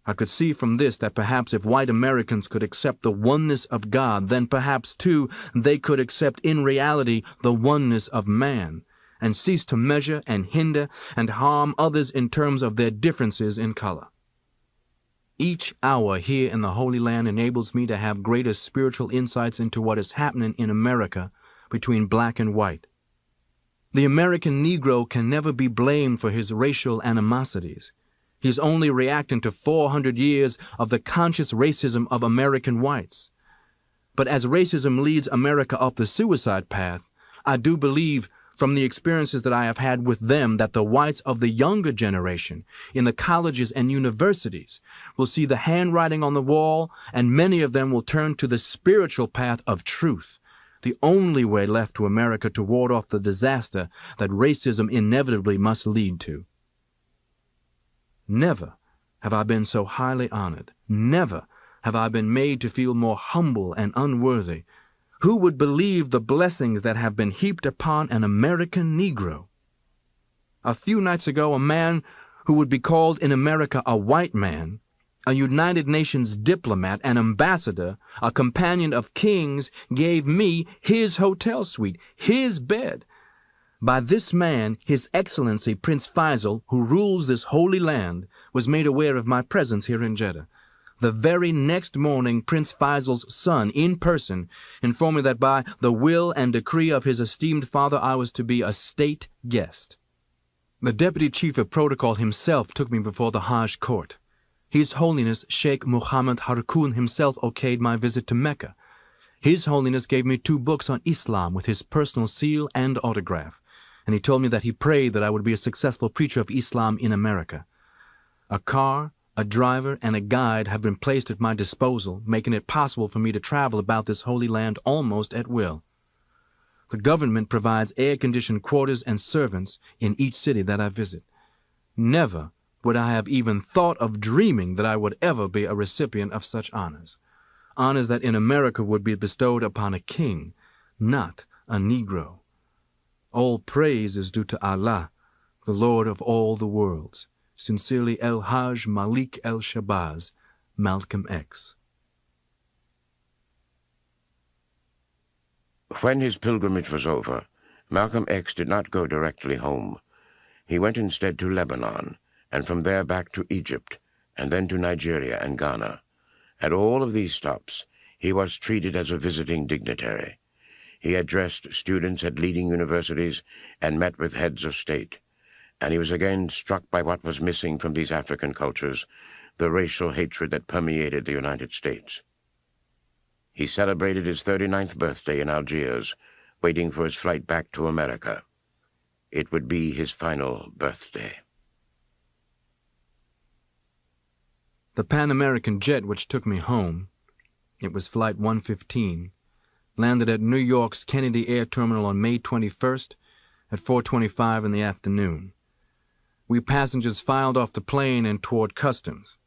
I could see from this that perhaps if white Americans could accept the oneness of God, then perhaps, too, they could accept in reality the oneness of man, and cease to measure and hinder and harm others in terms of their differences in color. Each hour here in the Holy Land enables me to have greater spiritual insights into what is happening in America between black and white. The American Negro can never be blamed for his racial animosities. He's only reacting to 400 years of the conscious racism of American whites. But as racism leads America up the suicide path, I do believe from the experiences that I have had with them that the whites of the younger generation in the colleges and universities will see the handwriting on the wall, and many of them will turn to the spiritual path of truth, the only way left to America to ward off the disaster that racism inevitably must lead to. Never have I been so highly honored. Never have I been made to feel more humble and unworthy. Who would believe the blessings that have been heaped upon an American Negro? A few nights ago, a man who would be called in America a white man, a United Nations diplomat, an ambassador, a companion of kings, gave me his hotel suite, his bed. By this man, His Excellency Prince Faisal, who rules this holy land, was made aware of my presence here in Jeddah. The very next morning, Prince Faisal's son, in person, informed me that by the will and decree of his esteemed father, I was to be a state guest. The Deputy Chief of Protocol himself took me before the Hajj court. His Holiness Sheikh Muhammad Harkoon himself okayed my visit to Mecca. His Holiness gave me 2 books on Islam with his personal seal and autograph, and he told me that he prayed that I would be a successful preacher of Islam in America. A car, a driver, and a guide have been placed at my disposal, making it possible for me to travel about this holy land almost at will. The government provides air-conditioned quarters and servants in each city that I visit. Never would I have even thought of dreaming that I would ever be a recipient of such honors. Honors that in America would be bestowed upon a king, not a Negro. All praise is due to Allah, the Lord of all the worlds. Sincerely, El Hajj Malik El Shabazz, Malcolm X. When his pilgrimage was over, Malcolm X did not go directly home. He went instead to Lebanon, and from there back to Egypt, and then to Nigeria and Ghana. At all of these stops, he was treated as a visiting dignitary. He addressed students at leading universities and met with heads of state. And he was again struck by what was missing from these African cultures, the racial hatred that permeated the United States. He celebrated his 39th birthday in Algiers, waiting for his flight back to America. It would be his final birthday. The Pan American jet which took me home, it was Flight 115, landed at New York's Kennedy Air Terminal on May 21st at 4:25 in the afternoon. We passengers filed off the plane and toward customs.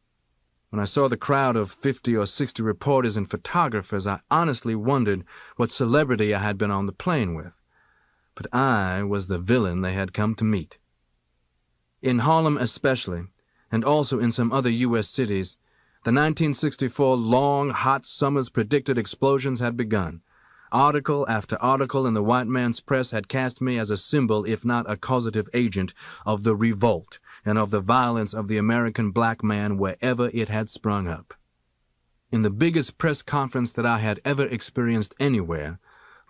When I saw the crowd of 50 or 60 reporters and photographers, I honestly wondered what celebrity I had been on the plane with. But I was the villain they had come to meet. In Harlem especially, and also in some other U.S. cities, the 1964 long, hot summer's predicted explosions had begun. Article after article in the white man's press had cast me as a symbol, if not a causative agent, of the revolt and of the violence of the American black man wherever it had sprung up. In the biggest press conference that I had ever experienced anywhere,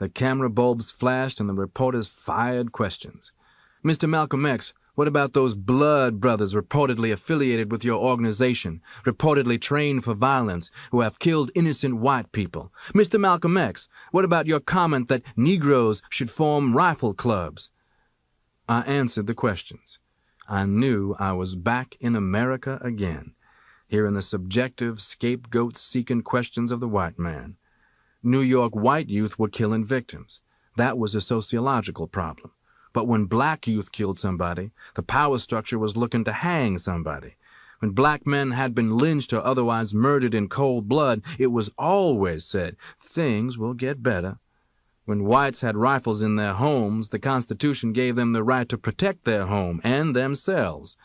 the camera bulbs flashed and the reporters fired questions. Mr. Malcolm X, what about those blood brothers reportedly affiliated with your organization, reportedly trained for violence, who have killed innocent white people? Mr. Malcolm X, what about your comment that Negroes should form rifle clubs? I answered the questions. I knew I was back in America again, hearing the subjective, scapegoat-seeking questions of the white man. New York white youth were killing victims. That was a sociological problem. But when black youth killed somebody, the power structure was looking to hang somebody. When black men had been lynched or otherwise murdered in cold blood, it was always said, things will get better. When whites had rifles in their homes, the Constitution gave them the right to protect their home and themselves.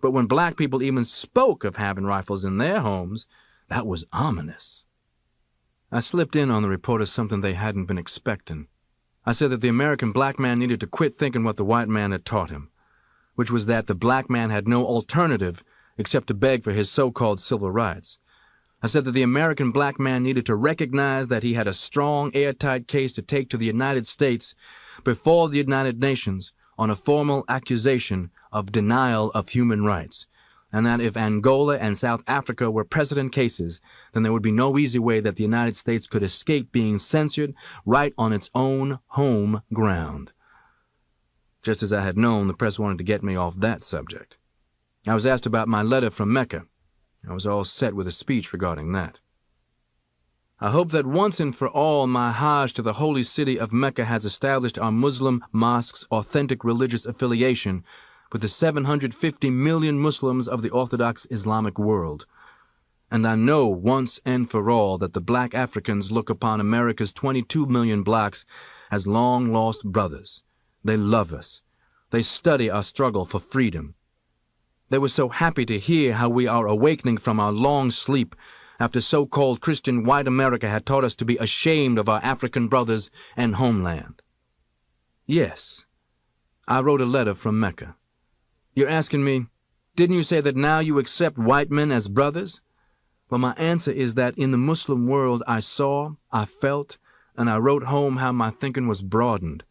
But when black people even spoke of having rifles in their homes, that was ominous. I slipped in on the reporters something they hadn't been expecting. I said that the American black man needed to quit thinking what the white man had taught him, which was that the black man had no alternative except to beg for his so-called civil rights. I said that the American black man needed to recognize that he had a strong, airtight case to take to the United States before the United Nations on a formal accusation of denial of human rights, and that if Angola and South Africa were precedent cases, then there would be no easy way that the United States could escape being censored right on its own home ground. Just as I had known, the press wanted to get me off that subject. I was asked about my letter from Mecca. I was all set with a speech regarding that. I hope that once and for all my Hajj to the holy city of Mecca has established our Muslim mosque's authentic religious affiliation with the 750 million Muslims of the Orthodox Islamic world. And I know once and for all that the black Africans look upon America's 22 million blacks as long-lost brothers. They love us. They study our struggle for freedom. They were so happy to hear how we are awakening from our long sleep after so-called Christian white America had taught us to be ashamed of our African brothers and homeland. Yes, I wrote a letter from Mecca. You're asking me, didn't you say that now you accept white men as brothers? Well, my answer is that in the Muslim world I saw, I felt, and I wrote home how my thinking was broadened.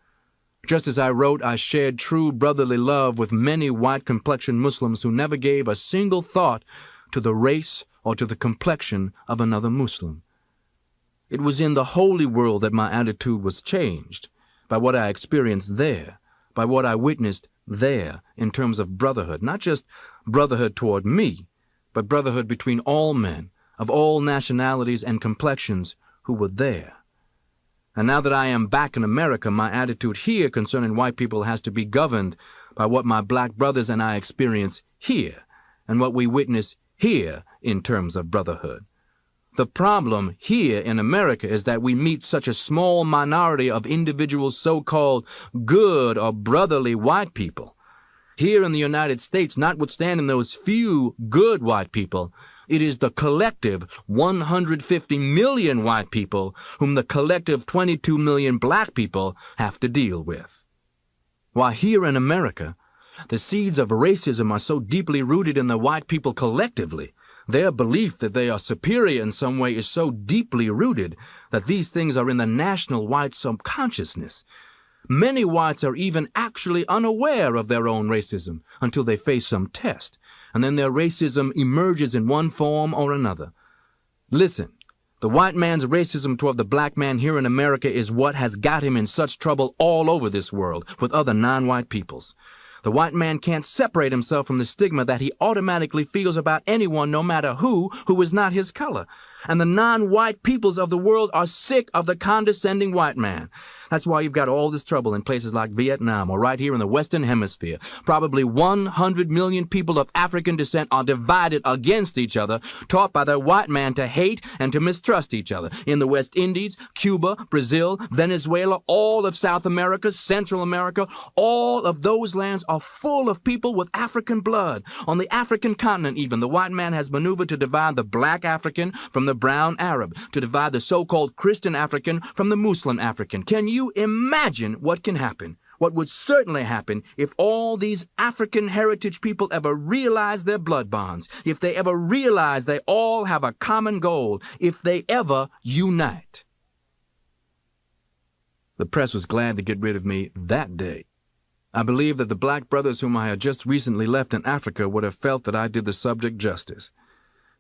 Just as I wrote, I shared true brotherly love with many white-complexioned Muslims who never gave a single thought to the race or to the complexion of another Muslim. It was in the holy world that my attitude was changed, by what I experienced there, by what I witnessed there in terms of brotherhood, not just brotherhood toward me, but brotherhood between all men, of all nationalities and complexions who were there. And now that I am back in America, my attitude here concerning white people has to be governed by what my black brothers and I experience here, and what we witness here in terms of brotherhood. The problem here in America is that we meet such a small minority of individual so-called good or brotherly white people. Here in the United States, notwithstanding those few good white people, it is the collective 150 million white people whom the collective 22 million black people have to deal with. While here in America, the seeds of racism are so deeply rooted in the white people collectively, their belief that they are superior in some way is so deeply rooted that these things are in the national white subconsciousness. Many whites are even actually unaware of their own racism until they face some test, and then their racism emerges in one form or another. Listen, the white man's racism toward the black man here in America is what has got him in such trouble all over this world with other non-white peoples. The white man can't separate himself from the stigma that he automatically feels about anyone, no matter who is not his color. And the non-white peoples of the world are sick of the condescending white man. That's why you've got all this trouble in places like Vietnam or right here in the Western Hemisphere. Probably 100 million people of African descent are divided against each other, taught by their white man to hate and to mistrust each other. In the West Indies, Cuba, Brazil, Venezuela, all of South America, Central America, all of those lands are full of people with African blood. On the African continent even, the white man has maneuvered to divide the black African from the brown Arab, to divide the so-called Christian African from the Muslim African. Can you imagine what can happen? What would certainly happen if all these African heritage people ever realize their blood bonds, if they ever realize they all have a common goal, if they ever unite. The press was glad to get rid of me that day. I believe that the black brothers whom I had just recently left in Africa would have felt that I did the subject justice.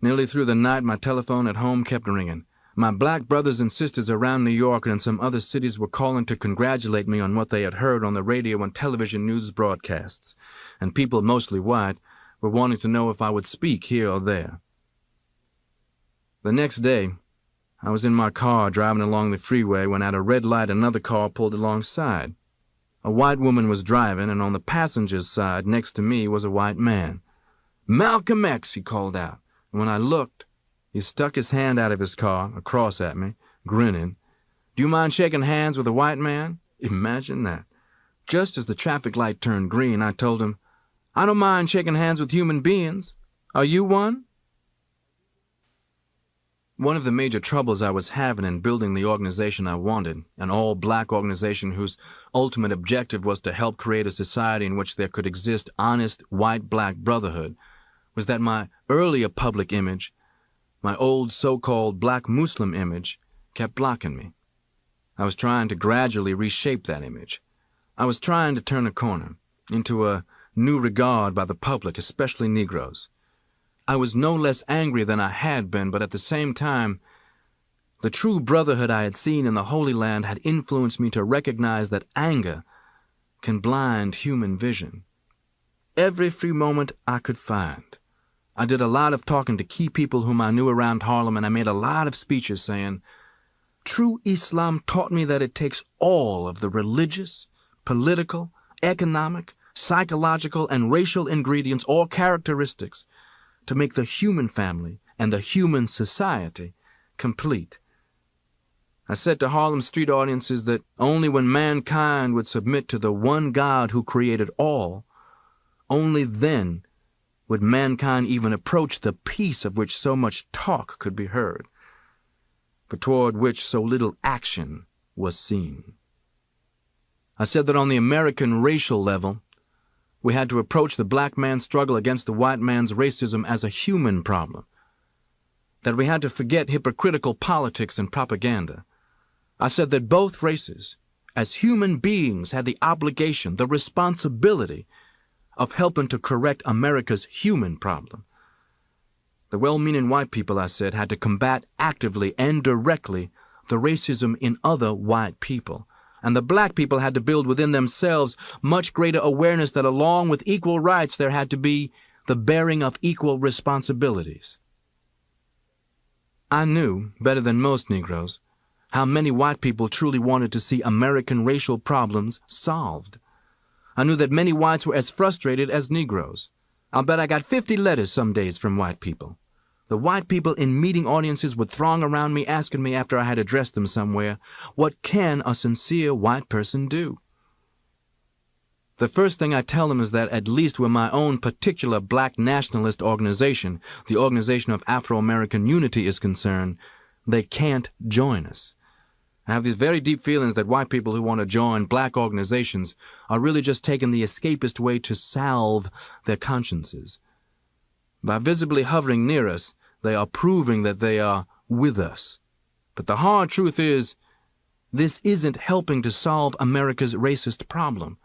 Nearly through the night, my telephone at home kept ringing. My black brothers and sisters around New York and in some other cities were calling to congratulate me on what they had heard on the radio and television news broadcasts, and people, mostly white, were wanting to know if I would speak here or there. The next day, I was in my car driving along the freeway when at a red light another car pulled alongside. A white woman was driving, and on the passenger's side next to me was a white man. "Malcolm X," he called out, and when I looked, he stuck his hand out of his car across at me, grinning. "Do you mind shaking hands with a white man?" Imagine that. Just as the traffic light turned green, I told him, "I don't mind shaking hands with human beings. Are you one?" One of the major troubles I was having in building the organization I wanted, an all-black organization whose ultimate objective was to help create a society in which there could exist honest white-black brotherhood, was that my earlier public image, my old so-called black Muslim image, kept blocking me. I was trying to gradually reshape that image. I was trying to turn a corner into a new regard by the public, especially Negroes. I was no less angry than I had been, but at the same time, the true brotherhood I had seen in the Holy Land had influenced me to recognize that anger can blind human vision. Every free moment I could find, I did a lot of talking to key people whom I knew around Harlem, and I made a lot of speeches saying, "True Islam taught me that it takes all of the religious, political, economic, psychological, and racial ingredients or characteristics to make the human family and the human society complete." I said to Harlem street audiences that only when mankind would submit to the one God who created all, only then would mankind even approach the peace of which so much talk could be heard, but toward which so little action was seen. I said that on the American racial level, we had to approach the black man's struggle against the white man's racism as a human problem, that we had to forget hypocritical politics and propaganda. I said that both races, as human beings, had the obligation, the responsibility of helping to correct America's human problem. The well-meaning white people, I said, had to combat actively and directly the racism in other white people. And the black people had to build within themselves much greater awareness that along with equal rights there had to be the bearing of equal responsibilities. I knew, better than most Negroes, how many white people truly wanted to see American racial problems solved. I knew that many whites were as frustrated as Negroes. I'll bet I got 50 letters some days from white people. The white people in meeting audiences would throng around me asking me after I had addressed them somewhere, "What can a sincere white person do?" The first thing I tell them is that at least where my own particular black nationalist organization, the Organization of Afro-American Unity, is concerned, they can't join us. I have these very deep feelings that white people who want to join black organizations are really just taking the escapist way to salve their consciences. By visibly hovering near us, they are proving that they are with us. But the hard truth is, this isn't helping to solve America's racist problem.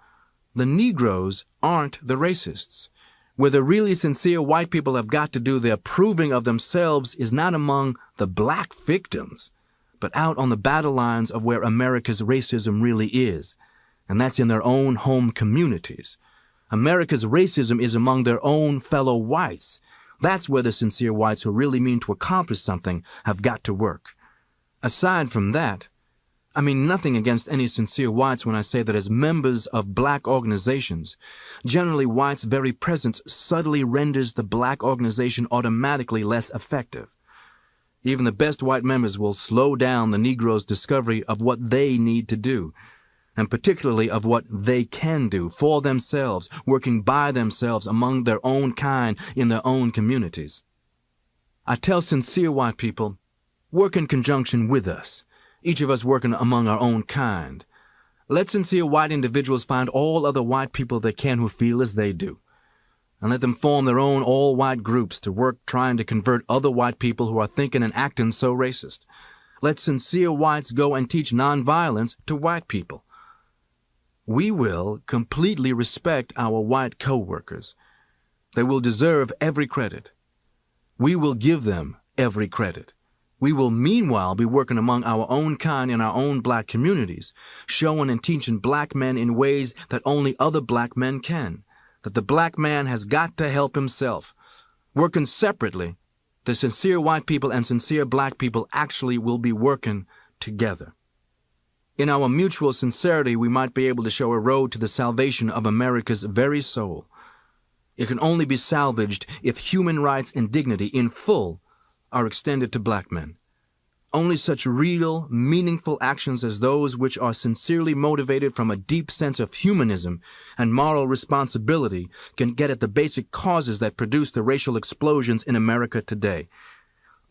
The Negroes aren't the racists. Where the really sincere white people have got to do their proving of themselves is not among the black victims, but out on the battle lines of where America's racism really is, and that's in their own home communities. America's racism is among their own fellow whites. That's where the sincere whites who really mean to accomplish something have got to work. Aside from that, I mean nothing against any sincere whites when I say that as members of black organizations, generally whites' very presence subtly renders the black organization automatically less effective. Even the best white members will slow down the Negro's discovery of what they need to do, and particularly of what they can do for themselves, working by themselves among their own kind in their own communities. I tell sincere white people, work in conjunction with us, each of us working among our own kind. Let sincere white individuals find all other white people they can who feel as they do, and let them form their own all-white groups to work trying to convert other white people who are thinking and acting so racist. Let sincere whites go and teach nonviolence to white people. We will completely respect our white co-workers. They will deserve every credit. We will give them every credit. We will meanwhile be working among our own kind in our own black communities, showing and teaching black men in ways that only other black men can, that the black man has got to help himself, working separately the sincere white people and sincere black people actually will be working together. In our mutual sincerity, we might be able to show a road to the salvation of America's very soul. It can only be salvaged if human rights and dignity in full are extended to black men. Only such real, meaningful actions as those which are sincerely motivated from a deep sense of humanism and moral responsibility can get at the basic causes that produce the racial explosions in America today.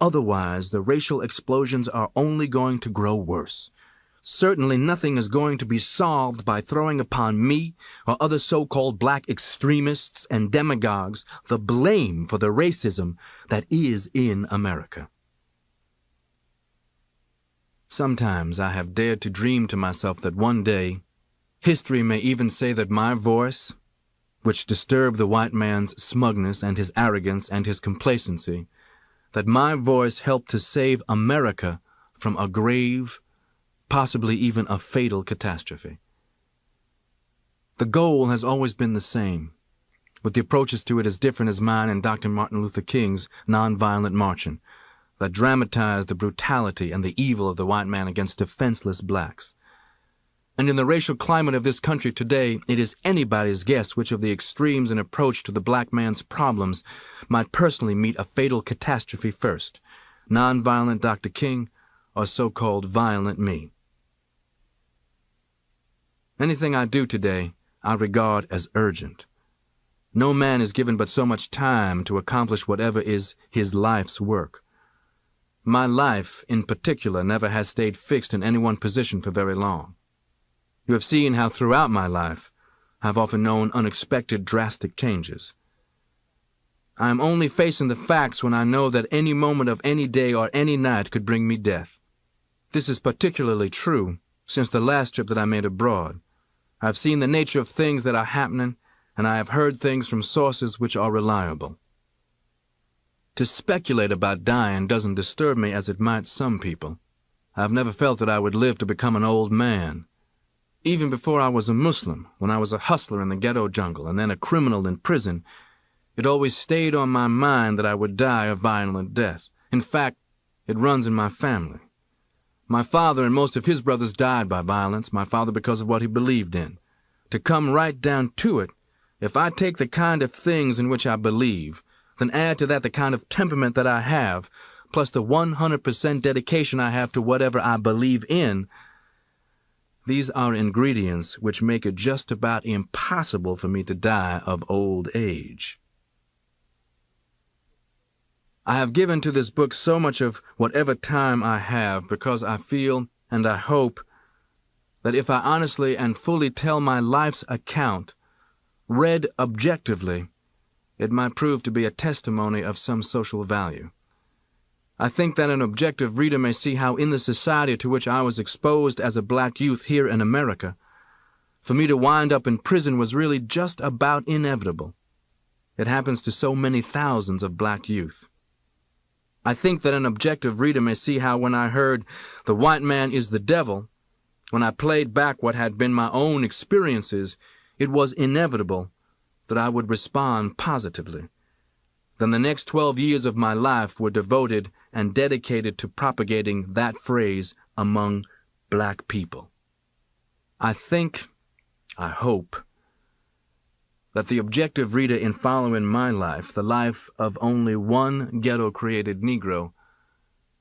Otherwise, the racial explosions are only going to grow worse. Certainly nothing is going to be solved by throwing upon me or other so-called black extremists and demagogues the blame for the racism that is in America. Sometimes I have dared to dream to myself that one day history may even say that my voice, which disturbed the white man's smugness and his arrogance and his complacency, that my voice helped to save America from a grave, possibly even a fatal catastrophe. The goal has always been the same, with the approaches to it as different as mine and Dr. Martin Luther King's nonviolent marching, that dramatized the brutality and the evil of the white man against defenseless blacks. And in the racial climate of this country today, it is anybody's guess which of the extremes in approach to the black man's problems might personally meet a fatal catastrophe first, nonviolent Dr. King or so-called violent me. Anything I do today, I regard as urgent. No man is given but so much time to accomplish whatever is his life's work. My life, in particular, never has stayed fixed in any one position for very long. You have seen how throughout my life I have often known unexpected, drastic changes. I am only facing the facts when I know that any moment of any day or any night could bring me death. This is particularly true since the last trip that I made abroad. I have seen the nature of things that are happening, and I have heard things from sources which are reliable. To speculate about dying doesn't disturb me as it might some people. I have never felt that I would live to become an old man. Even before I was a Muslim, when I was a hustler in the ghetto jungle and then a criminal in prison, it always stayed on my mind that I would die a violent death. In fact, it runs in my family. My father and most of his brothers died by violence, my father because of what he believed in. To come right down to it, if I take the kind of things in which I believe, then add to that the kind of temperament that I have, plus the 100% dedication I have to whatever I believe in, these are ingredients which make it just about impossible for me to die of old age. I have given to this book so much of whatever time I have because I feel and I hope that if I honestly and fully tell my life's account, read objectively, it might prove to be a testimony of some social value. I think that an objective reader may see how in the society to which I was exposed as a black youth here in America, for me to wind up in prison was really just about inevitable. It happens to so many thousands of black youth. I think that an objective reader may see how when I heard "the white man is the devil," when I played back what had been my own experiences, it was inevitable that I would respond positively. Then the next 12 years of my life were devoted and dedicated to propagating that phrase among black people. I think, I hope, that the objective reader in following my life, the life of only one ghetto-created Negro,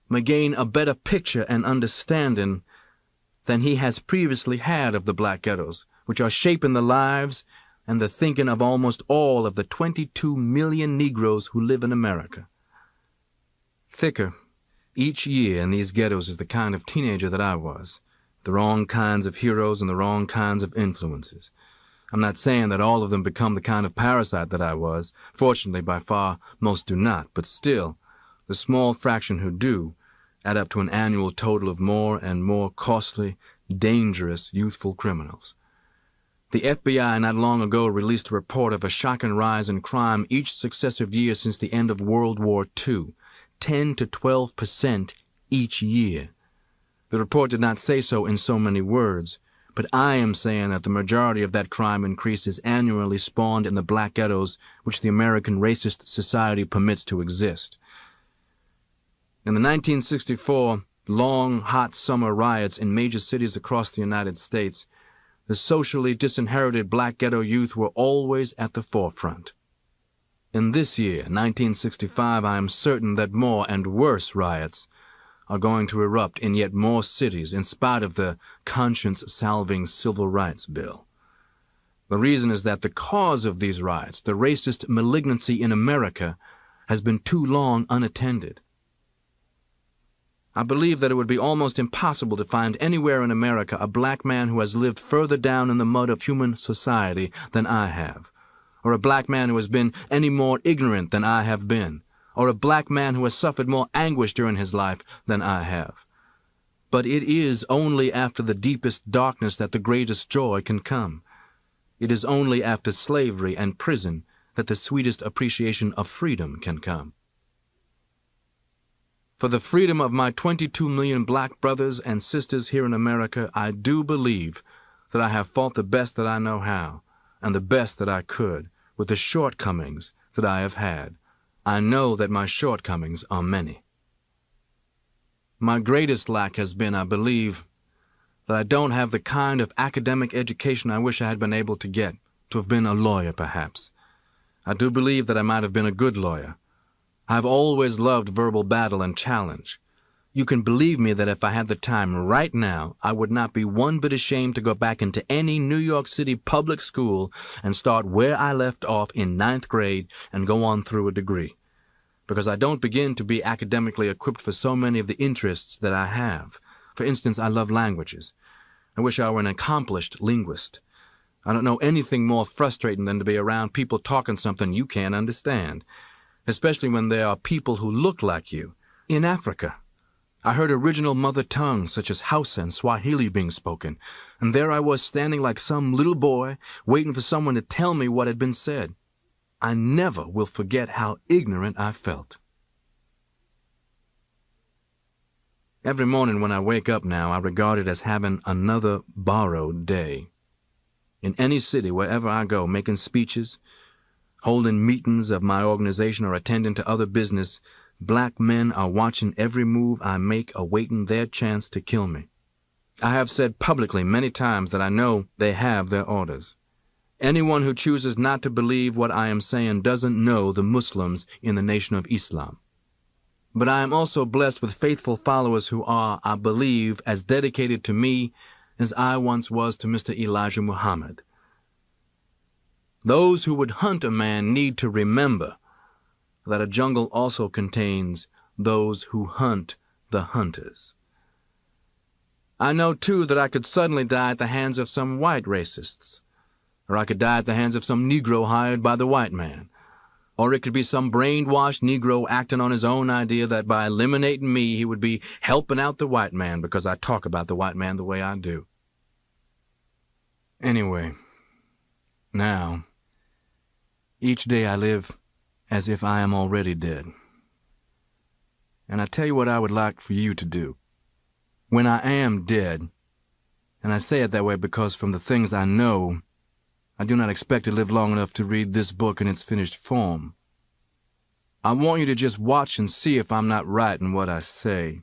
may gain a better picture and understanding than he has previously had of the black ghettos, which are shaping the lives and the thinking of almost all of the 22 million Negroes who live in America. Thicker each year in these ghettos is the kind of teenager that I was, the wrong kinds of heroes and the wrong kinds of influences. I'm not saying that all of them become the kind of parasite that I was. Fortunately, by far, most do not. But still, the small fraction who do add up to an annual total of more and more costly, dangerous, youthful criminals. The FBI not long ago released a report of a shocking rise in crime each successive year since the end of World War II, 10 to 12% each year. The report did not say so in so many words, but I am saying that the majority of that crime increase is annually spawned in the black ghettos which the American racist society permits to exist. In the 1964 long, hot summer riots in major cities across the United States, the socially disinherited black ghetto youth were always at the forefront. In this year, 1965, I am certain that more and worse riots are going to erupt in yet more cities in spite of the conscience-salving Civil Rights Bill. The reason is that the cause of these riots, the racist malignancy in America, has been too long unattended. I believe that it would be almost impossible to find anywhere in America a black man who has lived further down in the mud of human society than I have, or a black man who has been any more ignorant than I have been, or a black man who has suffered more anguish during his life than I have. But it is only after the deepest darkness that the greatest joy can come. It is only after slavery and prison that the sweetest appreciation of freedom can come. For the freedom of my 22 million black brothers and sisters here in America, I do believe that I have fought the best that I know how, and the best that I could, with the shortcomings that I have had. I know that my shortcomings are many. My greatest lack has been, I believe, that I don't have the kind of academic education I wish I had been able to get, to have been a lawyer, perhaps. I do believe that I might have been a good lawyer. I've always loved verbal battle and challenge. You can believe me that if I had the time right now, I would not be one bit ashamed to go back into any New York City public school and start where I left off in 9th grade and go on through a degree. Because I don't begin to be academically equipped for so many of the interests that I have. For instance, I love languages. I wish I were an accomplished linguist. I don't know anything more frustrating than to be around people talking something you can't understand, especially when there are people who look like you. In Africa, I heard original mother tongues such as Hausa and Swahili being spoken, and there I was standing like some little boy waiting for someone to tell me what had been said. I never will forget how ignorant I felt. Every morning when I wake up now, I regard it as having another borrowed day. In any city, wherever I go, making speeches, holding meetings of my organization or attending to other business, black men are watching every move I make, awaiting their chance to kill me. I have said publicly many times that I know they have their orders. Anyone who chooses not to believe what I am saying doesn't know the Muslims in the Nation of Islam. But I am also blessed with faithful followers who are, I believe, as dedicated to me as I once was to Mr. Elijah Muhammad. Those who would hunt a man need to remember that a jungle also contains those who hunt the hunters. I know, too, that I could suddenly die at the hands of some white racists, or I could die at the hands of some Negro hired by the white man, or it could be some brainwashed Negro acting on his own idea that by eliminating me he would be helping out the white man because I talk about the white man the way I do. Anyway, now, each day I live as if I am already dead. And I tell you what I would like for you to do. When I am dead, and I say it that way because from the things I know, I do not expect to live long enough to read this book in its finished form. I want you to just watch and see if I'm not right in what I say.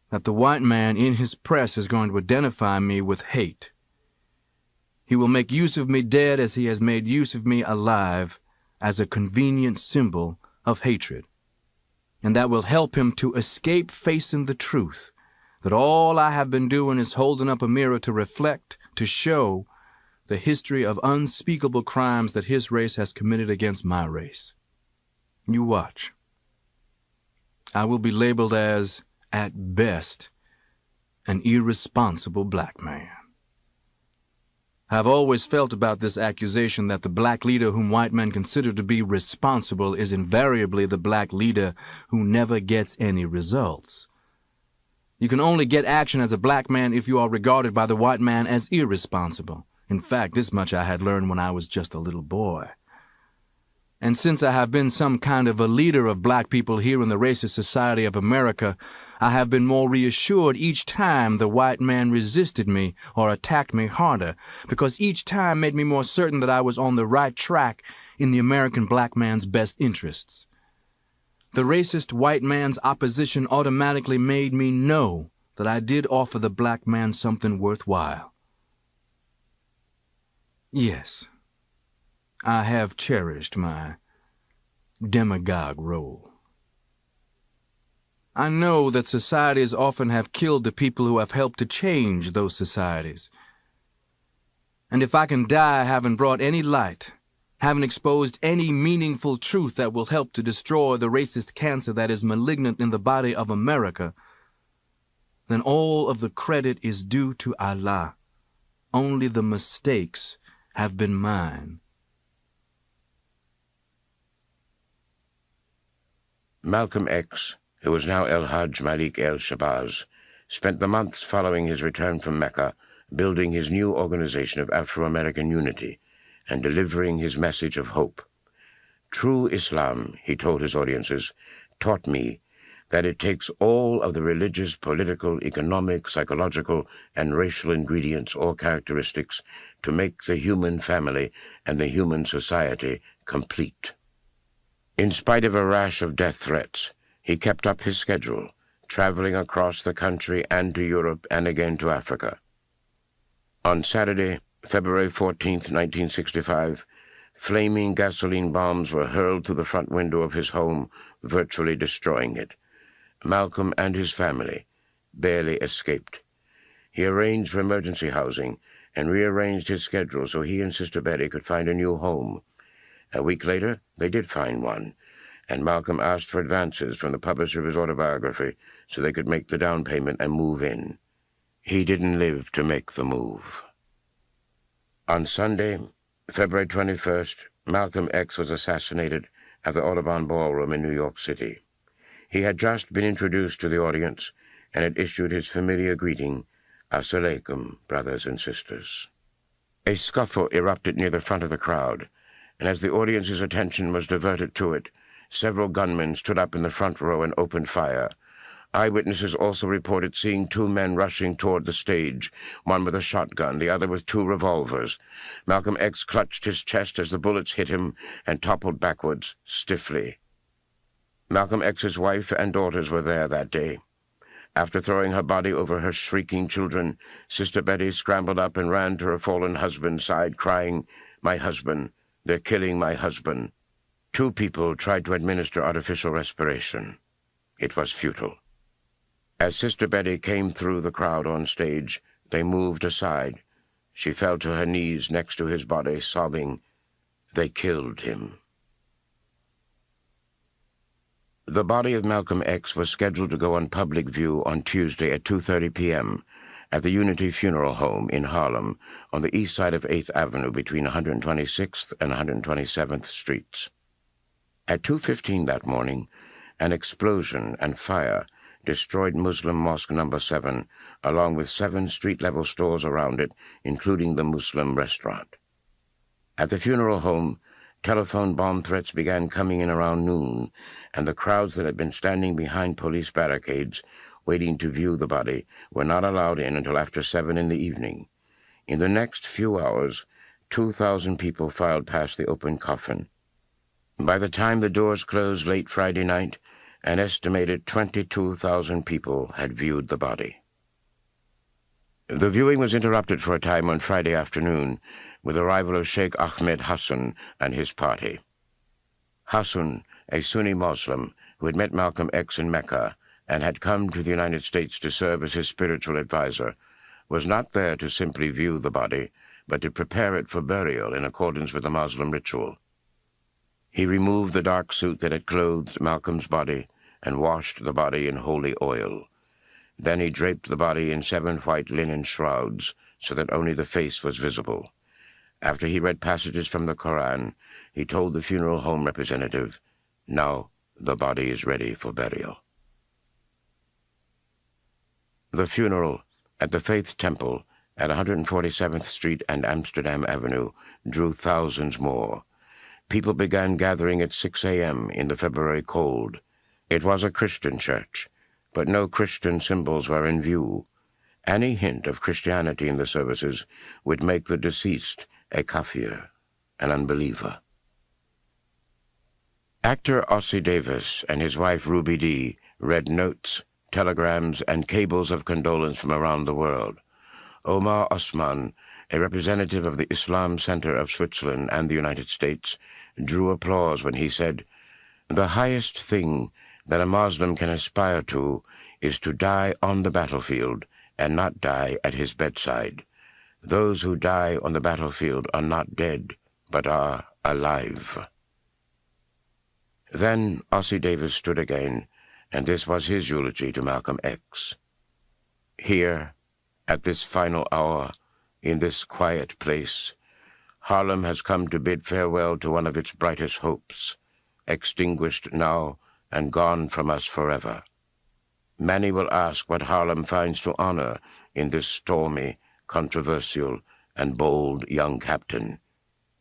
That the white man in his press is going to identify me with hate. He will make use of me dead as he has made use of me alive as a convenient symbol of hatred. And that will help him to escape facing the truth, that all I have been doing is holding up a mirror to reflect, to show the history of unspeakable crimes that his race has committed against my race. You watch. I will be labeled as, at best, an irresponsible black man. I've always felt about this accusation that the black leader whom white men consider to be responsible is invariably the black leader who never gets any results. You can only get action as a black man if you are regarded by the white man as irresponsible. In fact, this much I had learned when I was just a little boy. And since I have been some kind of a leader of black people here in the racist society of America, I have been more reassured each time the white man resisted me or attacked me harder, because each time made me more certain that I was on the right track in the American black man's best interests. The racist white man's opposition automatically made me know that I did offer the black man something worthwhile. Yes, I have cherished my demagogue role. I know that societies often have killed the people who have helped to change those societies. And if I can die having brought any light, having exposed any meaningful truth that will help to destroy the racist cancer that is malignant in the body of America, then all of the credit is due to Allah. Only the mistakes have been mine. Malcolm X, who was now El-Hajj Malik el-Shabazz, spent the months following his return from Mecca building his new organization of Afro-American unity and delivering his message of hope. True Islam, he told his audiences, taught me that it takes all of the religious, political, economic, psychological, and racial ingredients or characteristics to make the human family and the human society complete. In spite of a rash of death threats, he kept up his schedule, traveling across the country and to Europe and again to Africa. On Saturday, February 14, 1965, flaming gasoline bombs were hurled through the front window of his home, virtually destroying it. Malcolm and his family barely escaped. He arranged for emergency housing and rearranged his schedule so he and Sister Betty could find a new home. A week later, they did find one, and Malcolm asked for advances from the publisher of his autobiography so they could make the down payment and move in. He didn't live to make the move. On Sunday, February 21st, Malcolm X was assassinated at the Audubon Ballroom in New York City. He had just been introduced to the audience and had issued his familiar greeting, "Assalamu alaikum, brothers and sisters." A scuffle erupted near the front of the crowd, and as the audience's attention was diverted to it, several gunmen stood up in the front row and opened fire. Eyewitnesses also reported seeing two men rushing toward the stage, one with a shotgun, the other with two revolvers. Malcolm X clutched his chest as the bullets hit him and toppled backwards, stiffly. Malcolm X's wife and daughters were there that day. After throwing her body over her shrieking children, Sister Betty scrambled up and ran to her fallen husband's side, crying, "My husband! They're killing my husband." Two people tried to administer artificial respiration. It was futile. As Sister Betty came through the crowd on stage, they moved aside. She fell to her knees next to his body, sobbing, "They killed him." The body of Malcolm X was scheduled to go on public view on Tuesday at 2:30 p.m. at the Unity Funeral Home in Harlem on the east side of 8th Avenue between 126th and 127th Streets. At 2:15 that morning, an explosion and fire destroyed Muslim Mosque No. 7, along with 7 street-level stores around it, including the Muslim restaurant. At the funeral home, telephone bomb threats began coming in around noon, and the crowds that had been standing behind police barricades, waiting to view the body, were not allowed in until after 7 in the evening. In the next few hours, 2,000 people filed past the open coffin. By the time the doors closed late Friday night, an estimated 22,000 people had viewed the body. The viewing was interrupted for a time on Friday afternoon with the arrival of Sheikh Ahmed Hassan and his party. Hassan, a Sunni Muslim who had met Malcolm X in Mecca and had come to the United States to serve as his spiritual advisor, was not there to simply view the body, but to prepare it for burial in accordance with the Muslim ritual. He removed the dark suit that had clothed Malcolm's body and washed the body in holy oil. Then he draped the body in 7 white linen shrouds so that only the face was visible. After he read passages from the Koran, he told the funeral home representative, "Now the body is ready for burial." The funeral at the Faith Temple at 147th Street and Amsterdam Avenue drew thousands more. People began gathering at 6 a.m. in the February cold. It was a Christian church, but no Christian symbols were in view. Any hint of Christianity in the services would make the deceased a kafir, an unbeliever. Actor Ossie Davis and his wife Ruby Dee read notes, telegrams, and cables of condolence from around the world. Omar Osman, a representative of the Islam Center of Switzerland and the United States, drew applause when he said, "The highest thing that a Muslim can aspire to is to die on the battlefield and not die at his bedside. Those who die on the battlefield are not dead, but are alive." Then Ossie Davis stood again, and this was his eulogy to Malcolm X. "Here, at this final hour, in this quiet place, Harlem has come to bid farewell to one of its brightest hopes, extinguished now and gone from us forever. Many will ask what Harlem finds to honor in this stormy, controversial, and bold young captain,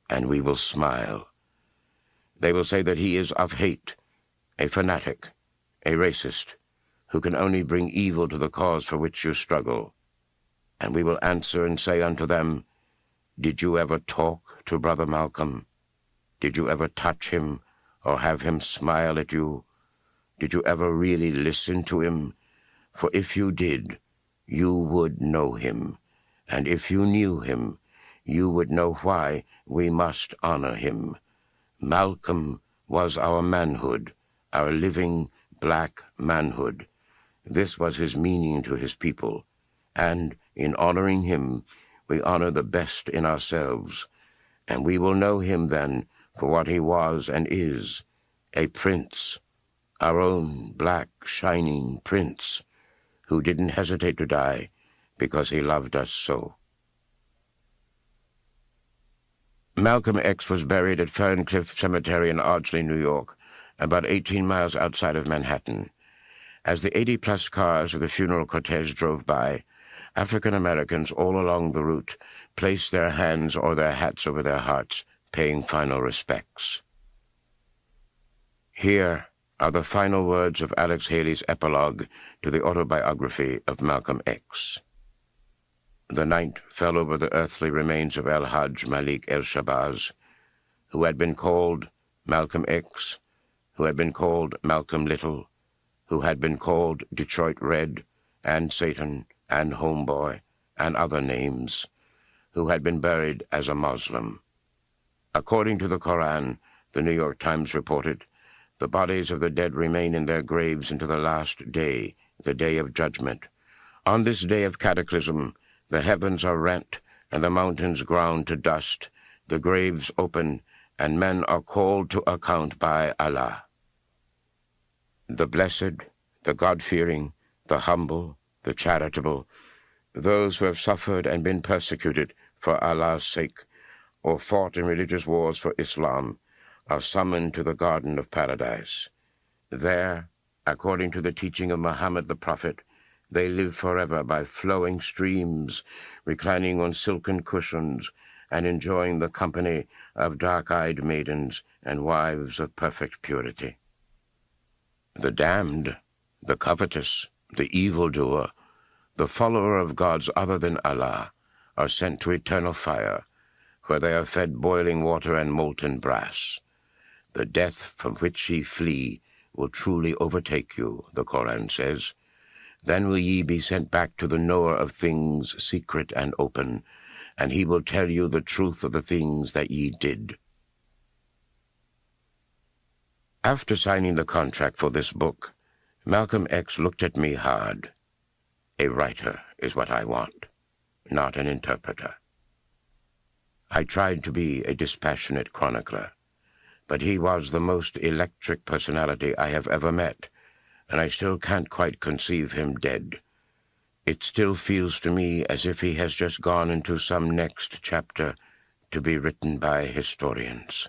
and we will smile. They will say that he is of hate, a fanatic, a racist, who can only bring evil to the cause for which you struggle. And we will answer and say unto them, did you ever talk to Brother Malcolm? Did you ever touch him or have him smile at you? Did you ever really listen to him? For if you did, you would know him. And if you knew him, you would know why we must honor him. Malcolm was our manhood, our living black manhood. This was his meaning to his people, and in honoring him, we honor the best in ourselves, and we will know him then for what he was and is, a prince, our own black, shining prince, who didn't hesitate to die because he loved us so. Malcolm X was buried at Ferncliff Cemetery in Ardsley, New York, about 18 miles outside of Manhattan. As the 80-plus cars of the funeral cortege drove by, African Americans all along the route placed their hands or their hats over their hearts, paying final respects. Here are the final words of Alex Haley's epilogue to the Autobiography of Malcolm X. The night fell over the earthly remains of El-Hajj Malik El-Shabazz, who had been called Malcolm X, who had been called Malcolm Little, who had been called Detroit Red, and Satan, and Homeboy, and other names, who had been buried as a Muslim. According to the Koran, the New York Times reported, the bodies of the dead remain in their graves until the last day, the day of judgment. On this day of cataclysm, the heavens are rent, and the mountains ground to dust, the graves open, and men are called to account by Allah. The blessed, the God-fearing, the humble, the charitable, those who have suffered and been persecuted for Allah's sake, or fought in religious wars for Islam, are summoned to the Garden of Paradise. There, according to the teaching of Muhammad the Prophet, they live forever by flowing streams, reclining on silken cushions, and enjoying the company of dark-eyed maidens and wives of perfect purity. The damned, the covetous, the evildoer, the follower of gods other than Allah, are sent to eternal fire, where they are fed boiling water and molten brass. The death from which ye flee will truly overtake you, the Koran says. Then will ye be sent back to the knower of things secret and open, and he will tell you the truth of the things that ye did. After signing the contract for this book, Malcolm X looked at me hard. A writer is what I want, not an interpreter. I tried to be a dispassionate chronicler, but he was the most electric personality I have ever met, and I still can't quite conceive him dead. It still feels to me as if he has just gone into some next chapter to be written by historians.